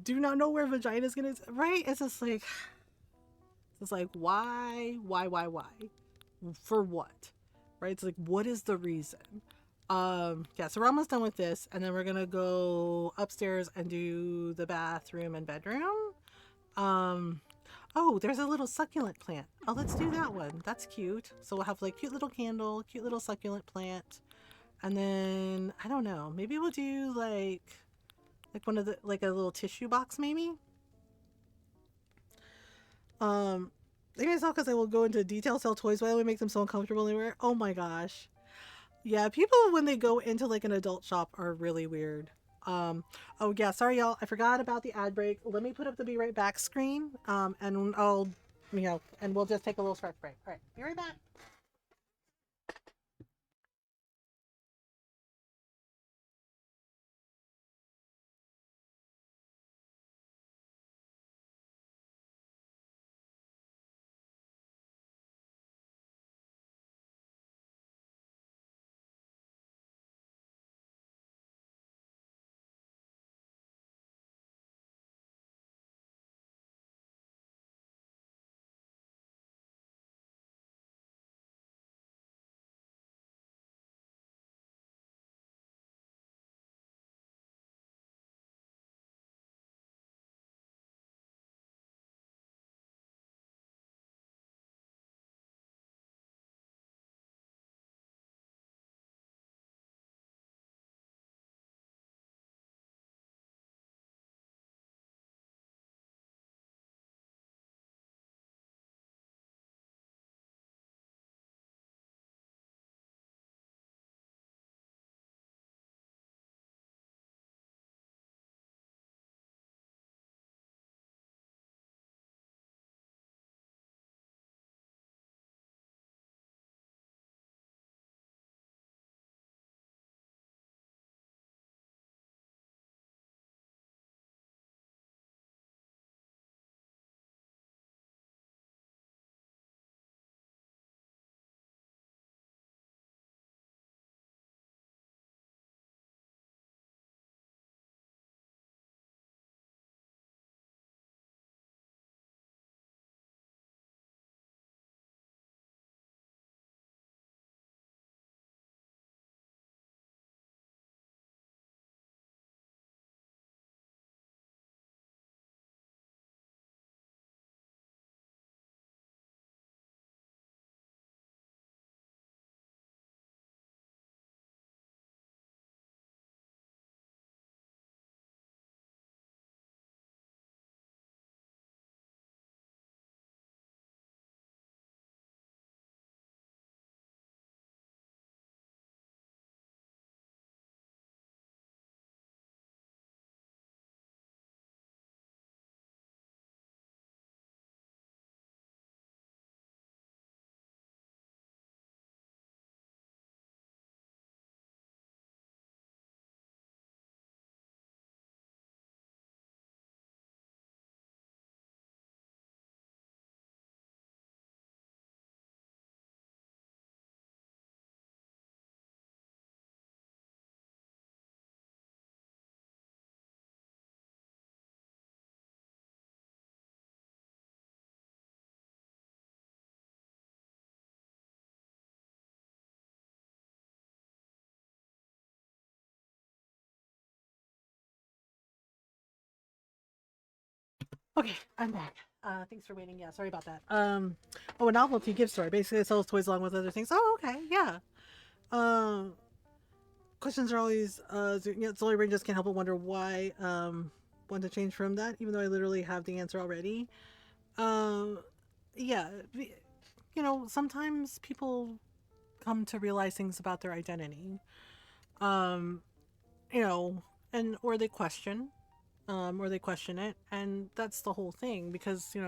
Do not know where vagina's gonna, right? It's just like, why? For what? Right? It's like, what is the reason? Yeah, so we're almost done with this, and then we're gonna go upstairs and do the bathroom and bedroom. Um, oh, there's a little succulent plant. Oh, let's do that one. That's cute. So we'll have like cute little candle, cute little succulent plant. And then I don't know, maybe we'll do like one of the like a little tissue box maybe. Um I think it's not because I will go into detail sell toys while we make them so uncomfortable anywhere. Oh my gosh. Yeah, people when they go into like an adult shop are really weird. Oh yeah, sorry y'all. I forgot about the ad break. Let me put up the be right back screen. And I'll and we'll just take a little stretch break. All right, be right back. Okay, I'm back. Thanks for waiting. Yeah, sorry about that. Oh, a novelty gift store. Basically, it sells toys along with other things. Oh, okay, yeah. Um, questions are always yeah, Zoe Rain just can't help but wonder why want to change from that, even though I literally have the answer already. Um, yeah, sometimes people come to realize things about their identity. Um, you know, and or they question it, and that's the whole thing because there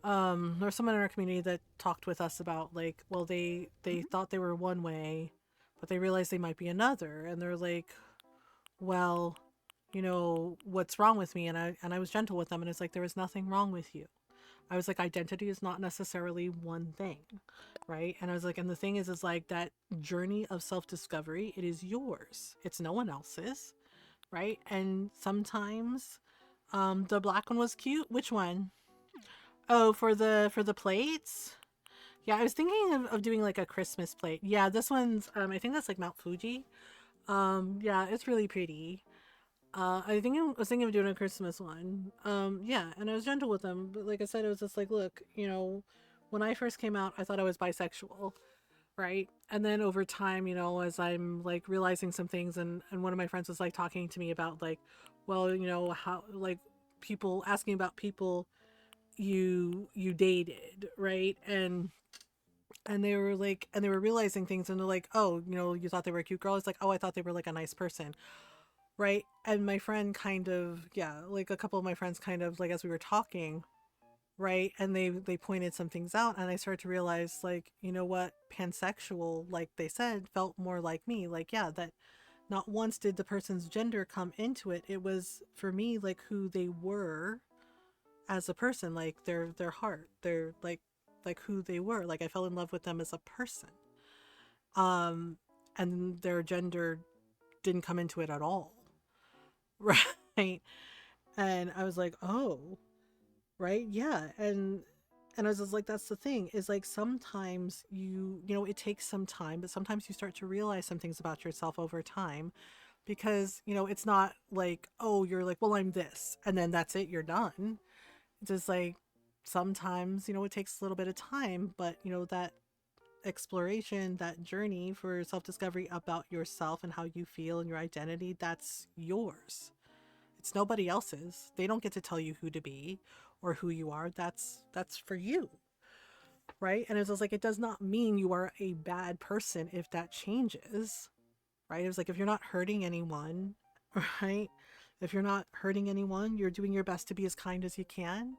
was someone in our community that talked with us about like, well, they thought they were one way, but they realized they might be another, and they're like, well, what's wrong with me? And I was gentle with them, and it's like there was nothing wrong with you. I was like, identity is not necessarily one thing, right? And I was like, and the thing is like that journey of self discovery, it is yours. It's no one else's, right? And sometimes, the black one was cute. Which one? Oh, for the plates. Yeah, I was thinking of doing like a Christmas plate. Yeah, this one's I think that's like Mount Fuji. Yeah, it's really pretty. I was thinking of doing a Christmas one. Yeah, and I was gentle with them, but like I said, it was just like, look, when I first came out, I thought I was bisexual, right? And then over time, as I'm like realizing some things, and one of my friends was like talking to me about like, well, how like people asking about people you dated, right? And they were like, and they were realizing things, and they're like, oh, you thought they were a cute girl. It's like, oh, I thought they were like a nice person, right? And my friend kind of, yeah, like a couple of my friends kind of like as we were talking, right? And they pointed some things out, and I started to realize like, you know what, pansexual, like they said, felt more like me. Like, yeah, that not once did the person's gender come into it. It was for me like who they were as a person, like their heart, their like who they were. Like I fell in love with them as a person. Um and their gender didn't come into it at all. Right? And I was like, "Oh, right? Yeah." And I was just like, that's the thing, is like sometimes it takes some time, but sometimes you start to realize some things about yourself over time because, it's not like, oh, you're like, well, I'm this, and then that's it, you're done. It's just like sometimes, it takes a little bit of time, but that exploration, that journey for self discovery about yourself and how you feel and your identity, that's yours. It's nobody else's. They don't get to tell you who to be or who you are. That's for you. Right? And it was like it does not mean you are a bad person if that changes. Right? It was like if you're not hurting anyone, right? If you're not hurting anyone, you're doing your best to be as kind as you can,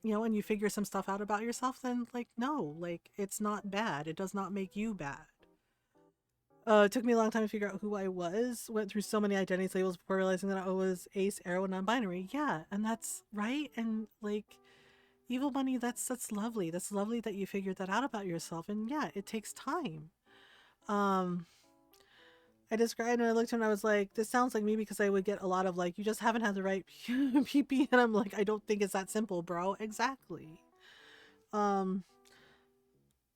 and you figure some stuff out about yourself, then like no, like it's not bad. It does not make you bad. It took me a long time to figure out who I was. Went through so many identity labels before realizing that I was ace, arrow, non-binary. Yeah, and that's right. And like evil bunny, that's lovely. That's lovely that you figured that out about yourself. And yeah, it takes time. Um, I described and I looked at him and I was like, this sounds like me because I would get a lot of like, you just haven't had the right PP, and I'm like, I don't think it's that simple, bro. Exactly. Um,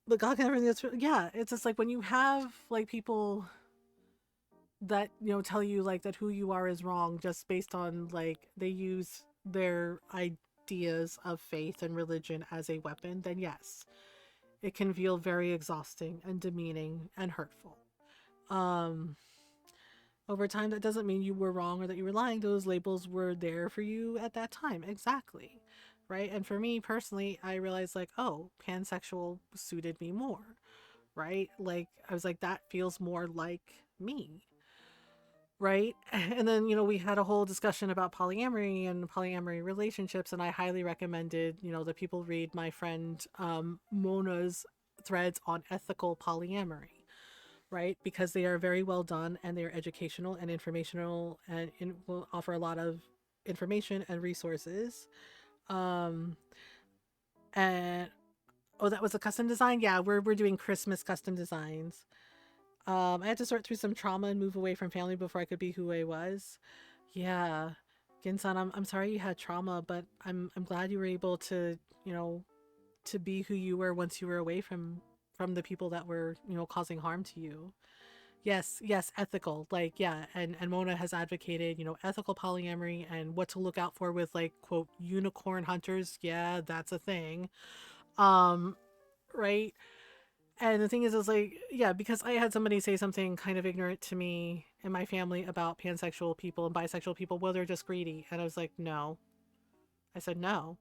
but God can everything that's yeah, it's just like when you have like people that tell you like that who you are is wrong just based on like they use their ideas of faith and religion as a weapon, then yes, it can feel very exhausting and demeaning and hurtful. um Over time, that doesn't mean you were wrong or that you were lying. Those labels were there for you at that time. Exactly. Right. And for me personally, I realized like, oh, pansexual suited me more. Right. Like I was like, that feels more like me. Right. And then, we had a whole discussion about polyamory and polyamory relationships. And I highly recommended, that people read my friend Mona's threads on ethical polyamory, right? Because they are very well done and they're educational and informational and will offer a lot of information and resources. Um, and oh, that was a custom design. Yeah, we're doing Christmas custom designs. I had to sort through some trauma and move away from family before I could be who I was. Yeah, Ginsan, I'm sorry you had trauma, but I'm glad you were able to to be who you were once you were away from the people that were causing harm to you. Yes, ethical. Like, yeah, and Mona has advocated, ethical polyamory and what to look out for with like quote unicorn hunters. Yeah, that's a thing. Um, right? And the thing is like, yeah, because I had somebody say something kind of ignorant to me in my family about pansexual people and bisexual people. Well, they're just greedy. And I was like, no. I said, no.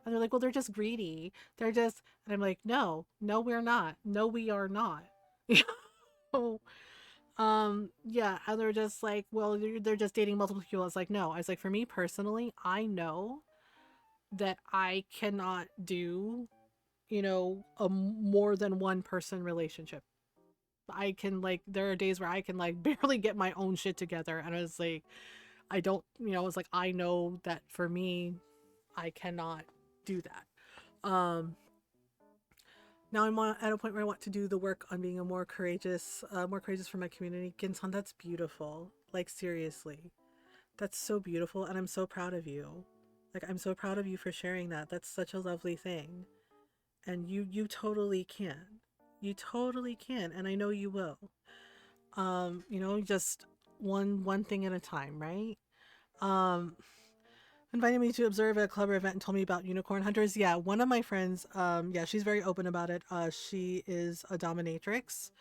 And they're like, well, they're just greedy. They're just, and I'm like, no, we're not. No, we are not. So, yeah. And they're just like, well, they're just dating multiple people. It's like, no. I was like, for me personally, I know that I cannot do, a more than one person relationship. I can like there are days where I can like barely get my own shit together and I was like I don't it's like I know that for me I cannot do that. Now I'm at a point where I want to do the work on being a more courageous for my community. Ginsan, that's beautiful. Like seriously. That's so beautiful and I'm so proud of you. Like I'm so proud of you for sharing that. That's such a lovely thing. And you totally can. You totally can and I know you will. Just one thing at a time, right? Um, Invited me to observe at a club or event and told me about unicorn hunters. Yeah, one of my friends, yeah, she's very open about it. She is a dominatrix.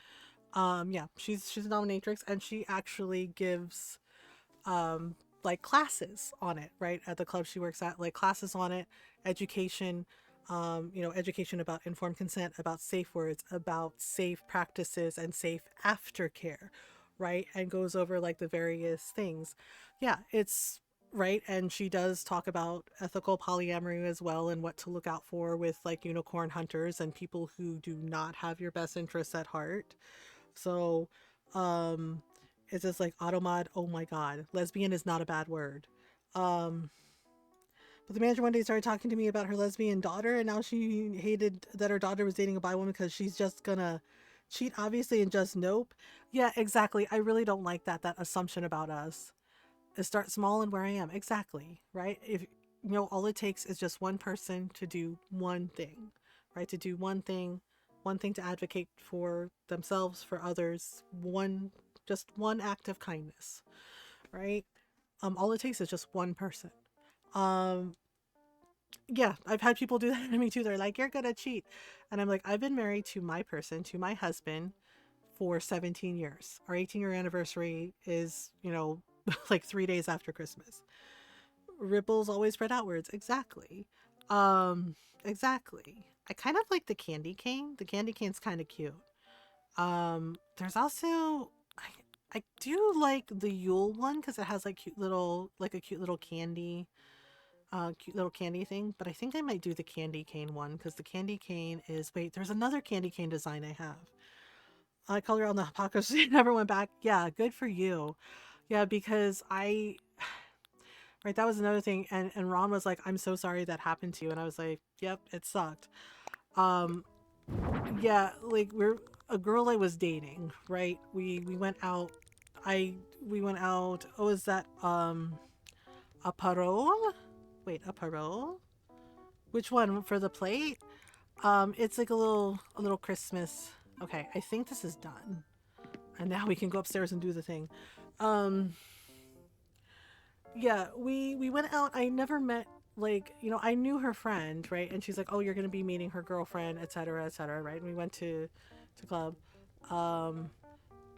Yeah, she's a dominatrix, and she actually gives um like classes on it, right? At the club she works at, like classes on it, education, education about informed consent, about safe words, about safe practices and safe aftercare, right? And goes over like the various things. Yeah, it's right. And she does talk about ethical polyamory as well and what to look out for with like unicorn hunters and people who do not have your best interests at heart. So, um, it's just like automod. Oh my god, lesbian is not a bad word. Um, but the manager one day started talking to me about her lesbian daughter, and now she hated that her daughter was dating a bi woman because she's just gonna cheat, obviously, and just nope. Yeah, exactly. I really don't like that assumption about us. Start small and where I am. Exactly, right? If all it takes is just one person to do one thing, right? To do one thing to advocate for themselves, for others, just one act of kindness, right? All it takes is just one person. Um, yeah, I've had people do that to me too. They're like, "You're gonna cheat," and I'm like, "I've been married to my person, to my husband, for 17 years. Our 18-year anniversary is, like 3 days after Christmas. Ripples always spread outwards. Exactly. Exactly. I kind of like the candy cane. The candy cane's kind of cute. There's also I do like the Yule one because it has like a cute little candy thing. But I think I might do the candy cane one because the candy cane is there's another candy cane design I have. I colored on the hypocrisy. Never went back. Yeah, good for you. Yeah, because right, that was another thing. And Ron was like, I'm so sorry that happened to you. And I was like, yep, it sucked. Um, yeah, like we're a girl I was dating, right? We went out. We went out. Oh, is that a parole? Wait, a parole? Which one for the plate? It's like a little Christmas. Okay, I think this is done. And now we can go upstairs and do the thing. Um, yeah, we went out. I never met like I knew her friend, right? And she's like, oh, you're gonna be meeting her girlfriend, etc., etc., right? And we went to club. Um,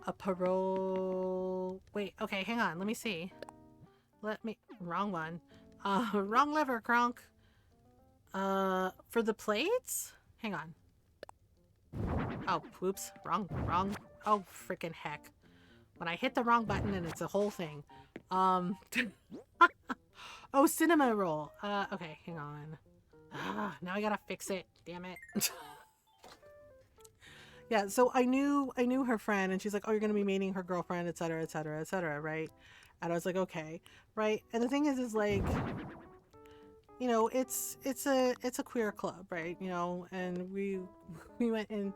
a parole. Wait, okay, hang on. Let me see. Wrong one. Wrong lever, Kronk. For the plates. Hang on. Oh, whoops. Wrong. Oh, freaking heck. When I hit the wrong button and it's a whole thing. Um, oh, cinema roll. Okay, hang on. Now I gotta fix it. Damn it. Yeah, so I knew her friend, and she's like, "Oh, you're gonna be meeting her girlfriend, etc., etc., etc." Right? And I was like, "Okay, right." And the thing is like, it's a queer club, right? And we went in,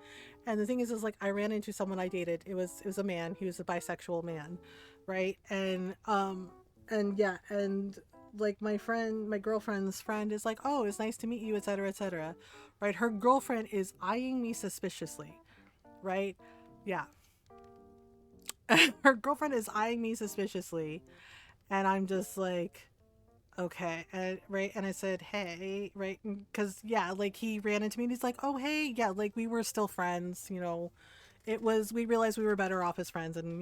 and the thing is like I ran into someone I dated. It was a man. He was a bisexual man, right? And yeah, and like my girlfriend's friend is like, oh, it's nice to meet you, etc., etc., right? Her girlfriend is eyeing me suspiciously, right? Yeah. Her girlfriend is eyeing me suspiciously, and I'm just like, okay, right. And I said, hey, right, because yeah, like he ran into me and he's like, oh hey, yeah, like we were still friends, it was, we realized we were better off as friends, and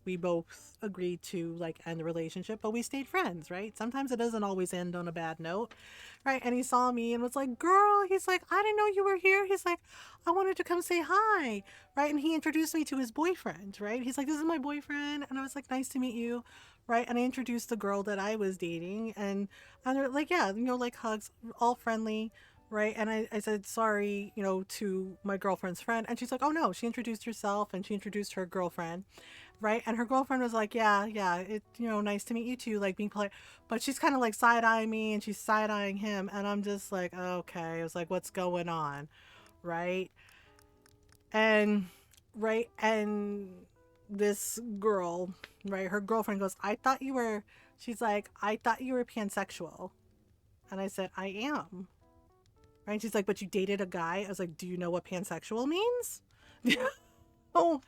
we both agreed to like end the relationship, but we stayed friends, right? Sometimes it doesn't always end on a bad note, right? And he saw me and was like, girl, he's like, I didn't know you were here. He's like, I wanted to come say hi, right? And he introduced me to his boyfriend, right? He's like, this is my boyfriend. And I was like, nice to meet you, right? And I introduced the girl that I was dating, and they're like, yeah, like hugs, all friendly, right? And I said sorry, to my girlfriend's friend, and she's like, oh no, she introduced herself and she introduced her girlfriend, right? And her girlfriend was like, yeah, yeah, it, nice to meet you too, like being polite, but she's kind of like side eyeing me and she's side eyeing him, and I'm just like, okay, I was like, what's going on, right? And right, and this girl, right, her girlfriend goes, she's like, I thought you were pansexual, and I said, I am. Right? And she's like, but you dated a guy? I was like, do you know what pansexual means? Oh,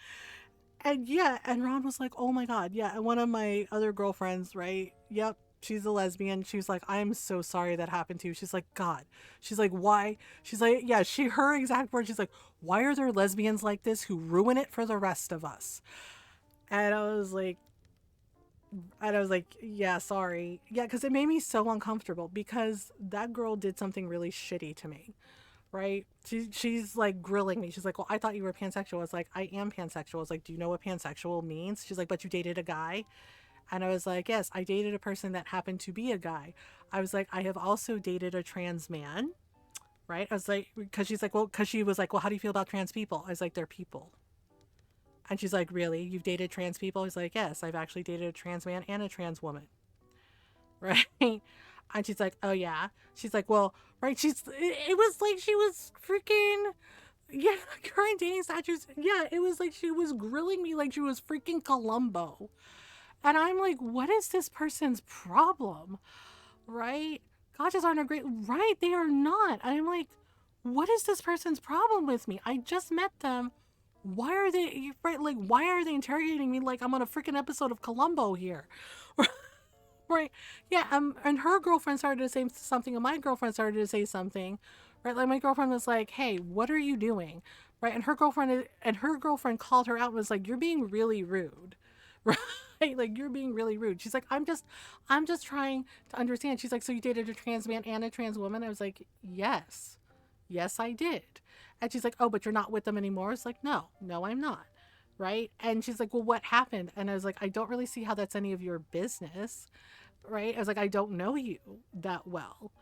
and yeah, and Ron was like, oh my God, yeah. And one of my other girlfriends, right? Yep, she's a lesbian. She was like, I'm so sorry that happened to you. She's like, God. She's like, why? She's like, yeah, her exact word, she's like, why are there lesbians like this who ruin it for the rest of us? And I was like, yeah, sorry. Yeah, because it made me so uncomfortable because that girl did something really shitty to me, right? She's like grilling me. She's like, well, I thought you were pansexual. I was like, I am pansexual. I was like, do you know what pansexual means? She's like, but you dated a guy? And I was like, yes, I dated a person that happened to be a guy. I was like, I have also dated a trans man, right? I was like, because she's like, well, because she was like, well, how do you feel about trans people? I was like, they're people. And she's like, really? You've dated trans people? I was like, yes, I've actually dated a trans man and a trans woman. Right? And she's like, oh yeah. She's like, well, right. It was like she was freaking, yeah, current dating statutes. Yeah, it was like she was grilling me like she was freaking Columbo. And I'm like, what is this person's problem? Right? Gotchas aren't a great, right? They are not. I'm like, what is this person's problem with me? I just met them. Why are they, right? Like, why are they interrogating me like I'm on a freaking episode of Columbo here? Right. Yeah. And her girlfriend started to say something, and my girlfriend started to say something. Right. Like my girlfriend was like, hey, what are you doing? Right. And her girlfriend called her out and was like, you're being really rude. Right. Like you're being really rude. She's like, I'm just trying to understand. She's like, so you dated a trans man and a trans woman? I was like, yes. Yes, I did. And she's like, oh, but you're not with them anymore? It's like, no, I'm not. Right. And she's like, well, what happened? And I was like, I don't really see how that's any of your business. Right. I was like, I don't know you that well.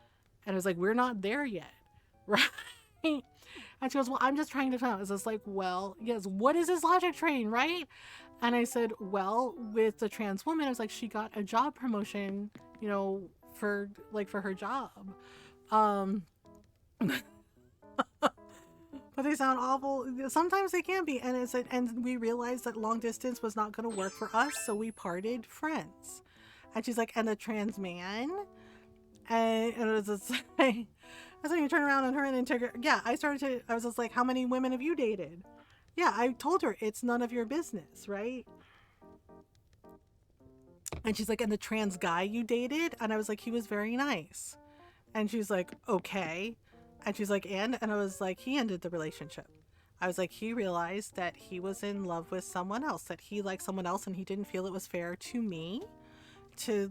And I was like, we're not there yet. Right. And she goes, well, I'm just trying to find out. I was just like, well, yes, what is this logic train? Right. And I said, well, with the trans woman, I was like, she got a job promotion, for her job. But they sound awful. Sometimes they can be. And we realized that long distance was not going to work for us. So we parted friends. And she's like, and the trans man? And it was just like, that's when you turn around and her and integrate. Yeah, I was just like, how many women have you dated? Yeah, I told her it's none of your business, right? And she's like, and the trans guy you dated? And I was like, he was very nice. And she's like, okay. And she's like, and I was like, he ended the relationship. I was like, he realized that he was in love with someone else, that he liked someone else, and he didn't feel it was fair to me to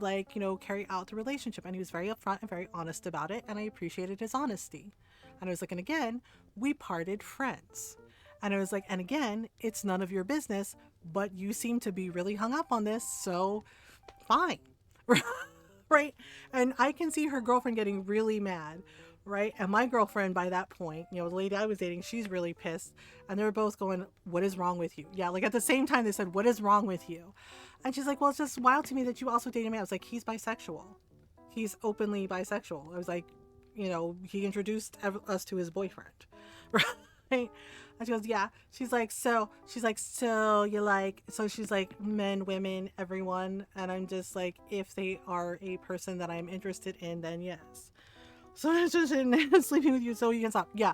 carry out the relationship. And he was very upfront and very honest about it, and I appreciated his honesty. And I was like, and again, we parted friends. And I was like, and again, it's none of your business, but you seem to be really hung up on this, so fine. Right? And I can see her girlfriend getting really mad. Right. And my girlfriend, by that point, the lady I was dating, she's really pissed. And they were both going, what is wrong with you? Yeah. Like at the same time, they said, what is wrong with you? And she's like, well, it's just wild to me that you also dated me. I was like, he's bisexual. He's openly bisexual. I was like, he introduced us to his boyfriend. Right. And she goes, yeah. She's like, so you like, so she's like, men, women, everyone. And I'm just like, if they are a person that I'm interested in, then yes. So I'm just sleeping with you so you can stop. Yeah.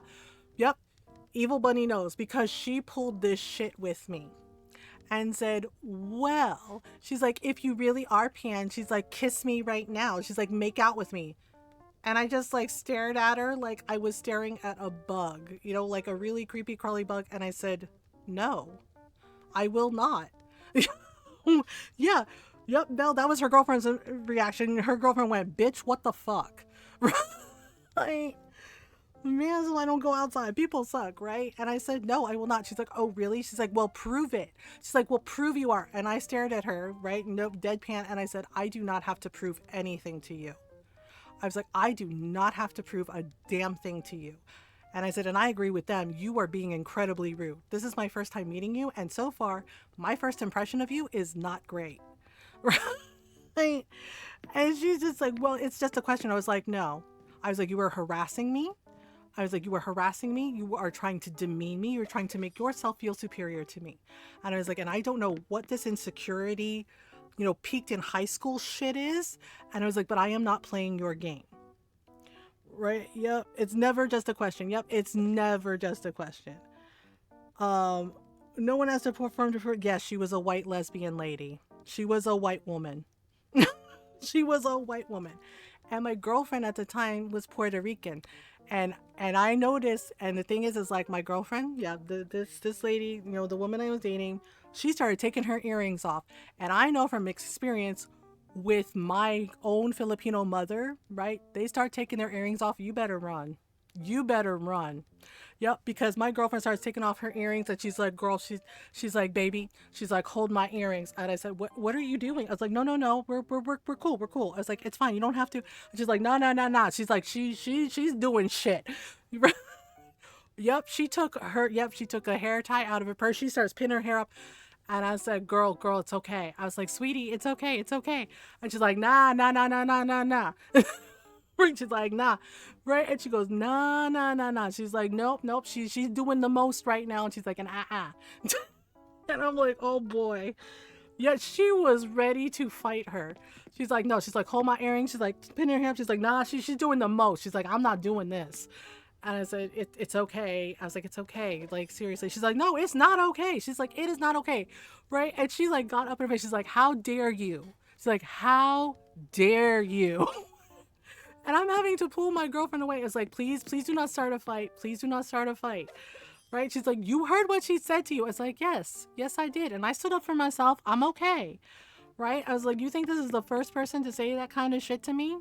Yep. Evil Bunny knows because she pulled this shit with me. and said, well, she's like, if you really are pan, she's like, kiss me right now. She's like, make out with me. And I just like stared at her like I was staring at a bug, you know, like a really creepy crawly bug. And I said, no, I will not. Yeah. Yep. No, that was her girlfriend's reaction. Her girlfriend went, bitch, what the fuck? Right? Man, so I don't go outside. People suck, right? And I said, no, I will not. She's like, oh, really? She's like, well, prove it. She's like, well, prove you are. And I stared at her, right? Nope, deadpan. And I said, I do not have to prove anything to you. I was like, I do not have to prove a damn thing to you. And I said, and I agree with them. You are being incredibly rude. This is my first time meeting you. And so far, my first impression of you is not great. Right? And she's just like, well, it's just a question. I was like, no. I was like, you were harassing me. I was like, you were harassing me. You are trying to demean me. You're trying to make yourself feel superior to me. And I was like, and I don't know what this insecurity, you know, peaked in high school shit is. And I was like, but I am not playing your game. Right? Yep. It's never just a question. Yep. It's never just a question. No one has to perform to her. Yes, she was a white lesbian lady. She was a white woman. She was a white woman. And my girlfriend at the time was Puerto Rican. And I noticed, and the thing is like my girlfriend, yeah, this lady, you know, the woman I was dating, she started taking her earrings off. And I know from experience with my own Filipino mother, right? They start taking their earrings off. You better run. You better run. Yep, because my girlfriend starts taking off her earrings and she's like, girl, she's like, baby, she's like, hold my earrings. And I said, what are you doing? I was like, no, we're cool, we're cool. I was like, it's fine, you don't have to. And she's like, no. She's like, she's doing shit. Yep, she took a hair tie out of her purse. She starts pinning her hair up. And I said, girl, it's okay. I was like, sweetie, it's okay. And she's like, nah. She's like, nah, right? And she goes, nah. She's like, nope. She's doing the most right now. And she's like, and and I'm like, oh boy. Yet she was ready to fight her. She's like, no. She's like, hold my earrings. She's like, pin her hair. She's like, nah. She's doing the most. She's like, I'm not doing this. And I said, it's okay. I was like, it's okay. Like, seriously. She's like, no, it's not okay. She's like, it is not okay. Right? And she like got up in her face. She's like, how dare you? She's like, how dare you? And I'm having to pull my girlfriend away. It's like, please do not start a fight. Please do not start a fight. Right? She's like, you heard what she said to you. It's like, yes, I did. And I stood up for myself. I'm okay. Right? I was like, you think this is the first person to say that kind of shit to me?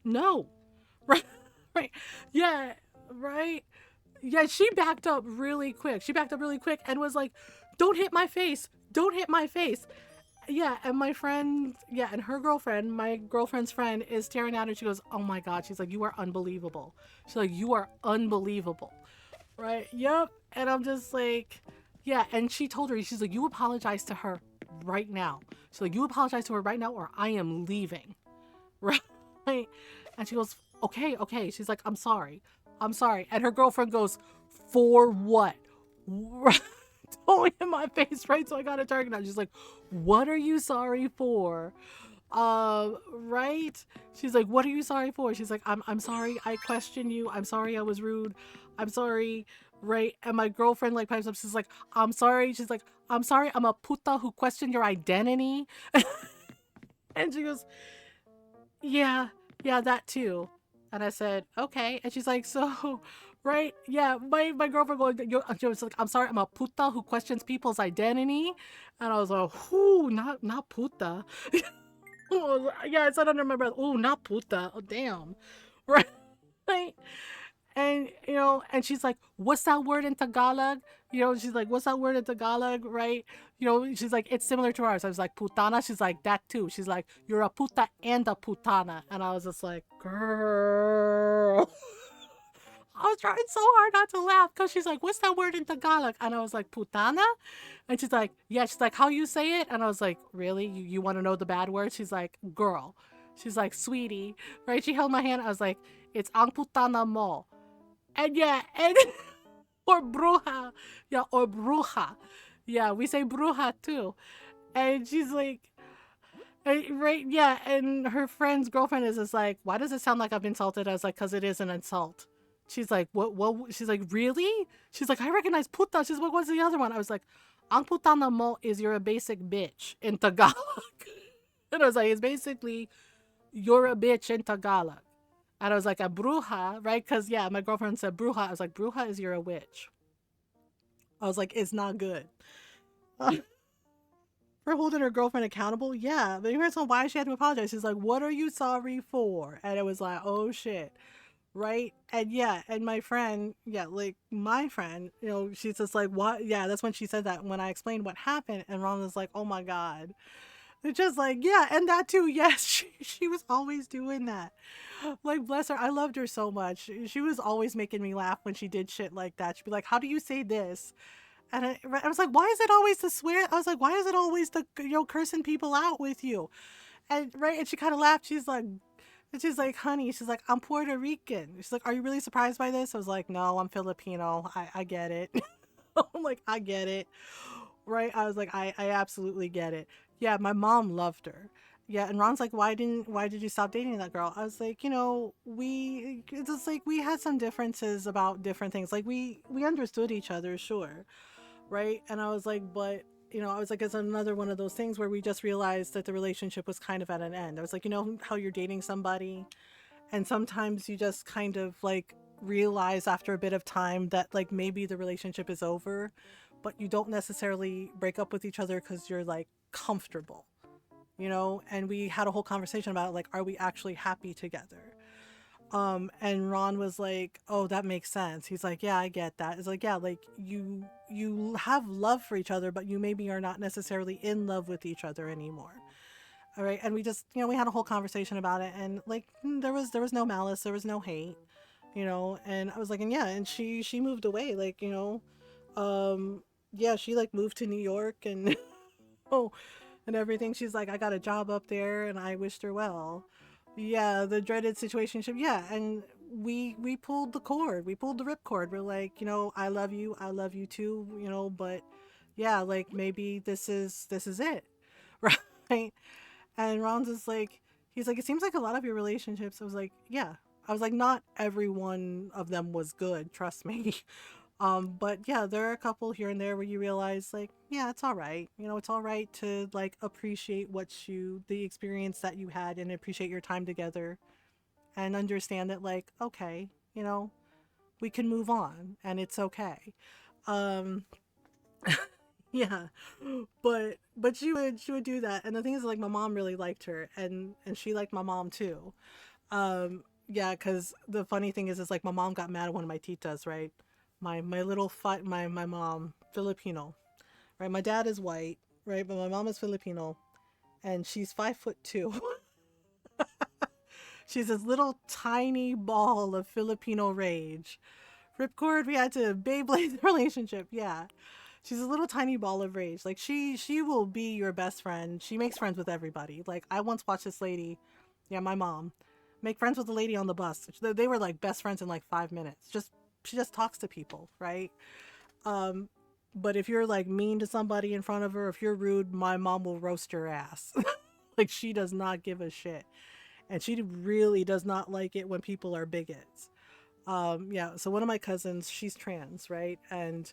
No. Right? Right. Yeah. Right. Yeah. She backed up really quick. And was like, don't hit my face. Yeah, and my friend, and her girlfriend, my girlfriend's friend, is staring at her. She goes, oh my God. She's like, you are unbelievable. She's like, you are unbelievable. Right? Yep. And I'm just like, yeah. And she told her, she's like, you apologize to her right now. She's like, you apologize to her right now or I am leaving. Right? And she goes, okay. She's like, I'm sorry. And her girlfriend goes, for what? Don't hit my face, right? So I got a target now. She's like, what are you sorry for? Right? She's like, what are you sorry for? She's like, I'm sorry I questioned you. I'm sorry I was rude. I'm sorry, right? And my girlfriend like pipes up. She's like, I'm sorry. She's like, I'm sorry. I'm a puta who questioned your identity. And she goes, yeah, that too. And I said, okay. And she's like, so... Right? Yeah, my girlfriend was like, I'm sorry, I'm a puta who questions people's identity. And I was like, whoo, not puta. Yeah, I said under my breath, oh, not puta. Oh, damn. Right? And, you know, and she's like, what's that word in Tagalog? You know, she's like, what's that word in Tagalog? Right? You know, she's like, it's similar to ours. I was like, putana. She's like, that too. She's like, you're a puta and a putana. And I was just like, girl. I was trying so hard not to laugh because she's like, what's that word in Tagalog? And I was like, putana? And she's like, yeah. She's like, how you say it? And I was like, really? You want to know the bad word? She's like, girl. She's like, sweetie. Right? She held my hand. I was like, it's ang putana mo. And yeah, and or bruja. Yeah, or bruja. Yeah, we say bruja too. And she's like, right? Yeah. And her friend's girlfriend is just like, why does it sound like I've been insulted? I was like, because it is an insult. She's like, what? She's like, really? She's like, I recognize puta. She's like, what's the other one? I was like, Ang putana mo is you're a basic bitch in Tagalog. And I was like, it's basically you're a bitch in Tagalog. And I was like, a bruja, right? Because, yeah, my girlfriend said bruja. I was like, bruja is you're a witch. I was like, it's not good. For holding her girlfriend accountable? Yeah. But here's why she had to apologize. She's like, what are you sorry for? And it was like, oh shit. Right? And yeah, and my friend, yeah, like my friend, she's just like, what? Yeah, that's when she said that when I explained what happened. And Ron was like, oh my God. It's just like, yeah, and that too. Yes, she was always doing that. Like, bless her. I loved her so much. She was always making me laugh when she did shit like that. She'd be like, how do you say this? And I was like, why is it always the swear? I was like, why is it always the, cursing people out with you? And right. And she kind of laughed. She's like, honey, she's like, I'm Puerto Rican. She's like, are you really surprised by this? I was like, no, I'm Filipino. I get it. I'm like, I get it. Right. I was like, I absolutely get it. Yeah. My mom loved her. Yeah. And Ron's like, why did you stop dating that girl? I was like, it's just like we had some differences about different things. Like we understood each other, sure. Right. And I was like, but I was like, it's another one of those things where we just realized that the relationship was kind of at an end. I was like, how you're dating somebody and sometimes you just kind of like realize after a bit of time that like maybe the relationship is over, but you don't necessarily break up with each other because you're like comfortable, and we had a whole conversation about it, like, are we actually happy together? And Ron was like, oh, that makes sense. He's like, yeah, I get that. It's like, yeah, like you have love for each other, but you maybe are not necessarily in love with each other anymore. All right. And we just, we had a whole conversation about it, and like there was no malice, there was no hate, and I was like, and yeah, and she moved away, like, yeah, she like moved to New York and oh, and everything. She's like, I got a job up there and I wished her well. Yeah, the dreaded situationship. Yeah, and we pulled the cord. We pulled the ripcord. We're like, I love you. I love you too, but yeah, like maybe this is it. Right? And Ron's just like, he's like, it seems like a lot of your relationships. I was like, yeah. I was like, not every one of them was good, trust me. But yeah, there are a couple here and there where you realize, like, yeah, it's all right. It's all right to like appreciate the experience that you had, and appreciate your time together, and understand that, like, okay, we can move on, and it's okay. Um, yeah, but she would do that, and the thing is, like, my mom really liked her, and she liked my mom too. Yeah, because the funny thing is like my mom got mad at one of my titas, right? My little fight, my mom, Filipino, right? My dad is white, right? But my mom is Filipino, and she's 5'2". She's this little tiny ball of Filipino rage. Ripcord, we had to Beyblade the relationship. Yeah, she's a little tiny ball of rage. Like she will be your best friend. She makes friends with everybody. Like, I once watched this lady, yeah, my mom, make friends with a lady on the bus. They were like best friends in like 5 minutes. She just talks to people, right? Um, but if you're like mean to somebody in front of her, if you're rude, my mom will roast your ass. Like, she does not give a shit, and she really does not like it when people are bigots. Yeah. So one of my cousins, she's trans, right? And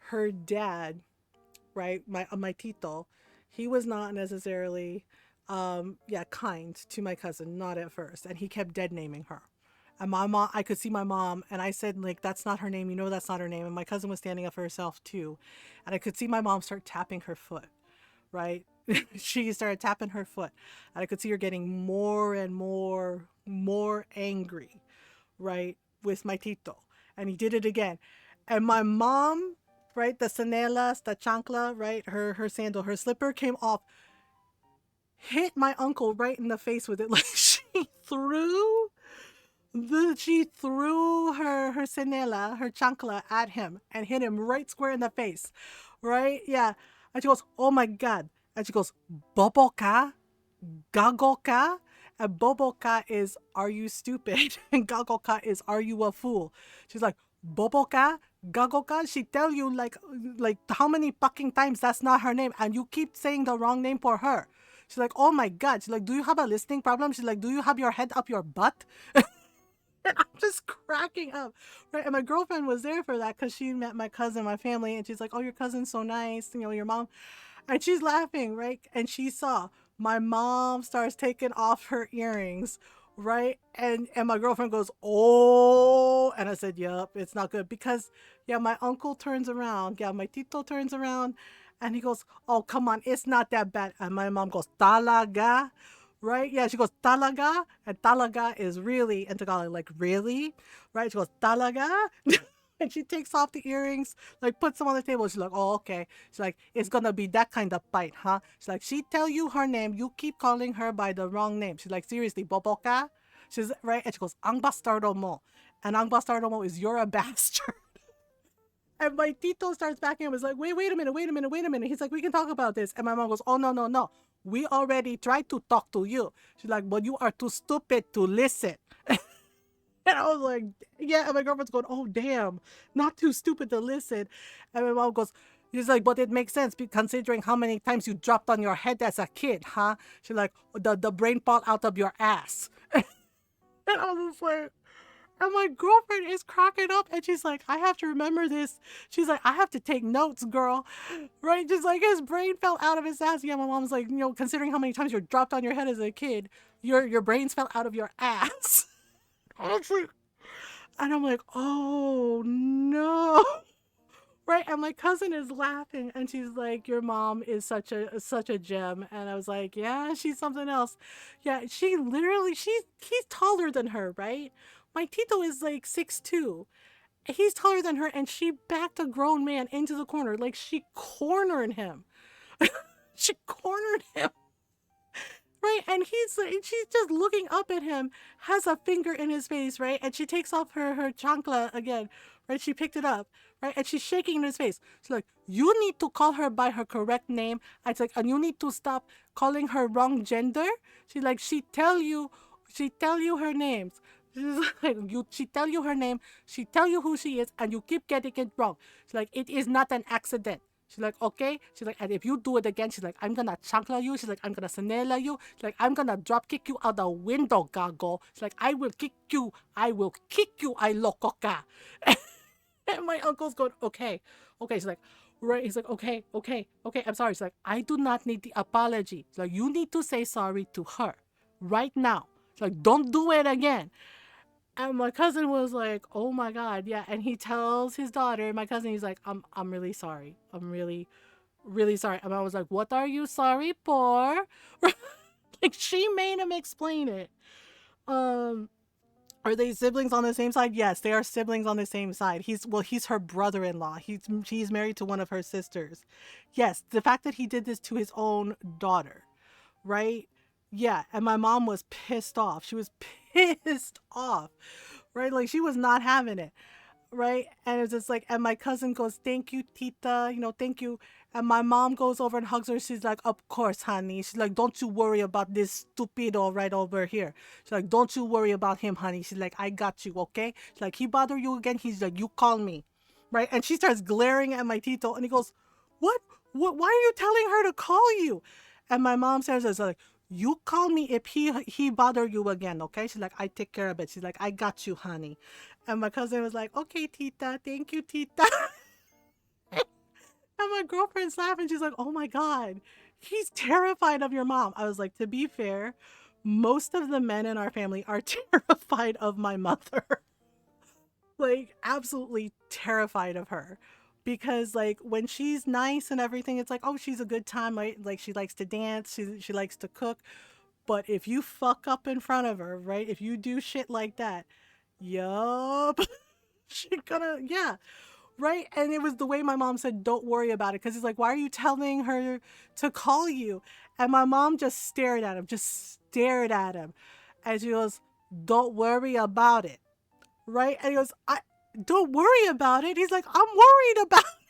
her dad, right, my tito, he was not necessarily, yeah, kind to my cousin, not at first, and he kept dead naming her. And my mom, I could see my mom, and I said, like, that's not her name. That's not her name. And my cousin was standing up for herself too, and I could see my mom start tapping her foot. Right, she started tapping her foot, and I could see her getting more and more angry. Right, with my tito, and he did it again, and my mom, right, the sanelas, the chancla, right, her sandal, her slipper came off, hit my uncle right in the face with it. Like, she threw her senela, her chancla, at him and hit him right square in the face. Right? Yeah. And she goes, oh my God. And she goes, Boboka? Gagoka? And Boboka is, are you stupid? And Gagoka is, are you a fool? She's like, Boboka? Gagoka? She tell you like how many fucking times that's not her name, and you keep saying the wrong name for her. She's like, oh my God. She's like, do you have a listening problem? She's like, do you have your head up your butt? And I'm just cracking up, right? And my girlfriend was there for that because she met my cousin, my family, and she's like, "Oh, your cousin's so nice, your mom," and she's laughing, right? And she saw my mom starts taking off her earrings, right? And my girlfriend goes, "Oh," and I said, "Yup, it's not good," because yeah, my uncle turns around, yeah, my tito turns around, and he goes, "Oh, come on, it's not that bad," and my mom goes, "Talaga." Right? Yeah, she goes, "Talaga," and talaga is really in Tagalog, like really, right? She goes, "Talaga," and she takes off the earrings, like puts them on the table. She's like, "Oh, okay." She's like, "It's gonna be that kind of fight, huh?" She's like, "She tell you her name, you keep calling her by the wrong name." She's like, "Seriously, Boboka?" She's right, and she goes, "Ang bastardo mo," and "Ang bastardo mo" is "you're a bastard." And my tito starts backing up. It's like, wait a minute, wait a minute, wait a minute. He's like, "We can talk about this." And my mom goes, "Oh, no, no, no. We already tried to talk to you." She's like, "But you are too stupid to listen." And I was like, "Yeah." And my girlfriend's going, "Oh, damn. Not too stupid to listen." And my mom goes, he's like, "But it makes sense considering how many times you dropped on your head as a kid, huh?" She's like, the brain fall out of your ass." And I was just like, and my girlfriend is cracking up and she's like, "I have to remember this." She's like, "I have to take notes, girl." Right? Just like his brain fell out of his ass. Yeah, my mom's like, considering how many times you're dropped on your head as a kid, your brains fell out of your ass. Honestly. And I'm like, "Oh no." Right? And my cousin is laughing and she's like, "Your mom is such a gem." And I was like, "Yeah, she's something else." Yeah, she literally he's taller than her, right? My Tito is like 6'2". He's taller than her and she backed a grown man into the corner. Like she cornered him. She cornered him. Right? And she's just looking up at him, has a finger in his face, right? And she takes off her chancla again, right? She picked it up, right? And she's shaking in his face. She's like, "You need to call her by her correct name." It's like, "And you need to stop calling her wrong gender." She's like, she tell you her names. She's like, she tell you her name, she tell you who she is, and you keep getting it wrong. She's like, "It is not an accident." She's like, "Okay." She's like, "And if you do it again," she's like, "I'm gonna chancla you." She's like, "I'm gonna senela you." She's like, "I'm gonna drop kick you out the window, gago." She's like, "I will kick you. I will kick you, I lococa." And my uncle's going, "Okay. Okay." She's like, right. He's like, "Okay, okay, okay. I'm sorry." She's like, "I do not need the apology." She's like, "You need to say sorry to her right now." She's like, "Don't do it again." And my cousin was like, "Oh my God, yeah." And he tells his daughter, my cousin, he's like, I'm really sorry. I'm really, really sorry." And I was like, "What are you sorry for?" Like she made him explain it. Um, are they siblings on the same side? Yes, they are siblings on the same side. He's her brother-in-law. He's married to one of her sisters. Yes, the fact that he did this to his own daughter, right? Yeah, and my mom was pissed off. She was pissed off, right? Like she was not having it, right? And it's just like, and my cousin goes, "Thank you, Tita, thank you." And my mom goes over and hugs her. She's like, "Of course, honey." She's like, "Don't you worry about this stupido right over here." She's like, "Don't you worry about him, honey." She's like, "I got you, okay?" She's like, "He bother you again?" He's like, "You call me." Right? And she starts glaring at my Tito and he goes, "What? What? Why are you telling her to call you?" And my mom says, "It's like, you call me if he bother you again, okay?" She's like, "I take care of it." She's like, "I got you, honey." And my cousin was like, "Okay, Tita, thank you, Tita." And my girlfriend's laughing. She's like, "Oh my God, he's terrified of your mom." I was like, to be fair, most of the men in our family are terrified of my mother. Like, absolutely terrified of her. Because like when she's nice and everything, it's like, oh, she's a good time, right? Like she likes to dance, she likes to cook. But if you fuck up in front of her, right? If you do shit like that, yup, she gonna, yeah, right? And it was the way my mom said, "Don't worry about it." Because he's like, "Why are you telling her to call you?" And my mom just stared at him, just stared at him. And she goes, "Don't worry about it." Right? And he goes, "I don't worry about it." He's like, "I'm worried about it."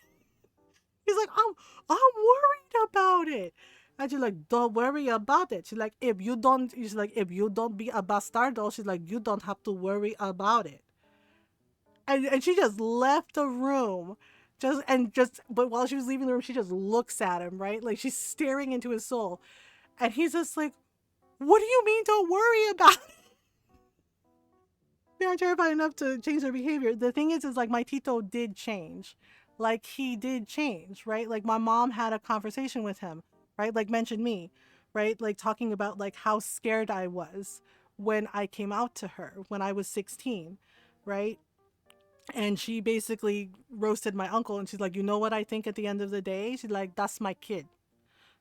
He's like, I'm worried about it." And she's like, "Don't worry about it." She's like, "If you don't be a bastardo," she's like, "you don't have to worry about it." And she just left the room, but while she was leaving the room, she just looks at him, right? Like she's staring into his soul. And he's just like, "What do you mean don't worry about it?" they aren't terrified enough to change their behavior. The thing is like my Tito did change. Like he did change, right? Like my mom had a conversation with him, right? Like mentioned me, right? Like talking about like how scared I was when I came out to her when I was 16, right? And she basically roasted my uncle and she's like, you know what I think at the end of the day? She's like, that's my kid.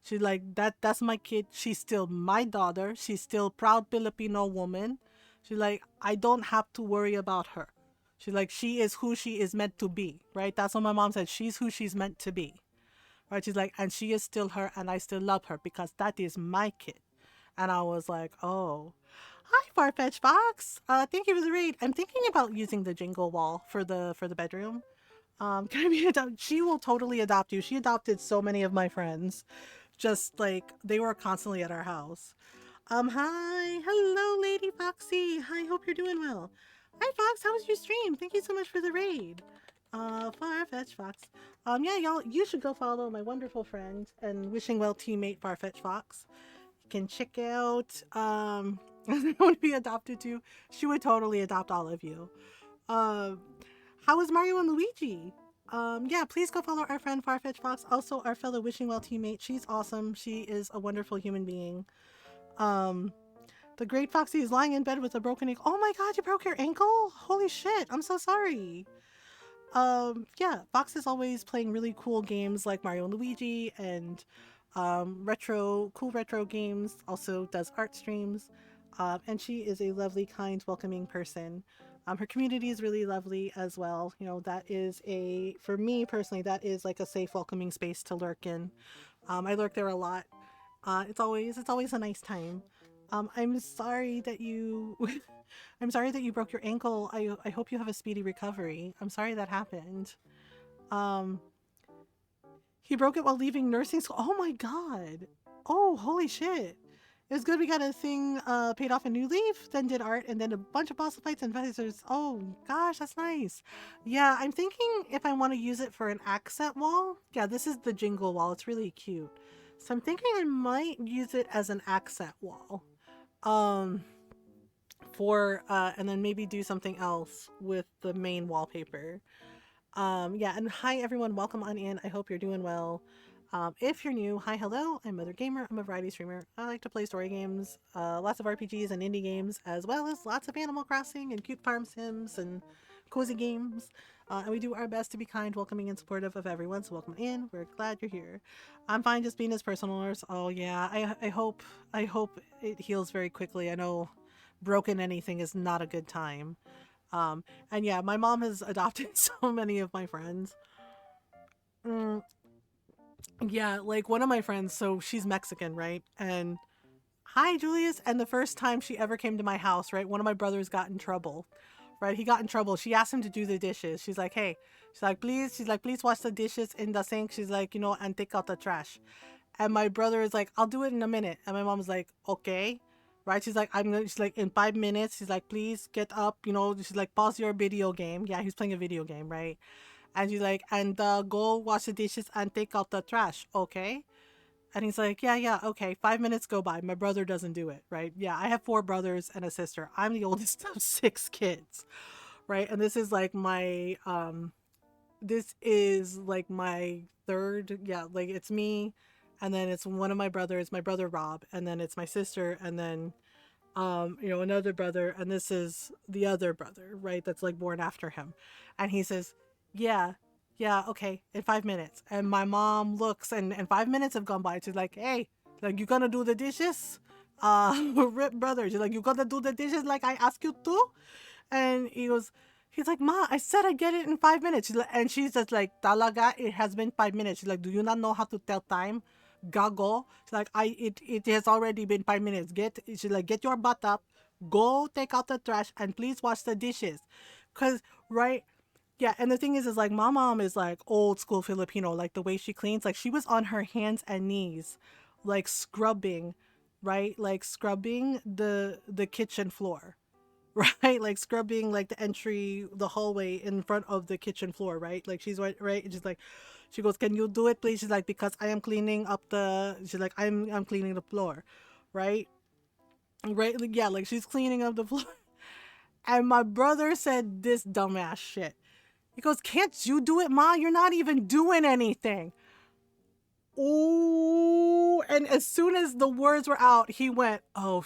She's like, that's my kid. She's still my daughter. She's still proud Filipino woman. She's like, I don't have to worry about her. She's like, she is who she is meant to be, right? That's what my mom said. She's who she's meant to be, right? She's like, and she is still her, and I still love her because that is my kid. And I was like, oh, hi, Farfetch Fox. Thank you for the read. I'm thinking about using the jingle wall for the bedroom. Can I be adopted? She will totally adopt you. She adopted so many of my friends. Just like they were constantly at our house. Hi, hello, Lady Foxy. Hi, hope you're doing well. Hi, Fox. How was your stream? Thank you so much for the raid. Farfetch Fox. Yeah, y'all, you should go follow my wonderful friend and wishing well teammate Farfetch Fox. You can check out. I want to be adopted too. She would totally adopt all of you. How is Mario and Luigi? Yeah, please go follow our friend Farfetch Fox, also our fellow Wishing Well teammate. She's awesome. She is a wonderful human being. Um, the great Foxy is lying in bed with a broken ankle. Oh my god, you broke your ankle? Holy shit, I'm so sorry. Yeah, Fox is always playing really cool games like Mario and Luigi and cool retro games. Also does art streams. And she is a lovely, kind, welcoming person. Her community is really lovely as well. You know, that is for me personally, that is like a safe, welcoming space to lurk in. I lurk there a lot. It's always a nice time. I'm sorry that you, I'm sorry that you broke your ankle. I hope you have a speedy recovery. I'm sorry that happened. Um, he broke it while leaving nursing school. Oh my god. Oh, holy shit. It was good we got a thing paid off a new leaf, then did art, and then a bunch of boss fights and visors. Oh gosh, that's nice. Yeah, I'm thinking if I want to use it for an accent wall. Yeah, this is the jingle wall. It's really cute. So I'm thinking I might use it as an accent wall. Um and then maybe do something else with the main wallpaper. Yeah, and hi everyone, welcome on in. I hope you're doing well. If you're new, hi, hello, I'm Mothergamer. I'm a variety streamer. I like to play story games, lots of RPGs and indie games, as well as lots of Animal Crossing and cute farm sims and cozy games. And we do our best to be kind, welcoming, and supportive of everyone. So welcome in. We're glad you're here. I'm fine just being as personal as. Oh yeah, I hope it heals very quickly. I know broken anything is not a good time. And yeah, my mom has adopted so many of my friends. Mm, yeah, like one of my friends, so she's Mexican, right? And hi, Julius. And the first time she ever came to my house, right, one of my brothers got in trouble, right? He got in trouble. She asked him to do the dishes. She's like, hey, she's like, please wash the dishes in the sink. She's like, and take out the trash. And my brother is like, I'll do it in a minute. And my mom's like, okay. Right? She's like, in 5 minutes. She's like, please get up. She's like, pause your video game. Yeah, he's playing a video game, right? And she's like, and go wash the dishes and take out the trash. Okay. And he's like, yeah, yeah, okay. 5 minutes go by. My brother doesn't do it, right? Yeah, I have 4 brothers and a sister. I'm the oldest of 6 kids, right? And this is like my third, yeah, like it's me, and then it's one of my brothers, my brother Rob, and then it's my sister, and then another brother, and this is the other brother, right, that's like born after him. And he says, yeah, yeah, okay, in 5 minutes. And my mom looks, and 5 minutes have gone by. She's like, hey, like, you gonna do the dishes? Rip brother. She's like, you gonna do the dishes like I asked you to? And he's like, Ma, I said I get it in 5 minutes. And she's just like, Talaga, it has been 5 minutes. She's like, do you not know how to tell time? Gago. She's like, it has already been 5 minutes. She's like, get your butt up, go take out the trash, and please wash the dishes. Cause right, yeah. And the thing is like my mom is like old school Filipino, like the way she cleans, like she was on her hands and knees, like scrubbing, right, like scrubbing the kitchen floor. Right, like scrubbing like the hallway in front of the kitchen floor, right? Like she's right, and she's like, she goes, can you do it please? She's like, because I am cleaning up she's like, I'm cleaning the floor, right? Right, like, yeah, like she's cleaning up the floor. And my brother said this dumbass shit. He goes, "Can't you do it, Ma? You're not even doing anything." Ooh. And as soon as the words were out, he went, "Oh,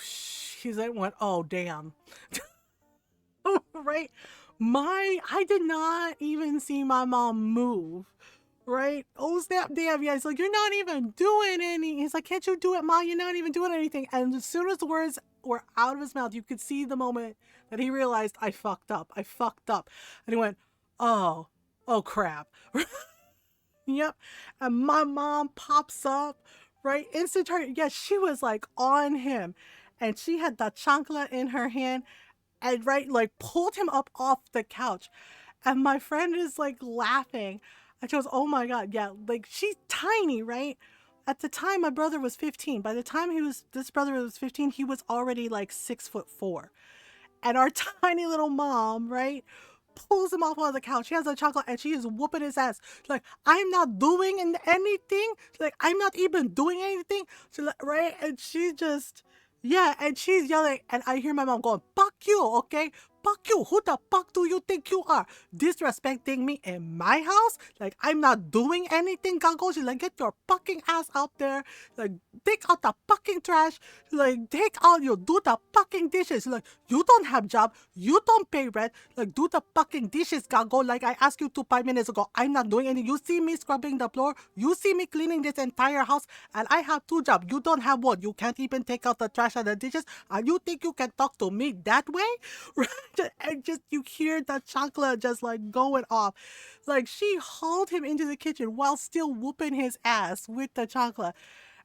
went, oh, damn." Right? I did not even see my mom move. Right? Oh, snap, damn. Yeah, he's like, "You're not even doing any." He's like, "Can't you do it, Ma? You're not even doing anything." And as soon as the words were out of his mouth, you could see the moment that he realized, I fucked up. I fucked up. And he went, "Oh, oh, crap." Yep. And my mom pops up, right? Instant turn. Yeah, she was like on him. And she had the chancla in her hand and right, like pulled him up off the couch. And my friend is like laughing. And she goes, "Oh my God." Yeah, like she's tiny, right? At the time, my brother was 15. By the time this brother was 15, he was already like 6'4". And our tiny little mom, right, pulls him off of the couch. She has a chocolate and she is whooping his ass. She's like, "I'm not doing anything." She's like, "I'm not even doing anything." She's like, right? And she just, yeah, and she's yelling. And I hear my mom going, "Fuck you, okay? Fuck you. Who the fuck do you think you are? Disrespecting me in my house? Like, I'm not doing anything, Gago." She's like, "Get your fucking ass out there. Like, take out the fucking trash. Like, take out, you do the fucking dishes. Like, you don't have job. You don't pay rent. Like, do the fucking dishes, Gago. Like, I asked you to 5 minutes ago. I'm not doing anything. You see me scrubbing the floor. You see me cleaning this entire house. And I have 2 jobs. You don't have one. You can't even take out the trash and the dishes. And you think you can talk to me that way?" Right? And just, you hear the chocolate just like going off. Like, she hauled him into the kitchen while still whooping his ass with the chocolate.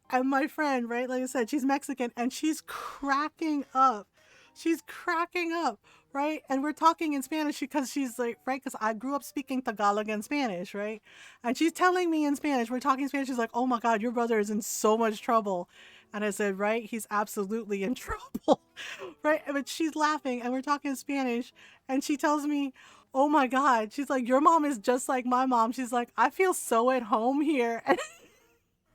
And my friend, right, like I said, she's Mexican and she's cracking up. She's cracking up, right? And we're talking in Spanish because she's like, right, because I grew up speaking Tagalog and Spanish, right? And she's telling me in Spanish, we're talking Spanish. She's like, "Oh my God, your brother is in so much trouble." And I said, "Right, he's absolutely in trouble." Right? But she's laughing and we're talking Spanish. And she tells me, "Oh my God," she's like, "Your mom is just like my mom." She's like, "I feel so at home here."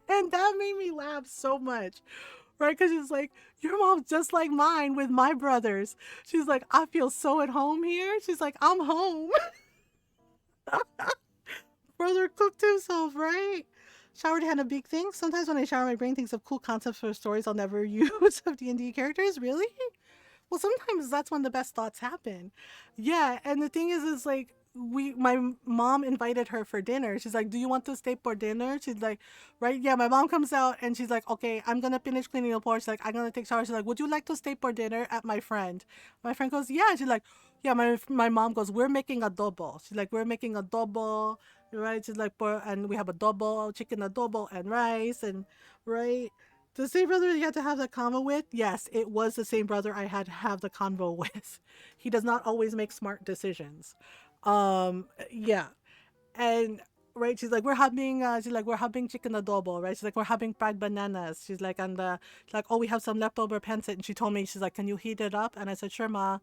And that made me laugh so much, right? Because she's like, "Your mom's just like mine with my brothers." She's like, "I feel so at home here." She's like, "I'm home." Brother cooked himself, right? Showered had a big thing. Sometimes when I shower, my brain thinks of cool concepts for stories I'll never use of D&D characters. Really? Well, sometimes that's when the best thoughts happen. Yeah, and the thing is like, my mom invited her for dinner. She's like, "Do you want to stay for dinner?" She's like, right? Yeah, my mom comes out and she's like, "Okay, I'm gonna finish cleaning the floor." She's like, "I'm gonna take a shower." She's like, "Would you like to stay for dinner at my friend?" My friend goes, "Yeah." She's like, "Yeah." My mom goes, "We're making adobo." She's like, "We're making adobo, right?" She's like, and we have adobo, chicken adobo and rice and right. The same brother you had to have the convo with? Yes, it was the same brother I had to have the convo with. He does not always make smart decisions. Yeah. And right, she's like, "We're having chicken adobo," right? She's like, "We're having fried bananas." She's like, she's like, "Oh, we have some leftover pancit." And she told me, she's like, "Can you heat it up?" And I said, "Sure, Ma."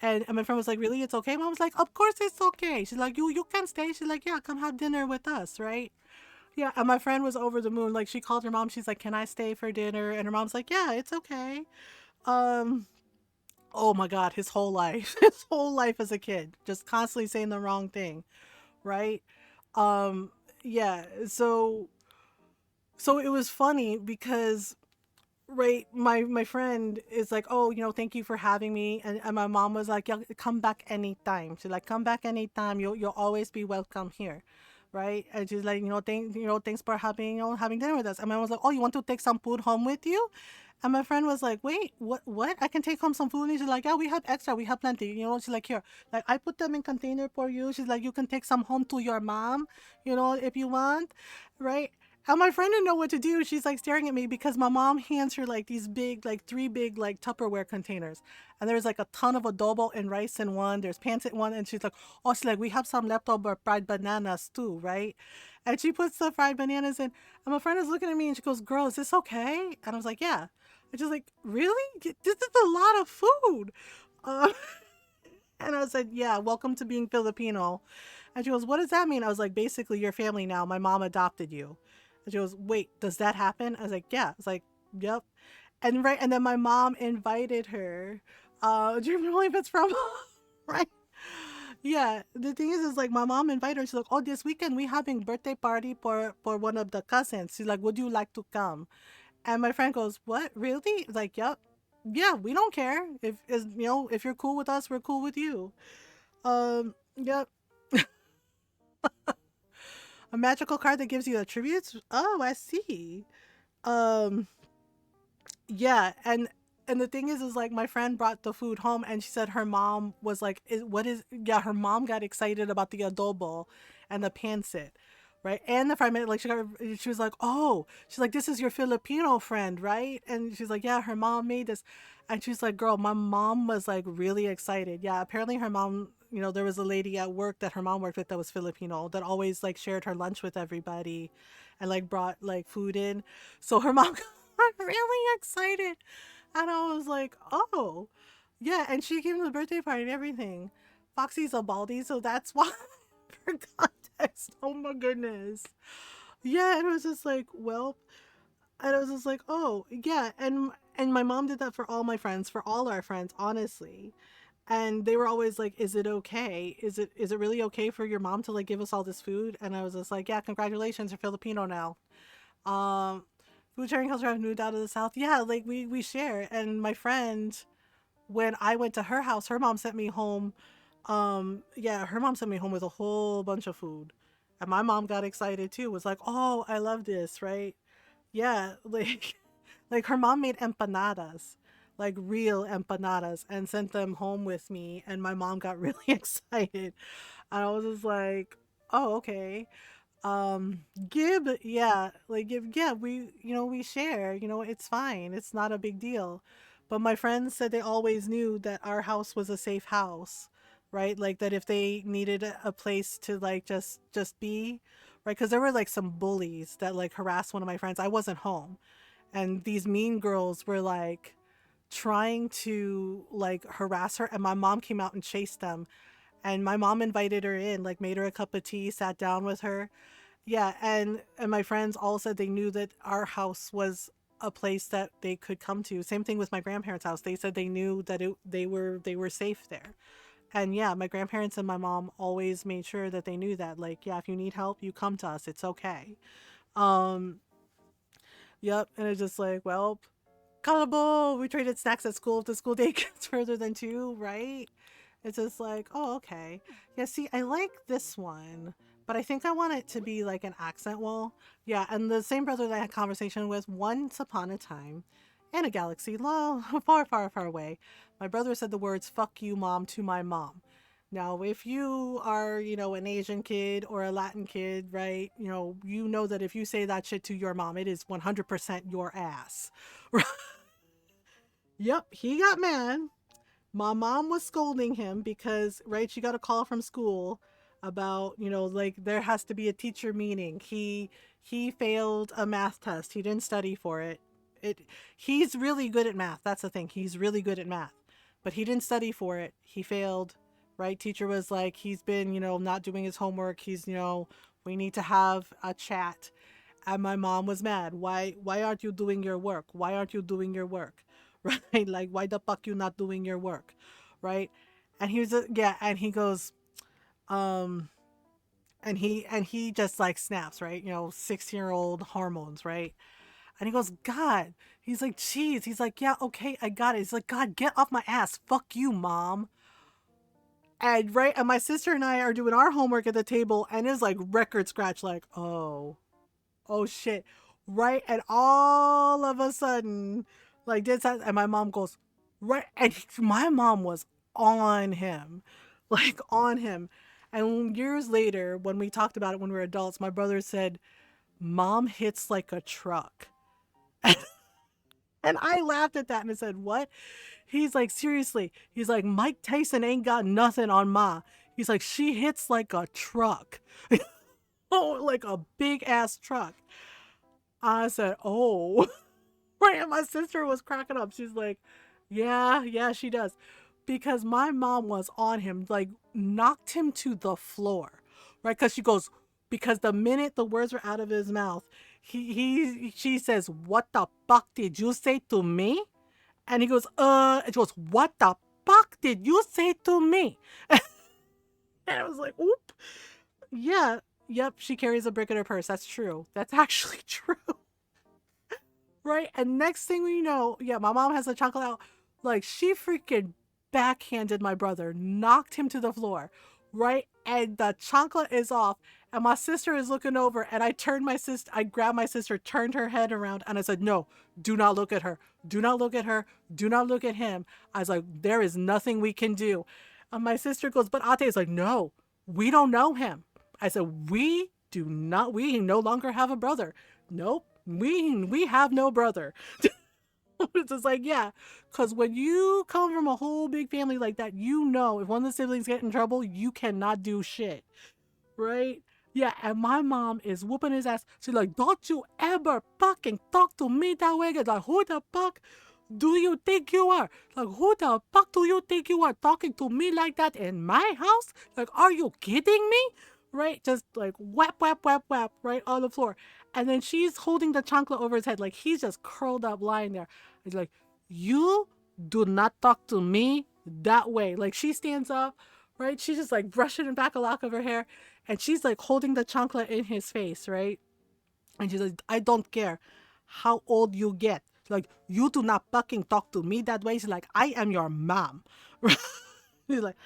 And my friend was like, "Really? It's okay?" Mom was like, "Of course it's okay." She's like, You can stay." She's like, "Yeah, come have dinner with us," right? Yeah, and my friend was over the moon. Like, she called her mom. She's like, "Can I stay for dinner?" And her mom's like, "Yeah, it's okay." Um, oh my God, his whole life, his whole life as a kid, just constantly saying the wrong thing, right? Um, yeah. So it was funny because right, my friend is like, "Oh, thank you for having me," and my mom was like, "Yeah, come back anytime." She's like, "Come back anytime. You'll always be welcome here." Right? And she's like, "Thanks for having dinner with us." And my mom was like, "Oh, you want to take some food home with you?" And my friend was like, "Wait, what? I can take home some food?" And she's like, "Yeah, we have extra. We have plenty." She's like, "Here, like, I put them in container for you." She's like, "You can take some home to your mom, if you want." Right? And my friend didn't know what to do. She's like staring at me because my mom hands her like these big, like 3 big, like Tupperware containers. And there's like a ton of adobo and rice in one. There's pants in one. And she's like, "Oh, she's like, we have some leftover fried bananas too, right?" And she puts the fried bananas in. And my friend is looking at me and she goes, "Girl, is this okay?" And I was like, "Yeah." And she's like, "Really? This is a lot of food." Uh, and I said, "Yeah, welcome to being Filipino." And she goes, "What does that mean?" I was like, "Basically, your family now. My mom adopted you." And she goes, "Wait, does that happen?" I was like, "Yeah." I was like, "Yep." And right, and then my mom invited her, Do you remember if it's from? Right? Yeah. The thing is like my mom invited her. She's like, "Oh, this weekend we having birthday party for one of the cousins." She's like, "Would you like to come?" And my friend goes, "What? Really?" Like, "Yep, yeah. We don't care if you're cool with us, we're cool with you." Yep. A magical card that gives you attributes. Oh, I see. Um, yeah, and the thing is like my friend brought the food home and she said her mom was like, "What is?" Yeah, her mom got excited about the adobo and the pancit, right? And the fried minute, like she was like, "Oh," she's like, "This is your Filipino friend, right?" And she's like, "Yeah, her mom made this," and she's like, "Girl, my mom was like really excited." Yeah, apparently her mom. There was a lady at work that her mom worked with that was Filipino that always like shared her lunch with everybody and like brought like food in. So her mom got really excited. And I was like, oh, yeah. And she came to the birthday party and everything. Foxy's a baldy, so that's why, for context. Oh my goodness. Yeah, and it was just like, well, and I was just like, oh, yeah. And my mom did that for all my friends, for all our friends, honestly. And they were always like, is it okay? Is it really okay for your mom to like give us all this food? And I was just like, yeah, congratulations, you're Filipino now. Um, Food sharing culture I've moved out of the South. Yeah, like we share. And my friend, when I went to her house, her mom sent me home. Yeah, her mom sent me home with a whole bunch of food. And my mom got excited too. Was like, "Oh, I love this," right? Yeah, like like her mom made empanadas, like real empanadas, and sent them home with me. And my mom got really excited. And I was just like, "Oh, okay." Gib, yeah, like Gib, yeah, we share, it's fine, it's not a big deal. But my friends said they always knew that our house was a safe house, right? Like that if they needed a place to like just be, right? Because there were like some bullies that like harassed one of my friends. I wasn't home, and these mean girls were like trying to like harass her, and my mom came out and chased them. And my mom invited her in, like made her a cup of tea, sat down with her. Yeah, and my friends all said they knew that our house was a place that they could come to. Same thing with my grandparents' house. They said they knew that they were safe there. And yeah, my grandparents and my mom always made sure that they knew that like, yeah, if you need help, you come to us. It's okay. Um yep, and it's just like, well, Colorable, we traded snacks at school if the school day gets further than 2, right? It's just like, oh, okay. Yeah, see, I like this one, but I think I want it to be like an accent wall. Yeah, and the same brother that I had conversation with once upon a time in a galaxy long, far, far, far away, my brother said the words, fuck you, mom, to my mom. Now, if you are, an Asian kid or a Latin kid, right, you know that if you say that shit to your mom, it is 100% your ass. Yep, he got mad. My mom was scolding him because, right, she got a call from school about, like there has to be a teacher meeting. He failed a math test. He didn't study for it. He's really good at math. That's the thing. He's really good at math. But he didn't study for it. He failed. Right? Teacher was like, he's been, not doing his homework. We need to have a chat. And my mom was mad. Why aren't you doing your work? Why aren't you doing your work? Right? Like, why the fuck you not doing your work? Right? And yeah, and he goes, um, and he just like snaps, right? 16-year-old hormones, right? And he goes, God, he's like, geez, he's like, yeah, okay, I got it. He's like, God, get off my ass. Fuck you, mom. And right, and my sister and I are doing our homework at the table, and it's like record scratch, like, oh shit, right? And all of a sudden, like this, and my mom goes, right, and my mom was on him, like on him. And years later, when we talked about it when we were adults, my brother said, "Mom hits like a truck." And I laughed at that and I said, "What?" He's like, "Seriously." He's like, "Mike Tyson ain't got nothing on Ma." He's like, "She hits like a truck." Oh, like a big ass truck. I said, "Oh." Right, and my sister was cracking up. She's like, yeah, she does. Because my mom was on him, like knocked him to the floor. Right? Because she goes, because the minute the words were out of his mouth, she says, "What the fuck did you say to me?" And he goes, and she goes, "What the fuck did you say to me? And I was like, oop. Yeah. Yep. She carries a brick in her purse. That's true. That's actually true. Right? And next thing we know, yeah, my mom has a chocolate out. Like, she freaking backhanded my brother, knocked him to the floor, right? And the chocolate is off. And my sister is looking over, and I grabbed my sister, turned her head around, and I said, no, do not look at her. Do not look at her. Do not look at him. I was like, there is nothing we can do. And my sister goes, but Ate is like, no, we don't know him. I said, we no longer have a brother. Nope. We have no brother. It's just like, yeah, because when you come from a whole big family like that, you know if one of the siblings get in trouble, you cannot do shit, right? Yeah, and my mom is whooping his ass. She's like, don't you ever fucking talk to me that way. It's like, who the fuck do you think you are? Like, who the fuck do you think you are talking to me like that in my house? Like, are you kidding me? Right? Just like whap, whap, whap, whap, right on the floor. And then she's holding the chancla over his head. Like, he's just curled up lying there. He's like, you do not talk to me that way. Like, she stands up, right? She's just like brushing back a lock of her hair. And she's like holding the chancla in his face, right? And she's like, I don't care how old you get. Like, you do not fucking talk to me that way. She's like, I am your mom. She's like,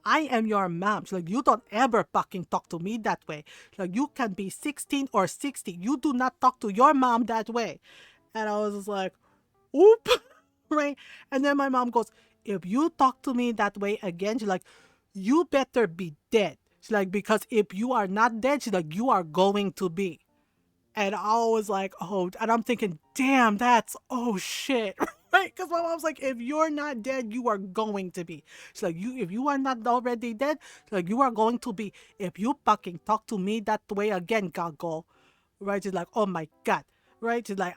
I am your mom. She's like, you don't ever fucking talk to me that way. She's like, you can be 16 or 60. You do not talk to your mom that way. And I was just like, oop. Right? And then my mom goes, if you talk to me that way again, she's like, you better be dead. She's like, because if you are not dead, she's like, you are going to be. And I was like, oh, and I'm thinking, damn, that's, oh shit. Right? Because my mom's like, if you're not dead, you are going to be. She's like, if you are not already dead, she's like, you are going to be. If you fucking talk to me that way again, Gago. Right? She's like, oh my God. Right? She's like,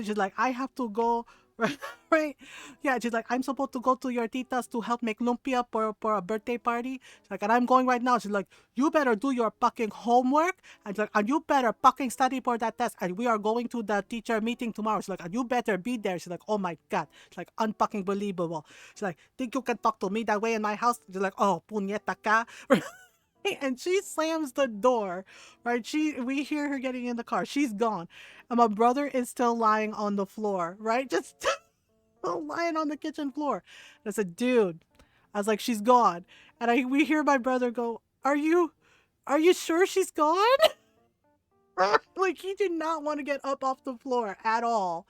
she's like, I have to go. Right? Right? Yeah, she's like, I'm supposed to go to your titas to help make lumpia for a birthday party. She's like, and I'm going right now. She's like, you better do your fucking homework. And she's like, and you better fucking study for that test. And we are going to the teacher meeting tomorrow. She's like, and you better be there. She's like, oh my God. She's like, unfucking believable. She's like, think you can talk to me that way in my house? She's like, oh, puñeta ka. And she slams the door, right? We hear her getting in the car. She's gone. And my brother is still lying on the floor, right? Just lying on the kitchen floor. And I said, dude, I was like, she's gone. And we hear my brother go, are you sure she's gone? Like, he did not want to get up off the floor at all.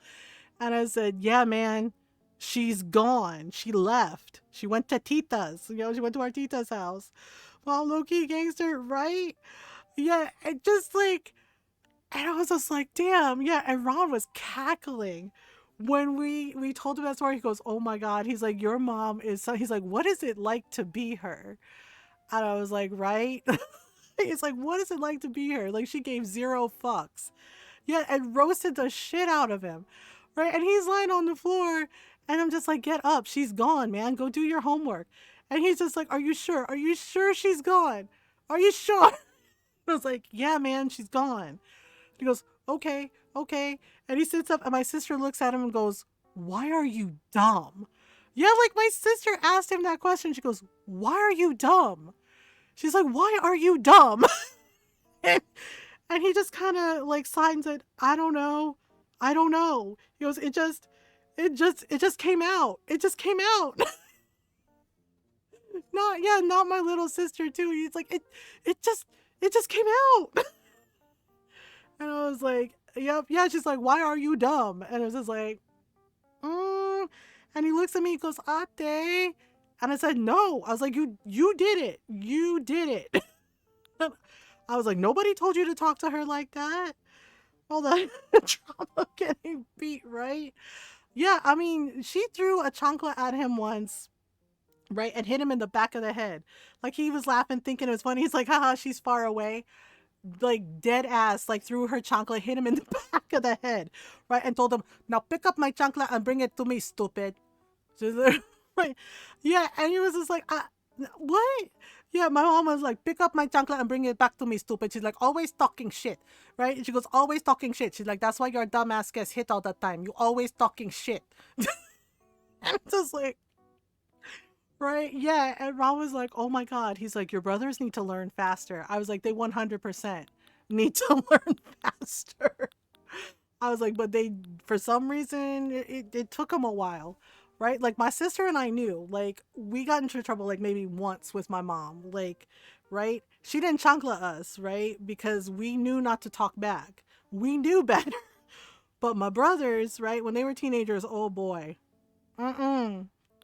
And I said, yeah, man, she's gone. She left. She went to Tita's. She went to our Tita's house. Well, low-key gangster, right? Yeah, and just like, and I was just like, damn, yeah. And Ron was cackling when we told him that story. He goes, oh my God. He's like, your mom is so, he's like, what is it like to be her? And I was like, right? He's like, what is it like to be her? Like, she gave zero fucks. Yeah, and roasted the shit out of him. Right? And he's lying on the floor, and I'm just like, get up. She's gone, man. Go do your homework. And he's just like, are you sure? Are you sure she's gone? Are you sure? I was like, yeah, man, she's gone. He goes, okay. And he sits up, and my sister looks at him and goes, why are you dumb? Yeah, like, my sister asked him that question. She goes, why are you dumb? She's like, why are you dumb? and he just kind of like signs it. I don't know. He goes, it just came out. It just came out. Not my little sister too. He's like, it just came out. And I was like, yep, yeah. She's like, why are you dumb? And I was just like, And he looks at me, he goes, Ate. And I said, no. I was like, you did it. You did it. I was like, nobody told you to talk to her like that. All the trauma getting beat, right? Yeah, I mean, she threw a chancla at him once, right, and hit him in the back of the head. Like, he was laughing, thinking it was funny. He's like, haha, she's far away. Like, dead ass, like, threw her chancla, hit him in the back of the head, right, and told him, now pick up my chancla and bring it to me, stupid. Right? Yeah, and he was just like, what? Yeah, my mom was like, pick up my chancla and bring it back to me, stupid. She's like, always talking shit, right? And she goes, always talking shit. She's like, that's why your dumbass gets hit all the time. You always talking shit. And I'm just like, Right? Yeah. And Ron was like, oh my God. He's like, your brothers need to learn faster. I was like, they 100% need to learn faster. I was like, but they, for some reason, it took them a while. Right? Like my sister and I knew, like, we got into trouble like maybe once with my mom. Like, right? She didn't chancla us, right? Because we knew not to talk back. We knew better. But my brothers, right, when they were teenagers, oh boy,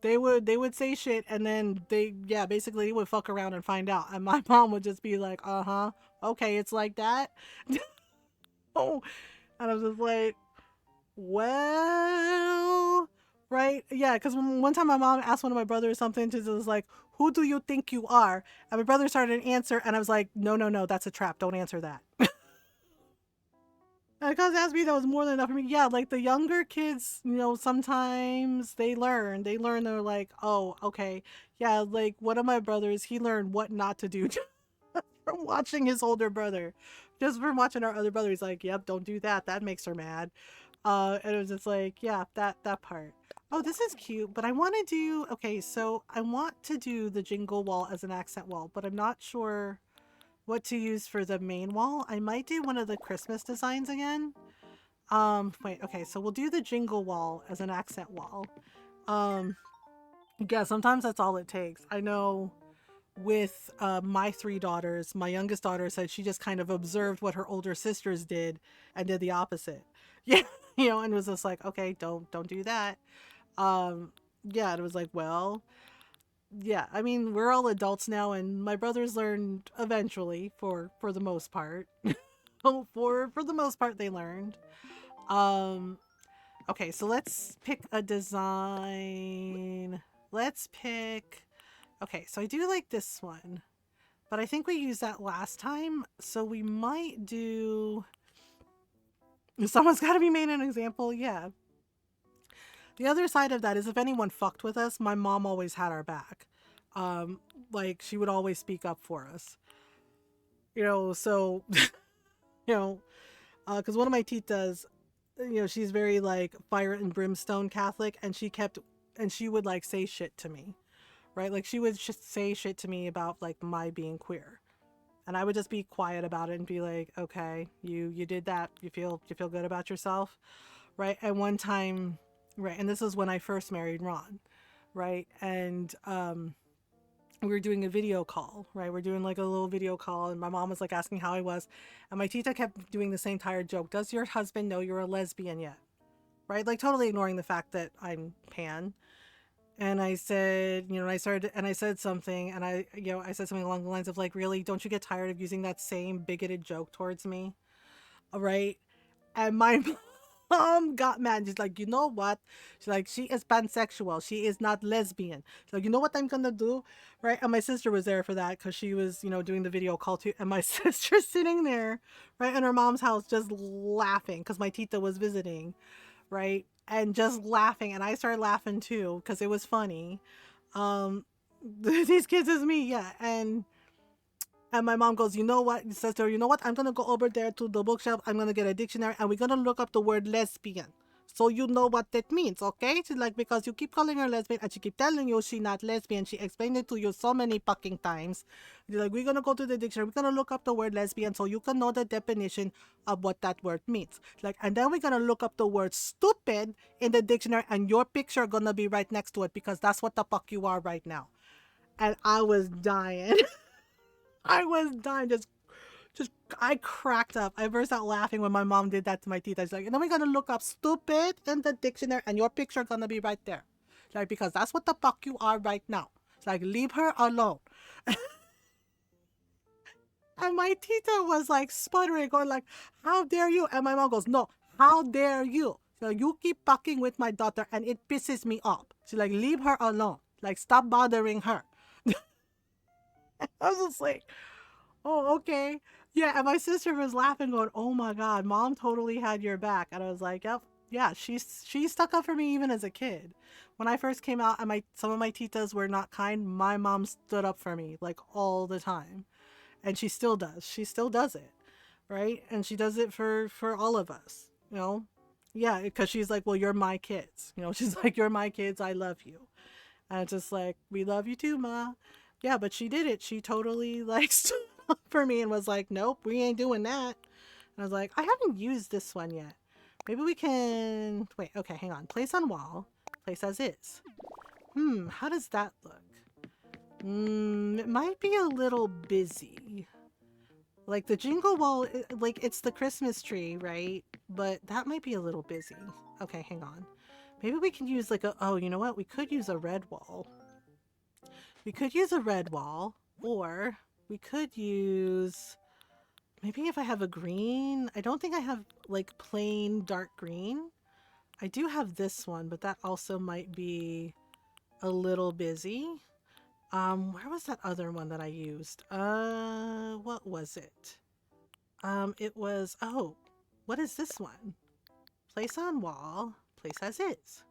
they would say shit, and then yeah, basically they would fuck around and find out, and my mom would just be like, okay, it's like that. Oh, and I was just like, well, right, yeah, because one time my mom asked one of my brothers something, she was like, who do you think you are? And my brother started an answer, and I was like, no, no, no, that's a trap, don't answer that. And because asked me, that was more than enough for me. Yeah, like the younger kids, sometimes they learn. They learn. They're like, oh, okay, yeah. Like one of my brothers, he learned what not to do from watching his older brother. Just from watching our other brother, he's like, yep, don't do that. That makes her mad. And it was just like, yeah, that part. Oh, this is cute, but I want to do. Okay, so I want to do the jingle wall as an accent wall, but I'm not sure what to use for the main wall. I might do one of the Christmas designs again. Wait, okay, so we'll do the jingle wall as an accent wall. Um, yeah, sometimes that's all it takes. I know with my three daughters, my youngest daughter said she just kind of observed what her older sisters did and did the opposite. Yeah, and was just like, okay, don't do that. Um, yeah, it was like, well, yeah, I mean, we're all adults now, and my brothers learned eventually, for the most part. Oh, for the most part, they learned. Um, okay, so let's pick a design. Let's pick. Okay, so I do like this one, but I think we used that last time, so we might do. Someone's got to be made an example. Yeah. The other side of that is if anyone fucked with us, my mom always had our back. Um, like she would always speak up for us. So you know, because one of my titas, she's very like fire and brimstone Catholic, and she would like say shit to me, right? Like she would just say shit to me about like my being queer, and I would just be quiet about it and be like, okay, you did that, you feel good about yourself, right? And one time, right, and this is when I first married Ron, right, and we were doing a video call, right? We're doing like a little video call, and my mom was like asking how I was, and my tita kept doing the same tired joke. Does your husband know you're a lesbian yet? Right? Like totally ignoring the fact that I'm pan. And I said, I said something, and I said something along the lines of like, really, don't you get tired of using that same bigoted joke towards me? All right. And my got mad. She's like, you know what? She's like, she is pansexual. She is not lesbian. She's like, you know what I'm gonna do, right? And my sister was there for that because she was, doing the video call too. And my sister's sitting there, right, in her mom's house, just laughing because my tita was visiting, right, and just laughing. And I started laughing too because it was funny. Um, these kids is me, yeah, and my mom goes, you know what, sister, you know what? I'm going to go over there to the bookshelf. I'm going to get a dictionary and we're going to look up the word lesbian. So you know what that means, okay? She's like, because you keep calling her lesbian and she keep telling you she's not lesbian. She explained it to you so many fucking times. She's like, we're going to go to the dictionary. We're going to look up the word lesbian so you can know the definition of what that word means. Like, and then we're going to look up the word stupid in the dictionary and your picture going to be right next to it because that's what the fuck you are right now. And I was dying. I was dying. Just, I cracked up. I burst out laughing when my mom did that to my teeth. I was like, and then we're gonna look up stupid in the dictionary, and your picture gonna be right there, like because that's what the fuck you are right now. It's like leave her alone. And my tita was like sputtering, going like, "How dare you?" And my mom goes, "No, how dare you? So you keep fucking with my daughter, and it pisses me off." She's like, "Leave her alone. Like stop bothering her." I was just like, oh, okay. Yeah, and my sister was laughing, going, "Oh my God, mom totally had your back." And I was like, "Yep, yeah, she stuck up for me even as a kid. When I first came out and some of my titas were not kind, my mom stood up for me like all the time. And she still does. She still does it. Right? And she does it for all of us, you know? Yeah, because she's like, well, you're my kids. She's like, you're my kids, I love you. And it's just like, we love you too, Ma. Yeah, but she did it. She totally like stood up for me and was like, nope, we ain't doing that. And I was like, I haven't used this one yet. Maybe we can wait. Okay, hang on. Place on wall. Place as is. How does that look? It might be a little busy. Like the jingle wall, like it's the Christmas tree, right? But that might be a little busy. Okay, hang on. Maybe we can use like a, oh, you know what? We could use a red wall. We could use a red wall, or we could use, maybe if I have a green. I don't think I have like plain dark green. I do have this one, but that also might be a little busy. Where was that other one that I used? What was it? It was, oh, what is this one? Place on wall, place as is.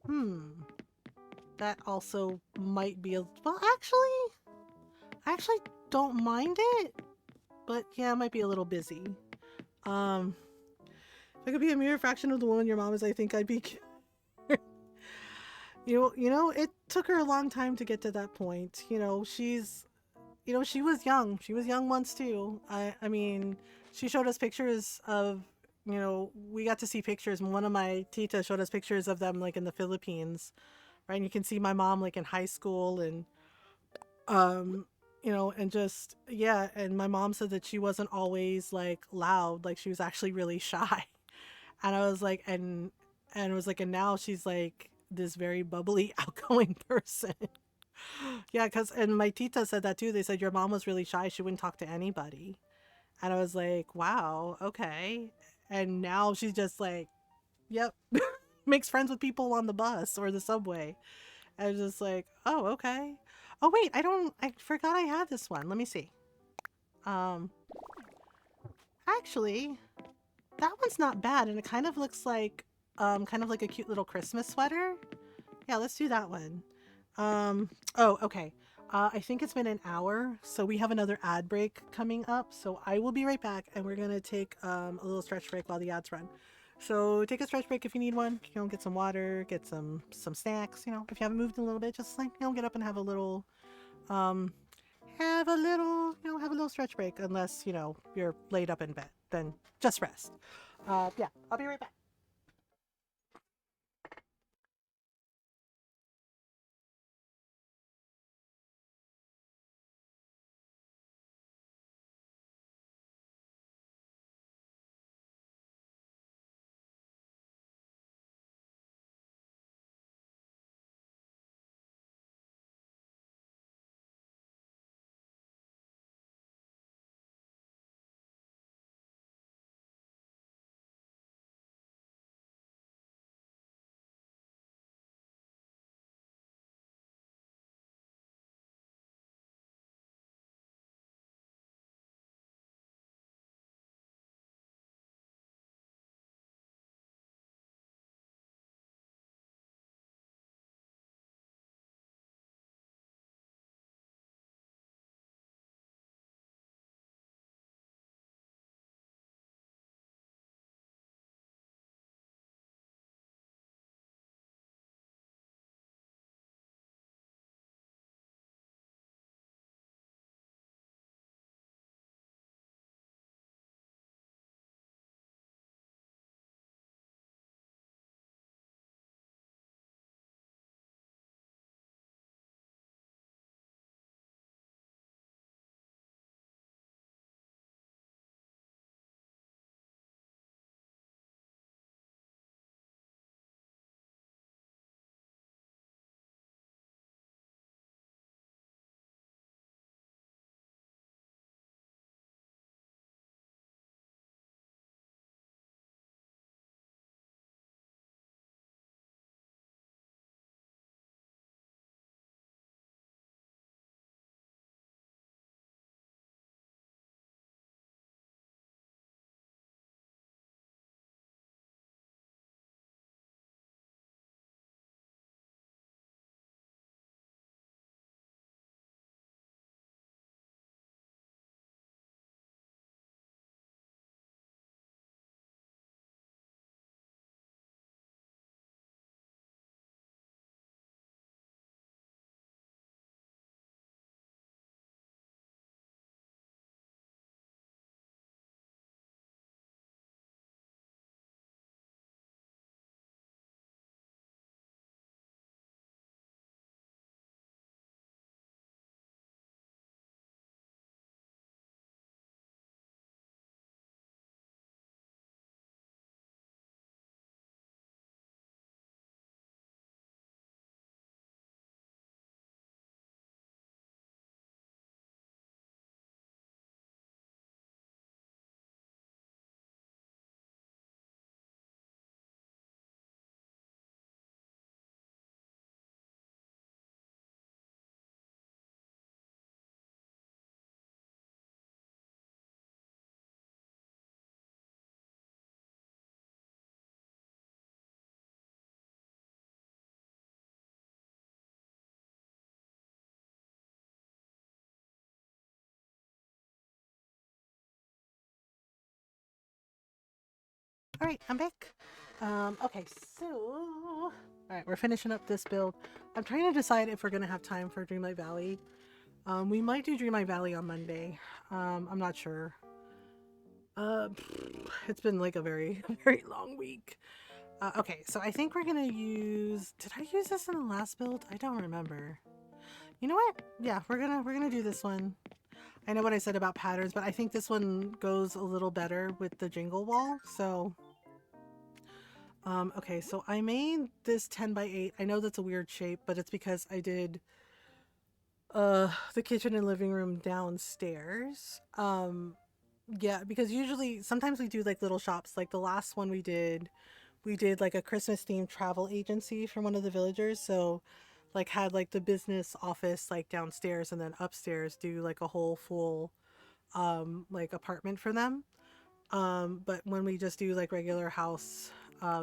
Hmm, that also might be a, well, I actually don't mind it, but yeah, it might be a little busy. Um, if I could be a mere fraction of the woman your mom is, I think I'd be. It took her a long time to get to that point. She was young. She was young once too. I mean, she showed us pictures of, we got to see pictures. One of my titas showed us pictures of them like in the Philippines, right? And you can see my mom like in high school and, um, and just, yeah. And my mom said that she wasn't always like loud. Like she was actually really shy. And I was like, and it was like, and now she's like this very bubbly, outgoing person. Yeah, and my tita said that too. They said your mom was really shy. She wouldn't talk to anybody. And I was like, wow, okay. And now she's just like, yep, makes friends with people on the bus or the subway. I was just like, oh, okay. Oh, wait, I forgot I had this one. Let me see. Um, Actually, that one's not bad. And it kind of like a cute little Christmas sweater. Yeah, let's do that one. Oh, okay. I think it's been an hour, so we have another ad break coming up. So I will be right back, and we're gonna take a little stretch break while the ads run. So take a stretch break if you need one. Get some water, get some snacks. If you haven't moved in a little bit, just like get up and um, have a little stretch break. Unless you're laid up in bed, then just rest. Yeah, I'll be right back. All right, I'm back. Okay, so all right, we're finishing up this build. I'm trying to decide if we're gonna have time for Dreamlight Valley. We might do Dreamlight Valley on Monday. I'm not sure. Uh, it's been like a very, very long week. Okay, so I think we're gonna use. Did I use this in the last build? I don't remember. You know what? Yeah, we're gonna do this one. I know what I said about patterns, but I think this one goes a little better with the jingle wall. So, okay, so I made this 10 by 8. I know that's a weird shape, but it's because I did the kitchen and living room downstairs. Yeah, because usually sometimes we do like little shops. Like the last one we did like a Christmas themed travel agency for one of the villagers. So like had like the business office like downstairs and then upstairs do like a whole full like apartment for them. But when we just do like regular house,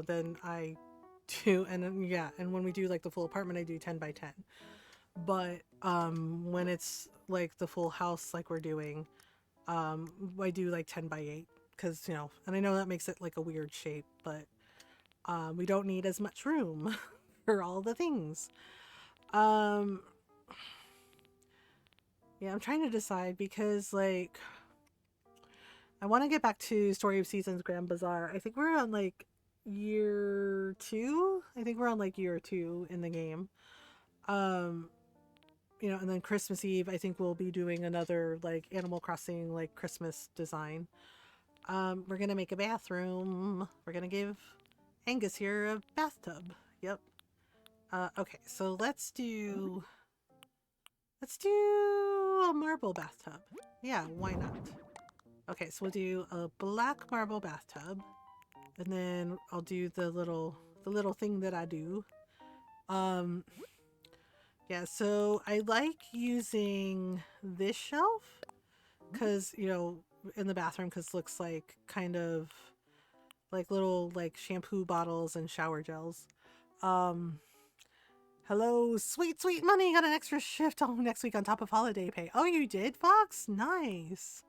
then I do, and then, yeah, and when we do like the full apartment, I do 10 by 10. But when it's like the full house like we're doing, I do like 10 by 8 because, you know, and I know that makes it like a weird shape, but we don't need as much room for all the things. Yeah, I'm trying to decide because like I want to get back to Story of Seasons Grand Bazaar. I think we're on like year 2. I think we're on like year 2 in the game. You know, and then Christmas Eve, I think we'll be doing another like Animal Crossing like Christmas design. We're gonna make a bathroom. We're gonna give Angus here a bathtub. Yep. Okay, so let's do a marble bathtub. Yeah, why not? Okay, so we'll do a black marble bathtub, and then I'll do the little thing that I do. Yeah, so I like using this shelf because, you know, in the bathroom because it looks like kind of like little like shampoo bottles and shower gels. Hello, sweet, sweet money. Got an extra shift on next week on top of holiday pay. Oh, you did, Fox? Nice.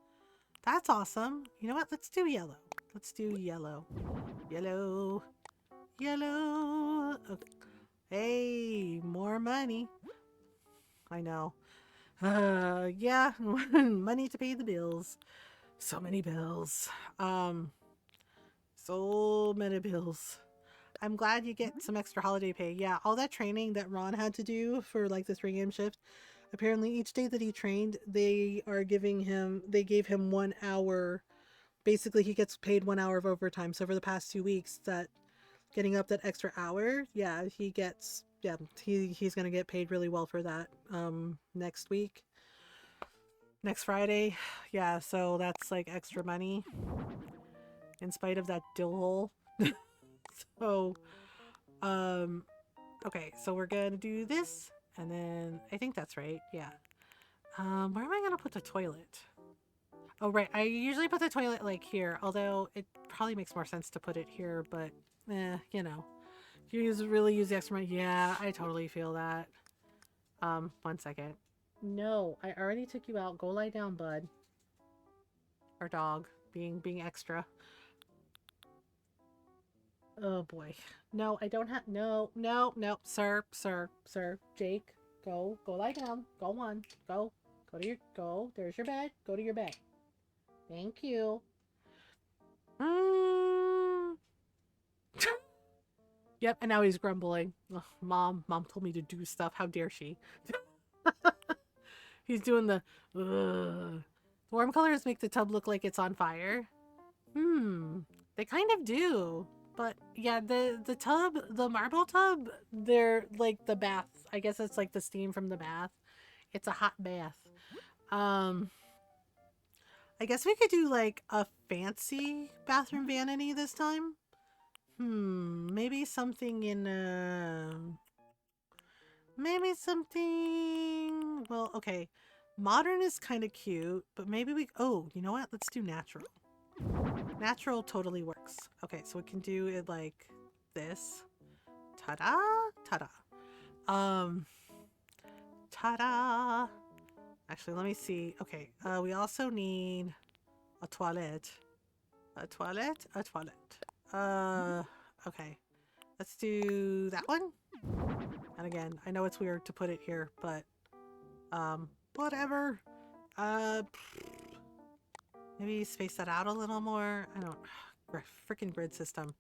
That's awesome. You know what? Let's do yellow. Let's do yellow. Yellow. Yellow. Okay. Hey, more money. I know. Yeah, money to pay the bills. So many bills. So many bills. I'm glad you get some extra holiday pay. Yeah, all that training that Ron had to do for like the 3 a.m. shift. Apparently, each day that he trained, they gave him 1 hour. Basically, he gets paid 1 hour of overtime. So for the past 2 weeks, that getting up that extra hour, yeah, he's gonna get paid really well for that. Next week, next Friday, yeah. So that's like extra money, in spite of that dill hole. So, okay, so we're gonna do this, and then I think that's right. Yeah. Where am I gonna put the toilet? Oh, right. I usually put the toilet like here, although it probably makes more sense to put it here, but you know. Really use the extra money. Yeah, I totally feel that. 1 second. No, I already took you out. Go lie down, bud. Or dog. Being extra. Oh boy. No, I don't have no. Sir. Jake, go lie down. Go on. Go. There's your bed. Go to your bed. Thank you. Yep, and now he's grumbling. Ugh, Mom told me to do stuff. How dare she? He's doing the warm colors make the tub look like it's on fire. They kind of do. But yeah, the tub, the marble tub, they're like the bath. I guess it's like the steam from the bath. It's a hot bath. I guess we could do like a fancy bathroom vanity this time. Maybe something in maybe something, well, okay. Modern is kind of cute, but maybe oh, you know what? Let's do natural. Natural totally works. Okay, so we can do it like this. Ta-da! Ta-da. Ta-da! Actually, let me see. Okay, we also need a toilet. A toilet? A toilet. Okay. Let's do that one. And again, I know it's weird to put it here, but whatever. Uh, Maybe space that out a little more. I don't. Freaking grid system.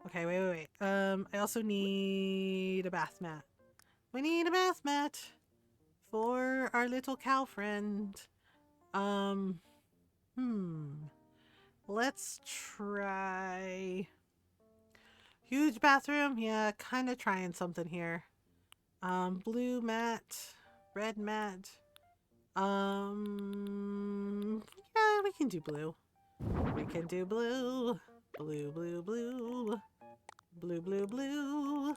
Okay, wait. I also need a bath mat. We need a bath mat for our little cow friend. Um, Let's try huge bathroom. Yeah, kind of trying something here. Blue mat, red mat. Yeah, we can do blue. We can do blue. Blue, blue, blue. Blue, blue, blue.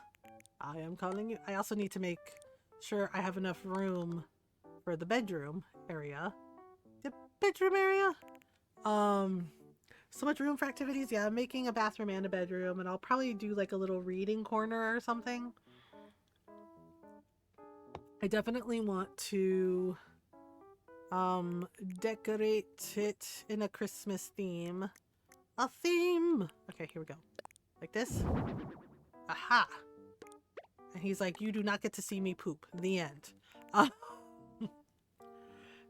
I am calling you. I also need to make sure I have enough room for the bedroom area. The bedroom area? So much room for activities. Yeah, I'm making a bathroom and a bedroom, and I'll probably do like a little reading corner or something. I definitely want to decorate it in a Christmas theme. A theme! Okay, here we go. Like this. Aha! And he's like, you do not get to see me poop. The end.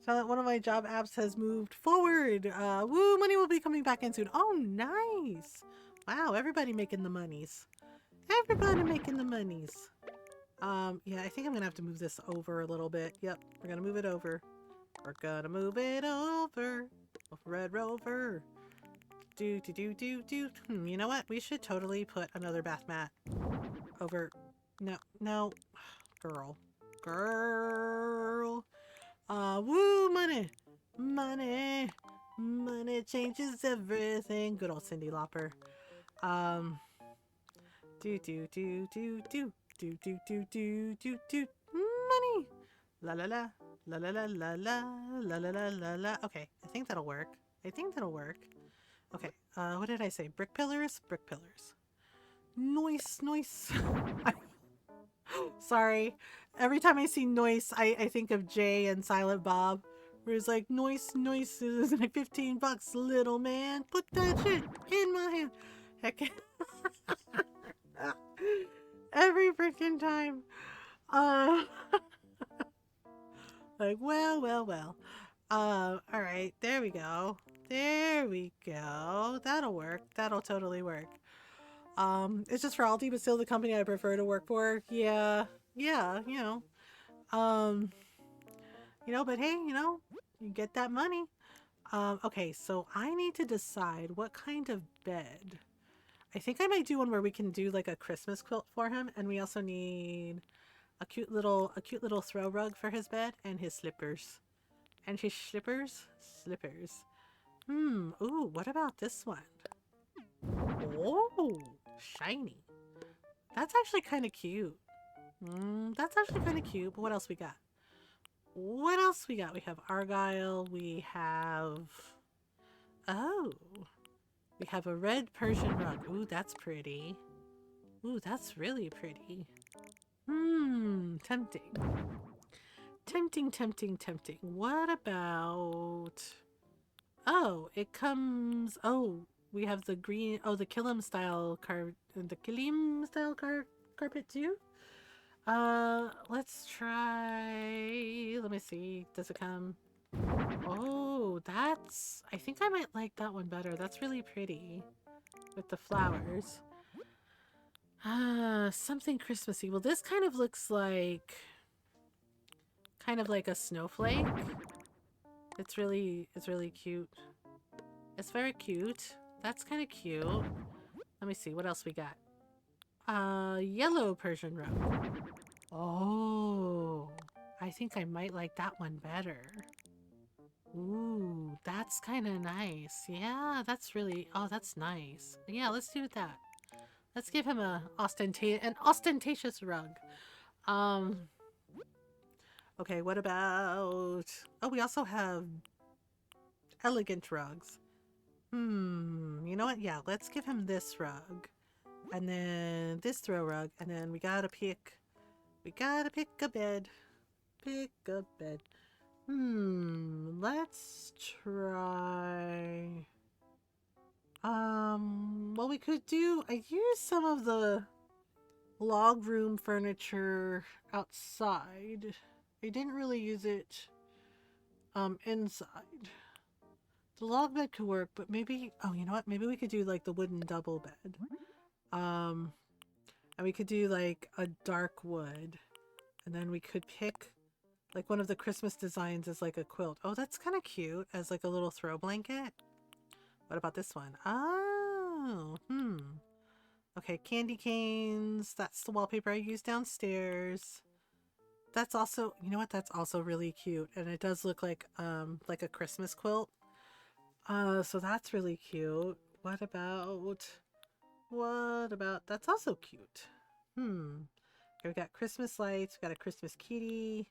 So that one of my job apps has moved forward. Woo, money will be coming back in soon. Oh, nice. Wow, everybody making the monies. Everybody making the monies. Yeah, I think I'm gonna have to move this over a little bit. Yep, we're gonna move it over. We're gonna move it over. Red Rover. Do. You know what? We should totally put another bath mat over. No. Girl. Woo, money. Money changes everything. Good old Cyndi Lauper. Do. Money. La la la. La la la la la. La la la la la. Okay, I think that'll work. Okay, what did I say? Brick pillars? Brick pillars. Noise. Sorry. Every time I see noise, I think of Jay and Silent Bob. Where it's like, noise is like $15, little man. Put that shit in my hand. Heck. Every freaking time. Like, well. Alright, there we go. That'll work. That'll totally work. It's just for Aldi, but still the company I prefer to work for. Yeah, but hey, you get that money. Okay, so I need to decide what kind of bed. I think I might do one where we can do like a Christmas quilt for him, and we also need a cute little throw rug for his bed and his slippers. And his slippers. Ooh, what about this one? Oh, shiny. That's actually kind of cute. But what else we got? We have argyle. We have... Oh. We have a red Persian rug. Ooh, that's pretty. Ooh, that's really pretty. Tempting. Tempting. What about... Oh, it comes... Oh, we have the green... Oh, the Kilim style carpet too? Let's try... Let me see. Does it come... Oh, that's... I think I might like that one better. That's really pretty. With the flowers. Something Christmassy. Well, this kind of looks like... Kind of like a snowflake. It's really cute. It's very cute. That's kind of cute. Let me see. What else we got? Yellow Persian rug. Oh, I think I might like that one better. Ooh, that's kind of nice. Yeah, that's really... Oh, that's nice. Yeah, let's do that. Let's give him an ostentatious rug. Okay, what about... Oh, we also have elegant rugs. You know what? Yeah, let's give him this rug. And then this throw rug. And then we gotta pick a bed. Let's try. Well, we could do. I used some of the log room furniture outside. I didn't really use it inside. The log bed could work, but maybe oh, you know what? Maybe we could do like the wooden double bed. Um and we could do like a dark wood. And then we could pick like one of the Christmas designs as like a quilt. Oh, that's kind of cute as like a little throw blanket. What about this one? Oh, okay, candy canes. That's the wallpaper I use downstairs. That's also, you know what? That's also really cute, and it does look like a Christmas quilt. So that's really cute. What about? What about? That's also cute. Okay, we got Christmas lights. We got a Christmas kitty.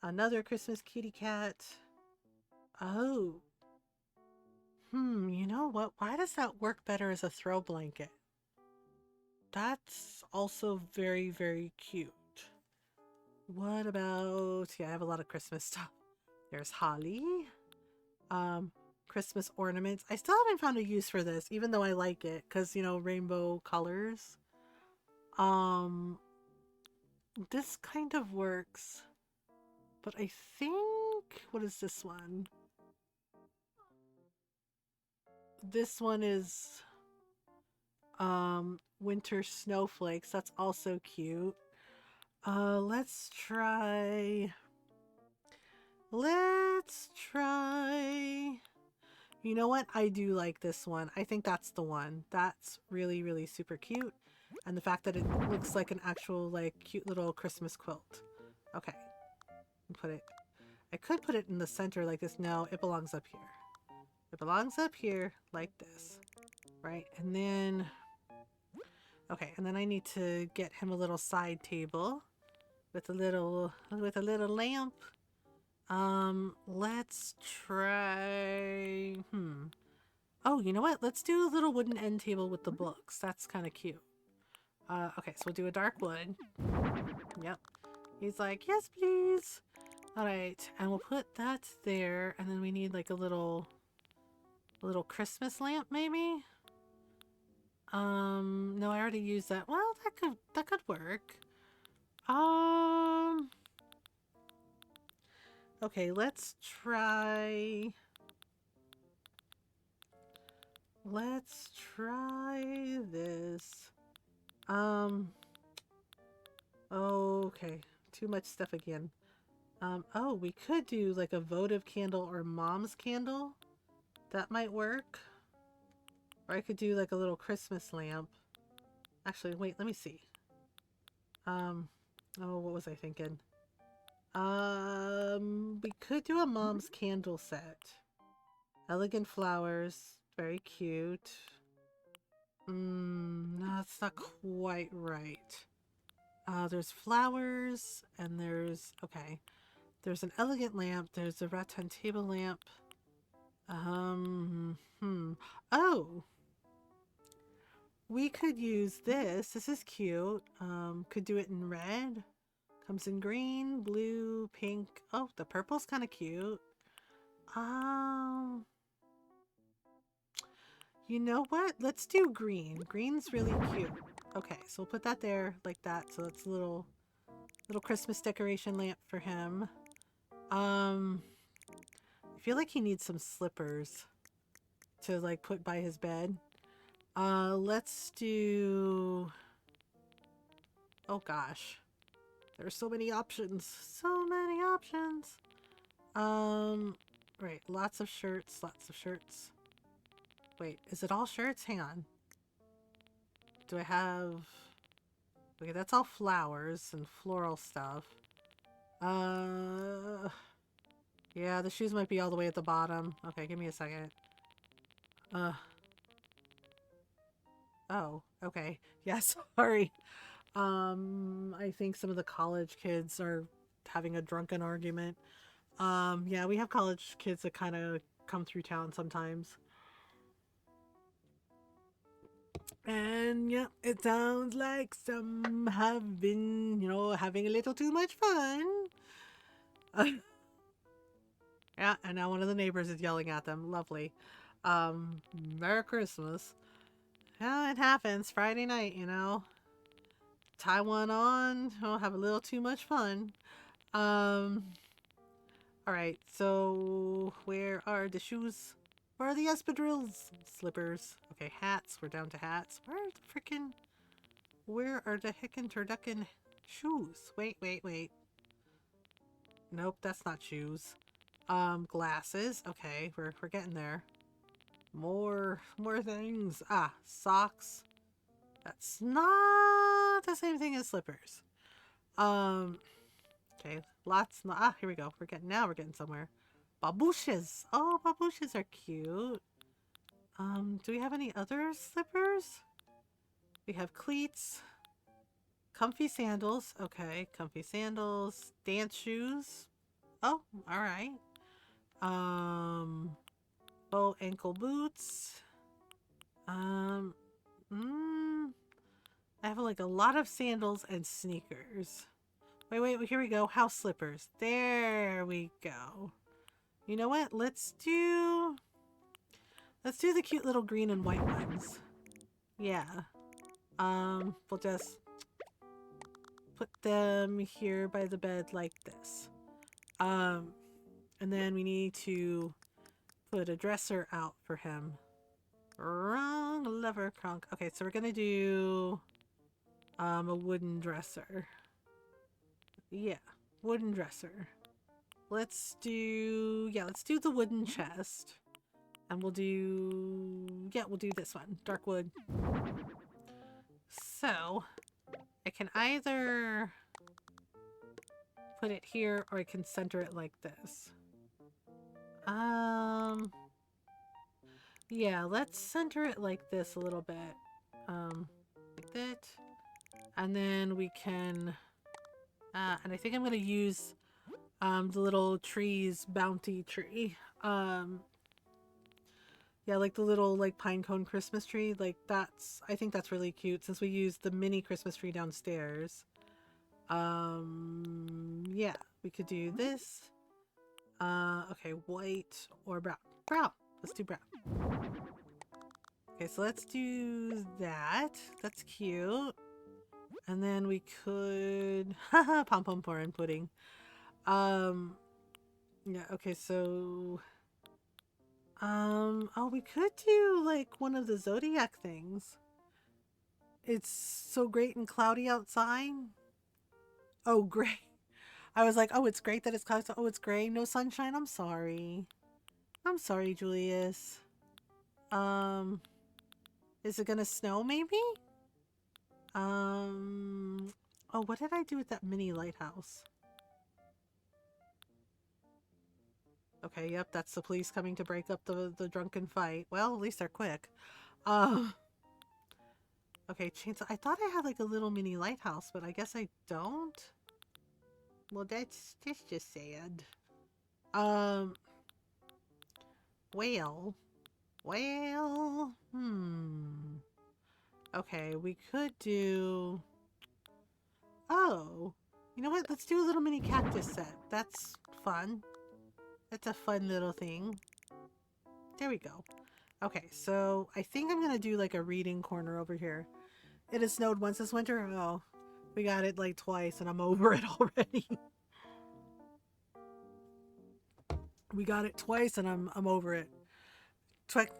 Another Christmas kitty cat. Oh. You know what? Why does that work better as a throw blanket? That's also very, very cute. What about, yeah, I have a lot of Christmas stuff. There's holly. Christmas ornaments. I still haven't found a use for this, even though I like it, because, you know, rainbow colors. This kind of works. But I think, what is this one? This one is, winter snowflakes. That's also cute. Let's try. You know what? I do like this one. I think that's the one. That's really, really super cute. And the fact that it looks like an actual, like, cute little Christmas quilt. Okay. Put it. I could put it in the center like this. No, it belongs up here. It belongs up here like this. Right? And then... Okay, and then I need to get him a little side table with a little lamp. Let's try... Oh, you know what? Let's do a little wooden end table with the books. That's kind of cute. Okay, so we'll do a dark wood. Yep. He's like, yes, please. All right, and we'll put that there, and then we need like a little Christmas lamp, maybe. No, I already used that. Well, that could work. Okay, let's try. Let's try this. Okay, too much stuff again. Oh, we could do like a votive candle or mom's candle. That might work. Or I could do like a little Christmas lamp. Actually, wait, let me see. Oh, what was I thinking? We could do a mom's candle set. Elegant flowers, very cute. No, it's not quite right. There's flowers, and there's, okay. There's an elegant lamp, there's a rattan table lamp. Oh! We could use this. This is cute. Could do it in red. Comes in green, blue, pink. Oh, the purple's kind of cute. You know what? Let's do green. Green's really cute. Okay, so we'll put that there like that. So it's a little Christmas decoration lamp for him. I feel like he needs some slippers to like put by his bed. Let's do... Oh gosh. There's so many options. So many options. Right. Lots of shirts. Lots of shirts. Wait, is it all shirts? Hang on. Do I have... Okay, that's all flowers and floral stuff. Yeah, the shoes might be all the way at the bottom. Okay, give me a second. Oh, okay. Yeah, sorry. I think some of the college kids are having a drunken argument. Yeah, we have college kids that kind of come through town sometimes. And yeah, it sounds like some have been, you know, having a little too much fun. Yeah, and now one of the neighbors is yelling at them. Lovely. Merry Christmas. Yeah, it happens. Friday night, you know. Tie one on. Oh, have a little too much fun. Um, all right. So where are the shoes? Where are the espadrilles? Slippers. Okay, hats. We're down to hats. Where are the freaking? Where are the heckin' turducken shoes? Wait, wait, wait. Nope, that's not shoes. Glasses. Okay, we're getting there. More things. Ah, socks. That's not the same thing as slippers. Um, okay, lots. Ah, here we go. We're getting somewhere. Babouches. Oh, babouches are cute. Do we have any other slippers? We have cleats, comfy sandals. Okay, comfy sandals, dance shoes. Oh, all right. Um, oh, ankle boots. Um, mm, I have like a lot of sandals and sneakers. Wait, wait, here we go. House slippers. There we go. You know what? Let's do the cute little green and white ones. Yeah. We'll just put them here by the bed like this. And then we need to put a dresser out for him. Wrong lever crunk. Okay, so we're gonna do a wooden dresser. Yeah, wooden dresser. Let's do the wooden chest. And we'll do this one. Dark wood. So I can either put it here or I can center it like this. Yeah, let's center it like this a little bit. Like that. And then we can and I think I'm gonna use the little trees bounty tree. Yeah, like the little like pine cone Christmas tree. Like I think that's really cute since we used the mini Christmas tree downstairs. Yeah, we could do this. Okay, white or brown. Brown. Let's do brown. Okay, so let's do that. That's cute. And then we could haha pom pom foreign pudding. Yeah, okay, so oh, we could do like one of the zodiac things. It's so great and cloudy outside. Oh, gray. I was like, oh, it's great that it's cloudy. Oh, it's gray. No sunshine. I'm sorry. I'm sorry, Julius. Is it gonna snow maybe? Oh, what did I do with that mini lighthouse? Okay, yep, that's the police coming to break up the drunken fight. Well, at least they're quick. Okay, chainsaw. I thought I had like a little mini lighthouse, but I guess I don't. Well, that's just sad. Whale. Whale. Okay, we could do... Oh, you know what? Let's do a little mini cactus set. That's fun. That's a fun little thing. There we go. Okay, so I think I'm gonna do like a reading corner over here. It has snowed once this winter. Oh, we got it like twice and I'm over it already. We got it twice and I'm over it.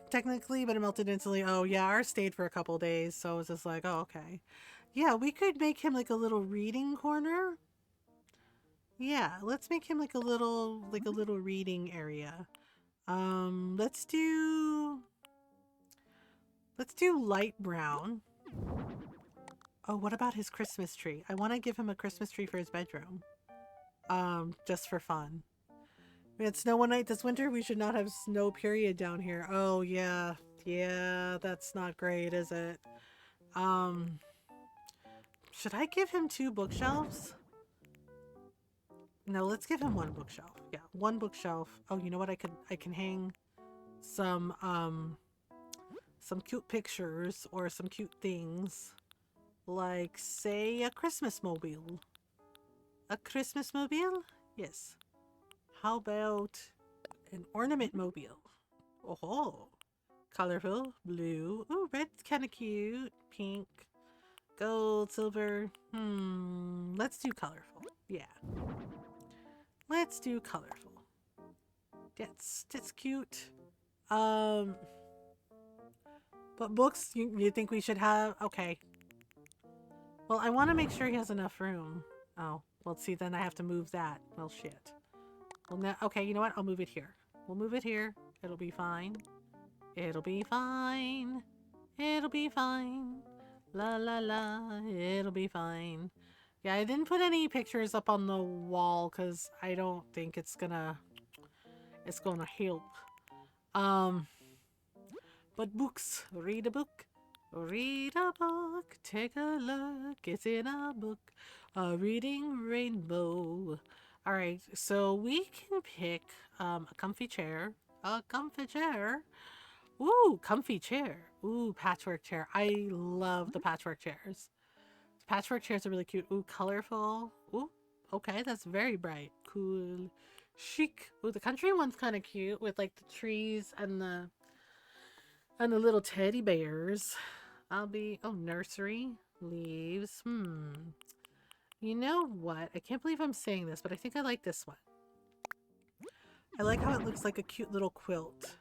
Technically, but it melted instantly. Oh yeah, ours stayed for a couple days, so I was just like, oh okay. Yeah, we could make him like a little reading corner. Yeah, let's make him like a little reading area. Let's do light brown. Oh, what about his Christmas tree? I want to give him a Christmas tree for his bedroom. Just for fun. We had snow one night this winter. We should not have snow period down here. Oh yeah. Yeah, that's not great, is it? Should I give him 2 bookshelves? No, let's give him 1 bookshelf. Yeah, 1 bookshelf. Oh, you know what? I can hang some cute pictures or some cute things. Like, say, a Christmas mobile. A Christmas mobile? Yes. How about An ornament mobile. Oh, colorful. Blue. Ooh, red's kind of cute. Pink. Gold, silver. Let's do colorful. Yeah. Let's do colorful. That's cute. Um, but books, you think we should have? Okay. Well, I want to make sure he has enough room. Oh, well, see, then I have to move that. Well, shit. Well, no, okay, you know what? I'll move it here. We'll move it here. It'll be fine. It'll be fine. It'll be fine. La la la. It'll be fine. Yeah, I didn't put any pictures up on the wall because I don't think it's gonna help. Um, but books. Read a book. Read a book. Take a look. It's in a book. A reading rainbow. All right, so we can pick a comfy chair. A comfy chair. Ooh, comfy chair. Ooh, patchwork chair. I love the patchwork chairs. Patchwork chairs are really cute. Ooh, colorful. Ooh, okay, that's very bright. Cool. Chic. Ooh, the country one's kind of cute with like the trees and the little teddy bears. Nursery. Leaves. You know what? I can't believe I'm saying this, but I think I like this one. I like how it looks like a cute little quilt.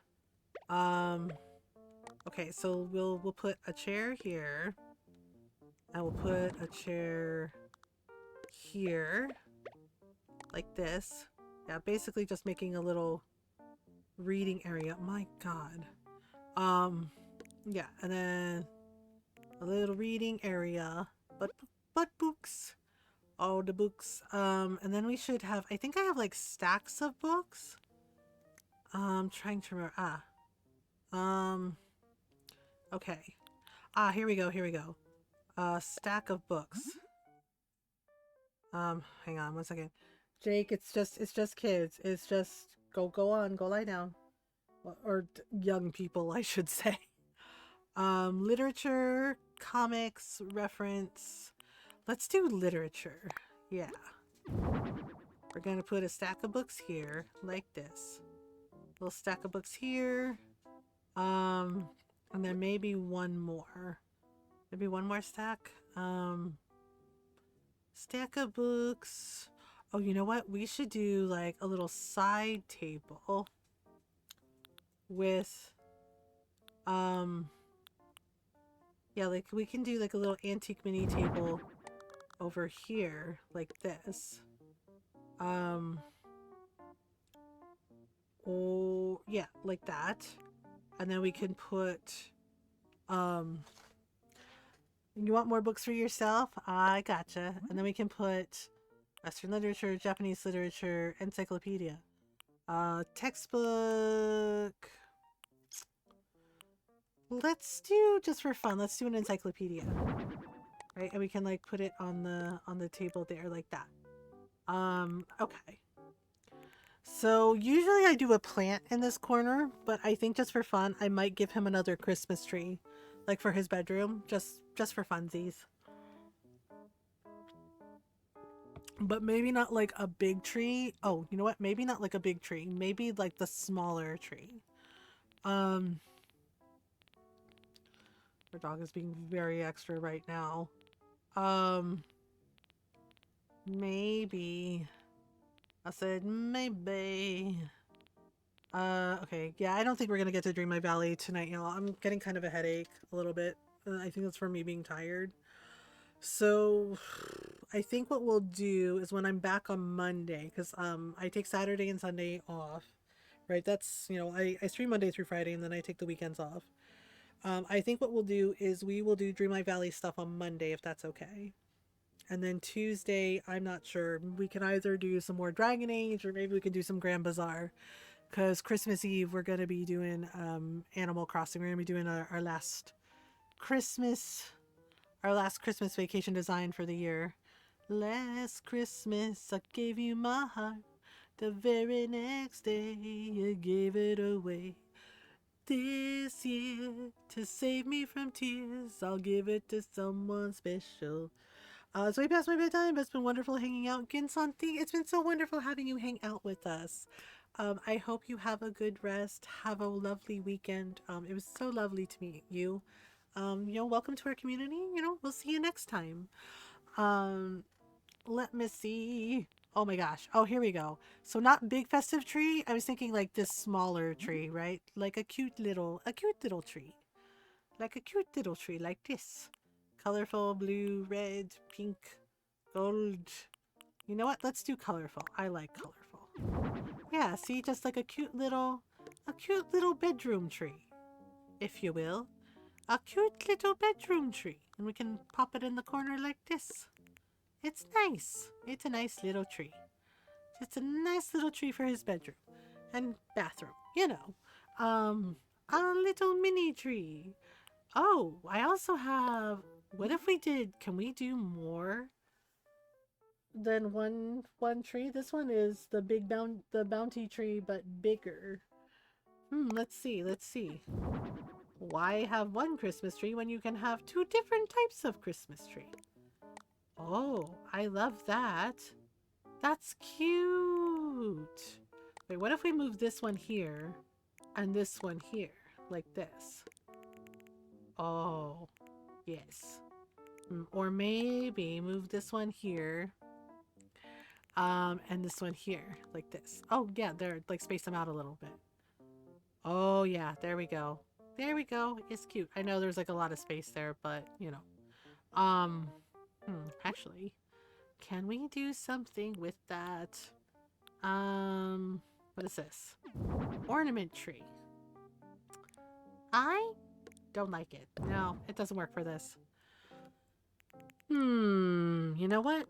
Okay, so we'll put a chair here. And we'll put a chair here. Like this. Yeah, basically just making a little reading area. My god. Yeah, and then a little reading area. But books. Oh, the books. And then we should have, I think I have like stacks of books. Trying to remember. Okay. Here we go. Stack of books. Hang on one second. Jake, it's just kids. It's just, go on, go lie down. Or young people, I should say. Literature, comics, reference. Let's do literature. Yeah. We're gonna put a stack of books here, like this. Little stack of books here. And then maybe one more. Maybe one more stack. Stack of books. Oh, you know what? We should do like a little side table with, yeah, like we can do like a little antique mini table over here, like this. Oh, yeah, like that. And then we can put, you want more books for yourself? I gotcha. And then we can put Western literature, Japanese literature, encyclopedia. Textbook. Let's do, just for fun, let's do an encyclopedia. Right? And we can like put it on the table there like that. Okay. So usually I do a plant in this corner, but I think just for fun, I might give him another Christmas tree, like for his bedroom, just for funsies. But maybe not like a big tree. Oh, you know what? Maybe not like a big tree. Maybe like the smaller tree. Our dog is being very extra right now. Maybe. I said maybe. Okay. Yeah, I don't think we're gonna get to Dream My Valley tonight, y'all. I'm getting kind of a headache a little bit. I think that's from me being tired. So I think what we'll do is when I'm back on Monday, because I take Saturday and Sunday off, right? That's, you know, I stream Monday through Friday and then I take the weekends off. I think what we'll do is we will do Dream My Valley stuff on Monday, if that's okay. And then Tuesday, I'm not sure. We can either do some more Dragon Age or maybe we can do some Grand Bazaar. Because Christmas Eve, we're going to be doing Animal Crossing. We're going to be doing our last Christmas vacation design for the year. Last Christmas, I gave you my heart. The very next day, you gave it away. This year, to save me from tears, I'll give it to someone special. So we passed my bedtime, but it's been wonderful hanging out. Ginsanti, it's been so wonderful having you hang out with us. I hope you have a good rest. Have a lovely weekend. It was so lovely to meet you. Welcome to our community. We'll see you next time. Um, Let me see. Oh my gosh. Oh, here we go. So not big festive tree. I was thinking like this smaller tree, right? Like a cute little tree. Like a cute little tree like this. Colorful, blue, red, pink, gold. You know what? Let's do colorful. I like colorful. Yeah, see, just like a cute little bedroom tree, if you will. A cute little bedroom tree. And we can pop it in the corner like this. It's nice. It's a nice little tree. Just a nice little tree for his bedroom and bathroom, A little mini tree. Oh, I also have. What if we did? Can we do more than one tree? This one is the bounty tree, but bigger. Let's see. Let's see. Why have one Christmas tree when you can have two different types of Christmas tree? Oh, I love that. That's cute. Wait, what if we move this one here and this one here, like this? Oh, yes. Or maybe move this one here, and this one here, like this. Oh, yeah, there, like space them out a little bit. Oh, yeah, there we go. There we go. It's cute. I know there's like a lot of space there, but actually, can we do something with that? What is this? Ornament tree. I don't like it. No, it doesn't work for this. You know what?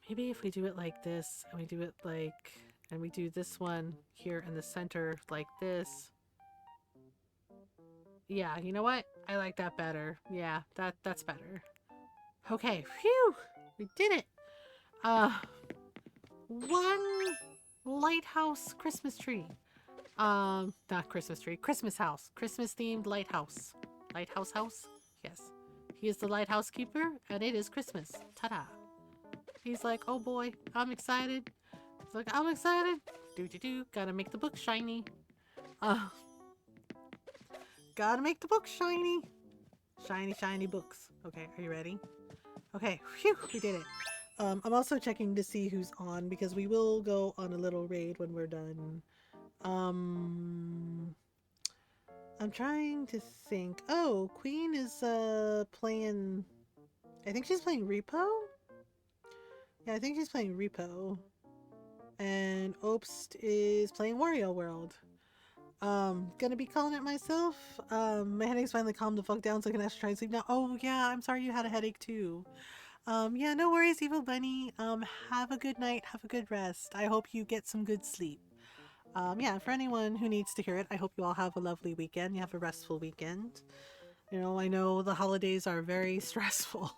Maybe if we do it like this, and we do it like, and we do this one here in the center like this. Yeah, you know what? I like that better. Yeah, that's better. Okay, phew! We did it! One lighthouse Christmas tree. Not Christmas tree, Christmas house. Christmas themed lighthouse. Lighthouse house? Yes. He is the lighthouse keeper, and it is Christmas. Ta-da! He's like, oh boy, I'm excited. He's like, I'm excited. Do. Gotta make the book shiny. Gotta make the book shiny. Shiny, shiny books. Okay, are you ready? Okay, phew, we did it. I'm also checking to see who's on because we will go on a little raid when we're done. I'm trying to think. Oh, Queen is playing. I think she's playing Repo. Yeah, I think she's playing Repo. And Obst is playing Wario World. Gonna be calling it myself. My headache's finally calmed the fuck down so I can actually try and sleep now. Oh yeah, I'm sorry you had a headache too. Yeah, no worries, Evil Bunny. Have a good night, have a good rest. I hope you get some good sleep. Yeah, for anyone who needs to hear it, I hope you all have a lovely weekend. You have a restful weekend. I know the holidays are very stressful.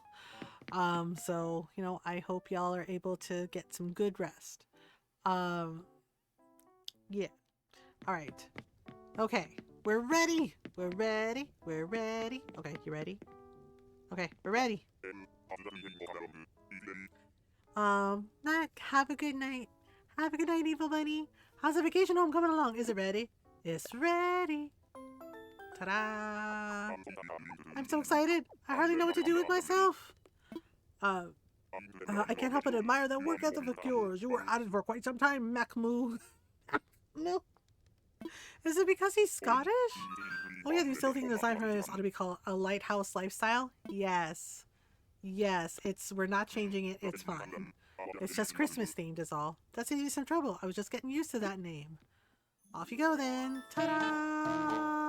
So, I hope y'all are able to get some good rest. Yeah. All right. Okay. We're ready. We're ready. We're ready. Okay, you ready? Okay, we're ready. Have a good night. Have a good night, Evil Bunny. How's the vacation home coming along? Is it ready? It's ready. Ta-da! I'm so excited. I hardly know what to do with myself. I can't help but admire that work ethic of yours. You were at it for quite some time, Macmoo. No. Is it because he's Scottish? Oh yeah, do you still think the design for this ought to be called a lighthouse lifestyle? Yes. Yes, we're not changing it. It's fine. It's just Christmas themed is all. That's easy some trouble. I was just getting used to that name. Off you go then. Ta-da!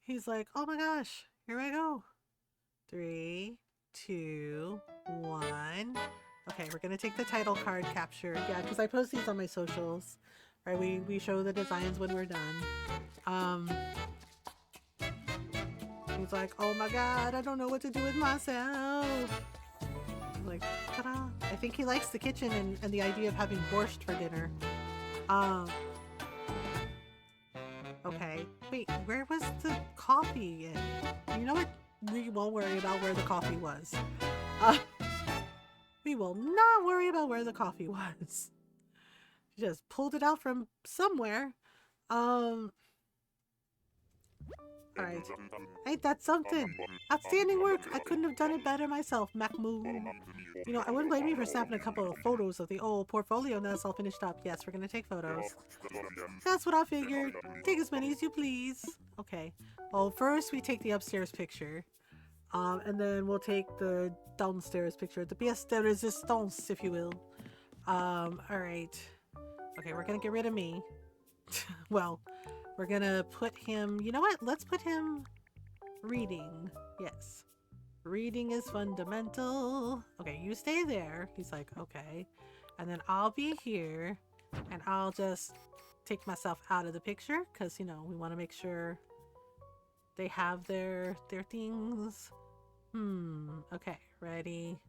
He's like, oh my gosh, here I go. 3, 2, 1. Okay, we're gonna take the title card capture. Yeah, because I post these on my socials. Right, we show the designs when we're done. He's like, oh my god, I don't know what to do with myself. I'm like, ta-da. I think he likes the kitchen and the idea of having borscht for dinner. Okay. Wait, where was the coffee in? You know what? We won't worry about where the coffee was. We will not worry about where the coffee was. She just pulled it out from somewhere. All right. Ain't that something? Outstanding work. I couldn't have done it better myself, Mahmood. You know, I wouldn't blame you for snapping a couple of photos of the old portfolio now it's all finished up. Yes, we're gonna take photos. That's what I figured. Take as many as you please. Okay. Well, first we take the upstairs picture. And then we'll take the downstairs picture. The pièce de résistance, if you will. Alright. Okay, we're gonna get rid of me. Well, we're gonna put him... You know what? Let's put him reading. Yes. Reading is fundamental. Okay, you stay there. He's like, okay. And then I'll be here. And I'll just take myself out of the picture. Because, you know, we want to make sure they have their things. Okay, ready.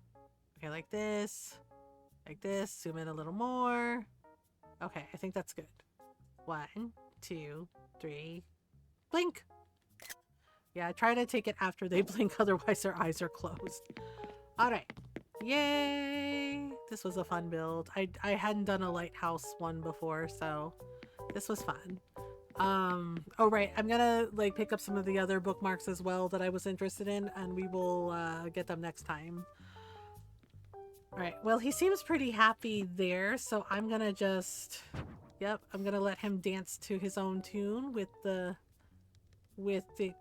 Okay, like this. Like this. Zoom in a little more. Okay, I think that's good. 1, 2, 3. Blink! Yeah, I try to take it after they blink, otherwise their eyes are closed. Alright. Yay! This was a fun build. I hadn't done a lighthouse one before, so this was fun. Oh right, I'm gonna like pick up some of the other bookmarks as well that I was interested in, and we will get them next time. Alright, well he seems pretty happy there, so I'm gonna just... Yep, I'm gonna let him dance to his own tune with the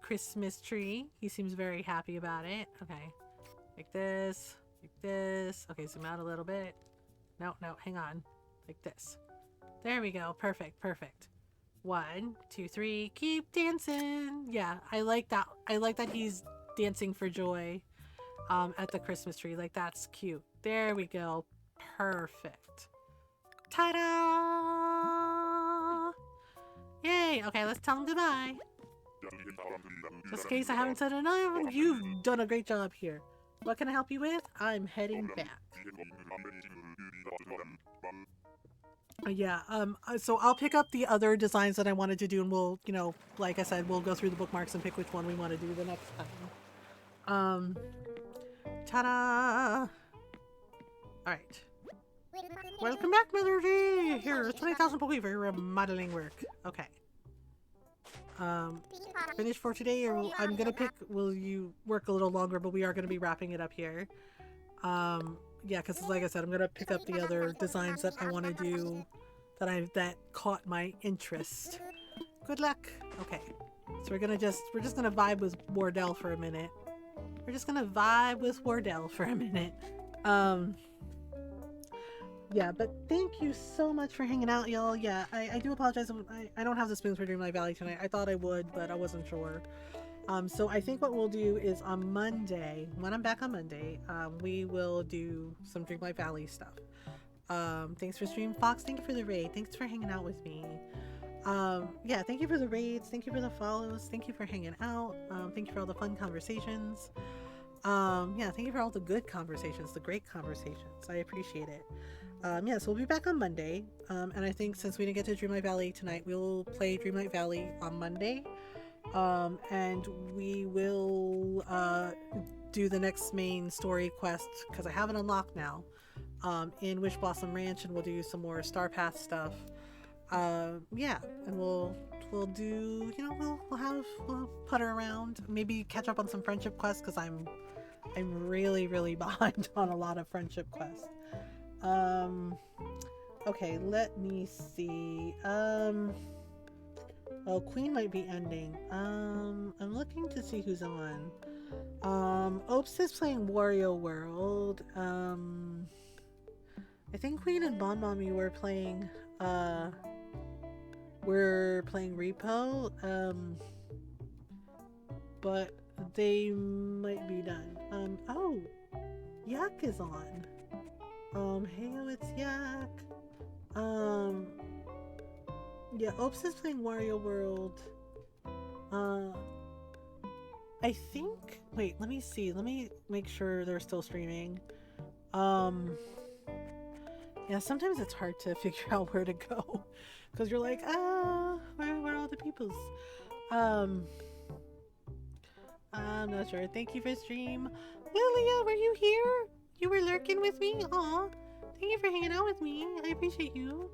Christmas tree. He seems very happy about it. Okay, like this, like this. Okay, zoom out a little bit. No, hang on. Like this. There we go. Perfect, perfect. 1, 2, 3. Keep dancing. Yeah, I like that. I like that he's dancing for joy at the Christmas tree. Like, that's cute. There we go. Perfect. Ta-da! Yay! Okay, let's tell him goodbye. Just in case I haven't said enough, you've done a great job here. What can I help you with? I'm heading back. Yeah, so I'll pick up the other designs that I wanted to do, and we'll, you know, like I said, we'll go through the bookmarks and pick which one we want to do the next time. Ta-da! Alright. Welcome back, Mothergamer! Here, 20,000 Poke for your remodeling work. Okay. Finished for today, or I'm gonna pick... Will you work a little longer, but we are gonna be wrapping it up here. Yeah, because like I said, I'm gonna pick up the other designs that I want to do that caught my interest. Good luck. Okay, so we're just gonna vibe with Wardell for a minute. Yeah, but thank you so much for hanging out, y'all. Yeah, I do apologize. I don't have the spoons for Dreamlight Valley tonight. I thought I would, but I wasn't sure. So I think what we'll do is on Monday, when I'm back on Monday, we will do some Dreamlight Valley stuff. Thanks for stream, Fox. Thank you for the raid. Thanks for hanging out with me. Yeah, thank you for the raids. Thank you for the follows. Thank you for hanging out. Thank you for all the fun conversations. Yeah, thank you for all the good conversations, the great conversations. I appreciate it. Yeah, so we'll be back on Monday. And I think since we didn't get to Dreamlight Valley tonight, we'll play Dreamlight Valley on Monday. And we will do the next main story quest, because I have it unlocked now, in Wish Blossom Ranch, and we'll do some more Star Path stuff. Yeah, and we'll do, you know, we'll putter around, maybe catch up on some friendship quests, because I'm really behind on a lot of friendship quests. Okay, let me see. Oh, Queen might be ending. I'm looking to see who's on. Opes is playing Wario World. I think Queen and Bon Mommy were playing Repo. But they might be done. Oh, Yak is on. Heyo, it's Yak. Yeah, Opes is playing Wario World. I think... Wait, let me see. Let me make sure they're still streaming. Yeah, sometimes it's hard to figure out where to go. Because you're like, where are all the peoples? I'm not sure. Thank you for stream. Lilia, were you here? You were lurking with me? Aw. Thank you for hanging out with me. I appreciate you.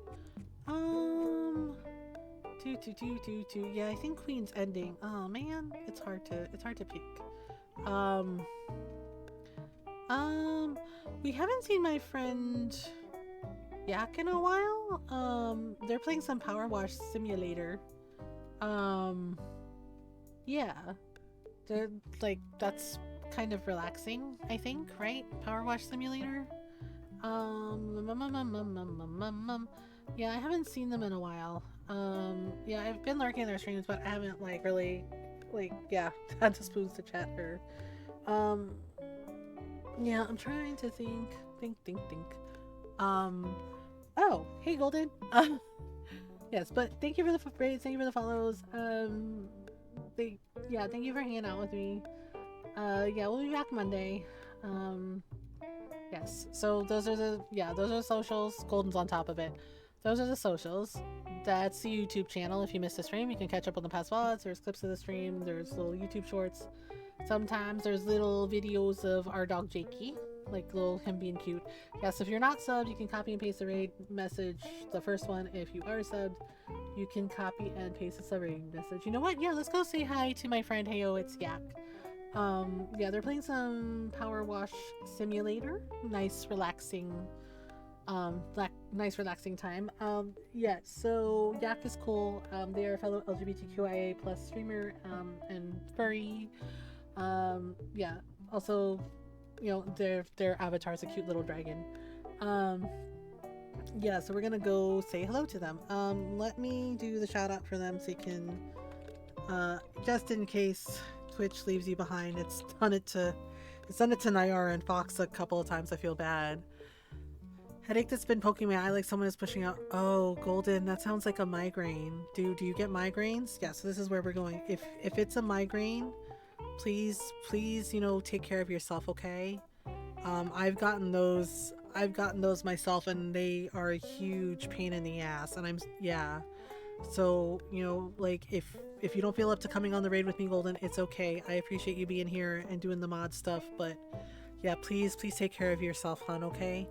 Yeah, I think Queen's ending. Oh man, it's hard to pick. Um, we haven't seen my friend Yak in a while. They're playing some Power Wash Simulator. Um, yeah, they're like that's kind of relaxing, I think, right? Power Wash Simulator. Yeah, I haven't seen them in a while. Yeah, I've been lurking in their streams, but I haven't like really, like, yeah, had the spoons to chat her. Um, yeah, I'm trying to think. Um, oh, hey, Golden. Yes, but thank you for the raids, thank you for the follows. Yeah, thank you for hanging out with me. Yeah, we'll be back Monday. Um, yes. So those are the socials. Golden's on top of it. Those are the socials. That's the YouTube channel. If you missed the stream, you can catch up on the past VODs. There's clips of the stream. There's little YouTube shorts. Sometimes there's little videos of our dog Jakey, like little him being cute. Yes, if you're not subbed, you can copy and paste the raid message, the first one. If you are subbed, you can copy and paste the sub raid message. You know what? Yeah, let's go say hi to my friend. Heyo, it's Yak. Yeah, they're playing some Power Wash Simulator. Nice, relaxing, nice relaxing time. Yeah, so Yak is cool. They are a fellow LGBTQIA plus streamer, and furry. Yeah, also, you know, their avatar's a cute little dragon. Yeah, so we're gonna go say hello to them. Let me do the shout out for them so you can, just in case Twitch leaves you behind. It's done it to Nayara and Fox a couple of times. I feel bad. Headache that's been poking my eye like someone is pushing out. Oh, Golden, that sounds like a migraine. Do you get migraines? Yeah, so this is where we're going. If it's a migraine, please, you know, take care of yourself, okay? I've gotten those myself, and they are a huge pain in the ass, and yeah. So, you know, like, if you don't feel up to coming on the raid with me, Golden, it's okay. I appreciate you being here and doing the mod stuff, but yeah, please take care of yourself, hon, okay?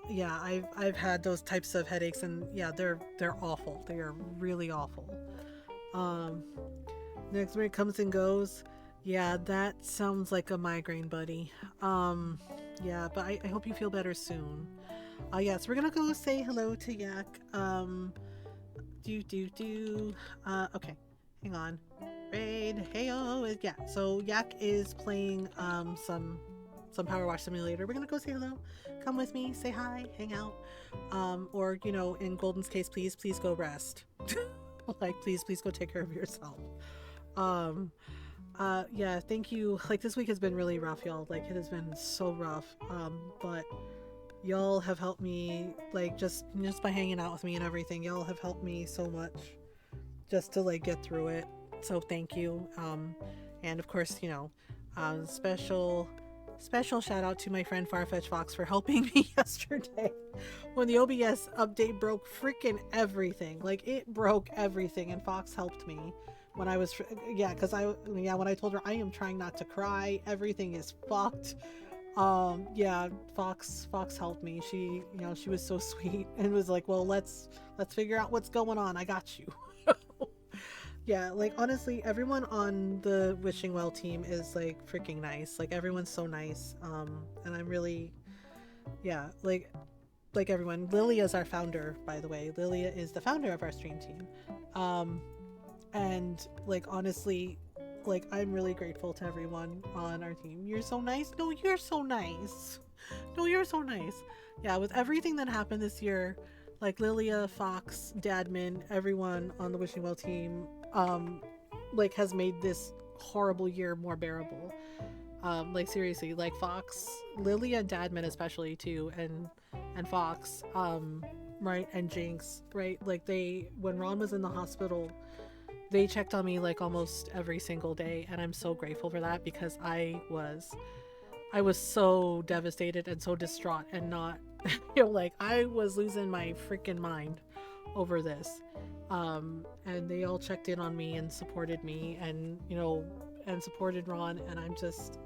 Yeah, I've had those types of headaches, and yeah, they're awful. They are really awful. Next, when it comes and goes, yeah, that sounds like a migraine, buddy. Yeah, but I hope you feel better soon. Yeah, so we're gonna go say hello to Yak. Okay, hang on. Raid, heyo, yeah. So Yak is playing some Power Wash Simulator. We're gonna go say hello. Come with me, say hi, hang out. Or, you know, in Golden's case, please go rest. Like, please go take care of yourself. Yeah, thank you. Like, this week has been really rough, y'all. Like, it has been so rough. But y'all have helped me, like, just by hanging out with me and everything. Y'all have helped me so much just to, like, get through it. So thank you. And of course, you know, special shout out to my friend Farfetch Fox for helping me yesterday when the OBS update broke freaking everything. Like, it broke everything, and Fox helped me when I was, when I told her I am trying not to cry, everything is fucked. Yeah, Fox helped me. She, you know, she was so sweet and was like, well, let's figure out what's going on. I got you. Yeah, like, honestly, everyone on the Wishing Well team is, like, freaking nice. Like, everyone's so nice. And I'm really, yeah, like everyone. Lilia's our founder, by the way. Lilia is the founder of our stream team. And, like, honestly, like, I'm really grateful to everyone on our team. You're so nice. No, you're so nice. No, you're so nice. Yeah, with everything that happened this year, like, Lilia, Fox, Dadman, everyone on the Wishing Well team, like, has made this horrible year more bearable. Like, seriously, like, Fox, Lilia and Dadman especially too, and Fox, right, and Jinx, right, like, when Ron was in the hospital, they checked on me, like, almost every single day, and I'm so grateful for that, because I was so devastated and so distraught and not, you know, like, I was losing my freaking mind over this. And they all checked in on me and supported me, and, you know, and supported Ron, and I'm just,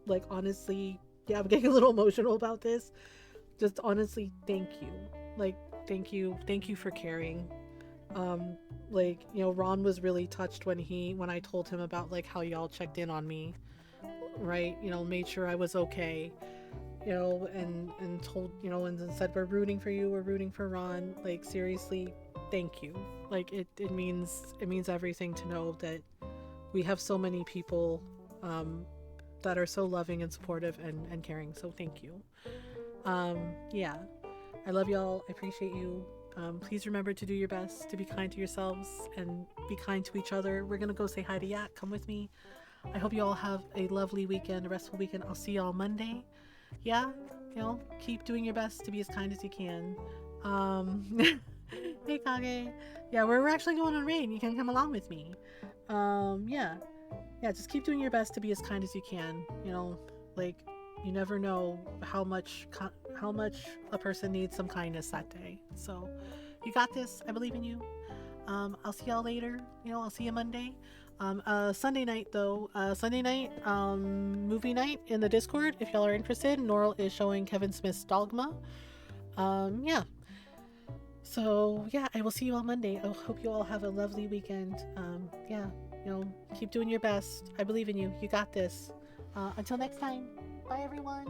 like, honestly, yeah, I'm getting a little emotional about this. Just honestly, thank you. Like, thank you for caring. Like, you know, Ron was really touched when I told him about like how y'all checked in on me, right? You know, made sure I was okay, you know, and told, you know, and then said we're rooting for you, we're rooting for Ron. Like, seriously, thank you. Like, it means everything to know that we have so many people that are so loving and supportive and caring. So thank you. Yeah, I love y'all. I appreciate you. Please remember to do your best, to be kind to yourselves and be kind to each other. We're gonna go say hi to Yak. Come with me. I hope you all have a lovely weekend, a restful weekend. I'll see y'all Monday. Yeah, you know, keep doing your best to be as kind as you can. Hey Kage. Yeah, we're actually going on rain. You can come along with me. Yeah, yeah, just keep doing your best to be as kind as you can. You know, like, you never know how much a person needs some kindness that day. So you got this. I believe in you. I'll see y'all later. You know, I'll see you Monday. Sunday night though, Sunday night movie night in the Discord, if y'all are interested. Norl is showing Kevin Smith's Dogma. Yeah, so yeah, I will see you on Monday. I hope you all have a lovely weekend. Yeah, you know, keep doing your best. I believe in you. You got this. Until next time, bye everyone.